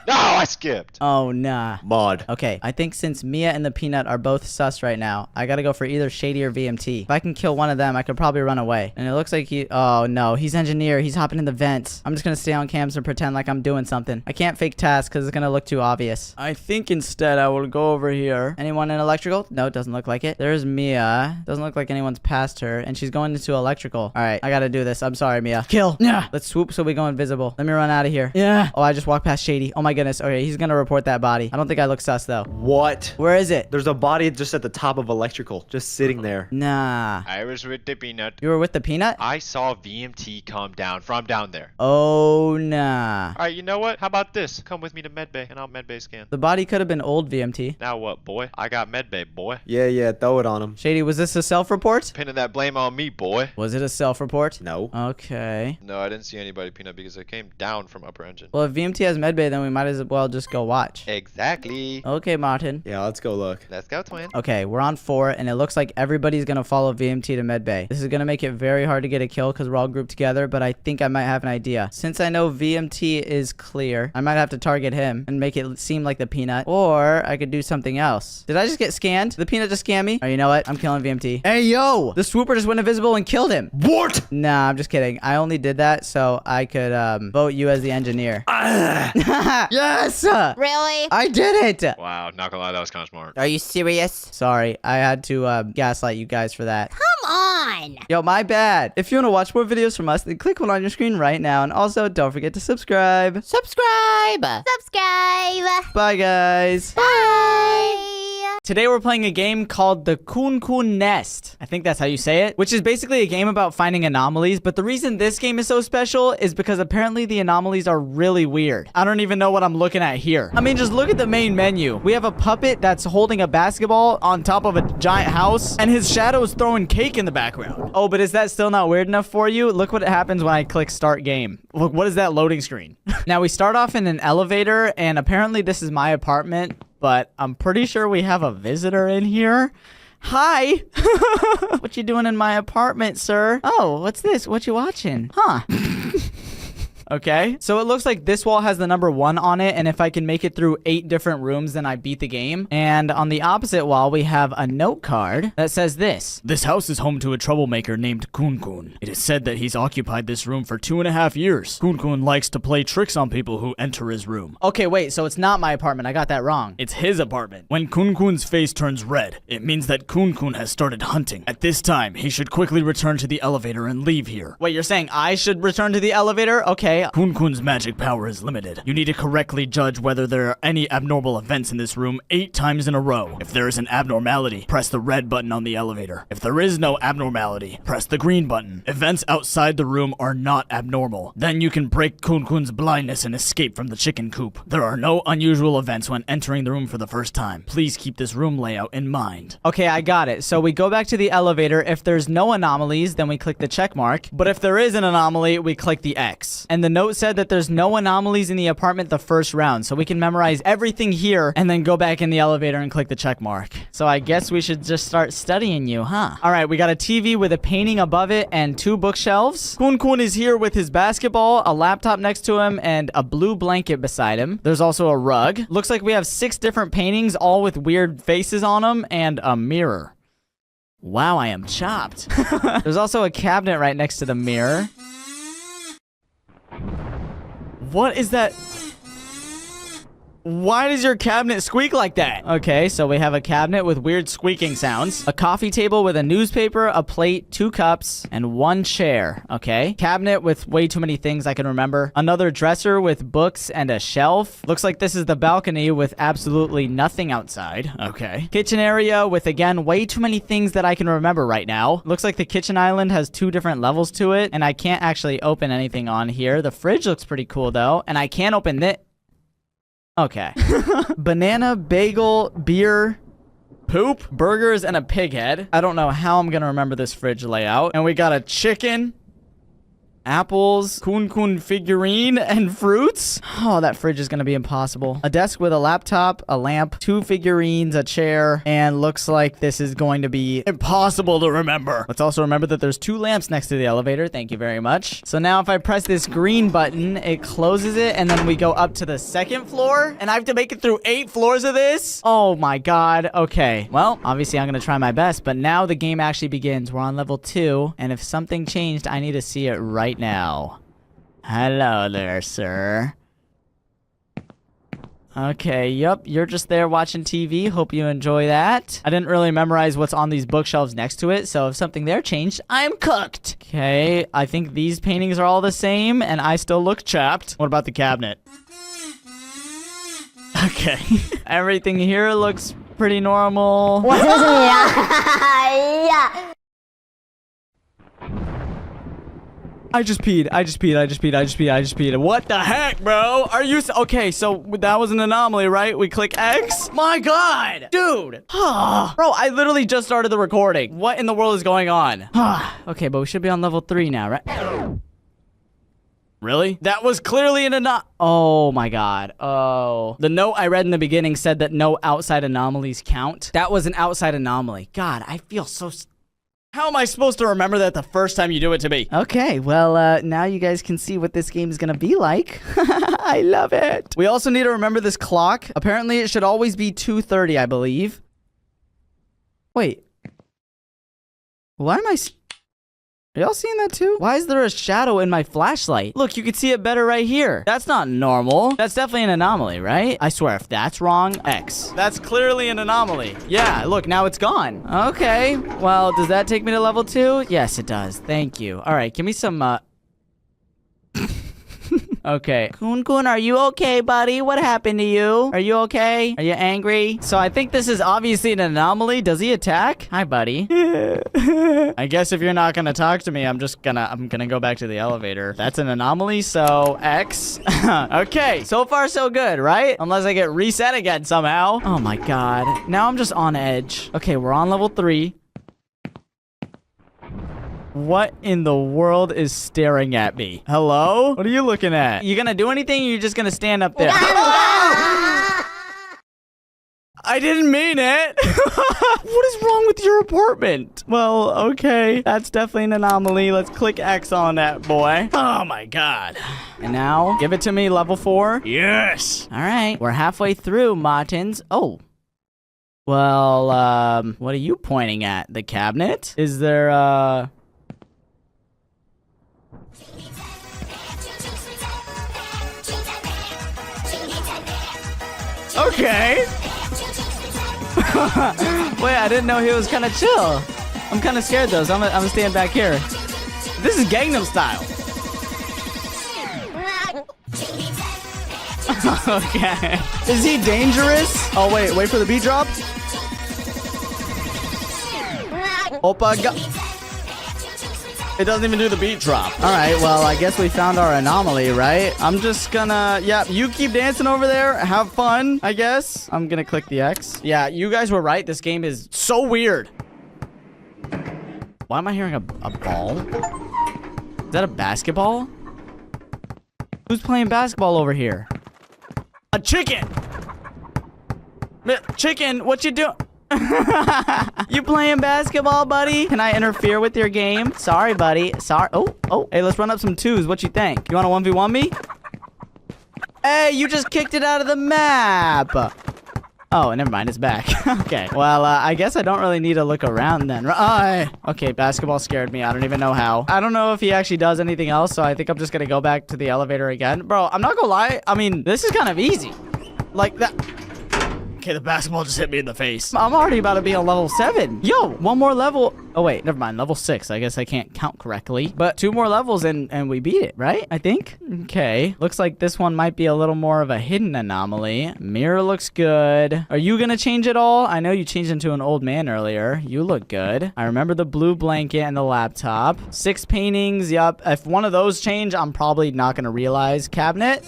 [SPEAKER 10] No, I skipped.
[SPEAKER 1] Oh, nah.
[SPEAKER 2] Mod.
[SPEAKER 1] Okay, I think since Mia and the Peanut are both sus right now, I gotta go for either Shady or VMT. If I can kill one of them, I could probably run away. And it looks like oh no, he's engineer. He's hopping in the vents. I'm just gonna stay on cams and pretend like I'm doing something. I can't fake tasks because it's gonna look too obvious. I think instead I will go over here. Anyone in electrical? No, it doesn't look like it. There's Mia. Doesn't look like anyone's past her. And she's going into electrical. All right, I gotta do this. I'm sorry, Mia. Kill. Yeah. Let's swoop so we go invisible. Let me run out of here. Yeah. Oh, I just walked past Shady. Oh my goodness. Okay, he's gonna report that body. I don't think I look sus though.
[SPEAKER 2] What?
[SPEAKER 1] Where is it?
[SPEAKER 2] There's a body just at the top of electrical, just sitting there.
[SPEAKER 1] Nah.
[SPEAKER 10] I was with the Peanut.
[SPEAKER 1] You were with the Peanut?
[SPEAKER 10] I saw VMT come down from down there.
[SPEAKER 1] Oh, nah.
[SPEAKER 10] Alright, you know what? How about this? Come with me to medbay and I'll medbay scan.
[SPEAKER 1] The body could have been old VMT.
[SPEAKER 10] Now what, boy? I got medbay, boy.
[SPEAKER 2] Yeah, throw it on him.
[SPEAKER 1] Shady, was this a self-report?
[SPEAKER 10] Pinning that blame on me, boy.
[SPEAKER 1] Was it a self-report?
[SPEAKER 2] No.
[SPEAKER 1] Okay.
[SPEAKER 10] No, I didn't see anybody, Peanut, because I came down from upper engine.
[SPEAKER 1] Well, if VMT has medbay, then we might as well just go watch.
[SPEAKER 10] Exactly.
[SPEAKER 1] Okay, Martin.
[SPEAKER 2] Yeah, let's go look.
[SPEAKER 10] Let's go, twin.
[SPEAKER 1] Okay, we're on 4, and it looks like everybody's gonna follow VMT to medbay. This is gonna make it very hard to get a kill because we're all grouped together, but I think I might have an idea. Since I know VMT is clear, I might have to target him and make it seem like the Peanut, or I could do something else. Did I just get scanned? Did the Peanut just scam me? Oh, you know what? I'm killing VMT. Hey, yo! The swooper just went invisible and killed him.
[SPEAKER 2] What?
[SPEAKER 1] Nah, I'm just kidding. I only did that so I could vote you as the engineer. Yes!
[SPEAKER 3] Really?
[SPEAKER 1] I did it!
[SPEAKER 10] Wow, not gonna lie, that was kind of smart.
[SPEAKER 9] Are you serious?
[SPEAKER 1] Sorry, I had to gaslight you guys for that.
[SPEAKER 3] Come on!
[SPEAKER 1] Yo, my bad. If you want to watch more videos from us, then click one on your screen right now. And also, don't forget to subscribe.
[SPEAKER 9] Subscribe!
[SPEAKER 3] Subscribe!
[SPEAKER 1] Bye, guys.
[SPEAKER 3] Bye!
[SPEAKER 1] Today we're playing a game called the Kun Kun Nest. I think that's how you say it. Which is basically a game about finding anomalies. But the reason this game is so special is because apparently the anomalies are really weird. I don't even know what I'm looking at here. I mean, just look at the main menu. We have a puppet that's holding a basketball on top of a giant house. And his shadow is throwing cake in the background. Oh, but is that still not weird enough for you? Look what happens when I click start game. Look, what is that loading screen? Now we start off in an elevator. And apparently this is my apartment. But I'm pretty sure we have a visitor in here. Hi. What you doing in my apartment, sir? Oh, what's this? What you watching? Huh. Okay, so it looks like this wall has the number 1 on it, and if I can make it through 8 different rooms, then I beat the game. And on the opposite wall, we have a note card that says this.
[SPEAKER 4] This house is home to a troublemaker named Kun Kun. It is said that he's occupied this room for 2.5 years. Kun Kun likes to play tricks on people who enter his room.
[SPEAKER 1] Okay, wait, so it's not my apartment. I got that wrong.
[SPEAKER 4] It's his apartment. When Kun Kun's face turns red, it means that Kun Kun has started hunting. At this time, he should quickly return to the elevator and leave here.
[SPEAKER 1] Wait, you're saying I should return to the elevator? Okay. Okay.
[SPEAKER 4] Kun-Kun's magic power is limited. You need to correctly judge whether there are any abnormal events in this room 8 times in a row. If there is an abnormality, press the red button on the elevator. If there is no abnormality, press the green button. Events outside the room are not abnormal. Then you can break Kun-Kun's blindness and escape from the chicken coop. There are no unusual events when entering the room for the first time. Please keep this room layout in mind.
[SPEAKER 1] Okay, I got it. So we go back to the elevator. If there's no anomalies, then we click the check mark. But if there is an anomaly, we click the X. And the note said that there's no anomalies in the apartment the first round. So we can memorize everything here and then go back in the elevator and click the check mark. So I guess we should just start studying you, huh? All right, we got a TV with a painting above it and 2 bookshelves. Kun-Kun is here with his basketball, a laptop next to him, and a blue blanket beside him. There's also a rug. Looks like we have 6 different paintings, all with weird faces on them, and a mirror. Wow, I am chopped. There's also a cabinet right next to the mirror. What is that? Why does your cabinet squeak like that? Okay, so we have a cabinet with weird squeaking sounds. A coffee table with a newspaper, a plate, 2 cups, and 1 chair. Okay. Cabinet with way too many things I can remember. Another dresser with books and a shelf. Looks like this is the balcony with absolutely nothing outside. Okay. Kitchen area with, again, way too many things that I can remember right now. Looks like the kitchen island has 2 different levels to it, and I can't actually open anything on here. The fridge looks pretty cool, though, and I can't open this. Okay. Banana, bagel, beer, poop, burgers, and a pig head. I don't know how I'm gonna remember this fridge layout. And we got a chicken, apples, Kun-Kun figurine, and fruits. Oh, that fridge is gonna be impossible. A desk with a laptop, a lamp, 2 figurines, a chair, and looks like this is going to be impossible to remember. Let's also remember that there's 2 lamps next to the elevator. Thank you very much. So now if I press this green button, it closes it, and then we go up to the 2nd floor, and I have to make it through 8 floors of this? Oh my god. Okay. Well, obviously I'm gonna try my best, but now the game actually begins. We're on level 2, and if something changed, I need to see it right now. Hello there, sir. Okay, yep, you're just there watching TV. Hope you enjoy that. I didn't really memorize what's on these bookshelves next to it, so if something there changed, I'm cooked. Okay, I think these paintings are all the same, and I still look chapped. What about the cabinet? Okay. Everything here looks pretty normal. I just peed. What the heck, bro? Are you... Okay, so that was an anomaly, right? We click X. My God. Dude. Bro, I literally just started the recording. What in the world is going on? Okay, but we should be on level 3 now, right? Really? That was clearly an Oh my god. Oh. The note I read in the beginning said that no outside anomalies count. That was an outside anomaly. God, I feel so... How am I supposed to remember that the first time you do it to me? Okay, well, now you guys can see what this game is gonna be like. I love it. We also need to remember this clock. Apparently, it should always be 2:30, I believe. Wait. Why am I... Are y'all seeing that too? Why is there a shadow in my flashlight? Look, you can see it better right here. That's not normal. That's definitely an anomaly, right? I swear, if that's wrong, X. That's clearly an anomaly. Yeah, look, now it's gone. Okay, well, does that take me to level 2? Yes, it does. Thank you. All right, give me some, Okay. Kun-Kun, are you okay, buddy? What happened to you? Are you okay? Are you angry? So I think this is obviously an anomaly. Does he attack? Hi, buddy. I guess if you're not gonna talk to me, I'm gonna go back to the elevator. That's an anomaly, so X. Okay, so far so good, right? Unless I get reset again somehow. Oh my god. Now I'm just on edge. Okay, we're on level 3. What in the world is staring at me? Hello? What are you looking at? You gonna do anything or you just gonna stand up there? I didn't mean it. What is wrong with your apartment? Well, okay. That's definitely an anomaly. Let's click X on that, boy. Oh my god. And now, give it to me, level 4. Yes. All right. We're halfway through, Martins. Oh. Well, what are you pointing at? The cabinet? Is there, Okay. Wait, I didn't know he was kind of chill. I'm kind of scared though, so I'm gonna stand back here. This is Gangnam Style.
[SPEAKER 4] Okay. Is he dangerous? Oh, wait for the beat drop. Oppa go. It doesn't even do the beat drop. All right, well, I guess we found our anomaly, right? I'm just gonna, yeah, you keep dancing over there. Have fun, I guess. I'm gonna click the X. Yeah, you guys were right. This game is so weird. Why am I hearing a ball? Is that a basketball? Who's playing basketball over here? A chicken! Chicken, what you doing? You playing basketball, buddy? Can I interfere with your game? Sorry, buddy. Sorry. Oh. Hey, let's run up some twos. What you think? You want to 1v1 me? Hey, you just kicked it out of the map. Oh, never mind. It's back. Okay. Well, I guess I don't really need to look around then. Okay, basketball scared me. I don't even know how. I don't know if he actually does anything else, so I think I'm just going to go back to the elevator again. Bro, I'm not going to lie. I mean, this is kind of easy. Like that. Okay, the basketball just hit me in the face. I'm already about to be on level 7. Yo, one more level. Oh, wait, never mind. Level 6. I guess I can't count correctly. But 2 more levels and we beat it, right? I think. Okay. Looks like this one might be a little more of a hidden anomaly. Mirror looks good. Are you gonna change it all? I know you changed into an old man earlier. You look good. I remember the blue blanket and the laptop. 6 paintings. Yup. If one of those change, I'm probably not gonna realize. Cabinet.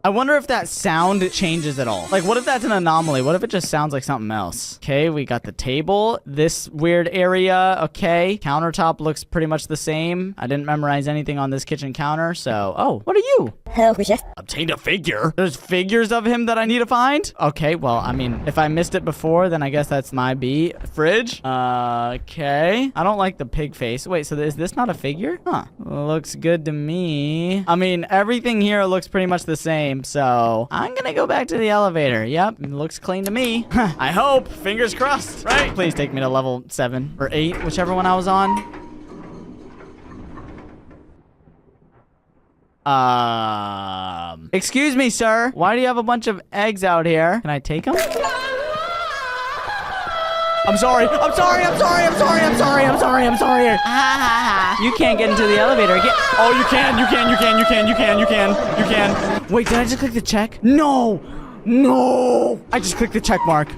[SPEAKER 4] I wonder if that sound changes at all. Like, what if that's an anomaly? What if it just sounds like something else? Okay, we got the table. This weird area. Okay. Countertop looks pretty much the same. I didn't memorize anything on this kitchen counter, so... Oh, what are you? Obtained a figure. There's figures of him that I need to find? Okay, well, I mean, if I missed it before, then I guess that's my B. Fridge. Okay. I don't like the pig face. Wait, so is this not a figure? Huh. Looks good to me. I mean, everything here looks pretty much the same. So I'm gonna go back to the elevator. Yep, looks clean to me. I hope. Fingers crossed. Right? Please take me to level 7 or 8, whichever one I was on. Excuse me, sir. Why do you have a bunch of eggs out here? Can I take them? I'm sorry. I'm sorry. I'm sorry. I'm sorry. I'm sorry. I'm sorry. I'm sorry. You can't get into the elevator. Oh, you can. You can. You can. You can. You can. You can. You can. Wait, did I just click the check? No. No. I just clicked the check mark.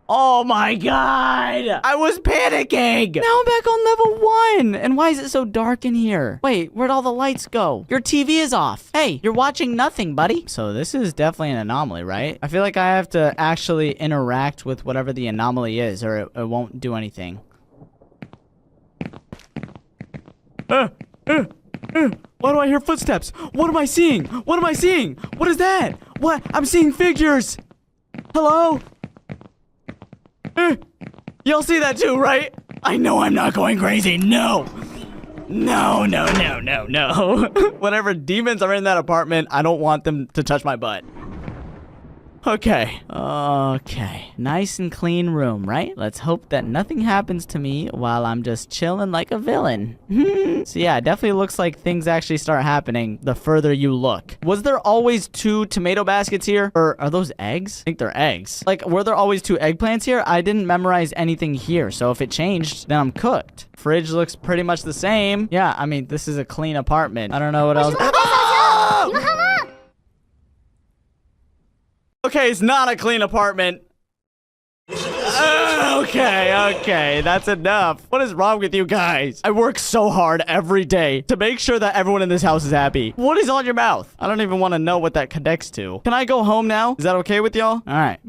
[SPEAKER 4] Oh my god! I was panicking! Now I'm back on level 1! And why is it so dark in here? Wait, where'd all the lights go? Your TV is off. Hey, you're watching nothing, buddy. So this is definitely an anomaly, right? I feel like I have to actually interact with whatever the anomaly is, or it won't do anything. Why do I hear footsteps? What am I seeing? What am I seeing? What is that? What? I'm seeing figures! Hello? Y'all see that too, right? I know I'm not going crazy. No. No, no, no, no, no. Whenever demons are in that apartment, I don't want them to touch my butt. Okay. Okay. Nice and clean room, right? Let's hope that nothing happens to me while I'm just chilling like a villain. So yeah, it definitely looks like things actually start happening the further you look. Was there always 2 tomato baskets here? Or are those eggs? I think they're eggs. Like, were there always 2 eggplants here? I didn't memorize anything here. So if it changed, then I'm cooked. Fridge looks pretty much the same. Yeah, I mean, this is a clean apartment. I don't know what else. Okay, it's not a clean apartment. Okay, that's enough. What is wrong with you guys? I work so hard every day to make sure that everyone in this house is happy. What is on your mouth? I don't even want to know what that connects to. Can I go home now? Is that okay with y'all? All right.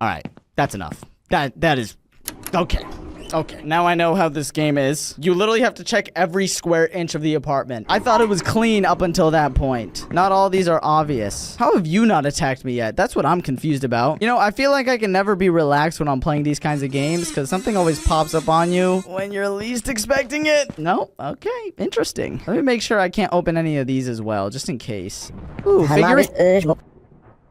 [SPEAKER 4] All right, that's enough. That is okay. Okay, now I know how this game is. You literally have to check every square inch of the apartment. I thought it was clean up until that point. Not all these are obvious. How have you not attacked me yet? That's what I'm confused about. You know, I feel like I can never be relaxed when I'm playing these kinds of games because something always pops up on you when you're least expecting it. No? Okay, interesting. Let me make sure I can't open any of these as well, just in case. Ooh, figurine.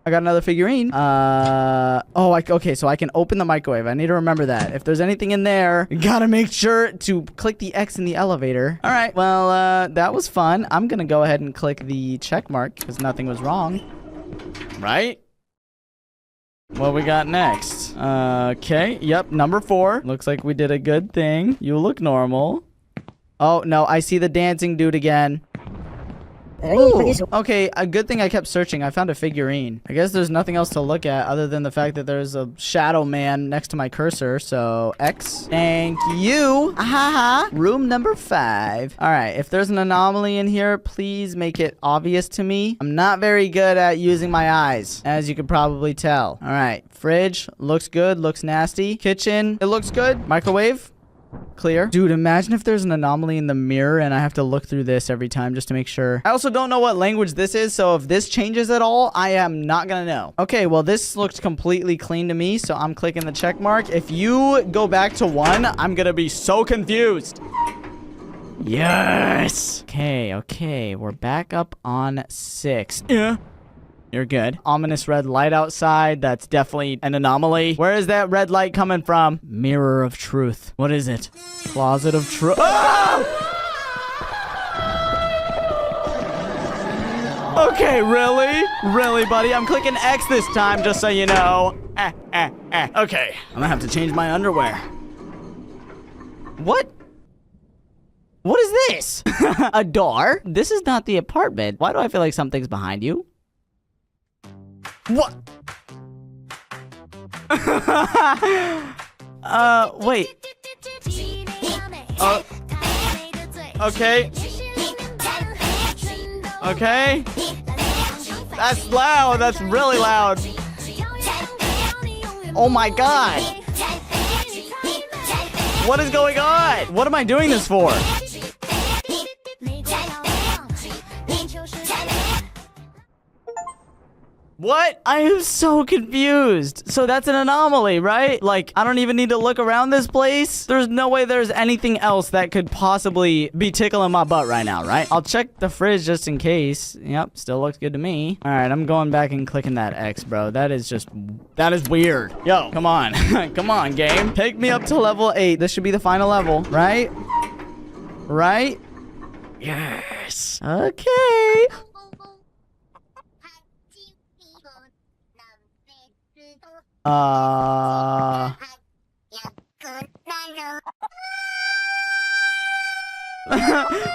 [SPEAKER 4] I got another figurine. Okay, so I can open the microwave. I need to remember that. If there's anything in there, gotta make sure to click the X in the elevator. All right, well, that was fun. I'm gonna go ahead and click the check mark because nothing was wrong. Right? What we got next? Okay, yep, number 4. Looks like we did a good thing. You look normal.
[SPEAKER 1] Oh, no, I see the dancing dude again. Ooh. Okay, a good thing I kept searching. I found a figurine. I guess there's nothing else to look at other than the fact that there's a shadow man next to my cursor. So, X. Thank you. Ahaha. Room number 5. All right, if there's an anomaly in here, please make it obvious to me. I'm not very good at using my eyes, as you could probably tell. All right, fridge. Looks good. Looks nasty. Kitchen. It looks good. Microwave. Clear. Dude, imagine if there's an anomaly in the mirror and I have to look through this every time just to make sure. I also don't know what language this is, so if this changes at all, I am not gonna know. Okay, well, this looks completely clean to me, so I'm clicking the check mark. If you go back to 1, I'm gonna be so confused. Yes! Okay, we're back up on 6. Yeah. You're good. Ominous red light outside. That's definitely an anomaly. Where is that red light coming from? Mirror of truth. What is it? Closet of truth. Ah! Okay, really? Really, buddy? I'm clicking X this time, just so you know. Okay, I'm gonna have to change my underwear. What? What is this? A door? This is not the apartment. Why do I feel like something's behind you? What? Wait. Okay. Okay. That's loud. That's really loud. Oh my god. What is going on? What am I doing this for? What? I am so confused. So that's an anomaly, right? Like, I don't even need to look around this place. There's no way there's anything else that could possibly be tickling my butt right now, right? I'll check the fridge just in case. Yep, still looks good to me. All right, I'm going back and clicking that X, bro. That is weird. Yo, come on. Come on, game. Take me up to level 8. This should be the final level, right? Right? Yes. Okay.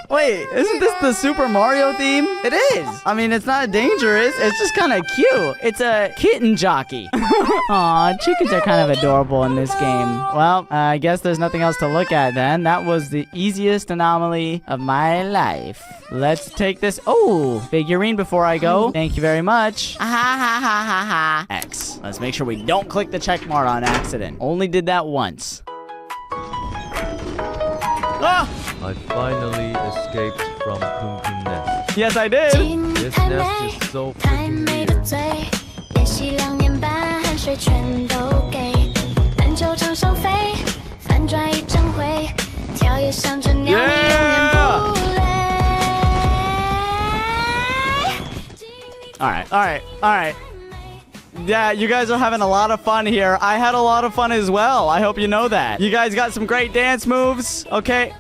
[SPEAKER 1] Wait, isn't this the Super Mario theme? It is. I mean, it's not dangerous. It's just kind of cute. It's a kitten jockey. Aw, chickens are kind of adorable in this game. Well, I guess there's nothing else to look at then. That was the easiest anomaly of my life. Let's take this. Oh, figurine before I go. Thank you very much. X. Let's make sure we don't click the check mark on accident. Only did that once. Ah!
[SPEAKER 12] I finally escaped from Kun Kun Nest.
[SPEAKER 1] Yes, I did.
[SPEAKER 12] This nest is so freaking weird.
[SPEAKER 1] Yeah! Alright. Yeah, you guys are having a lot of fun here. I had a lot of fun as well. I hope you know that. You guys got some great dance moves, okay?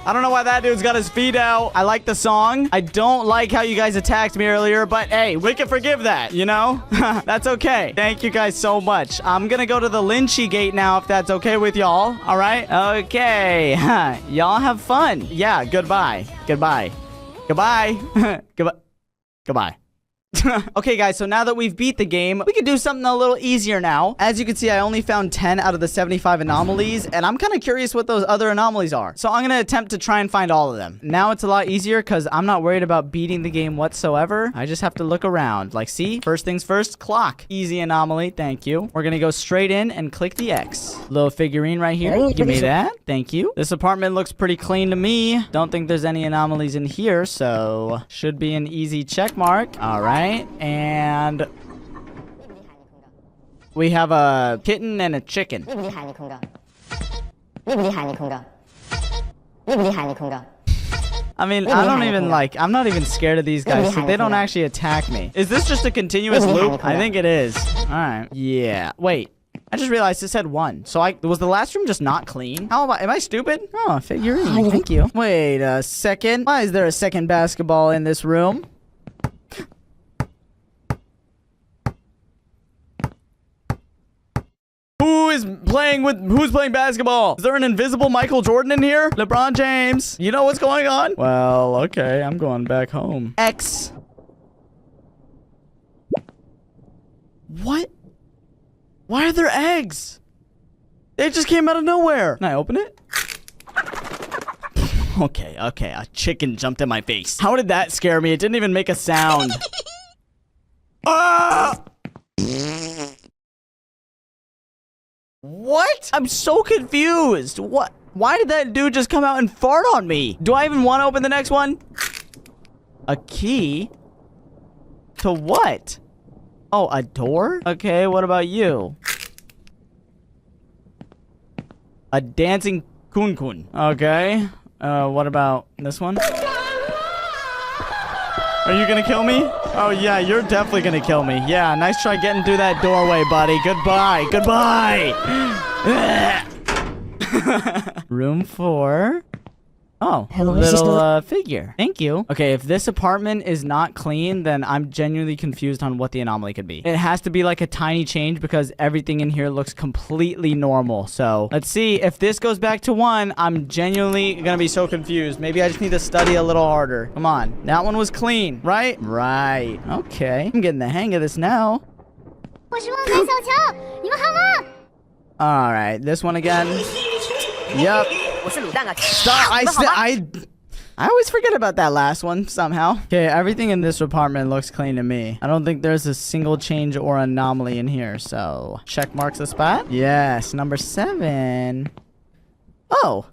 [SPEAKER 1] I don't know why that dude's got his feet out. I like the song. I don't like how you guys attacked me earlier, but hey, we can forgive that, you know? That's okay. Thank you guys so much. I'm gonna go to the Lynchy gate now, if that's okay with y'all. All right? Okay. Y'all have fun. Yeah, goodbye. Goodbye. Goodbye. Goodbye. Okay, guys, so now that we've beat the game, we can do something a little easier now. As you can see, I only found 10 out of the 75 anomalies, and I'm kind of curious what those other anomalies are. So I'm going to attempt to try and find all of them. Now it's a lot easier because I'm not worried about beating the game whatsoever. I just have to look around. Like, see? First things first, clock. Easy anomaly. Thank you. We're going to go straight in and click the X. Little figurine right here. Give me that. Thank you. This apartment looks pretty clean to me. Don't think there's any anomalies in here, so should be an easy check mark. All right. And we have a kitten and a chicken. I mean, I'm not even scared of these guys, so they don't actually attack me. Is this just a continuous loop? I think it is. All right. Yeah. Wait. I just realized it said 1. So was the last room just not clean? Am I stupid? Oh, figurine. Thank you. Wait a second. Why is there a second basketball in this room?
[SPEAKER 4] Who's playing basketball? Is there an invisible Michael Jordan in here? LeBron James. You know what's going on? Well, okay. I'm going back home. X. What? Why are there eggs? They just came out of nowhere. Can I open it? Okay. A chicken jumped in my face. How did that scare me? It didn't even make a sound. Ah! What? I'm so confused. What? Why did that dude just come out and fart on me? Do I even want to open the next one? A key? To what? Oh, a door? Okay, what about you? A dancing kun-kun. Okay. What about this one? Are you gonna kill me? Oh, yeah, you're definitely gonna kill me. Yeah, nice try getting through that doorway, buddy. Goodbye. Goodbye. Room 4. Oh, little figure. Thank you. Okay, if this apartment is not clean, then I'm genuinely confused on what the anomaly could be. It has to be like a tiny change because everything in here looks completely normal. So let's see. If this goes back to 1, I'm genuinely gonna be so confused. Maybe I just need to study a little harder. Come on. That one was clean, right? Right. Okay. I'm getting the hang of this now. All right. This one again. Yep. Stop! I always forget about that last one somehow. Okay, everything in this apartment looks clean to me. I don't think there's a single change or anomaly in here, so check marks the spot. Yes, number 7. Oh.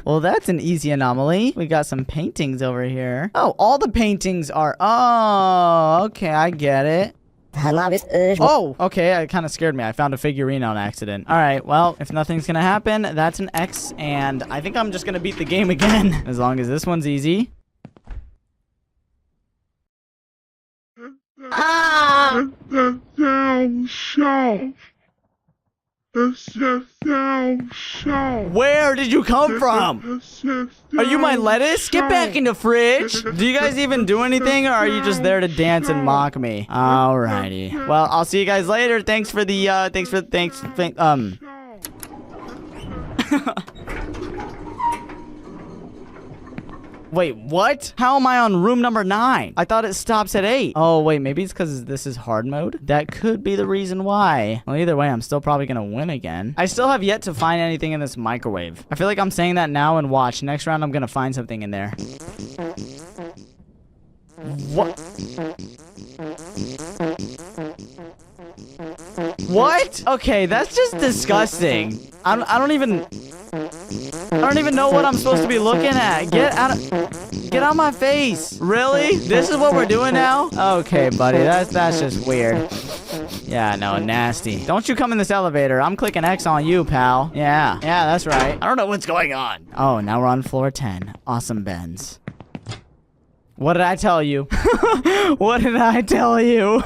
[SPEAKER 4] Well, that's an easy anomaly. We got some paintings over here. Oh, all the paintings are... Oh, okay, I get it. Oh, okay, it kind of scared me. I found a figurine on accident. All right, well, if nothing's gonna happen, that's an X, and I think I'm just gonna beat the game again, as long as this one's easy. Where did you come from? Are you my lettuce? Get back in the fridge. Do you guys even do anything, or are you just there to dance and mock me? Alrighty. Well, I'll see you guys later. Thanks for the, Wait, what? How am I on room number 9? I thought it stops at 8. Oh, wait, maybe it's because this is hard mode? That could be the reason why. Well, either way, I'm still probably gonna win again. I still have yet to find anything in this microwave. I feel like I'm saying that now and watch. Next round, I'm gonna find something in there. What? What? Okay, that's just disgusting. I don't even know what I'm supposed to be looking at. Get out my face. Really? This is what we're doing now? Okay, buddy. That's just weird. Yeah, no, nasty. Don't you come in this elevator. I'm clicking X on you, pal. Yeah, that's right. I don't know what's going on. Oh, now we're on floor 10. Awesome, Benz. What did I tell you? What did I tell you?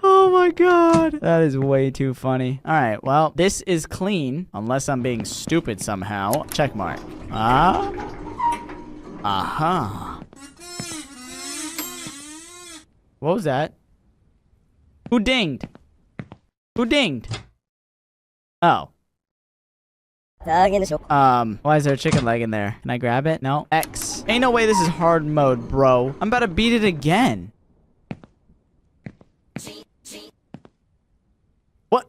[SPEAKER 4] Oh my god. That is way too funny. All right, well, this is clean. Unless I'm being stupid somehow. Check mark. Aha. What was that? Who dinged? Who dinged? Oh. Why is there a chicken leg in there? Can I grab it? No. X. Ain't no way this is hard mode, bro. I'm about to beat it again. What?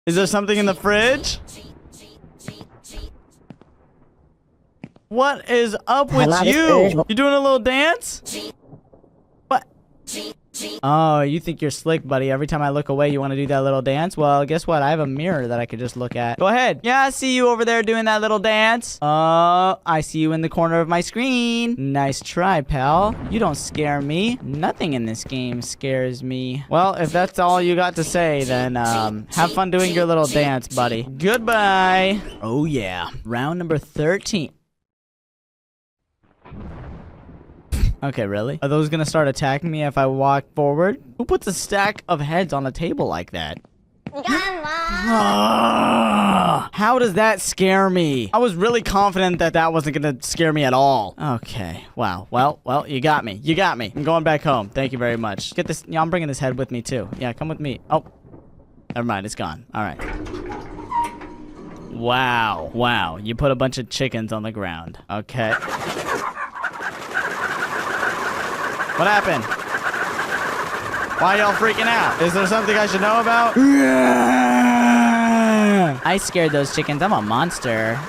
[SPEAKER 4] Is there something in the fridge? What is up with you? You doing a little dance? What? Oh, you think you're slick, buddy. Every time I look away, you want to do that little dance? Well, guess what? I have a mirror that I could just look at. Go ahead. Yeah, I see you over there doing that little dance. I see you in the corner of my screen. Nice try, pal. You don't scare me. Nothing in this game scares me. Well, if that's all you got to say, then have fun doing your little dance, buddy. Goodbye. Oh, yeah. Round number 13. Okay, really? Are those gonna start attacking me if I walk forward? Who puts a stack of heads on a table like that? How does that scare me? I was really confident that that wasn't gonna scare me at all. Okay, wow. Well, you got me. You got me. I'm going back home. Thank you very much. Get this. Yeah, I'm bringing this head with me too. Yeah, come with me. Oh, never mind. It's gone. All right. Wow. Wow. You put a bunch of chickens on the ground. Okay. What happened? Why y'all freaking out? Is there something I should know about?
[SPEAKER 1] I scared those chickens. I'm a monster.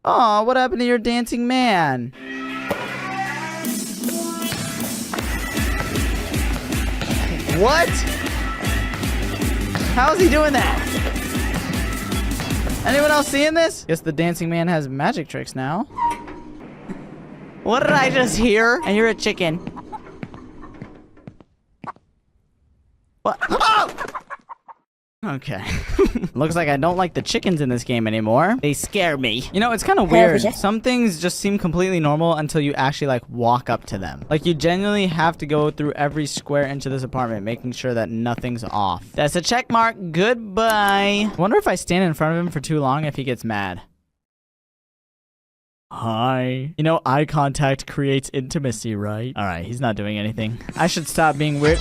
[SPEAKER 1] Oh, what happened to your dancing man?
[SPEAKER 4] What? How's he doing that?
[SPEAKER 1] Anyone else seeing this? Guess the dancing man has magic tricks now.
[SPEAKER 4] What did I just hear?
[SPEAKER 1] I hear a chicken.
[SPEAKER 4] What? Oh! Okay. Looks like I don't like the chickens in this game anymore. They scare me.
[SPEAKER 1] You know, it's kind of weird. Some things just seem completely normal until you actually, like, walk up to them. Like, you genuinely have to go through every square inch of this apartment, making sure that nothing's off. That's a check mark. Goodbye. I wonder if I stand in front of him for too long if he gets mad.
[SPEAKER 4] Hi. You know, eye contact creates intimacy, right?
[SPEAKER 1] All right, he's not doing anything. I should stop being weird.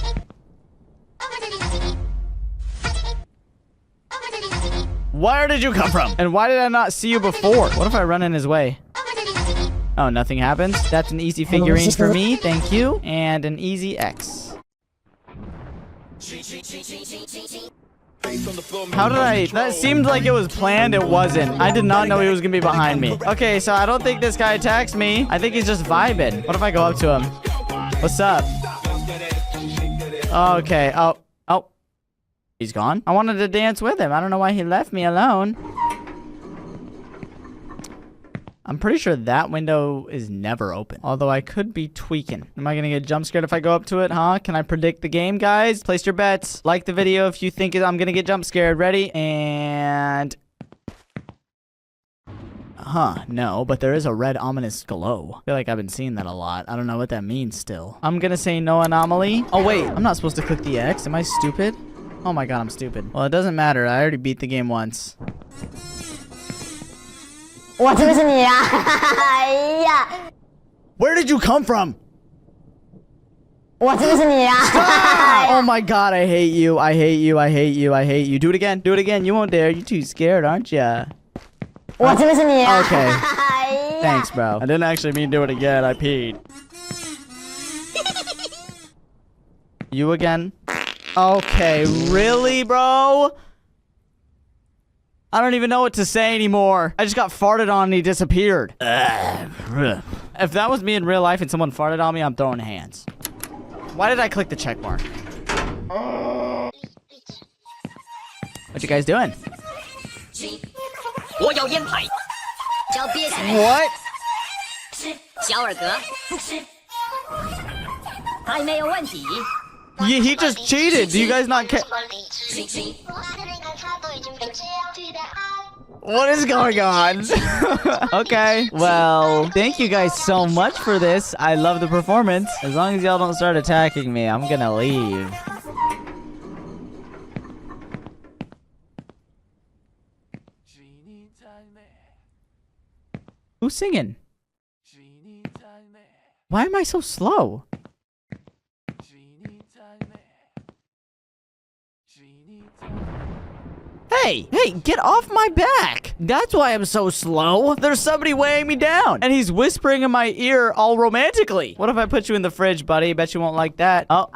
[SPEAKER 4] Where did you come from?
[SPEAKER 1] And why did I not see you before? What if I run in his way? Oh, nothing happens? That's an easy figurine for me. Thank you. And an easy X. How did I... That seemed like it was planned. It wasn't. I did not know he was going to be behind me. Okay, so I don't think this guy attacks me. I think he's just vibing. What if I go up to him? What's up? Okay. Oh. Oh. He's gone? I wanted to dance with him. I don't know why he left me alone. I'm pretty sure that window is never open. Although I could be tweaking. Am I gonna get jump scared if I go up to it, huh? Can I predict the game, guys? Place your bets. Like the video if you think I'm gonna get jump scared. Ready? And... Huh, no, but there is a red ominous glow. I feel like I've been seeing that a lot. I don't know what that means still. I'm gonna say no anomaly. Oh, wait. I'm not supposed to click the X. Am I stupid? Oh my god, I'm stupid. Well, it doesn't matter. I already beat the game once.
[SPEAKER 4] Where did you come from?
[SPEAKER 1] Stop! Oh my god, I hate you. I hate you. I hate you. I hate you. Do it again. Do it again. You won't dare. You're too scared, aren't ya? Okay. Thanks, bro.
[SPEAKER 4] I didn't actually mean do it again. I peed.
[SPEAKER 1] You again? Okay, really, bro? I don't even know what to say anymore. I just got farted on and he disappeared. If that was me in real life and someone farted on me, I'm throwing hands. Why did I click the check mark? What you guys doing? What? He just cheated. Do you guys not care? What is going on? Okay. Well, thank you guys so much for this. I love the performance. As long as y'all don't start attacking me, I'm gonna leave. Who's singing? Why am I so slow? Hey, get off my back. That's why I'm so slow. There's somebody weighing me down. And he's whispering in my ear all romantically. What if I put you in the fridge, buddy? Bet you won't like that. Oh,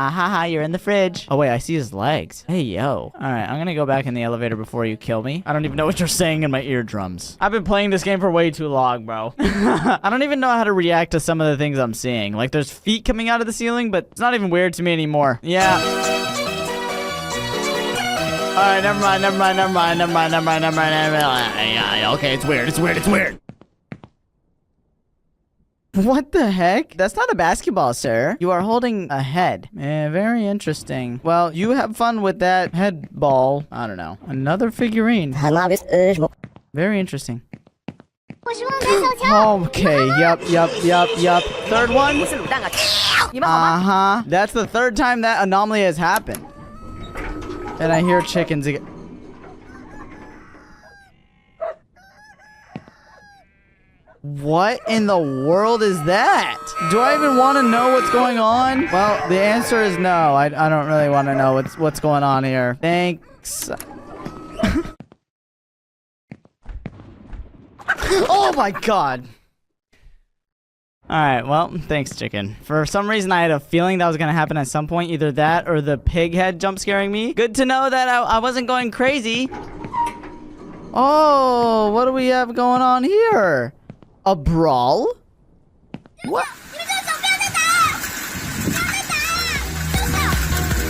[SPEAKER 1] you're in the fridge. Oh, wait, I see his legs. Hey, yo. All right, I'm gonna go back in the elevator before you kill me. I don't even know what you're saying in my eardrums. I've been playing this game for way too long, bro. I don't even know how to react to some of the things I'm seeing. Like, there's feet coming out of the ceiling, but it's not even weird to me anymore. Yeah. Alright, never mind. Yeah, okay, it's weird. What the heck? That's not a basketball, sir. You are holding a head. Very interesting. Well, you have fun with that head ball. I don't know. Another figurine. Very interesting. Okay, yup. Third one? That's the third time that anomaly has happened. And I hear chickens again. What in the world is that? Do I even want to know what's going on? Well, the answer is no. I don't really want to know what's going on here. Thanks. Oh my god. Alright, well, thanks, chicken. For some reason, I had a feeling that was going to happen at some point. Either that or the pig head jump scaring me. Good to know that I wasn't going crazy. Oh, what do we have going on here? A brawl? What?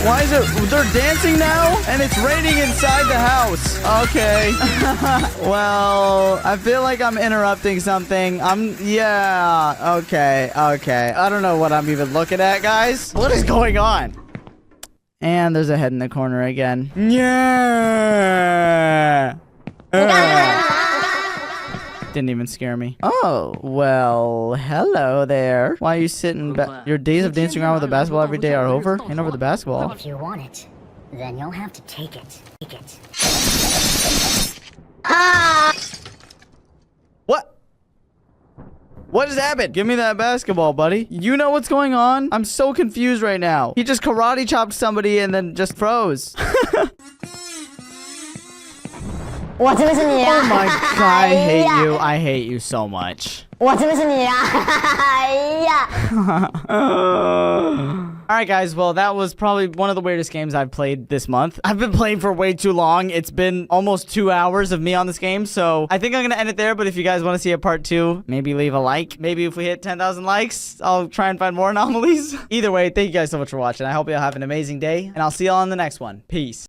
[SPEAKER 1] Why is it? They're dancing now? And it's raining inside the house. Okay. Well, I feel like I'm interrupting something. Yeah. Okay. I don't know what I'm even looking at, guys. What is going on? And there's a head in the corner again. Yeah. Didn't even scare me. Oh, well, hello there. Why are you sitting your days of dancing around with a basketball every day are over? Hand over the basketball.
[SPEAKER 13] If you want it, then you'll have to take it.
[SPEAKER 1] What? What just happened? Give me that basketball, buddy. You know what's going on? I'm so confused right now. He just karate chopped somebody and then just froze. Oh my god, I hate you. I hate you so much. Alright guys, well that was probably one of the weirdest games I've played this month. I've been playing for way too long. It's been almost 2 hours of me on this game, so I think I'm gonna end it there, but if you guys want to see a part 2, maybe leave a like. Maybe if we hit 10,000 likes, I'll try and find more anomalies. Either way, thank you guys so much for watching. I hope y'all have an amazing day, and I'll see y'all on the next one. Peace.